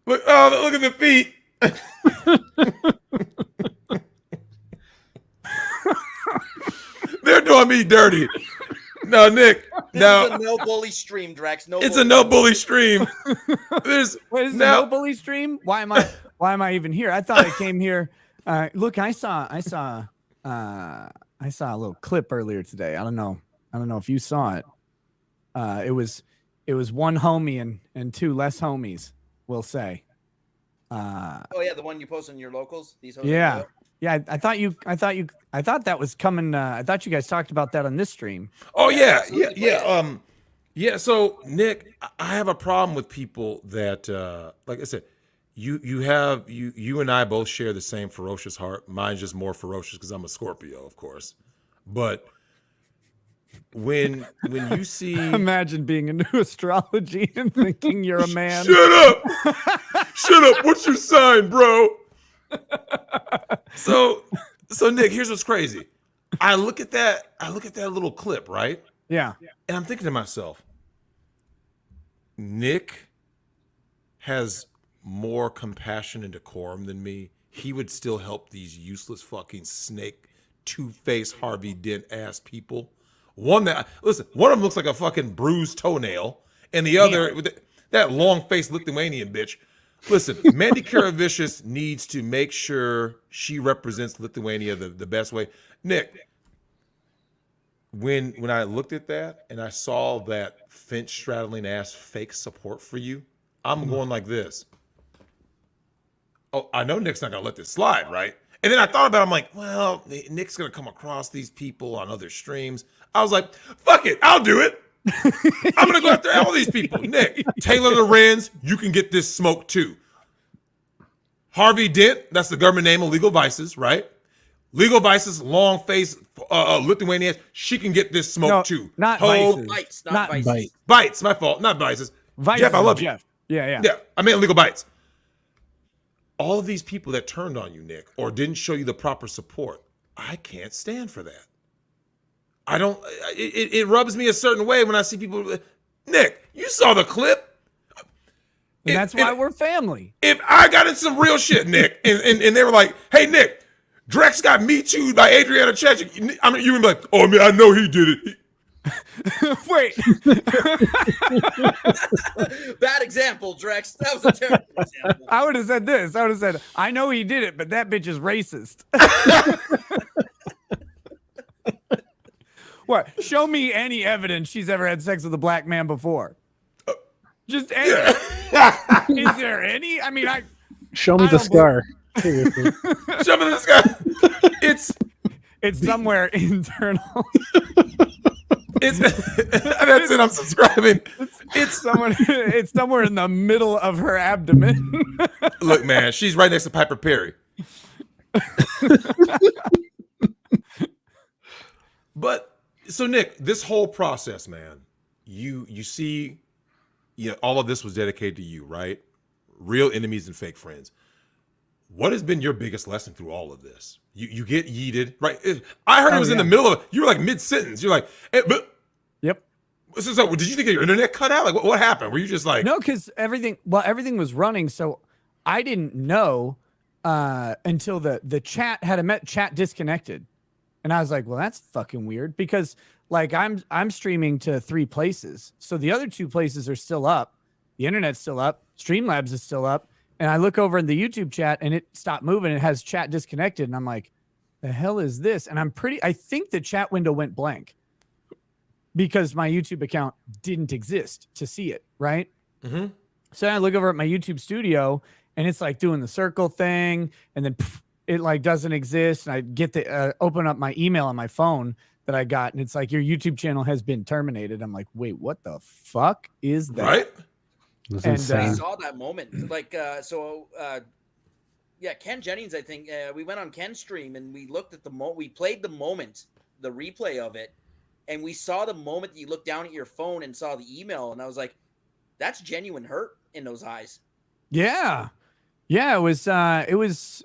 Look at the feet. They're doing me dirty. No, Nick. This is a no bully stream, Drex. It's a no bully stream. Is it no bully stream? Why am I even here? I thought I came here. Look, I saw a little clip earlier today. I don't know if you saw it. It was one homie and two less homies, we'll say. Oh yeah, the one you post on your locals. Yeah. I thought that was coming. I thought you guys talked about that on this stream. Oh yeah. So Nick, I have a problem with people that, like I said, you and I both share the same ferocious heart. Mine's just more ferocious because I'm a Scorpio, of course. But when you see, imagine being into astrology and thinking you're a man. Shut up! What's your sign, bro? So Nick, here's what's crazy. I look at that little clip, right? Yeah. And I'm thinking to myself, Nick has more compassion and decorum than me. He would still help these useless fucking snake, two-faced Harvey Dent ass people. One of them looks like a fucking bruised toenail, and the other with that long-faced Lithuanian bitch. Listen, Mandy Karavicious needs to make sure she represents Lithuania the best way. Nick, when I looked at that and I saw that Finch straddling ass fake support for you, I'm going like this. Oh, I know Nick's not gonna let this slide, right? And then I thought about it, I'm like, well, Nick's gonna come across these people on other streams. I was like, fuck it, I'll do it. I'm gonna go after all these people. Nick, Taylor Lorenz, you can get this smoke too. Harvey Dent, that's the government name of Legal Vices, right? Legal Vices, long face, Lithuanian, she can get this smoke too. Not Vices. Bites, not Vices. Bites, my fault, not Vices. Vices, Jeff, I love you. Jeff. Yeah. Yeah, I mean Legal Bites. All of these people that turned on you, Nick, or didn't show you the proper support, I can't stand for that. I don't. It rubs me a certain way when I see people. Nick, you saw the clip. And that's why we're family. If I got in some real shit, Nick, and they were like, "Hey, Nick, Drex got Me Too by Adriana Chechik," I mean, you would be like, "Oh man, I know he did it." Wait. Bad example, Drex. That was a terrible example. I would have said this. I would have said, I know he did it, but that bitch is racist. What? Show me any evidence she's ever had sex with a black man before. Just any. Is there any? I mean, show me the scar. Show me the scar. It's somewhere internal. That's it. I'm subscribing. It's somewhere in the middle of her abdomen. Look, man, she's right next to Piper Perry. But so, Nick, this whole process, man, you see, all of this was dedicated to you, right? Real enemies and fake friends. What has been your biggest lesson through all of this? You get yeeted, right? I heard it was in the middle of. You were like mid-sentence. You're like, but. Yep. So did you think your internet cut out? Like, what happened? Were you just like, no? Because everything was running, so I didn't know until the chat had chat disconnected, and I was like, well, that's fucking weird because like I'm streaming to 3 places, so the other 2 places are still up, the internet's still up, Streamlabs is still up, and I look over in the YouTube chat and it stopped moving. It has chat disconnected, and I'm like, the hell is this? And I think the chat window went blank because my YouTube account didn't exist to see it, right? Mm-hmm. So I look over at my YouTube studio and it's like doing the circle thing, and then it like doesn't exist. And I get the open up my email on my phone that I got, and it's like, your YouTube channel has been terminated. I'm like, wait, what the fuck is that? Right? And I saw that moment. Like, Ken Jennings, I think we went on Ken's stream and we looked at we played the moment, the replay of it, and we saw the moment that you looked down at your phone and saw the email, and I was like, that's genuine hurt in those eyes. Yeah. It was it was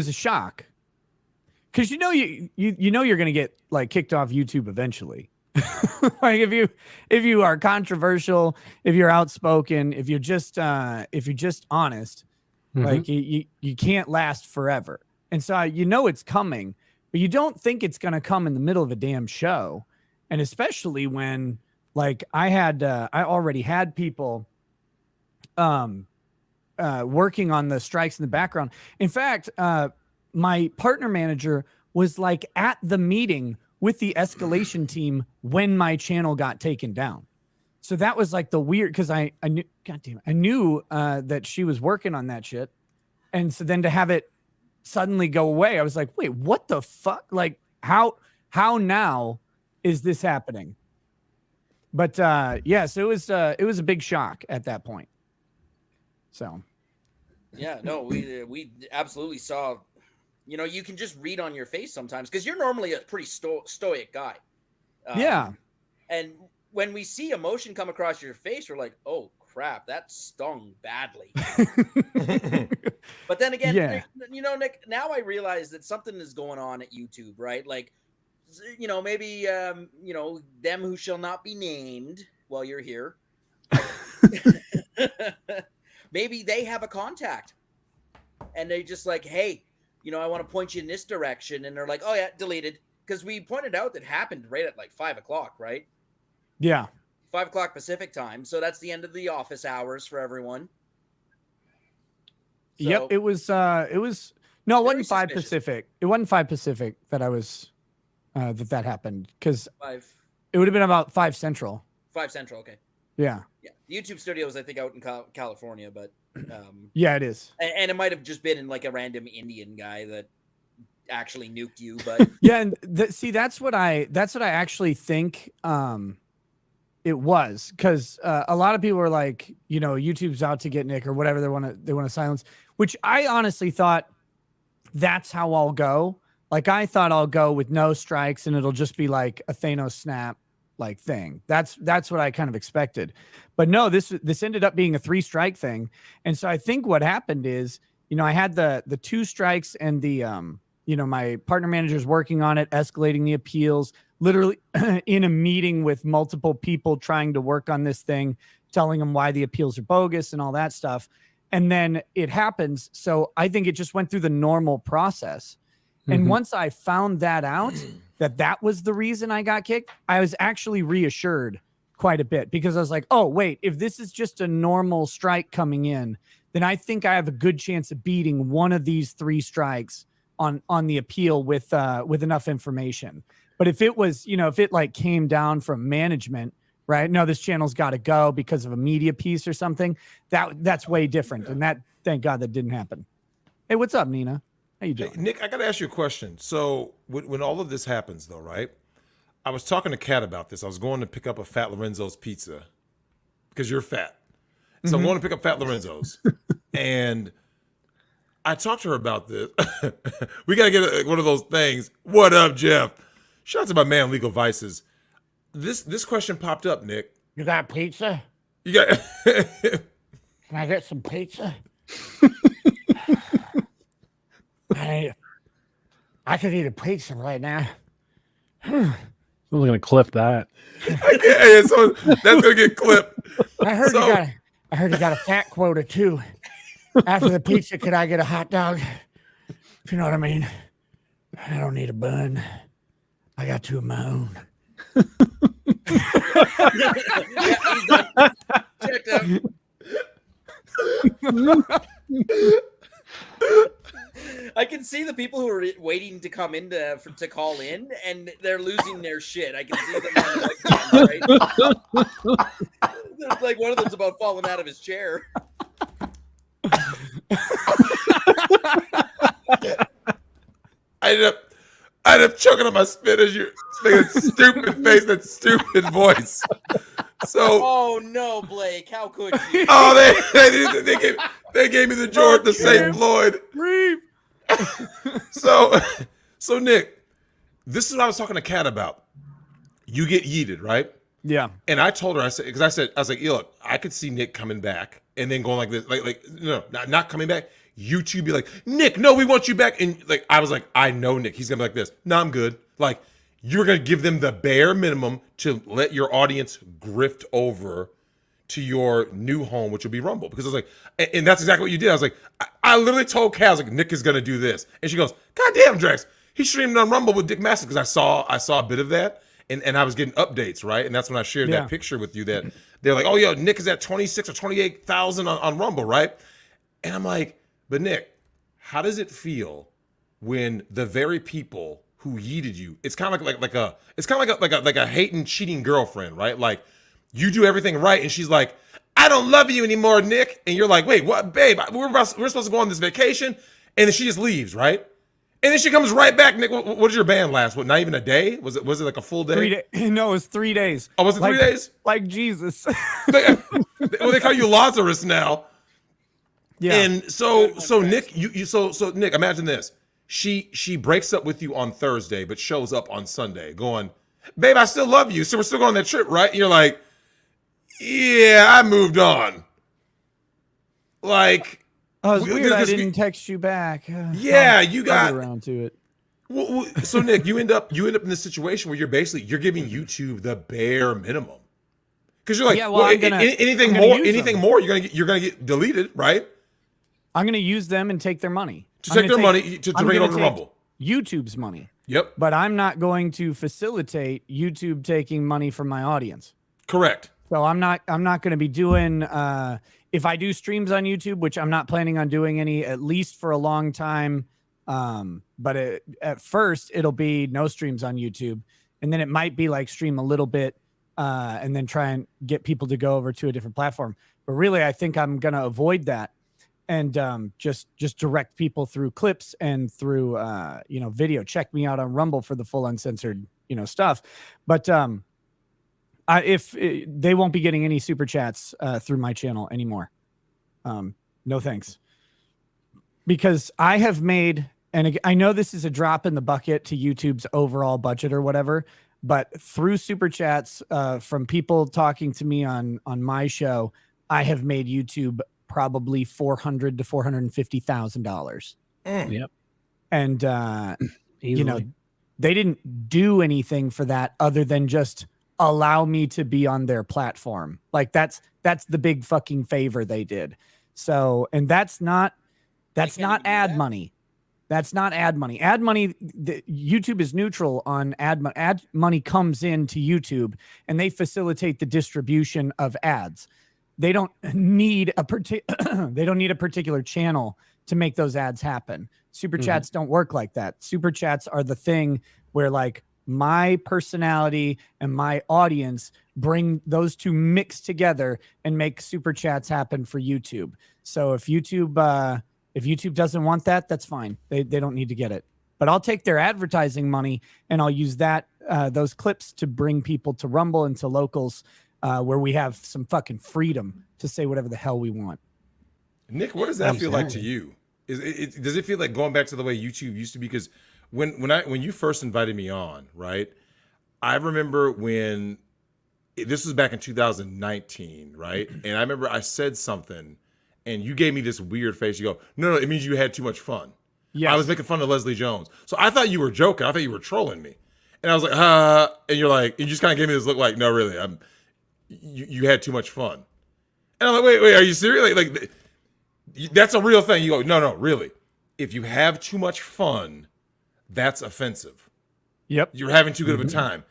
a shock. Cause you know you're gonna get like kicked off YouTube eventually. Like if you are controversial, if you're outspoken, if you're just honest, like you can't last forever. And so it's coming, but you don't think it's gonna come in the middle of a damn show. And especially when like I already had people working on the strikes in the background. In fact, my partner manager was like at the meeting with the escalation team when my channel got taken down. So that was like the weird, because I knew, goddamn, I knew that she was working on that shit. And so then to have it suddenly go away, I was like, wait, what the fuck? Like how now is this happening? But so it was a big shock at that point. So yeah, no, we absolutely saw, you can just read on your face sometimes, because you're normally a pretty stoic guy. Yeah. And when we see emotion come across your face, we're like, oh crap, that stung badly. But then again, Nick, now I realize that something is going on at YouTube, right? Like, maybe, them who shall not be named while you're here. Maybe they have a contact and they just like, hey, I want to point you in this direction. And they're like, oh yeah, deleted. Because we pointed out that happened right at like 5:00, right? Yeah. 5:00 Pacific time. So that's the end of the office hours for everyone. So, yep. It wasn't 5 Pacific. It wasn't 5 Pacific that I was, that happened. Cause it would have been about 5 Central. 5 Central. Okay. Yeah. Yeah. The YouTube studios, I think, out in California, but yeah, it is. And it might have just been in like a random Indian guy that actually nuked you, but yeah, and that's what I actually think it was, because a lot of people are like, YouTube's out to get Nick or whatever they want to silence, which I honestly thought that's how I'll go. Like I thought I'll go with no strikes and it'll just be like a Thanos snap like thing. That's what I kind of expected. But no, this ended up being a 3-strike thing. And so I think what happened is, I had the 2 strikes and the my partner manager's working on it, escalating the appeals, literally in a meeting with multiple people trying to work on this thing, telling them why the appeals are bogus and all that stuff. And then it happens. So I think it just went through the normal process. And once I found that out, that was the reason I got kicked, I was actually reassured quite a bit, because I was like, oh, wait, if this is just a normal strike coming in, then I think I have a good chance of beating one of these 3 strikes on the appeal with enough information. But if it was, if it like came down from management, right? No, this channel's got to go because of a media piece or something. That's way different. And thank God that didn't happen. Hey, what's up, Nina? How you doing? Hey, Nick, I got to ask you a question. So when all of this happens, though, right? I was talking to Kat about this. I was going to pick up a Fat Lorenzo's pizza because you're fat. So I'm going to pick up Fat Lorenzo's. And I talked to her about this. We got to get one of those things. What up, Jeff? Shout out to my man, Legal Vices. This question popped up, Nick. You got pizza? You got... Can I get some pizza? I could eat a pizza right now. I'm gonna clip that. Okay, so that's gonna get clipped. I heard you got a fat quota too. After the pizza, could I get a hot dog? If you know what I mean. I don't need a bun. I got 2 of my own. Yeah, he's done. Checked out. I can see the people who are waiting to come in to call in, and they're losing their shit. I can see them on the webcam, right? Like one of them's about falling out of his chair. I ended up choking on my spit as you that stupid face, that stupid voice. So, oh no, Blake, how could you? Oh, they gave me the Jordan, the St. Floyd. So Nick, this is what I was talking to Kat about. You get yeeted, right? Yeah. And I told her, I said, I was like, look, I could see Nick coming back and then going like this, like no, not coming back. YouTube be like, Nick, no, we want you back. And like, I was like, I know Nick, he's gonna be like this. No, I'm good. Like, you're gonna give them the bare minimum to let your audience grift over to your new home, which will be Rumble. Because I was like, and that's exactly what you did. I was like, I literally told Kat, I was like, Nick is gonna do this. And she goes, God damn, Drex, he streamed on Rumble with Dick Master, because I saw a bit of that. And I was getting updates, right? And that's when I shared that picture with you that they're like, oh, yo, Nick is at 26 or 28,000 on Rumble, right? And I'm like, but Nick, how does it feel when the very people who yeeted you, it's kind of like a hating, cheating girlfriend, right? Like, you do everything right, and she's like, I don't love you anymore, Nick. And you're like, wait, what, babe? We're supposed to go on this vacation, and then she just leaves, right? And then she comes right back. Nick, what did your ban last? What, not even a day? Was it like a full day? 3 days. No, it was 3 days. Oh, was it 3 days? Like Jesus. They call you Lazarus now. Yeah. And so Nick, so Nick, imagine this. She breaks up with you on Thursday, but shows up on Sunday going, babe, I still love you. So we're still going on that trip, right? And you're like, yeah, I moved on. Like, oh, it's weird. I didn't text you back. Yeah, you got around to it. Well, so Nick, you end up in this situation where you're giving YouTube the bare minimum, because you're like, anything more, you're gonna get deleted, right? I'm gonna use them and take their money. To bring it over to Rumble. YouTube's money. Yep. But I'm not going to facilitate YouTube taking money from my audience. Correct. So I'm not going to be doing. If I do streams on YouTube, which I'm not planning on doing any, at least for a long time. But at first it'll be no streams on YouTube, and then it might be like stream a little bit, and then try and get people to go over to a different platform. But really, I think I'm going to avoid that and just direct people through clips and through video. Check me out on Rumble for the full uncensored stuff. But if they won't be getting any super chats through my channel anymore. No thanks. Because I have made, and I know this is a drop in the bucket to YouTube's overall budget or whatever, but through super chats from people talking to me on my show, I have made YouTube probably $400,000 to $450,000. Yep. And they didn't do anything for that other than just allow me to be on their platform. Like that's the big fucking favor they did. So, and that's not ad money. That's not ad money. Ad money, YouTube is neutral on ad money. Ad money comes into YouTube and they facilitate the distribution of ads. They don't need a particular channel to make those ads happen. Super chats don't work like that. Super chats are the thing where like my personality and my audience bring those two mixed together and make super chats happen for YouTube. So if YouTube doesn't want that, that's fine. They don't need to get it. But I'll take their advertising money and I'll use that those clips to bring people to Rumble and to locals where we have some fucking freedom to say whatever the hell we want. Nick, what does that feel like to you? Does it feel like going back to the way YouTube used to be? Because when you first invited me on, right? I remember when this was back in 2019, right? And I remember I said something and you gave me this weird face. You go, no, it means you had too much fun. Yeah, I was making fun of Leslie Jones. So I thought you were joking. I thought you were trolling me. And I was like, and you're like, you just kind of gave me this look like, no, really, you had too much fun. And I'm like, wait, are you serious? Like that's a real thing. You go, no, really. If you have too much fun, that's offensive. Yep. You're having too good of a time.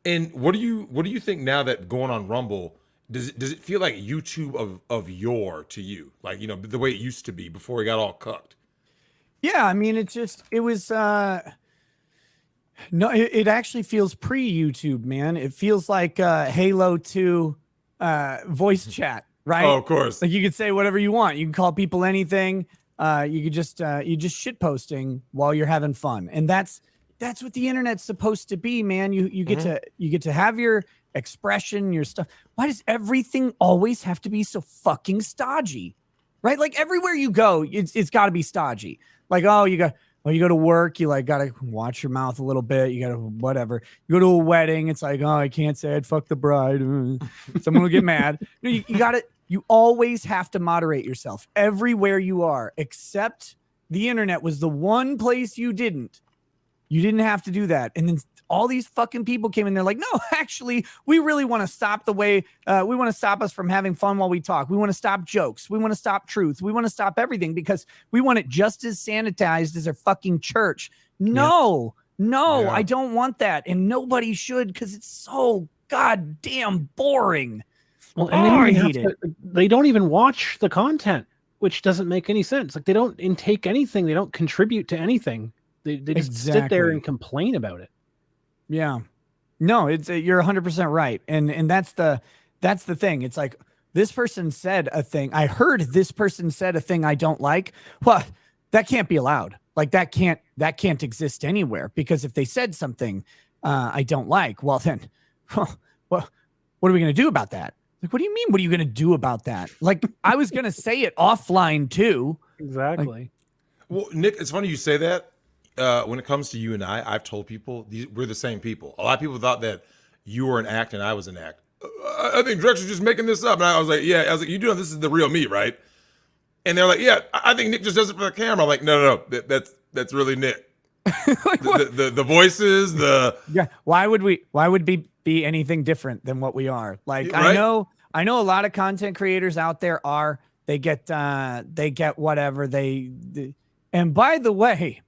And what do you think now that going on Rumble, does it feel like YouTube of yore to you? Like, the way it used to be before it got all cucked? Yeah, I mean, it was no, it actually feels pre-YouTube, man. It feels like Halo 2 voice chat. right? Oh, of course. Like you could say whatever you want. You can call people anything. You could just you just shit posting while you're having fun, and that's what the internet's supposed to be, man. You get to have your expression, your stuff. Why does everything always have to be so fucking stodgy, right? Like everywhere you go, it's got to be stodgy. Like you go to work, you like gotta watch your mouth a little bit. You gotta whatever. You go to a wedding, it's like, I can't say I'd fuck the bride. Someone will get mad. You gotta. You always have to moderate yourself everywhere you are, except the internet was the one place you didn't. You didn't have to do that. And then all these fucking people came in. They're like, no, actually, we really want to stop the way we want to stop us from having fun while we talk. We want to stop jokes. We want to stop truth. We want to stop everything because we want it just as sanitized as our fucking church. No, I don't want that. And nobody should because it's so goddamn boring. Well, and I hate it. They don't even watch the content, which doesn't make any sense. Like they don't intake anything. They don't contribute to anything. They just sit there and complain about it. Yeah, no, it's you're 100% right, and that's the thing. It's like this person said a thing. I heard this person said a thing I don't like. Well, that can't be allowed. Like that can't exist anywhere because if they said something I don't like, well then, what are we gonna do about that? Like, what do you mean? What are you going to do about that? Like, I was going to say it offline too. Exactly. Like, well, Nick, it's funny you say that. When it comes to you and I've told people we're the same people. A lot of people thought that you were an act and I was an act. I think Drexel's just making this up. And I was like, you do know this is the real me, right? And they're like, yeah, I think Nick just does it for the camera. I'm like, no, that's really Nick. Like, the voices, yeah. Why would be anything different than what we are? Like, right? I know a lot of content creators out there they get whatever and by the way,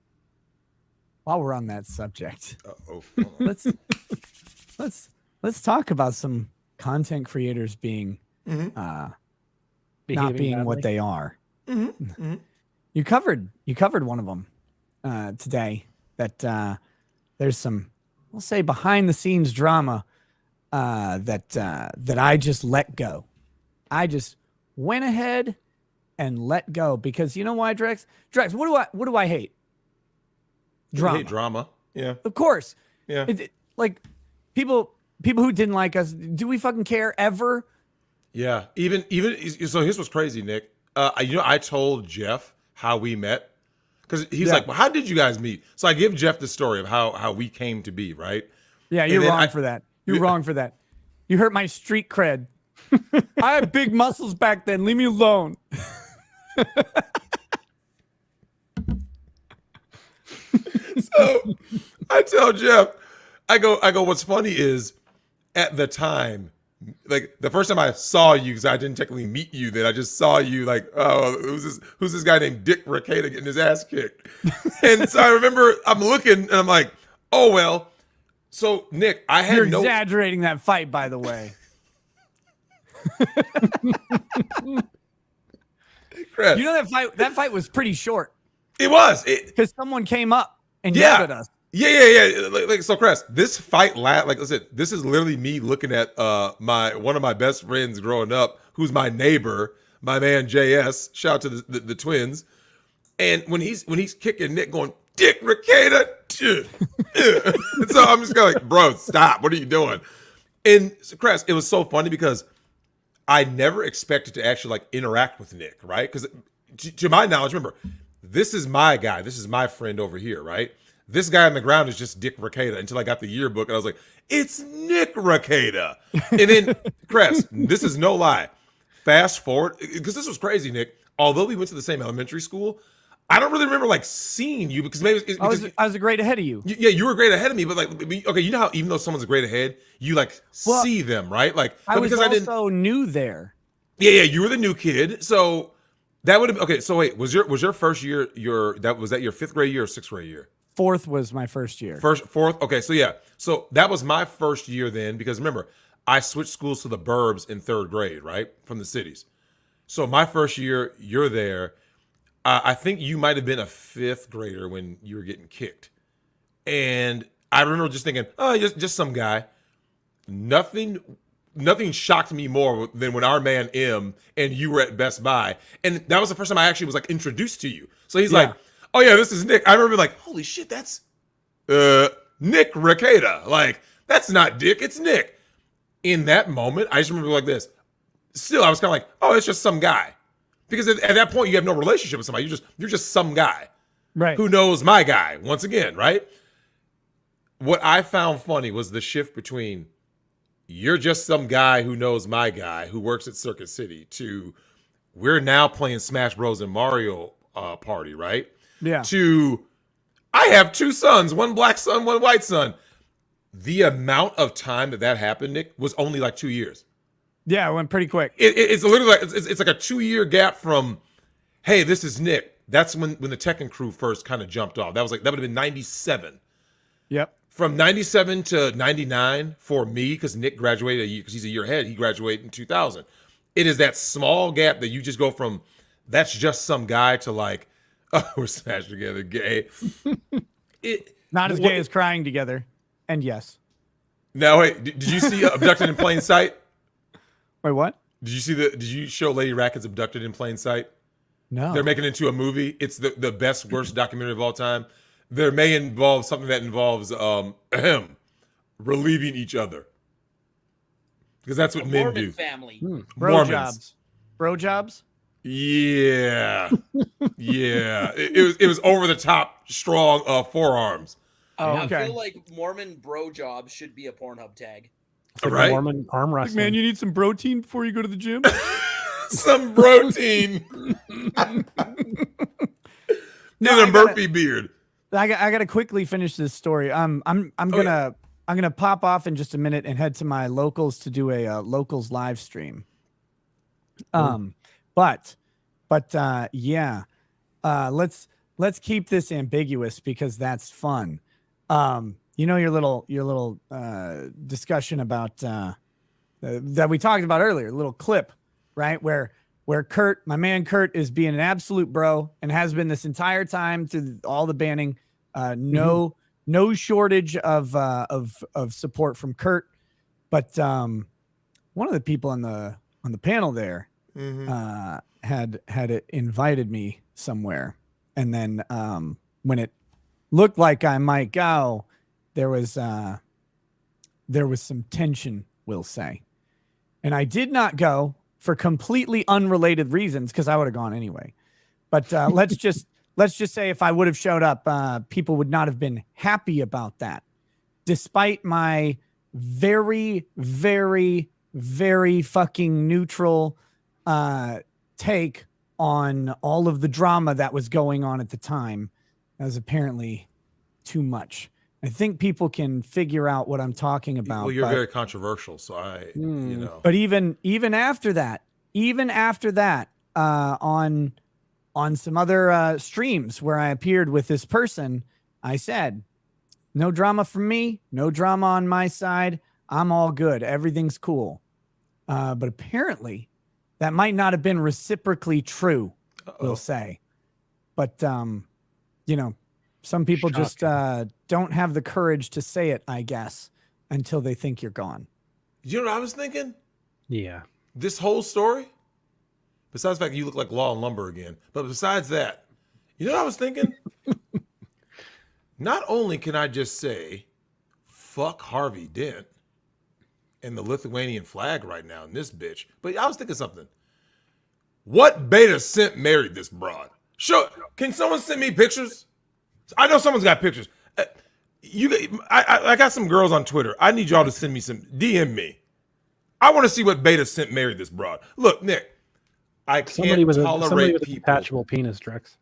while we're on that subject, let's talk about some content creators being not being what they are. You covered one of them today that there's some, we'll say, behind the scenes drama that I just let go. I just went ahead and let go because you know why, Drex? What do I hate? Drama. You hate drama. Yeah. Of course. Yeah. Like people who didn't like us, do we fucking care ever? Yeah. Even so here's what's crazy, Nick. I told Jeff how we met because he's like, well, how did you guys meet? So I give Jeff the story of how we came to be, right? Yeah, you're wrong for that. You're wrong for that. You hurt my street cred. I had big muscles back then. Leave me alone. So I tell Jeff, I go, what's funny is at the time, like the first time I saw you, because I didn't technically meet you then, I just saw you like, oh, who's this guy named Nick Rekieta getting his ass kicked? And so I remember I'm looking and I'm like, oh, well, so Nick, I had You're exaggerating that fight, by the way. You know that fight was pretty short. It was. Because someone came up and yelled at us. Yeah. Like so, Chris, this fight, like I said, this is literally me looking at one of my best friends growing up, who's my neighbor, my man JS. Shout out to the twins. And when he's kicking Nick, going, Dick Rekieta. And so I'm just kind of like, bro, stop. What are you doing? And so, Chris, it was so funny because I never expected to actually like interact with Nick, right? Because to my knowledge, remember, this is my guy. This is my friend over here, right? This guy on the ground is just Dick Rekieta until I got the yearbook and I was like, it's Nick Rekieta. And then, Chris, this is no lie. Fast forward, because this was crazy, Nick. Although we went to the same elementary school, I don't really remember like seeing you because maybe I was a grade ahead of you. Yeah, you were a grade ahead of me, but like, okay, you know how even though someone's a grade ahead, you like see them, right? Like I was also new there. Yeah, you were the new kid, so that would have okay. So wait, was your first year was that your 5th grade year or 6th grade year? 4th was my first year. Fourth. Okay, so yeah, so that was my first year then because remember I switched schools to the burbs in 3rd grade, right, from the cities. So my first year, you're there. I think you might have been a 5th grader when you were getting kicked. And I remember just thinking, oh, just some guy. Nothing nothing shocked me more than when our man M and you were at Best Buy, and that was the first time I actually was like introduced to you. So he's like, "Oh yeah, this is Nick." I remember like, "Holy shit, that's Nick Rekieta." Like, that's not Dick, it's Nick. In that moment, I just remember like this. Still, I was kind of like, "Oh, it's just some guy," because at that point you have no relationship with somebody. You're just some guy, right? Who knows my guy? Once again, right? What I found funny was the shift between you're just some guy who knows my guy who works at Circuit City to we're now playing Smash Bros. And Mario Party, right? Yeah. To I have 2 sons, one black son, one white son. The amount of time that happened, Nick, was only like 2 years. Yeah, it went pretty quick. It's literally like it's like a 2-year gap from, hey, this is Nick. That's when the Tekken crew first kind of jumped off. That would have been 97. Yep. From 97 to 99 for me, because Nick graduated a year, because he's a year ahead. He graduated in 2000. It is that small gap that you just go from that's just some guy to like, oh, we're smashed together, gay. Not as gay as crying together. And yes. Now, wait, did you see Abducted in Plain Sight? Wait, what? Did you show Lady Racket's Abducted in Plain Sight? No. They're making it into a movie. It's the best, worst documentary of all time. There may involve something that involves relieving each other. Because that's what men Mormon do. Family. Bro Mormons. jobs. Bro jobs? Yeah. Yeah. It was over the top, strong forearms. I feel like Mormon bro jobs should be a Pornhub tag. Like right? Mormon arm wrestling. Man, you need some protein before you go to the gym? Some protein. No, a Murphy beard. I got to quickly finish this story. I'm gonna pop off in just a minute and head to my locals to do a locals live stream. But yeah, let's keep this ambiguous because that's fun. You know your little discussion about that we talked about earlier, little clip, right? Where Kurt, my man Kurt, is being an absolute bro and has been this entire time through all the banning. No shortage of support from Kurt, but one of the people on the panel there had it invited me somewhere, and then when it looked like I might go, there was some tension, we'll say, and I did not go for completely unrelated reasons because I would have gone anyway. But let's just say if I would have showed up, people would not have been happy about that, despite my very, very, very fucking neutral take on all of the drama that was going on at the time. That was apparently too much. I think people can figure out what I'm talking about. Well, you're very controversial, so you know. But even after that, on some other streams where I appeared with this person, I said, no drama from me, no drama on my side. I'm all good. Everything's cool. But apparently that might not have been reciprocally true, we'll say. But, you know, some people just don't have the courage to say it, I guess, until they think you're gone. You know what I was thinking? Yeah. This whole story, besides the fact that you look like Law and Lumber again, but besides that, you know what I was thinking? Not only can I just say, fuck Harvey Dent and the Lithuanian flag right now in this bitch, but I was thinking something. What beta simp married this broad? Can someone send me pictures? I know someone's got pictures. I got some girls on Twitter. I need y'all to send me some, DM me. I want to see what beta simp married this broad. Look, Nick, I can't somebody with tolerate a people. detachable penis, Drex.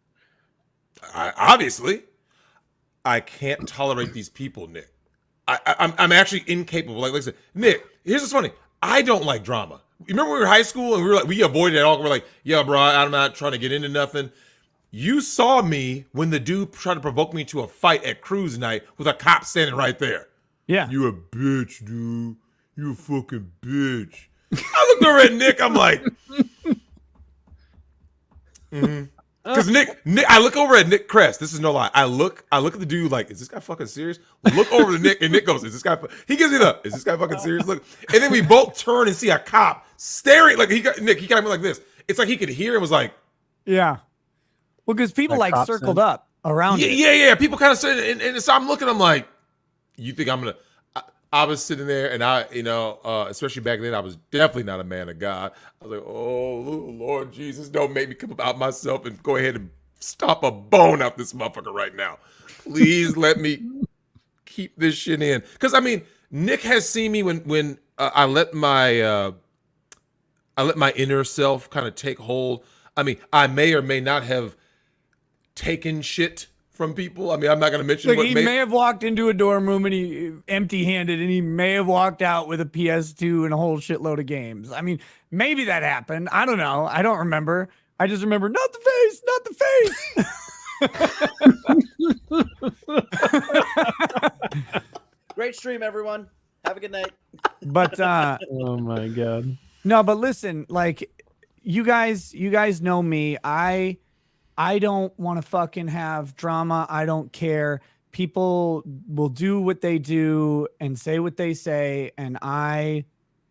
Obviously, I can't tolerate these people, Nick. I'm actually incapable. Like I said, Nick, here's what's funny. I don't like drama. You remember when we were in high school and we avoided it all. We're like, yeah, bro, I'm not trying to get into nothing. You saw me when the dude tried to provoke me to a fight at cruise night with a cop standing right there. Yeah. You a bitch, dude. You a fucking bitch. I looked over at Nick. I'm like, Because Nick, I look over at Nick Crest. This is no lie. I look at the dude like, is this guy fucking serious? Look over to Nick, and Nick goes, is this guy? He gives me the, is this guy fucking serious? Look, and then we both turn and see a cop staring. Like he got me like this. It's like he could hear and was like, yeah. Well, because people like circled up around it. Yeah. People kind of said, and so I'm looking. I'm like, you think I'm gonna? I was sitting there, and especially back then, I was definitely not a man of God. I was like, oh, Lord Jesus, don't make me come out myself and go ahead and stomp a bone out this motherfucker right now. Please let me keep this shit in. Because, I mean, Nick has seen me when I let my inner self kind of take hold. I mean, I may or may not have taken shit from people. I mean, I'm not going to mention Look, he may have walked into a dorm room and he empty-handed, and he may have walked out with a PS2 and a whole shitload of games. I mean, maybe that happened. I don't know. I don't remember. I just remember, not the face. Great stream, everyone. Have a good night. But oh my God. No, but listen, like you guys know me. I don't want to fucking have drama. I don't care. People will do what they do and say what they say, and I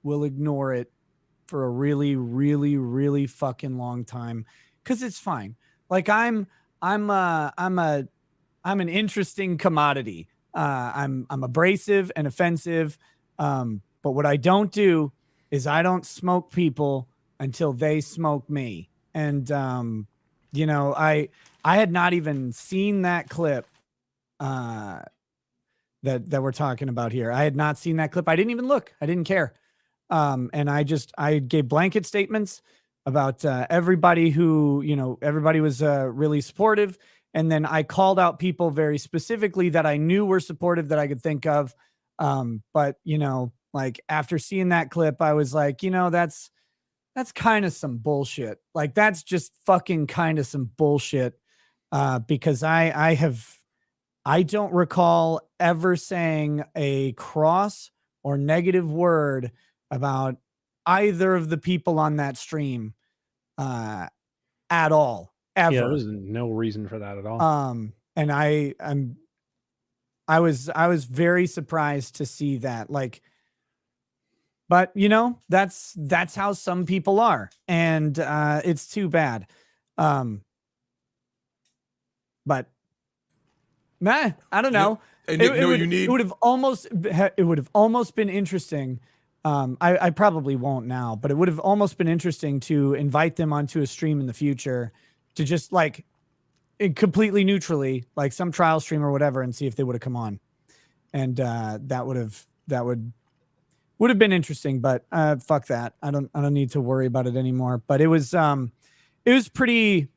will ignore it for a really, really, really fucking long time because it's fine. Like I'm an interesting commodity. I'm abrasive and offensive. But what I don't do is I don't smoke people until they smoke me. And you know, I had not even seen that clip that we're talking about here. I had not seen that clip. I didn't even look. I didn't care. And I gave blanket statements about everybody who, you know, everybody was really supportive. And then I called out people very specifically that I knew were supportive that I could think of. But, you know, like after seeing that clip, I was like, you know, that's kind of some bullshit. Like that's just fucking kind of some bullshit. Because I don't recall ever saying a cross or negative word about either of the people on that stream at all, ever. Yeah, there's no reason for that at all. And I was very surprised to see that. Like, but you know, that's how some people are, and it's too bad. But man, I don't know. Hey, Nick, it would have almost been interesting. I probably won't now, but it would have almost been interesting to invite them onto a stream in the future to just like completely neutrally, like some trial stream or whatever, and see if they would have come on. And that would have been interesting, but fuck that. I don't need to worry about it anymore. But it was pretty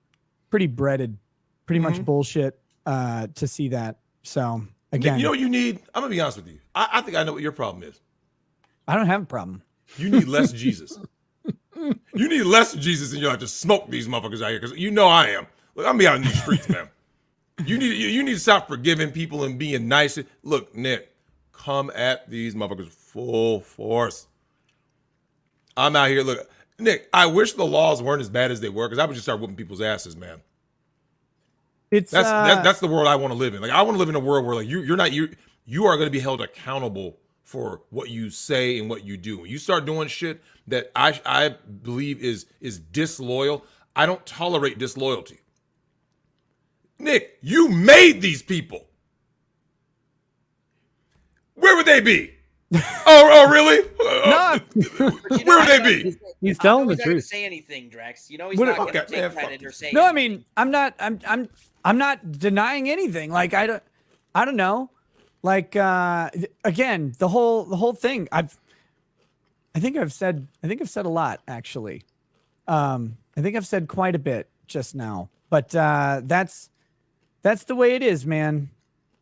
breaded, pretty much bullshit to see that. So again, you know what you need? I'm gonna be honest with you. I think I know what your problem is. I don't have a problem. You need less Jesus. You need less Jesus in your life to smoke these motherfuckers out here, because you know I am. Look, I'm gonna be out in these streets, man. You need to stop forgiving people and being nice. Look, Nick, come at these motherfuckers full force. I'm out here. Look, Nick, I wish the laws weren't as bad as they were, because I would just start whooping people's asses, man. That's the world I want to live in. Like I want to live in a world where like you are going to be held accountable for what you say and what you do. When you start doing shit that I believe is disloyal, I don't tolerate disloyalty. Nick, you made these people. Where would they be? Oh, really? Where would they be? He's telling the He's not gonna truth. say anything, Drex. You know he's not going to take credit or say. No, I mean, I'm not denying anything. Like I don't know. Like again, the whole thing. I think I've said a lot actually. I think I've said quite a bit just now. But that's the way it is, man.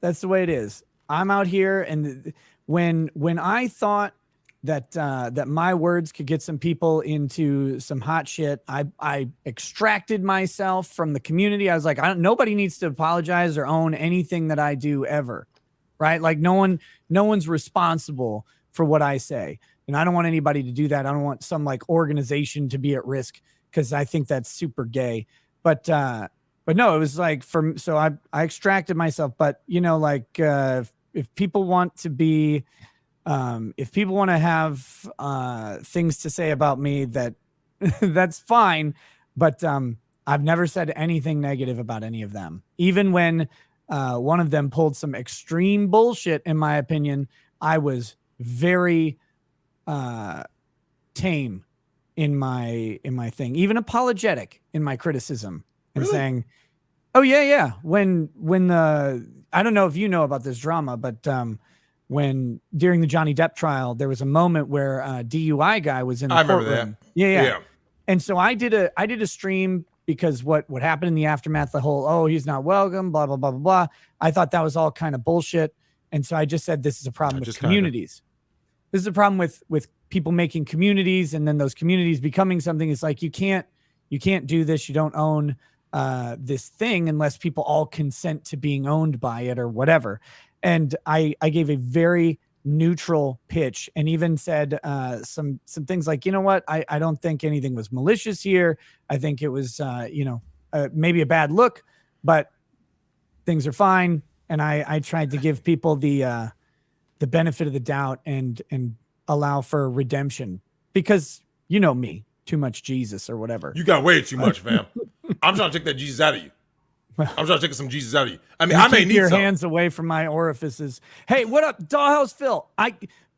That's the way it is. I'm out here, and when I thought that my words could get some people into some hot shit, I extracted myself from the community. I was like, nobody needs to apologize or own anything that I do ever, right? Like no one's responsible for what I say, and I don't want anybody to do that. I don't want some like organization to be at risk, because I think that's super gay. But but no, it was like so I extracted myself, but like if people want to be, if people want to have things to say about me, that's fine. But I've never said anything negative about any of them. Even when one of them pulled some extreme bullshit, in my opinion, I was very tame in my thing, even apologetic in my criticism and saying, oh yeah. When I don't know if you know about this drama, but when during the Johnny Depp trial, there was a moment where a DUI guy was in the courtroom. I remember that. Yeah. And so I did a stream because what happened in the aftermath, the whole, he's not welcome, blah, blah, blah, blah, blah. I thought that was all kind of bullshit. And so I just said, this is a problem with communities. This is a problem with people making communities, and then those communities becoming something. It's like, you can't do this. You don't own this thing unless people all consent to being owned by it or whatever. And I gave a very neutral pitch and even said some things like, you know what, I don't think anything was malicious here. I think it was maybe a bad look, but things are fine. And I tried to give people the benefit of the doubt and allow for redemption, because me, too much Jesus or whatever. You got way too much, fam. I'm trying to take that Jesus out of you. I'm trying to take some Jesus out of you. I mean, I may need your some. hands away from my orifices. Hey, what up, Dollhouse Phil?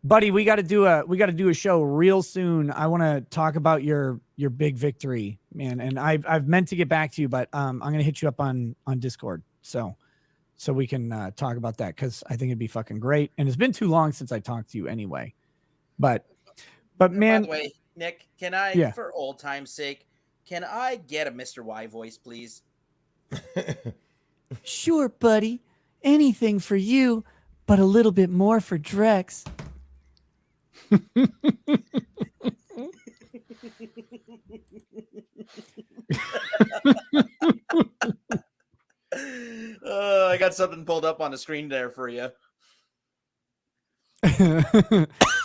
Buddy, we got to do a show real soon. I want to talk about your big victory, man. And I've meant to get back to you, but I'm gonna hit you up on Discord so we can talk about that, because I think it'd be fucking great. And it's been too long since I talked to you anyway. But man, by the way, Nick, can I, for old time's sake, can I get a Mr. Y voice, please? Sure, buddy. Anything for you, but a little bit more for Drex. I got something pulled up on the screen there for you.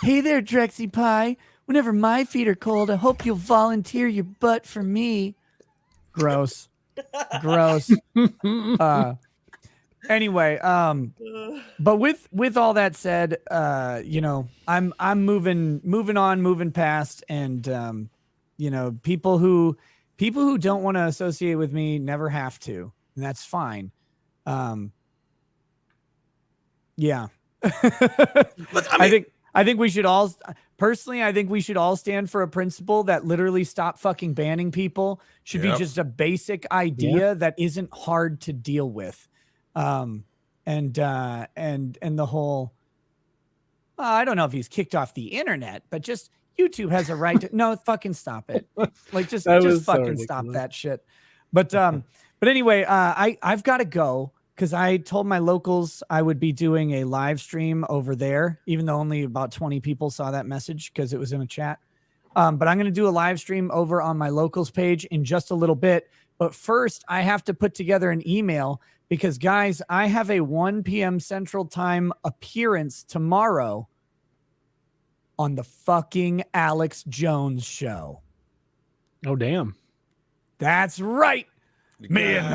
Hey there, Drexy Pie. Whenever my feet are cold, I hope you'll volunteer your butt for me. Gross. Anyway, but with all that said, I'm moving past, and people who don't want to associate with me never have to, and that's fine. Yeah. Look, I think we should all, personally, I think we should all stand for a principle that literally stop fucking banning people should be just a basic idea that isn't hard to deal with. And the whole, I don't know if he's kicked off the internet, but just YouTube has a right to, no, fucking stop it. Like just fucking stop that shit. But anyway, I've got to go, because I told my locals I would be doing a live stream over there, even though only about 20 people saw that message because it was in a chat. But I'm going to do a live stream over on my locals page in just a little bit. But first, I have to put together an email, because, guys, I have a 1 p.m. Central Time appearance tomorrow on the fucking Alex Jones show. Oh, damn. That's right. Me and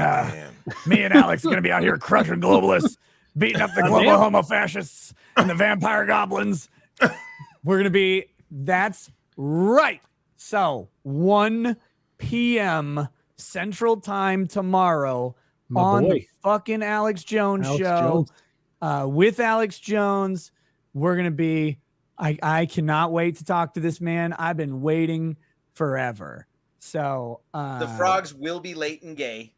Alex are going to be out here crushing globalists, beating up the global homo fascists and the vampire goblins. We're going to be, that's right. So 1 p.m. Central Time tomorrow the fucking Alex Jones show. With Alex Jones. We're going to be, I cannot wait to talk to this man. I've been waiting forever. So the frogs will be late and gay.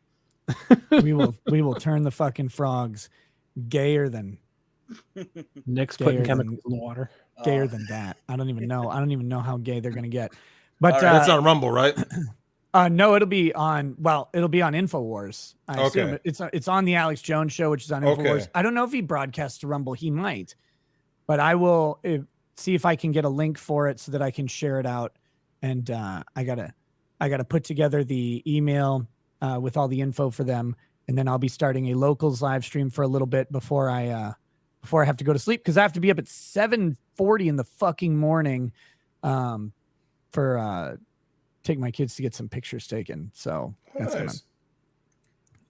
we will turn the fucking frogs gayer than Nick's putting chemicals in the water. Gayer than that. I don't even know how gay they're gonna get. But that's on Rumble, right? No, it'll be on InfoWars. I assume it's on the Alex Jones show, which is on InfoWars. I don't know if he broadcasts to Rumble. He might, but I will see if I can get a link for it so that I can share it out. And I gotta put together the email with all the info for them, and then I'll be starting a locals live stream for a little bit before I have to go to sleep, because I have to be up at 7:40 in the fucking morning for take my kids to get some pictures taken. So that's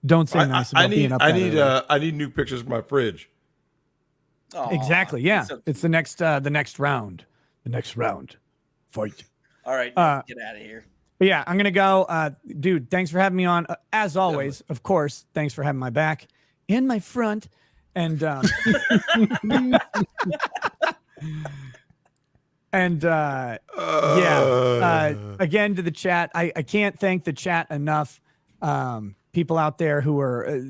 Don't say nice about being up. I need new pictures for my fridge. Exactly. Yeah. so It's the next round. The next round. Fight. All right, let's get out of here. But yeah, I'm gonna go. Dude, thanks for having me on. As always, of course, thanks for having my back and my front. And and again to the chat. I can't thank the chat enough. People out there who are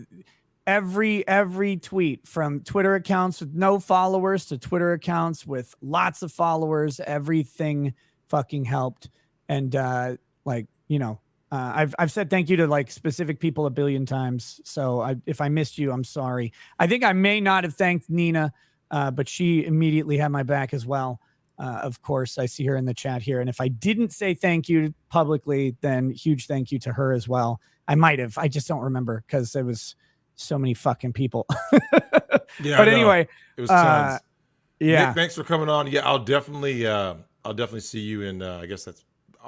every tweet, from Twitter accounts with no followers to Twitter accounts with lots of followers, everything fucking helped. And I've said thank you to like specific people a billion times. So if I missed you, I'm sorry. I think I may not have thanked Nina, but she immediately had my back as well. Of course, I see her in the chat here. And if I didn't say thank you publicly, then huge thank you to her as well. I might have. I just don't remember because there was so many fucking people. Yeah, but anyway, it was tons. Yeah. Nick, thanks for coming on. Yeah, I'll definitely see you in. I guess that's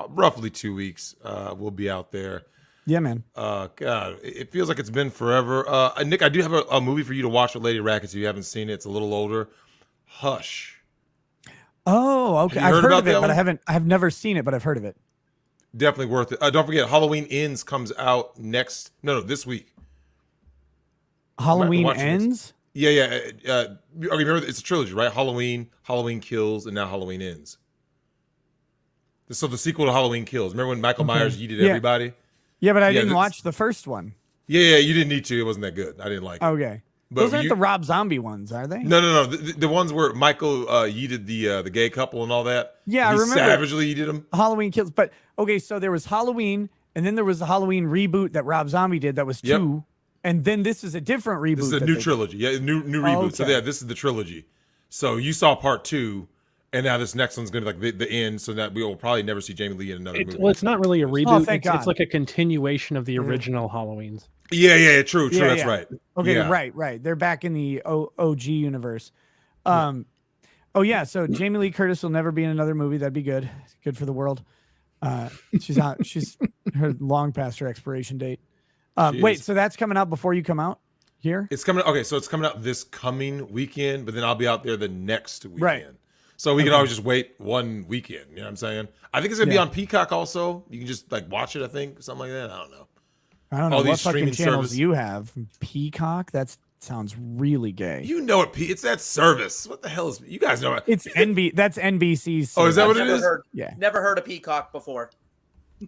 roughly 2 weeks. We'll be out there. Yeah, man. God, it feels like it's been forever. Nick, I do have a movie for you to watch with Lady Rackets if you haven't seen it. It's a little older. Hush. Oh, okay. I've heard of it, but I have never seen it, but I've heard of it. Definitely worth it. Don't forget, Halloween Ends comes out this week. Halloween Ends? Yeah. Remember, it's a trilogy, right? Halloween Kills, and now Halloween Ends. So the sequel to Halloween Kills. Remember when Michael Myers yeeted everybody? Yeah, but I didn't watch the first one. Yeah, you didn't need to. It wasn't that good. I didn't like it. Okay. But those aren't the Rob Zombie ones, are they? No. The ones where Michael yeeted the gay couple and all that. Yeah, I remember. Savagely yeeted them. Halloween Kills. But, okay, so there was Halloween, and then there was the Halloween reboot that Rob Zombie did that was 2. And then this is a different reboot. This is a new trilogy. Yeah, new reboot. Okay. So yeah, this is the trilogy. So you saw part 2, and now this next one's going to be like the end, so that we will probably never see Jamie Lee in another movie. Well, it's not really a reboot. It's like a continuation of the original Halloweens. Yeah, true. That's right. Okay, yeah. right. They're back in the OG universe. So Jamie Lee Curtis will never be in another movie. That'd be good. Good for the world. She's out. She's long past her expiration date. Wait, so that's coming out before you come out here? It's coming. Okay, so it's coming out this coming weekend, but then I'll be out there the next weekend. Right. So we can always just wait one weekend. You know what I'm saying? I think it's gonna be on Peacock also. You can just like watch it. I think something like that. I don't know. All what fucking channels do you have? Peacock? That sounds really gay. You know it, Pete. It's that service. What the hell is? You guys know it. It's That's NBC's. Oh, is that what it is? Never heard of Peacock before.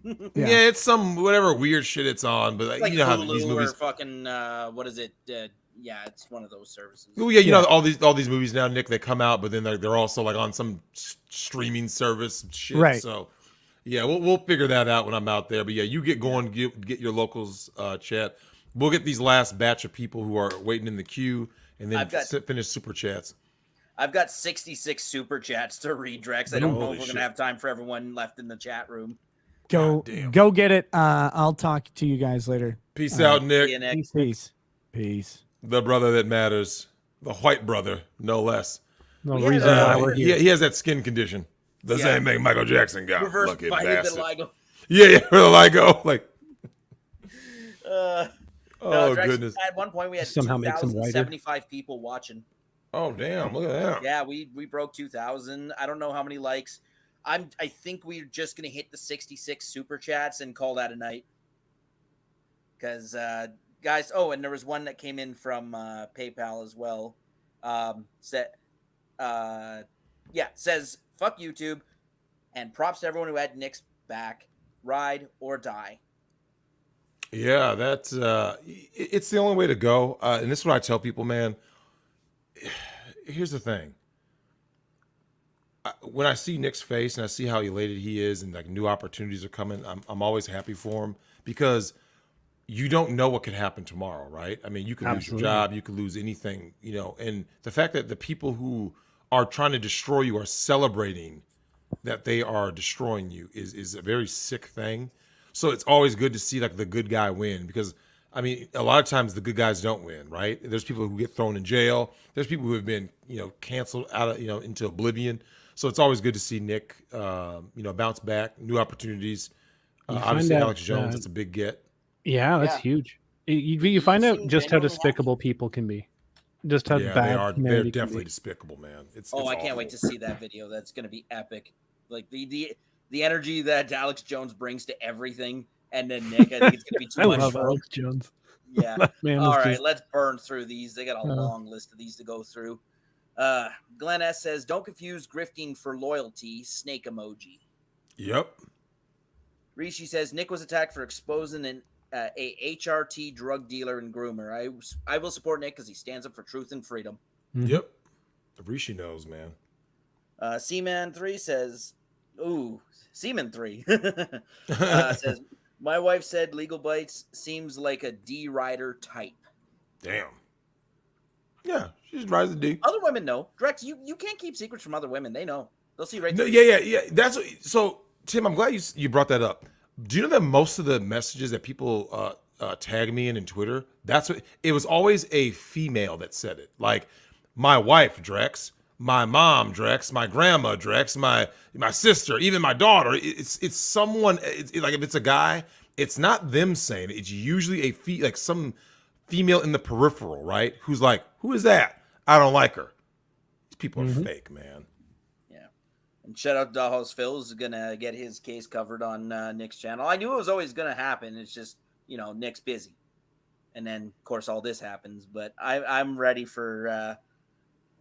Yeah, it's some whatever weird shit it's on, but like you know how Hulu these movies. Or fucking what is it? Yeah, it's one of those services. Oh yeah, you know all these movies now, Nick. They come out, but then they're also like on some streaming service shit. Right. So yeah, we'll figure that out when I'm out there. But yeah, you get going, get your locals chat. We'll get these last batch of people who are waiting in the queue, and then finish super chats. I've got 66 super chats to read, Drex. I don't know if we're gonna have time for everyone left in the chat room. Go get it. I'll talk to you guys later. Peace out, Nick. See you, Nick. Peace. The brother that matters, the white brother, no less. No reason why we're here. He has that skin condition. The same thing Michael Jackson got. Reverse Lucky vitiligo. bastard. Yeah, vitiligo. Like. Drex, goodness. At one point, we had Somehow makes him whiter. 2,075 people watching. Oh damn! Look at that. Yeah, we broke 2,000. I don't know how many likes. I think we're just gonna hit the 66 super chats and call that a night. Because guys, and there was one that came in from PayPal as well. Says fuck YouTube, and props to everyone who had Nick's back. Ride or die. Yeah, that's it's the only way to go. And this is what I tell people, man. Here's the thing. When I see Nick's face and I see how elated he is and like new opportunities are coming, I'm always happy for him because you don't know what could happen tomorrow, right? I mean, you could lose your job, you could lose anything, and the fact that the people who are trying to destroy you are celebrating that they are destroying you is a very sick thing. So it's always good to see like the good guy win because I mean, a lot of times the good guys don't win, right? There's people who get thrown in jail. There's people who have been, canceled out of, into oblivion. So it's always good to see Nick, bounce back, new opportunities. Obviously, Alex Jones, that's a big get. Yeah, that's huge. You find out just how despicable people can be. Just how bad they're definitely despicable, man. It's I can't wait to see that video. That's going to be epic. Like the energy that Alex Jones brings to everything, and then Nick, I think it's going to be too much. I love for Alex Jones. Yeah. Man, all right, let's burn through these. They got a Uh-huh. long list of these to go through. Glenn S says, "Don't confuse grifting for loyalty." Snake emoji. Yep. Rishi says Nick was attacked for exposing a HRT drug dealer and groomer. I will support Nick because he stands up for truth and freedom. Yep. Rishi knows, man. Seaman 3 says, "Ooh, Seaman 3 says my wife said legal bites seems like a D rider type." Damn. Yeah, she just rides the D. Other women know. Drex, you can't keep secrets from other women. They know. They'll see right No, through. yeah. That's so. Tim, I'm glad you brought that up. Do you know that most of the messages that people tag me in Twitter, that's what it was always a female that said it. Like my wife, Drex, my mom, Drex, my grandma, Drex, my sister, even my daughter. It's someone. Like if it's a guy, it's not them saying it. It's usually like some female in the peripheral, right? Who's like, who is that? I don't like her. These people are fake, man. And shout out to Dahos Phil's gonna get his case covered on Nick's channel. I knew it was always gonna happen. It's just, Nick's busy. And then of course all this happens. But I'm ready for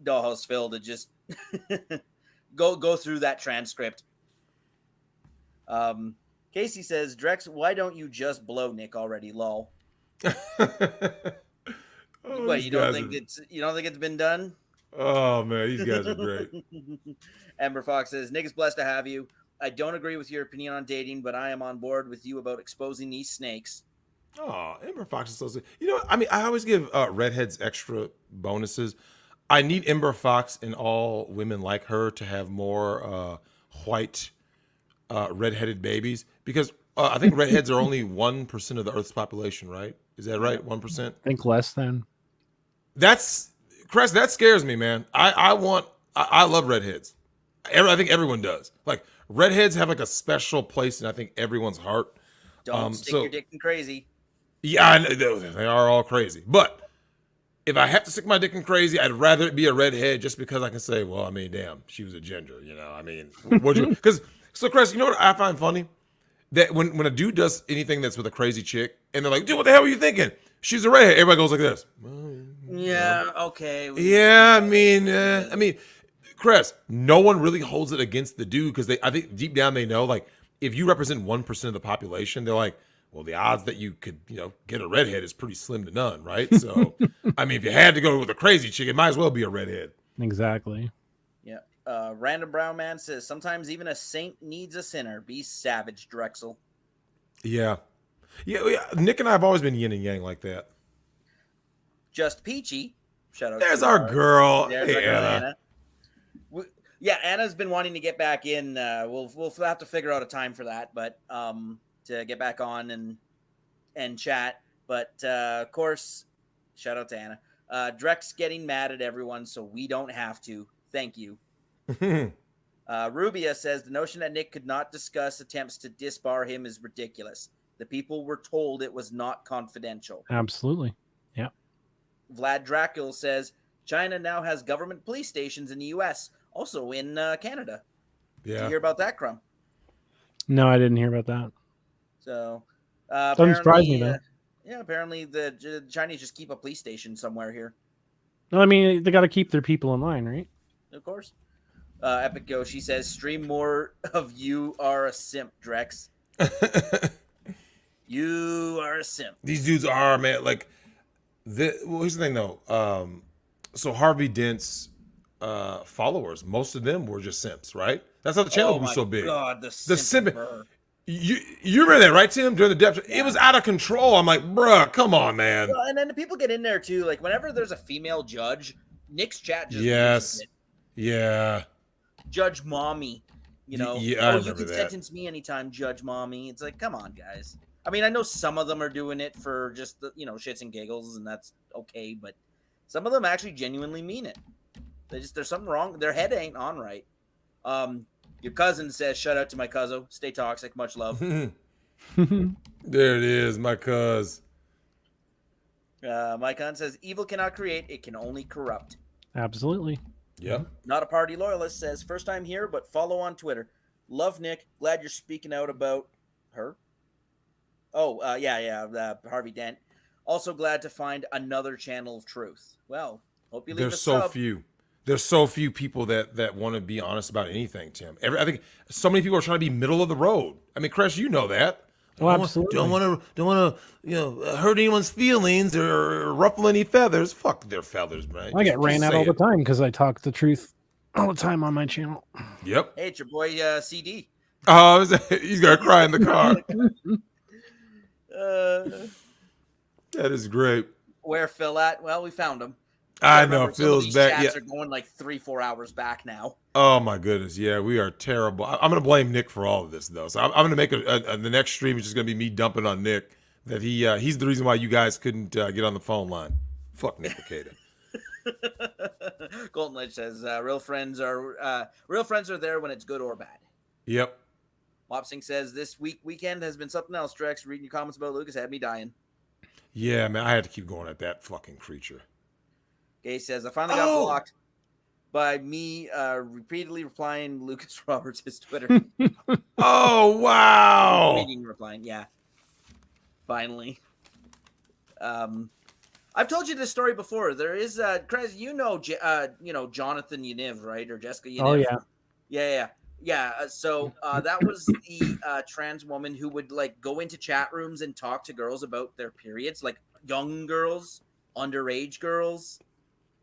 Dahos Phil to just go through that transcript. Casey says, Drex, why don't you just blow Nick already, lol? What, you don't think it's been done? Oh man, these guys are great. Amber Fox says, Nick is blessed to have you. I don't agree with your opinion on dating, but I am on board with you about exposing these snakes. Oh, Ember Fox is so sweet. I always give redheads extra bonuses. I need Ember Fox and all women like her to have more white redheaded babies because I think redheads are only 1% of the Earth's population, right? Is that right? 1%? I think less than. That's Crest. That scares me, man. I love redheads. I think everyone does. Like redheads have like a special place in I think everyone's heart. Don't stick your dick in crazy. Yeah, I know, they are all crazy. But if I have to stick my dick in crazy, I'd rather it be a redhead just because I can say, well, I mean, damn, she was a ginger, would you? Because so, Chris, you know what I find funny? That when a dude does anything that's with a crazy chick, and they're like, dude, what the hell were you thinking? She's a redhead. Everybody goes like this. Yeah, okay. Yeah, I mean, Chris, no one really holds it against the dude because I think deep down they know, like, if you represent 1% of the population, they're like, well, the odds that you could, get a redhead is pretty slim to none, right? So, I mean, if you had to go with a crazy chick, it might as well be a redhead. Exactly. Yeah. Random Brown Man says, sometimes even a saint needs a sinner. Be savage, Drexel. Yeah. Nick and I have always been yin and yang like that. Just Peachy. Shout out. There's our girl. There's our girl, Anna. Yeah, Anna's been wanting to get back in. We'll have to figure out a time for that, but to get back on and chat. But of course, shout out to Anna. Drex getting mad at everyone, so we don't have to. Thank you. Rubia says the notion that Nick could not discuss attempts to disbar him is ridiculous. The people were told it was not confidential. Absolutely. Yeah. Vlad Dracul says China now has government police stations in the U.S., also in Canada. Yeah. Did you hear about that, Crumb? No, I didn't hear about that. So, doesn't surprise me though. Yeah, apparently the Chinese just keep a police station somewhere here. No, I mean they got to keep their people in line, right? Of course. Epic Yoshi says, "Stream more of you are a simp, Drex." You are a simp. These dudes are, man. Like, here's the thing though. So Harvey Dents followers, most of them were just simps, right? That's how the channel grew so big. God, the simp. You remember that, right, Tim? During the depth, it was out of control. I'm like, bruh, come on, man. Well, and then the people get in there too. Like whenever there's a female judge, Nick's chat just yes, yeah. Judge Mommy, Yeah, I you remember can that. sentence me anytime, Judge Mommy. It's like, come on, guys. I mean, I know some of them are doing it for just the, shits and giggles, and that's okay. But some of them actually genuinely mean it. There's something wrong. Their head ain't on right. Your cousin says, shout out to my cousin. Stay toxic. Much love. There it is, my cuz. Mike Hunt says, evil cannot create, it can only corrupt. Absolutely. Yep. Not a party loyalist says, first time here, but follow on Twitter. Love Nick. Glad you're speaking out about her. Oh, Harvey Dent. Also glad to find another channel of truth. Well, hope you leave There's a so sub. few. There's so few people that want to be honest about anything, Tim. I think so many people are trying to be middle of the road. I mean, Chris, you know that. Oh, absolutely. Don't want to, hurt anyone's feelings or ruffle any feathers. Fuck their feathers, man. I get ran out all the time because I talk the truth all the time on my channel. Yep. Hey, it's your boy CD. Oh, he's gonna cry in the car. That is great. Where Phil at? Well, we found him. I know Phil's back. Chats Yeah. are going like 3-4 hours back now. Oh my goodness, yeah, we are terrible. I'm gonna blame Nick for all of this though. So I'm gonna make the next stream is just gonna be me dumping on Nick that he's the reason why you guys couldn't get on the phone line. Fuck Nick Rekieta. Golden Ledge says real friends are there when it's good or bad. Yep. Wopsing says this weekend has been something else. Drex, reading your comments about Lucas had me dying. Yeah, man, I had to keep going at that fucking creature. Gay says I finally got blocked by me repeatedly replying Lucas Roberts' his Twitter. Oh wow! Replying, yeah. Finally. I've told you this story before. There is Chris, Jonathan Yaniv, right? Or Jessica Yaniv. Oh yeah. Yeah. So that was the trans woman who would like go into chat rooms and talk to girls about their periods, like young girls, underage girls.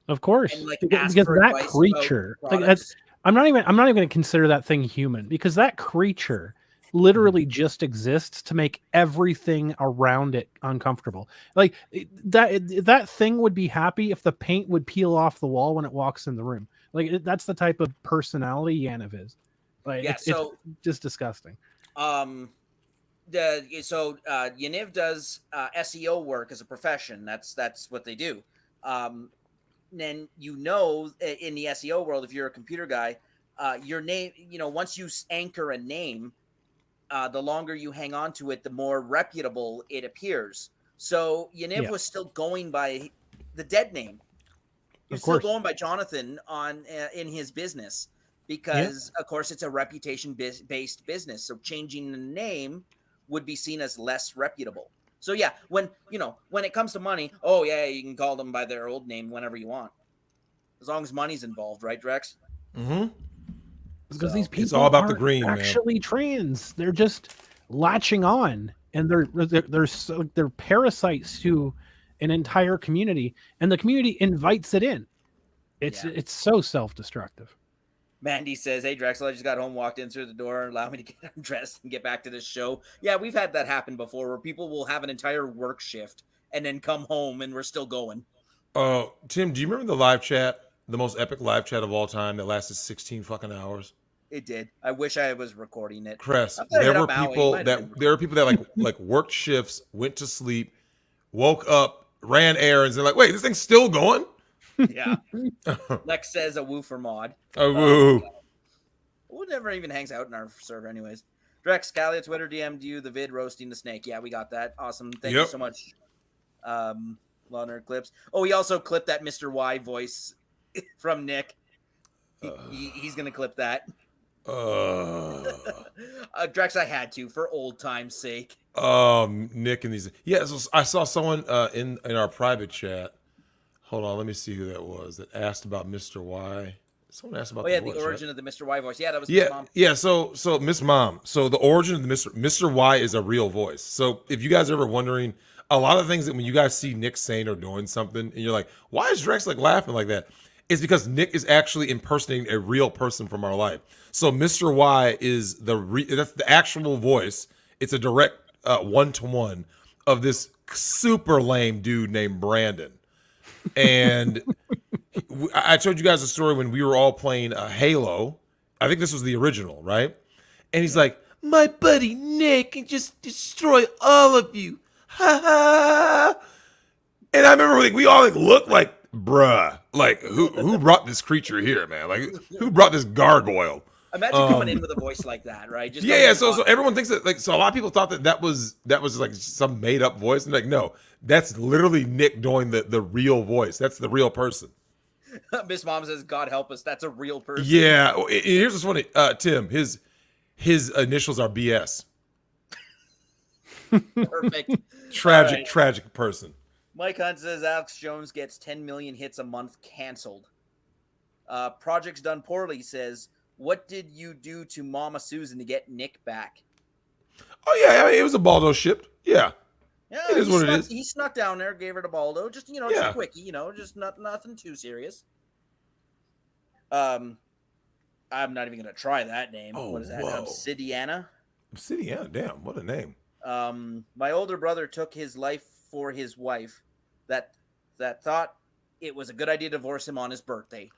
Of course, and, like, because ask for that advice creature, about like, products. I'm not even going to consider that thing human because that creature literally just exists to make everything around it uncomfortable. Like that thing would be happy if the paint would peel off the wall when it walks in the room. Like that's the type of personality Yaniv is. Like it's just disgusting. Yaniv does SEO work as a profession. That's what they do. Then in the SEO world, if you're a computer guy, your name, once you anchor a name, the longer you hang on to it, the more reputable it appears. So Yaniv was still going by the dead name. He was still going by Jonathan in his business because, of course, it's a reputation-based business. So changing the name would be seen as less reputable. So yeah, when it comes to money, you can call them by their old name whenever you want, as long as money's involved, right, Drex? Mm-hmm. Because these people it's all about the aren't green, actually trans. They're just latching on, and they're parasites to an entire community, and the community invites it in. It's so self-destructive. Mandy says, hey, Drexel, I just got home, walked in through the door, allow me to get undressed and get back to this show. Yeah, we've had that happen before where people will have an entire work shift and then come home and we're still going. Tim, do you remember the live chat, the most epic live chat of all time that lasted 16 fucking hours? It did. I wish I was recording it. Chris, there were people that like worked shifts, went to sleep, woke up, ran errands, and like, wait, this thing's still going? Yeah. Lex says a woo for mod. A woo. Who never even hangs out in our server anyways. Drex, Callie, Twitter DM'd you the vid roasting the snake. Yeah, we got that. Awesome. Thank you so much. Nerd clips. Oh, he also clipped that Mr. Y voice from Nick. He's going to clip that. Drex, I had to for old time's sake. Nick and these. Yeah, so I saw someone in our private chat. Hold on, let me see who that was that asked about Mr. Y. Someone asked about the voice, origin of the Mr. Y voice. Yeah, that was Miss Miss Mom. Yeah, so Miss Mom. So the origin of the Mr. Y is a real voice. So if you guys are ever wondering, a lot of things that when you guys see Nick saying or doing something, and you're like, why is Drex like laughing like that? It's because Nick is actually impersonating a real person from our life. So Mr. Y is that's the actual voice. It's a direct one-to-one of this super lame dude named Brandon. And I told you guys a story when we were all playing Halo. I think this was the original, right? And he's like, my buddy Nick can just destroy all of you. Ha ha. And I remember we all looked like, bruh, like who brought this creature here, man? Like who brought this gargoyle? Imagine coming in with a voice like that, right? Just Yeah. So everyone thinks that, like, so a lot of people thought that was like some made up voice. And like, no, that's literally Nick doing the real voice. That's the real person. Miss Mom says, "God help us, that's a real person." Yeah. Here's what's funny, Tim. His initials are BS. Perfect. Tragic person. Mike Hunt says Alex Jones gets 10 million hits a month canceled. Projects Done Poorly says, "What did you do to Mama Susan to get Nick back?" Oh yeah, I mean, it was a Baldo shipped. Yeah. Yeah, it is what it is. He snuck down there, gave her to Baldo, just just a quickie, just nothing too serious. I'm not even gonna try that name. Oh, what is that? whoa. Obsidiana? Obsidiana, damn, what a name. My older brother took his life for his wife that thought it was a good idea to divorce him on his birthday.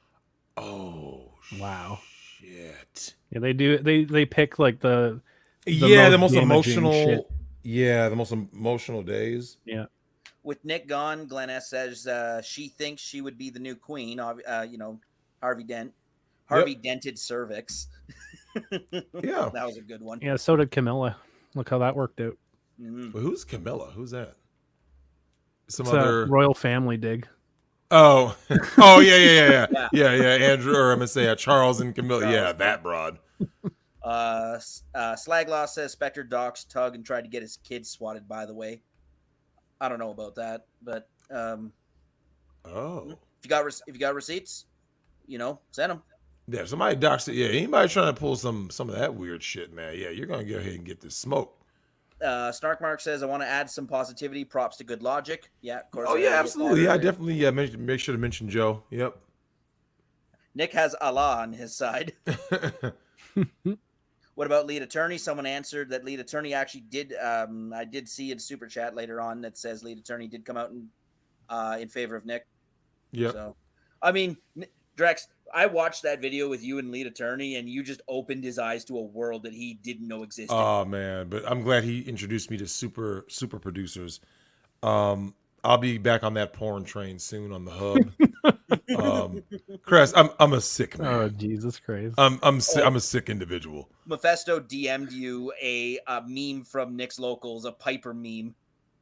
Oh wow. Shit. Yeah, they do. They pick like the most emotional shit. Yeah, the most emotional days. Yeah. With Nick gone, Glenn S says she thinks she would be the new queen. Harvey dented cervix. Yeah, that was a good one. Yeah, so did Camilla. Look how that worked out. Mm-hmm. Well, who's Camilla? Who's that? Some It's other a royal family dig. Oh, yeah. Andrew, or I'm gonna say Charles and Camilla. Yeah, that broad. Slaglaw says Spectre docs Tug and tried to get his kids swatted. By the way, I don't know about that, but if you got receipts, send them. Yeah, somebody docs it. Yeah, anybody trying to pull some of that weird shit, man. Yeah, you're gonna go ahead and get this smoke. Snarkmark says, "I want to add some positivity. Props to Good Logic." Yeah, of course. Oh yeah, absolutely. Yeah, I definitely make sure to mention Joe. Yep. Nick has Allah on his side. What about lead attorney? Someone answered that lead attorney actually did. I did see in super chat later on that says lead attorney did come out in favor of Nick. Yeah. So, I mean, Drex, I watched that video with you and lead attorney, and you just opened his eyes to a world that he didn't know existed. Oh man, but I'm glad he introduced me to super producers. I'll be back on that porn train soon on the hub. Chris, I'm a sick man. Oh Jesus Christ! I'm a sick individual. Mephisto DM'd you a meme from Nick's Locals, a Piper meme.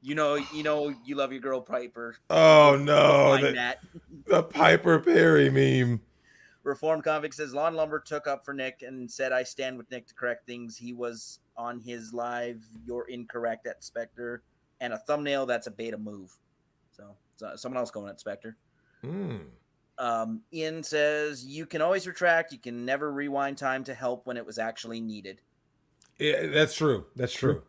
You know, you love your girl Piper. Oh no, that. The Piper Perry meme. Reformed Convict says Lawn Lumber took up for Nick and said, "I stand with Nick to correct things. He was on his live. You're incorrect at Spectre." And a thumbnail that's a beta move. So someone else going at Spectre. Ian says, "You can always retract. You can never rewind time to help when it was actually needed." Yeah, that's true. That's true.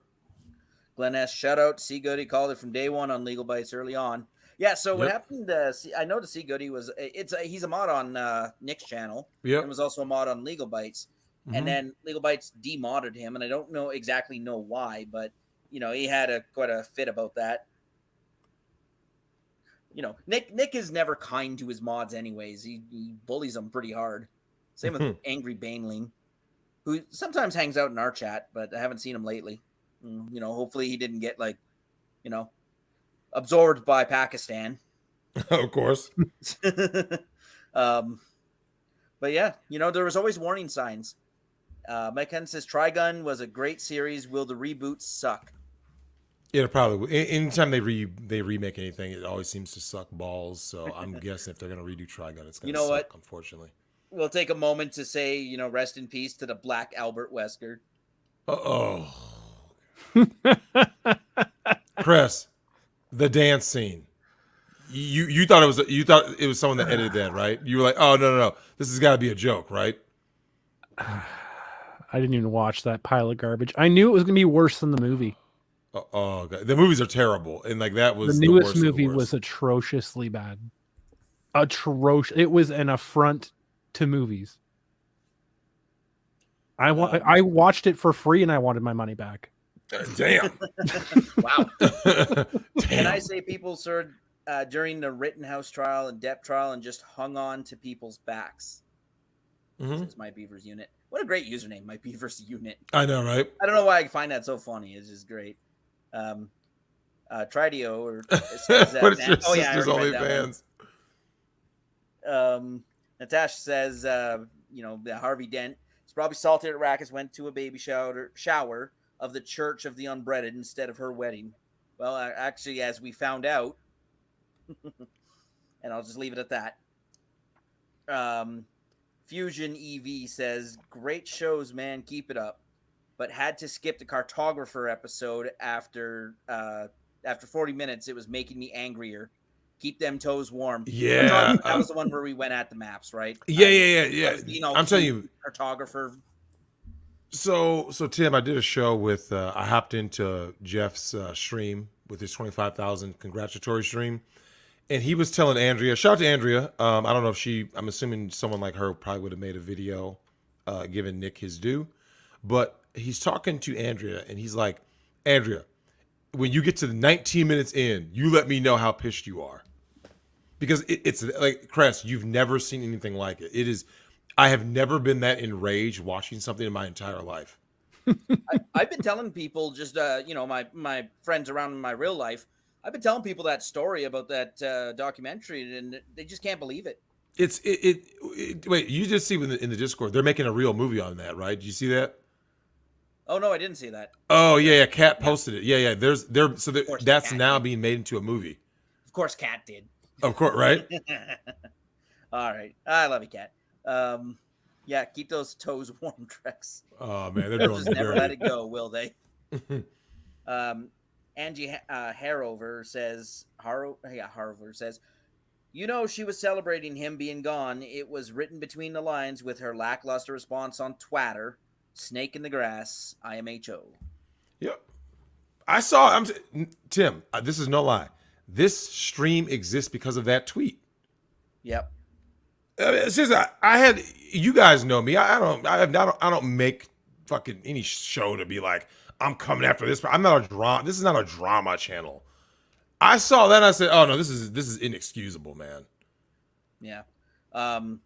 Glenn S. Shout out. C. Goody called it from day one on Legal Bites early on. Yeah, so what happened, I know the C. Goody was, he's a mod on Nick's channel. Yep. And was also a mod on Legal Bites. Mm-hmm. And then Legal Bites demodded him, and I don't know why, but, he had quite a fit about that. Nick is never kind to his mods anyways. He bullies them pretty hard. Same with Angry Baneling, who sometimes hangs out in our chat, but I haven't seen him lately. Hopefully he didn't get absorbed by Pakistan. Of course. But yeah, there was always warning signs. Mike Henn says Trigun was a great series. Will the reboots suck? Yeah, probably. Anytime they remake anything, it always seems to suck balls. So I'm guessing if they're gonna redo Trigun, it's gonna suck, unfortunately. We'll take a moment to say, rest in peace to the Black Albert Wesker. Chris, the dance scene. You thought it was someone that edited that, right? You were like, oh no, this has got to be a joke, right? I didn't even watch that pile of garbage. I knew it was gonna be worse than the movie. Oh, God. The movies are terrible, and that was the newest movie was atrociously bad. Atrocious. It was an affront to movies. I watched it for free, and I wanted my money back. Damn. Wow. Can I say people served during the Rittenhouse trial and Depp trial and just hung on to people's backs? Says My Beavers Unit. What a great username, My Beavers Unit. I know, right? I don't know why I find that so funny. It's just great. Tridio or says, what is your sister's only fans? Natasha says, Harvey Dent It's probably salty that Rackets went to a baby shower of the Church of the Unbreaded instead of her wedding. Well, actually, as we found out, and I'll just leave it at that. Fusion EV says, great shows, man. Keep it up. But had to skip the cartographer episode after 40 minutes. It was making me angrier. Keep them toes warm. Yeah. That was the one where we went at the maps, right? Yeah. I'm telling you. Cartographer. So Tim, I did a show with, I hopped into Jeff's stream with his 25,000 congratulatory stream. And he was telling Andrea, shout out to Andrea. I don't know if I'm assuming someone like her probably would have made a video giving Nick his due. But he's talking to Andrea and he's like, Andrea, when you get to the 19 minutes in, you let me know how pissed you are. Because it's like, Cress, you've never seen anything like it. It is, I have never been that enraged watching something in my entire life. I've been telling people just, my friends around in my real life, I've been telling people that story about that documentary, and they just can't believe it. Wait, you just see in the Discord, they're making a real movie on that, right? Did you see that? Oh no, I didn't see that. Oh yeah, Kat posted it. Yeah. That's now being made into a movie. Of course, Kat did. Of course, right? All right, I love you, Kat. Yeah, keep those toes warm, Drex. Oh man, they're They'll just never let it go, will they? Angie Harrover says, she was celebrating him being gone. It was written between the lines with her lackluster response on Twitter. Snake in the grass, IMHO. Yep. I saw, Tim, this is no lie. This stream exists because of that tweet. Yep. It's just, I had, you guys know me. I don't make fucking any show to be like, I'm coming after this. I'm not a drama. This is not a drama channel. I saw that and I said, oh no, this is inexcusable, man. Yeah.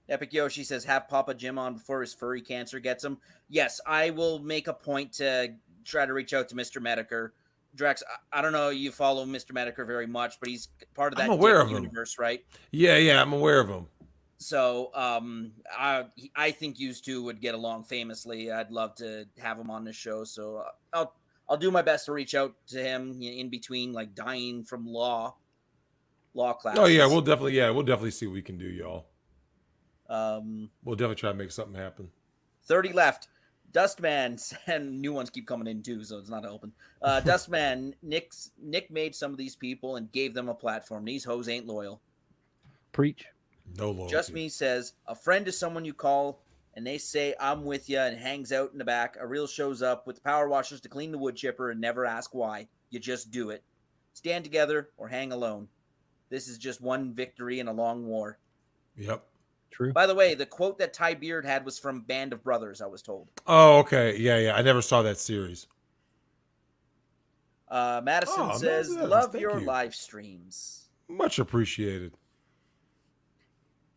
Epic Yoshi says, have Papa Jim on before his furry cancer gets him. Yes, I will make a point to try to reach out to Mr. Medicare. Drex, I don't know you follow Mr. Medicare very much, but he's part of that universe, right? Yeah, I'm aware of him. So I think you two would get along famously. I'd love to have him on the show. So I'll do my best to reach out to him in between, like dying from law classes. Oh yeah, we'll definitely see what we can do, y'all. We'll definitely try to make something happen. 30 left. Dustman, and new ones keep coming in too, so it's not open. Dustman, Nick made some of these people and gave them a platform. These hoes ain't loyal. Preach. No loyalty. Just Me says, a friend is someone you call and they say, I'm with you, and hangs out in the back. A reel shows up with the power washers to clean the wood chipper and never ask why. You just do it. Stand together or hang alone. This is just one victory in a long war. Yep. True. By the way, the quote that Ty Beard had was from Band of Brothers, I was told. Oh, okay. Yeah. I never saw that series. Madison says, love your live streams. Much appreciated.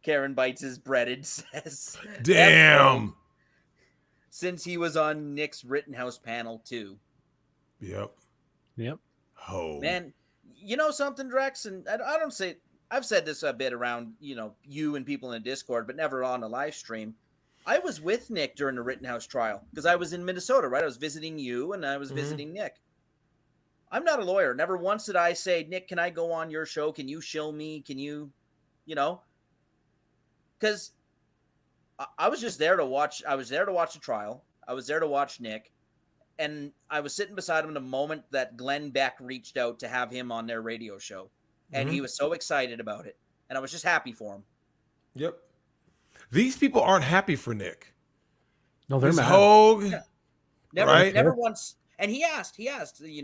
Karen Bites his breaded says, damn. Since he was on Nick's Rittenhouse panel too. Yep. Oh man, you know something, Drex, and I don't say, I've said this a bit around, you and people in the Discord, but never on a live stream. I was with Nick during the Rittenhouse trial because I was in Minnesota, right? I was visiting you and I was visiting Nick. I'm not a lawyer. Never once did I say, Nick, can I go on your show? Can you shill me? Can you, because I was just there to watch. I was there to watch the trial. I was there to watch Nick. And I was sitting beside him the moment that Glenn Beck reached out to have him on their radio show. And he was so excited about it. And I was just happy for him. Yep. These people aren't happy for Nick. No, they're mad. Hogue, Never once. And he asked, do you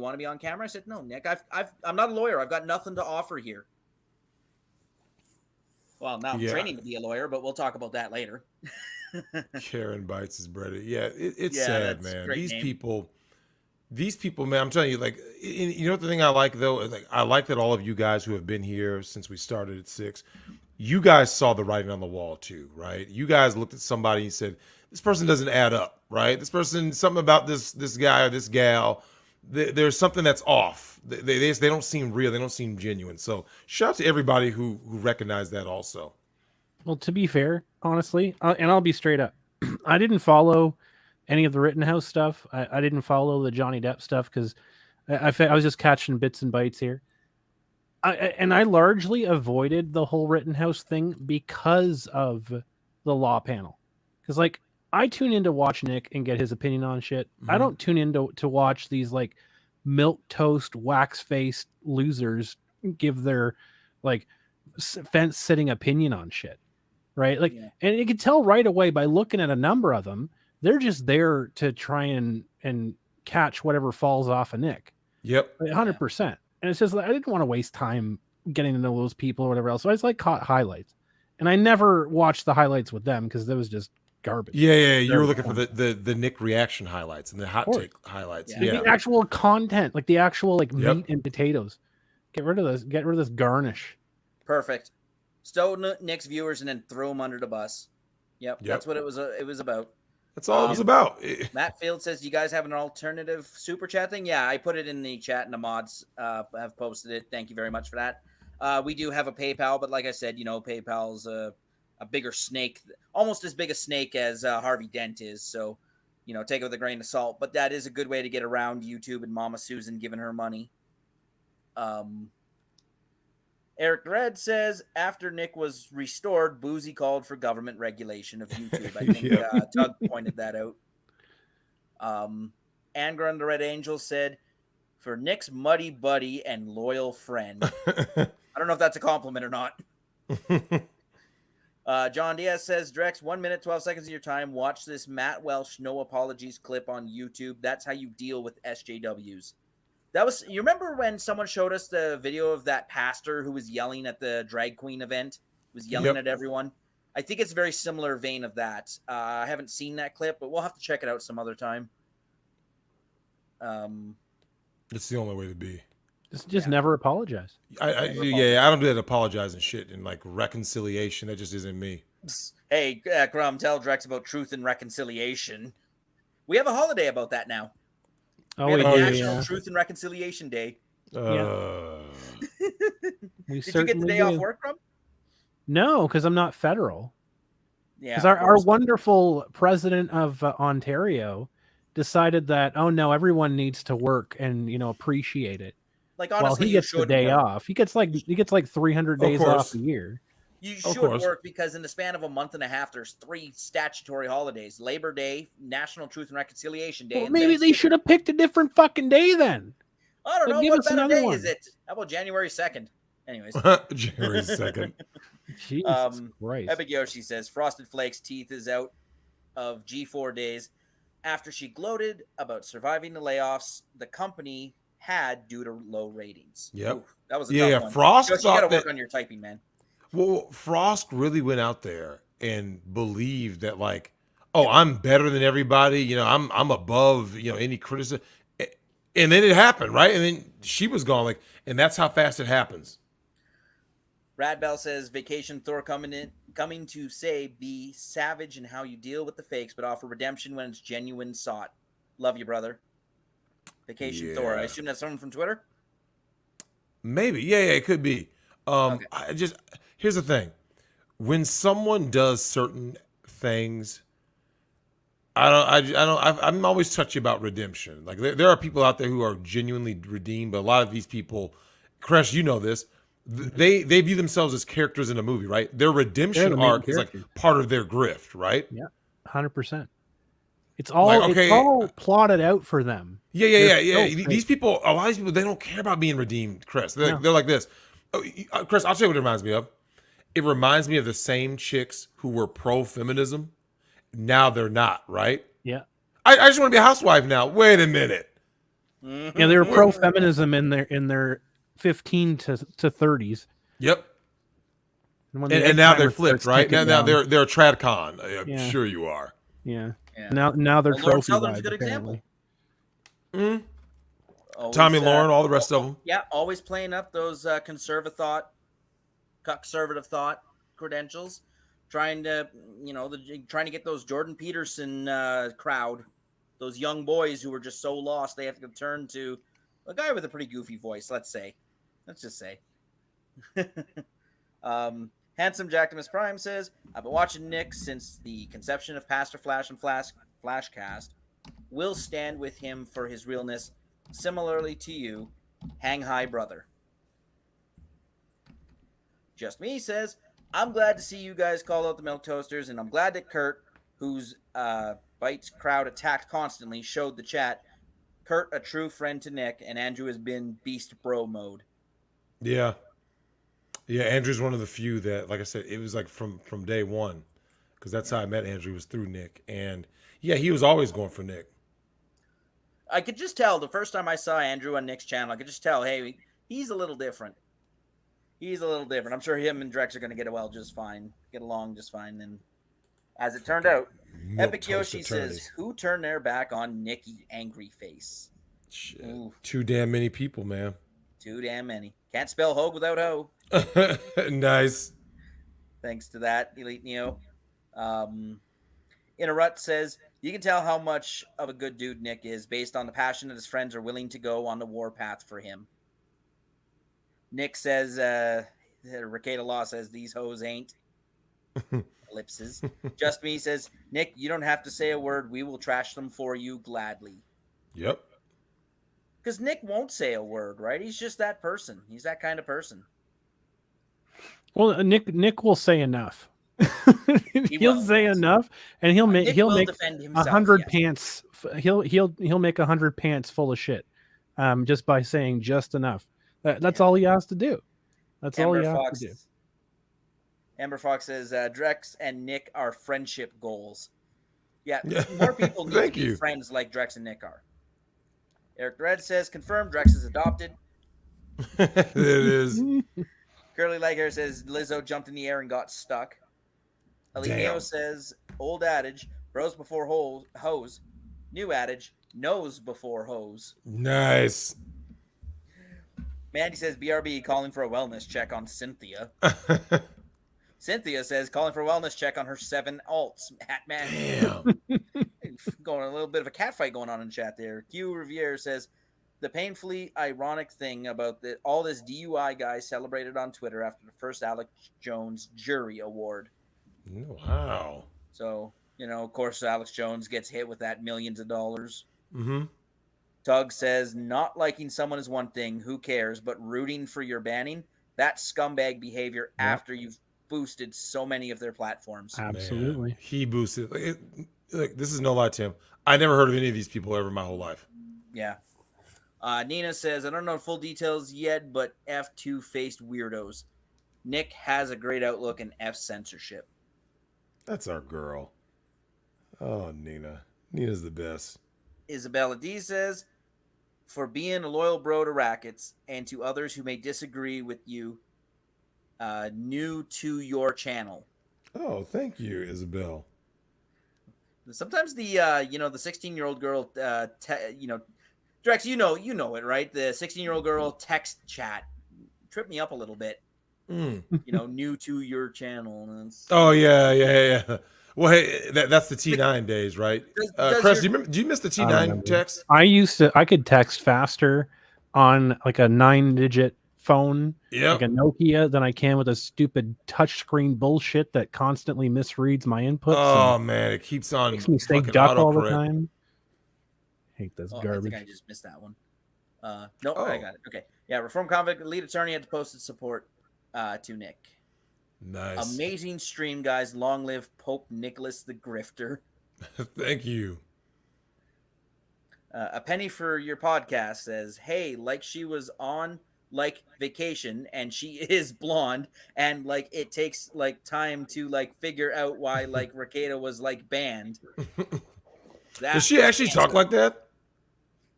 want to be on camera? I said, no, Nick, I'm not a lawyer. I've got nothing to offer here. Well, now I'm training to be a lawyer, but we'll talk about that later. Karen Bites his bread. Yeah, it's sad, man. These people, man, I'm telling you, like, you know what the thing I like, though? Like, I like that all of you guys who have been here since we started at 6, you guys saw the writing on the wall, too, right? You guys looked at somebody and said, this person doesn't add up, right? This person, something about this guy or this gal, there's something that's off. They don't seem real. They don't seem genuine. So shout out to everybody who recognized that also. Well, to be fair, honestly, and I'll be straight up, I didn't follow any of the Rittenhouse stuff. I didn't follow the Johnny Depp stuff because I was just catching bits and bites here. I largely avoided the whole Rittenhouse thing because of the law panel. Because like I tune in to watch Nick and get his opinion on shit. I don't tune in to watch these like milk toast, wax faced losers give their like fence sitting opinion on shit. Right. Like, and you can tell right away by looking at a number of them, they're just there to try and catch whatever falls off of Nick. Yep. 100%. And it's just like, I didn't want to waste time getting to know those people or whatever else. So I just like caught highlights. And I never watched the highlights with them because that was just garbage. Yeah. You were looking for the Nick reaction highlights and the hot take highlights. The actual content, like the actual like meat and potatoes. Get rid of this. Get rid of this garnish. Perfect. Stow Nick's viewers and then throw them under the bus. Yep. That's what it was about. That's all it was about. Matt Field says, you guys have an alternative super chat thing? Yeah, I put it in the chat and the mods have posted it. Thank you very much for that. We do have a PayPal, but like I said, PayPal's a bigger snake, almost as big a snake as Harvey Dent is. So, take it with a grain of salt. But that is a good way to get around YouTube and Mama Susan giving her money. Eric Red says, after Nick was restored, Boozy called for government regulation of YouTube. I think Doug pointed that out. Angra and the Red Angel said, for Nick's muddy buddy and loyal friend. I don't know if that's a compliment or not. John Diaz says, Drex, 1 minute, 12 seconds of your time. Watch this Matt Welsh no apologies clip on YouTube. That's how you deal with SJWs. You remember when someone showed us the video of that pastor who was yelling at the drag queen event, was yelling at everyone? I think it's a very similar vein of that. I haven't seen that clip, but we'll have to check it out some other time. It's the only way to be. Just never apologize. I don't do that apologizing shit and like reconciliation. That just isn't me. Hey, Grum, tell Drex about truth and reconciliation. We have a holiday about that now. We have a National Truth and Reconciliation Day. We Did you get the day off work, Grum? No, because I'm not federal. Yeah, because our wonderful president of Ontario decided that, oh no, everyone needs to work and appreciate it. Like honestly, he gets the day off. He gets like 300 days off a year. You should work because in the span of a month and a half, there's 3 statutory holidays: Labor Day, National Truth and Reconciliation Day. Well, maybe they should have picked a different fucking day then. I don't know. What better day is it? How about January 2nd? Anyways, January 2nd. Jesus Christ. Epic Yoshi says Frosted Flakes teeth is out of G4 days after she gloated about surviving the layoffs the company had due to low ratings. Yep. Ooh, that was a tough one. Frost you got to work on your typing, man. Well, Frost really went out there and believed that, like, I'm better than everybody. I'm above, any criticism. And then it happened, right? And then she was gone, and that's how fast it happens. Radbell says, Vacation Thor coming to say, be savage in how you deal with the fakes, but offer redemption when it's genuine sought. Love you, brother. Vacation Thor. I assume that's someone from Twitter? Maybe. Yeah, it could be. Here's the thing. When someone does certain things, I'm always touchy about redemption. Like there are people out there who are genuinely redeemed, but a lot of these people, Crash, you know this, they view themselves as characters in a movie, right? Their redemption arc is like part of their grift, right? Yeah, 100%. It's all it's all plotted out for them. Yeah. These people, a lot of these people, they don't care about being redeemed, Chris. They're like this. Chris, I'll tell you what it reminds me of. It reminds me of the same chicks who were pro-feminism. Now they're not, right? Yeah. I just want to be a housewife now. Wait a minute. Yeah, they were pro-feminism in their 15 to 30s. Yep. And now they're flipped, right? Now they're a tradcon. I'm sure you are. Yeah. Now they're trophy wives, a good example. Tommy Lauren, all the rest of them. Yeah, always playing up those conservative thought credentials, trying to get those Jordan Peterson crowd, those young boys who were just so lost they have to turn to a guy with a pretty goofy voice. Let's just say. Handsome Jactimus Prime says, I've been watching Nick since the conception of Pastor Flash and Flashcast. Will stand with him for his realness. Similarly to you, hang high, brother. Just Me says, I'm glad to see you guys call out the Milk Toasters, and I'm glad that Kurt, whose Bites crowd attacked constantly, showed the chat. Kurt, a true friend to Nick, and Andrew has been beast bro mode. Yeah. Yeah, Andrew's one of the few that, like I said, it was like from day one, because that's how I met Andrew, was through Nick. And yeah, he was always going for Nick. I could just tell the first time I saw Andrew on Nick's channel, I could just tell, hey, he's a little different. He's a little different. I'm sure him and Drex are going to get along just fine. And as it turned out, Epic Yoshi says, who turned their back on Nicky Angry Face? Shit. Too damn many people, man. Too damn many. Can't spell Hogue without Ho. Nice. Thanks to that, Elite Neo. In a Rut says, you can tell how much of a good dude Nick is based on the passion that his friends are willing to go on the war path for him. Nick says, Rekieta Law says, these hoes ain't. Ellipses. Just Me says, Nick, you don't have to say a word. We will trash them for you gladly. Yep. Because Nick won't say a word, right? He's just that person. He's that kind of person. Well, Nick will say enough. He'll say enough, and he'll make 100 pants. He'll make 100 pants full of shit, just by saying just enough. That's all he has to do. That's all he has to do. Amber Fox says, Drex and Nick are friendship goals. Yeah, more people need to be friends like Drex and Nick are. Eric Red says, confirmed, Drex is adopted. It is. Curly Leghair says, Lizzo jumped in the air and got stuck. Alineo says, old adage, bros before hoes. New adage, nose before hose. Nice. Mandy says, BRB calling for a wellness check on Cynthia. Cynthia says, calling for a wellness check on her 7 alts. Damn. Going a little bit of a catfight going on in chat there. Q Riviere says, the painfully ironic thing about all this DUI guy celebrated on Twitter after the first Alex Jones jury award. Wow. So, of course, Alex Jones gets hit with that millions of dollars. Mm-hmm. Tug says, not liking someone is one thing, who cares, but rooting for your banning, that's scumbag behavior after you've boosted so many of their platforms. Absolutely. Man, he boosted. Like, this is no lie, Tim. I never heard of any of these people ever in my whole life. Yeah. Nina says, I don't know full details yet, but F two-faced weirdos. Nick has a great outlook and F censorship. That's our girl. Oh, Nina. Nina's the best. Isabella D says, for being a loyal bro to Rackets and to others who may disagree with you, new to your channel. Oh, thank you, Isabel. Sometimes the 16-year-old girl, Drex, you know it, right? The 16-year-old girl text chat tripped me up a little bit. New to your channel. Oh yeah. Well, hey, that's the T9 days, right? Chris, do you miss the T9 text? I could text faster on like a 9-digit phone, like a Nokia, than I can with a stupid touchscreen bullshit that constantly misreads my inputs. Oh man, it keeps on makes me say duck all the time. Hate this garbage. I think I just missed that one. No, I got it. Okay. Yeah, Reform Convict lead attorney had to post his support to Nick. Nice. Amazing stream, guys. Long live Pope Nicholas the Grifter. Thank you. A penny for your podcast says, hey, like she was on like vacation and she is blonde and like it takes like time to like figure out why like Rekieta was like banned. Does she actually talk like that?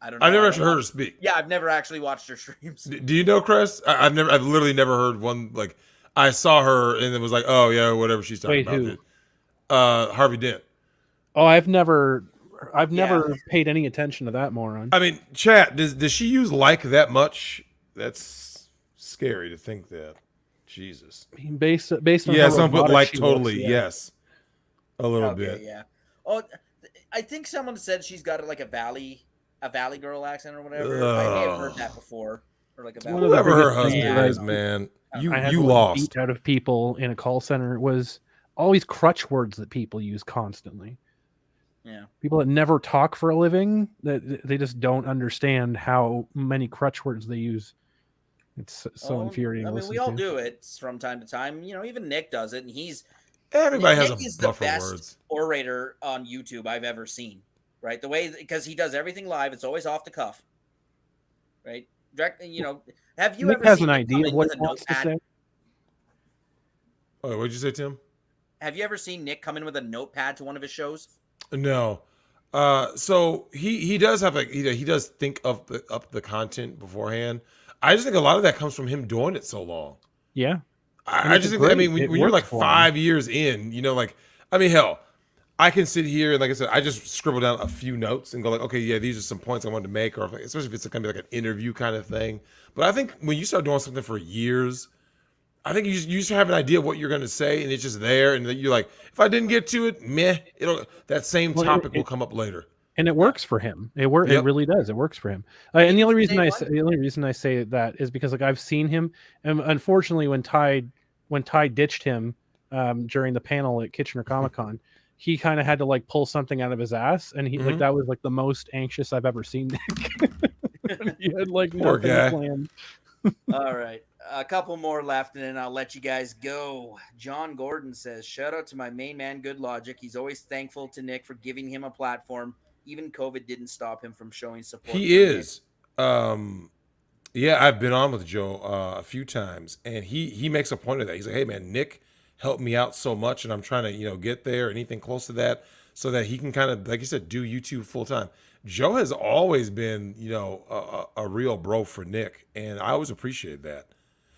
I don't know. I've never actually heard her speak. Yeah, I've never actually watched her streams. Do you know, Chris? I've literally never heard one. Like, I saw her and it was like, oh yeah, whatever she's talking about. Who? Harvey Dent. Oh, I've never paid any attention to that moron. I mean, chat, does she use like that much? That's scary to think that. Jesus. I mean, based on some put like totally looks, yes, a little bit. Yeah. Oh, I think someone said she's got like a valley girl accent or whatever. I may have heard that before. Or like a valley. Whatever her husband is, man. You I had you to lost. beat out of people in a call center was always crutch words that people use constantly. Yeah. People that never talk for a living, that they just don't understand how many crutch words they use. It's so infuriating. I to mean, listen we all to. do it from time to time. You know, even Nick does it, and Everybody has Nick a is the buffer best words. orator on YouTube I've ever seen. Right, the way because he does everything live, it's always off the cuff. Right, direct. You know, have you Nick ever has seen an Nick come idea in of what with he a wants to notepad? say. Oh, what'd you say, Tim? Have you ever seen Nick come in with a notepad to one of his shows? No. So he does have he does think of the content beforehand. I just think a lot of that comes from him doing it so long. Yeah. I just think, I mean, when you're like 5 years in, you know, like, I mean, hell, I can sit here and, like I said, I just scribble down a few notes and go like, okay, yeah, these are some points I wanted to make, or especially if it's going to be like an interview kind of thing. But I think when you start doing something for years, I think you just have an idea of what you're going to say, and it's just there, and then you're like, if I didn't get to it, meh, that same topic will come up later. And it works for him. It Yep. It really does. It works for him. And the only reason I say that is because like I've seen him, and unfortunately, when Ty ditched him during the panel at Kitchener Comic Con, he kind of had to like pull something out of his ass, and he like that was like the most anxious I've ever seen Nick. He had like Poor nothing guy. planned. All right. A couple more left, and then I'll let you guys go. John Gordon says, shout out to my main man, Good Logic. He's always thankful to Nick for giving him a platform. Even COVID didn't stop him from showing support. He is. Yeah, I've been on with Joe a few times, and he makes a point of that. He's like, hey, man, Nick helped me out so much, and I'm trying to, get there, anything close to that, so that he can kind of, like you said, do YouTube full time. Joe has always been, a real bro for Nick, and I always appreciate that.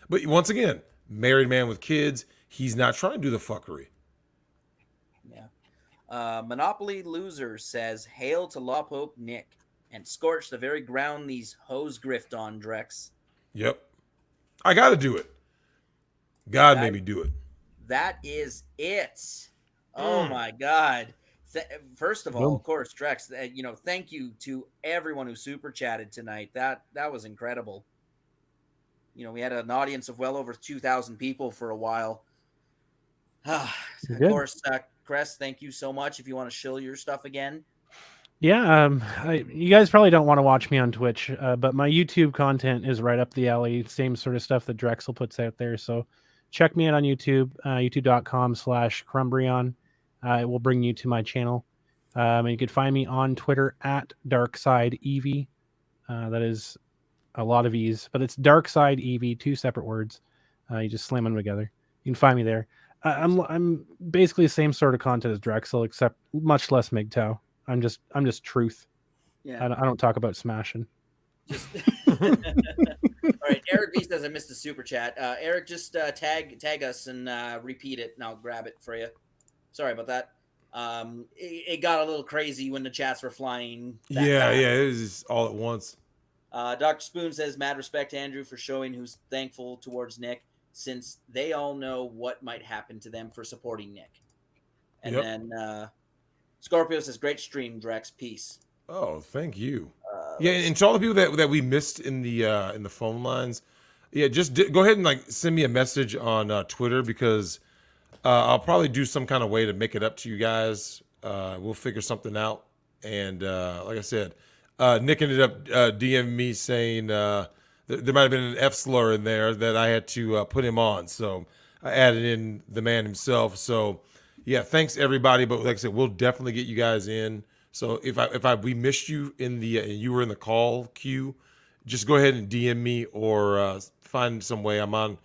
But once again, married man with kids, he's not trying to do the fuckery. Yeah. Monopoly Loser says, hail to Lawpoke Nick and scorch the very ground these hoes grift on, Drex. Yep. I got to do it. God made me do it. That is it. Oh, my God. First of all, of course, Drex, thank you to everyone who super chatted tonight. That was incredible. We had an audience of well over 2,000 people for a while. Of course, Crest, thank you so much. If you want to shill your stuff again. Yeah, you guys probably don't want to watch me on Twitch, but my YouTube content is right up the alley. Same sort of stuff that Drexel puts out there. So check me out on YouTube, youtube.com/Crumbrion. It will bring you to my channel. And you can find me on Twitter at DarksideEV. That is a lot of E's, but it's DarksideEV, 2 separate words. You just slam them together. You can find me there. I'm basically the same sort of content as Drexel, except much less Migtown. I'm just truth. Yeah. I don't talk about smashing. All right, Eric B says I missed the super chat. Eric, just tag us and repeat it, and I'll grab it for you. Sorry about that. It got a little crazy when the chats were flying. Yeah, it was just all at once. Dr. Spoon says, mad respect to Andrew for showing who's thankful towards Nick, since they all know what might happen to them for supporting Nick. And then Scorpio says, great stream, Drex. Peace. Oh, thank you. And to all the people that we missed in the phone lines, just go ahead and send me a message on Twitter, because I'll probably do some kind of way to make it up to you guys. We'll figure something out. And like I said, Nick ended up DMing me saying there might have been an F slur in there that I had to put him on. So I added in the man himself. So yeah, thanks everybody. But like I said, we'll definitely get you guys in. So if we missed you in the and you were in the call queue, just go ahead and DM me or find some way. I'm on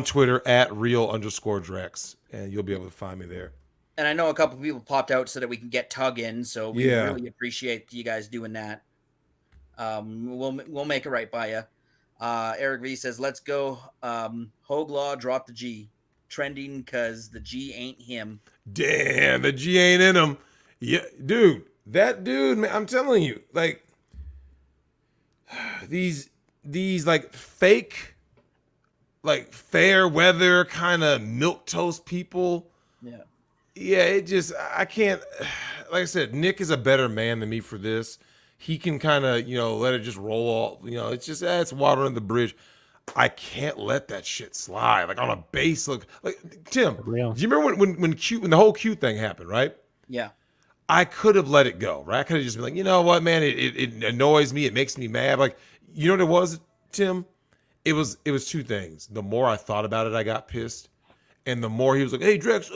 Twitter at @real_Drex, and you'll be able to find me there. And I know a couple people popped out so that we can get Tug in, so we really appreciate you guys doing that. We'll make it right by you. Eric V says, let's go. Hoglaw, drop the G. Trending because the G ain't him. Damn, the G ain't in him. Yeah, dude. That dude, man, I'm telling you, these fake, fair weather kind of milquetoast people. Yeah, I can't, like I said, Nick is a better man than me for this. He can kind of, let it just roll off. It's just, it's water under the bridge. I can't let that shit slide. Like on a base, look like Tim. Real. Do you remember when the whole Q thing happened, right? Yeah. I could have let it go, right? I could have just been like, you know what, man, it annoys me, it makes me mad. Like, you know what it was, Tim? It was two things. The more I thought about it, I got pissed. And the more he was like, hey Drex,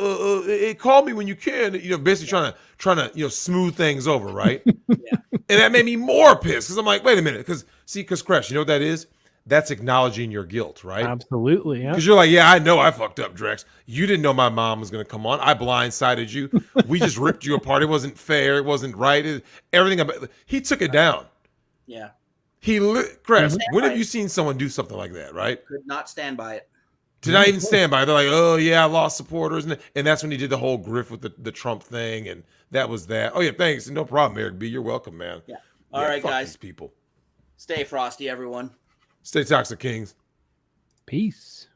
hey, call me when you can, basically trying to smooth things over, right? Yeah. And that made me more pissed because I'm like, wait a minute, because Crash, you know what that is? That's acknowledging your guilt, right? Absolutely, yeah. Because you're like, yeah, I know I fucked up, Drex. You didn't know my mom was going to come on. I blindsided you. We just ripped you apart. It wasn't fair. It wasn't right. Everything about he took it down. Yeah. Crash, when have you seen someone do something like that, right? Could not stand by it. Did not even stand by it. They're like, oh, yeah, I lost supporters. And that's when he did the whole grift with the Trump thing. And that was that. Oh, yeah, thanks. No problem, Eric B. You're welcome, man. Yeah. All right, fuck guys. these people. Stay frosty, everyone. Stay toxic, Kings. Peace.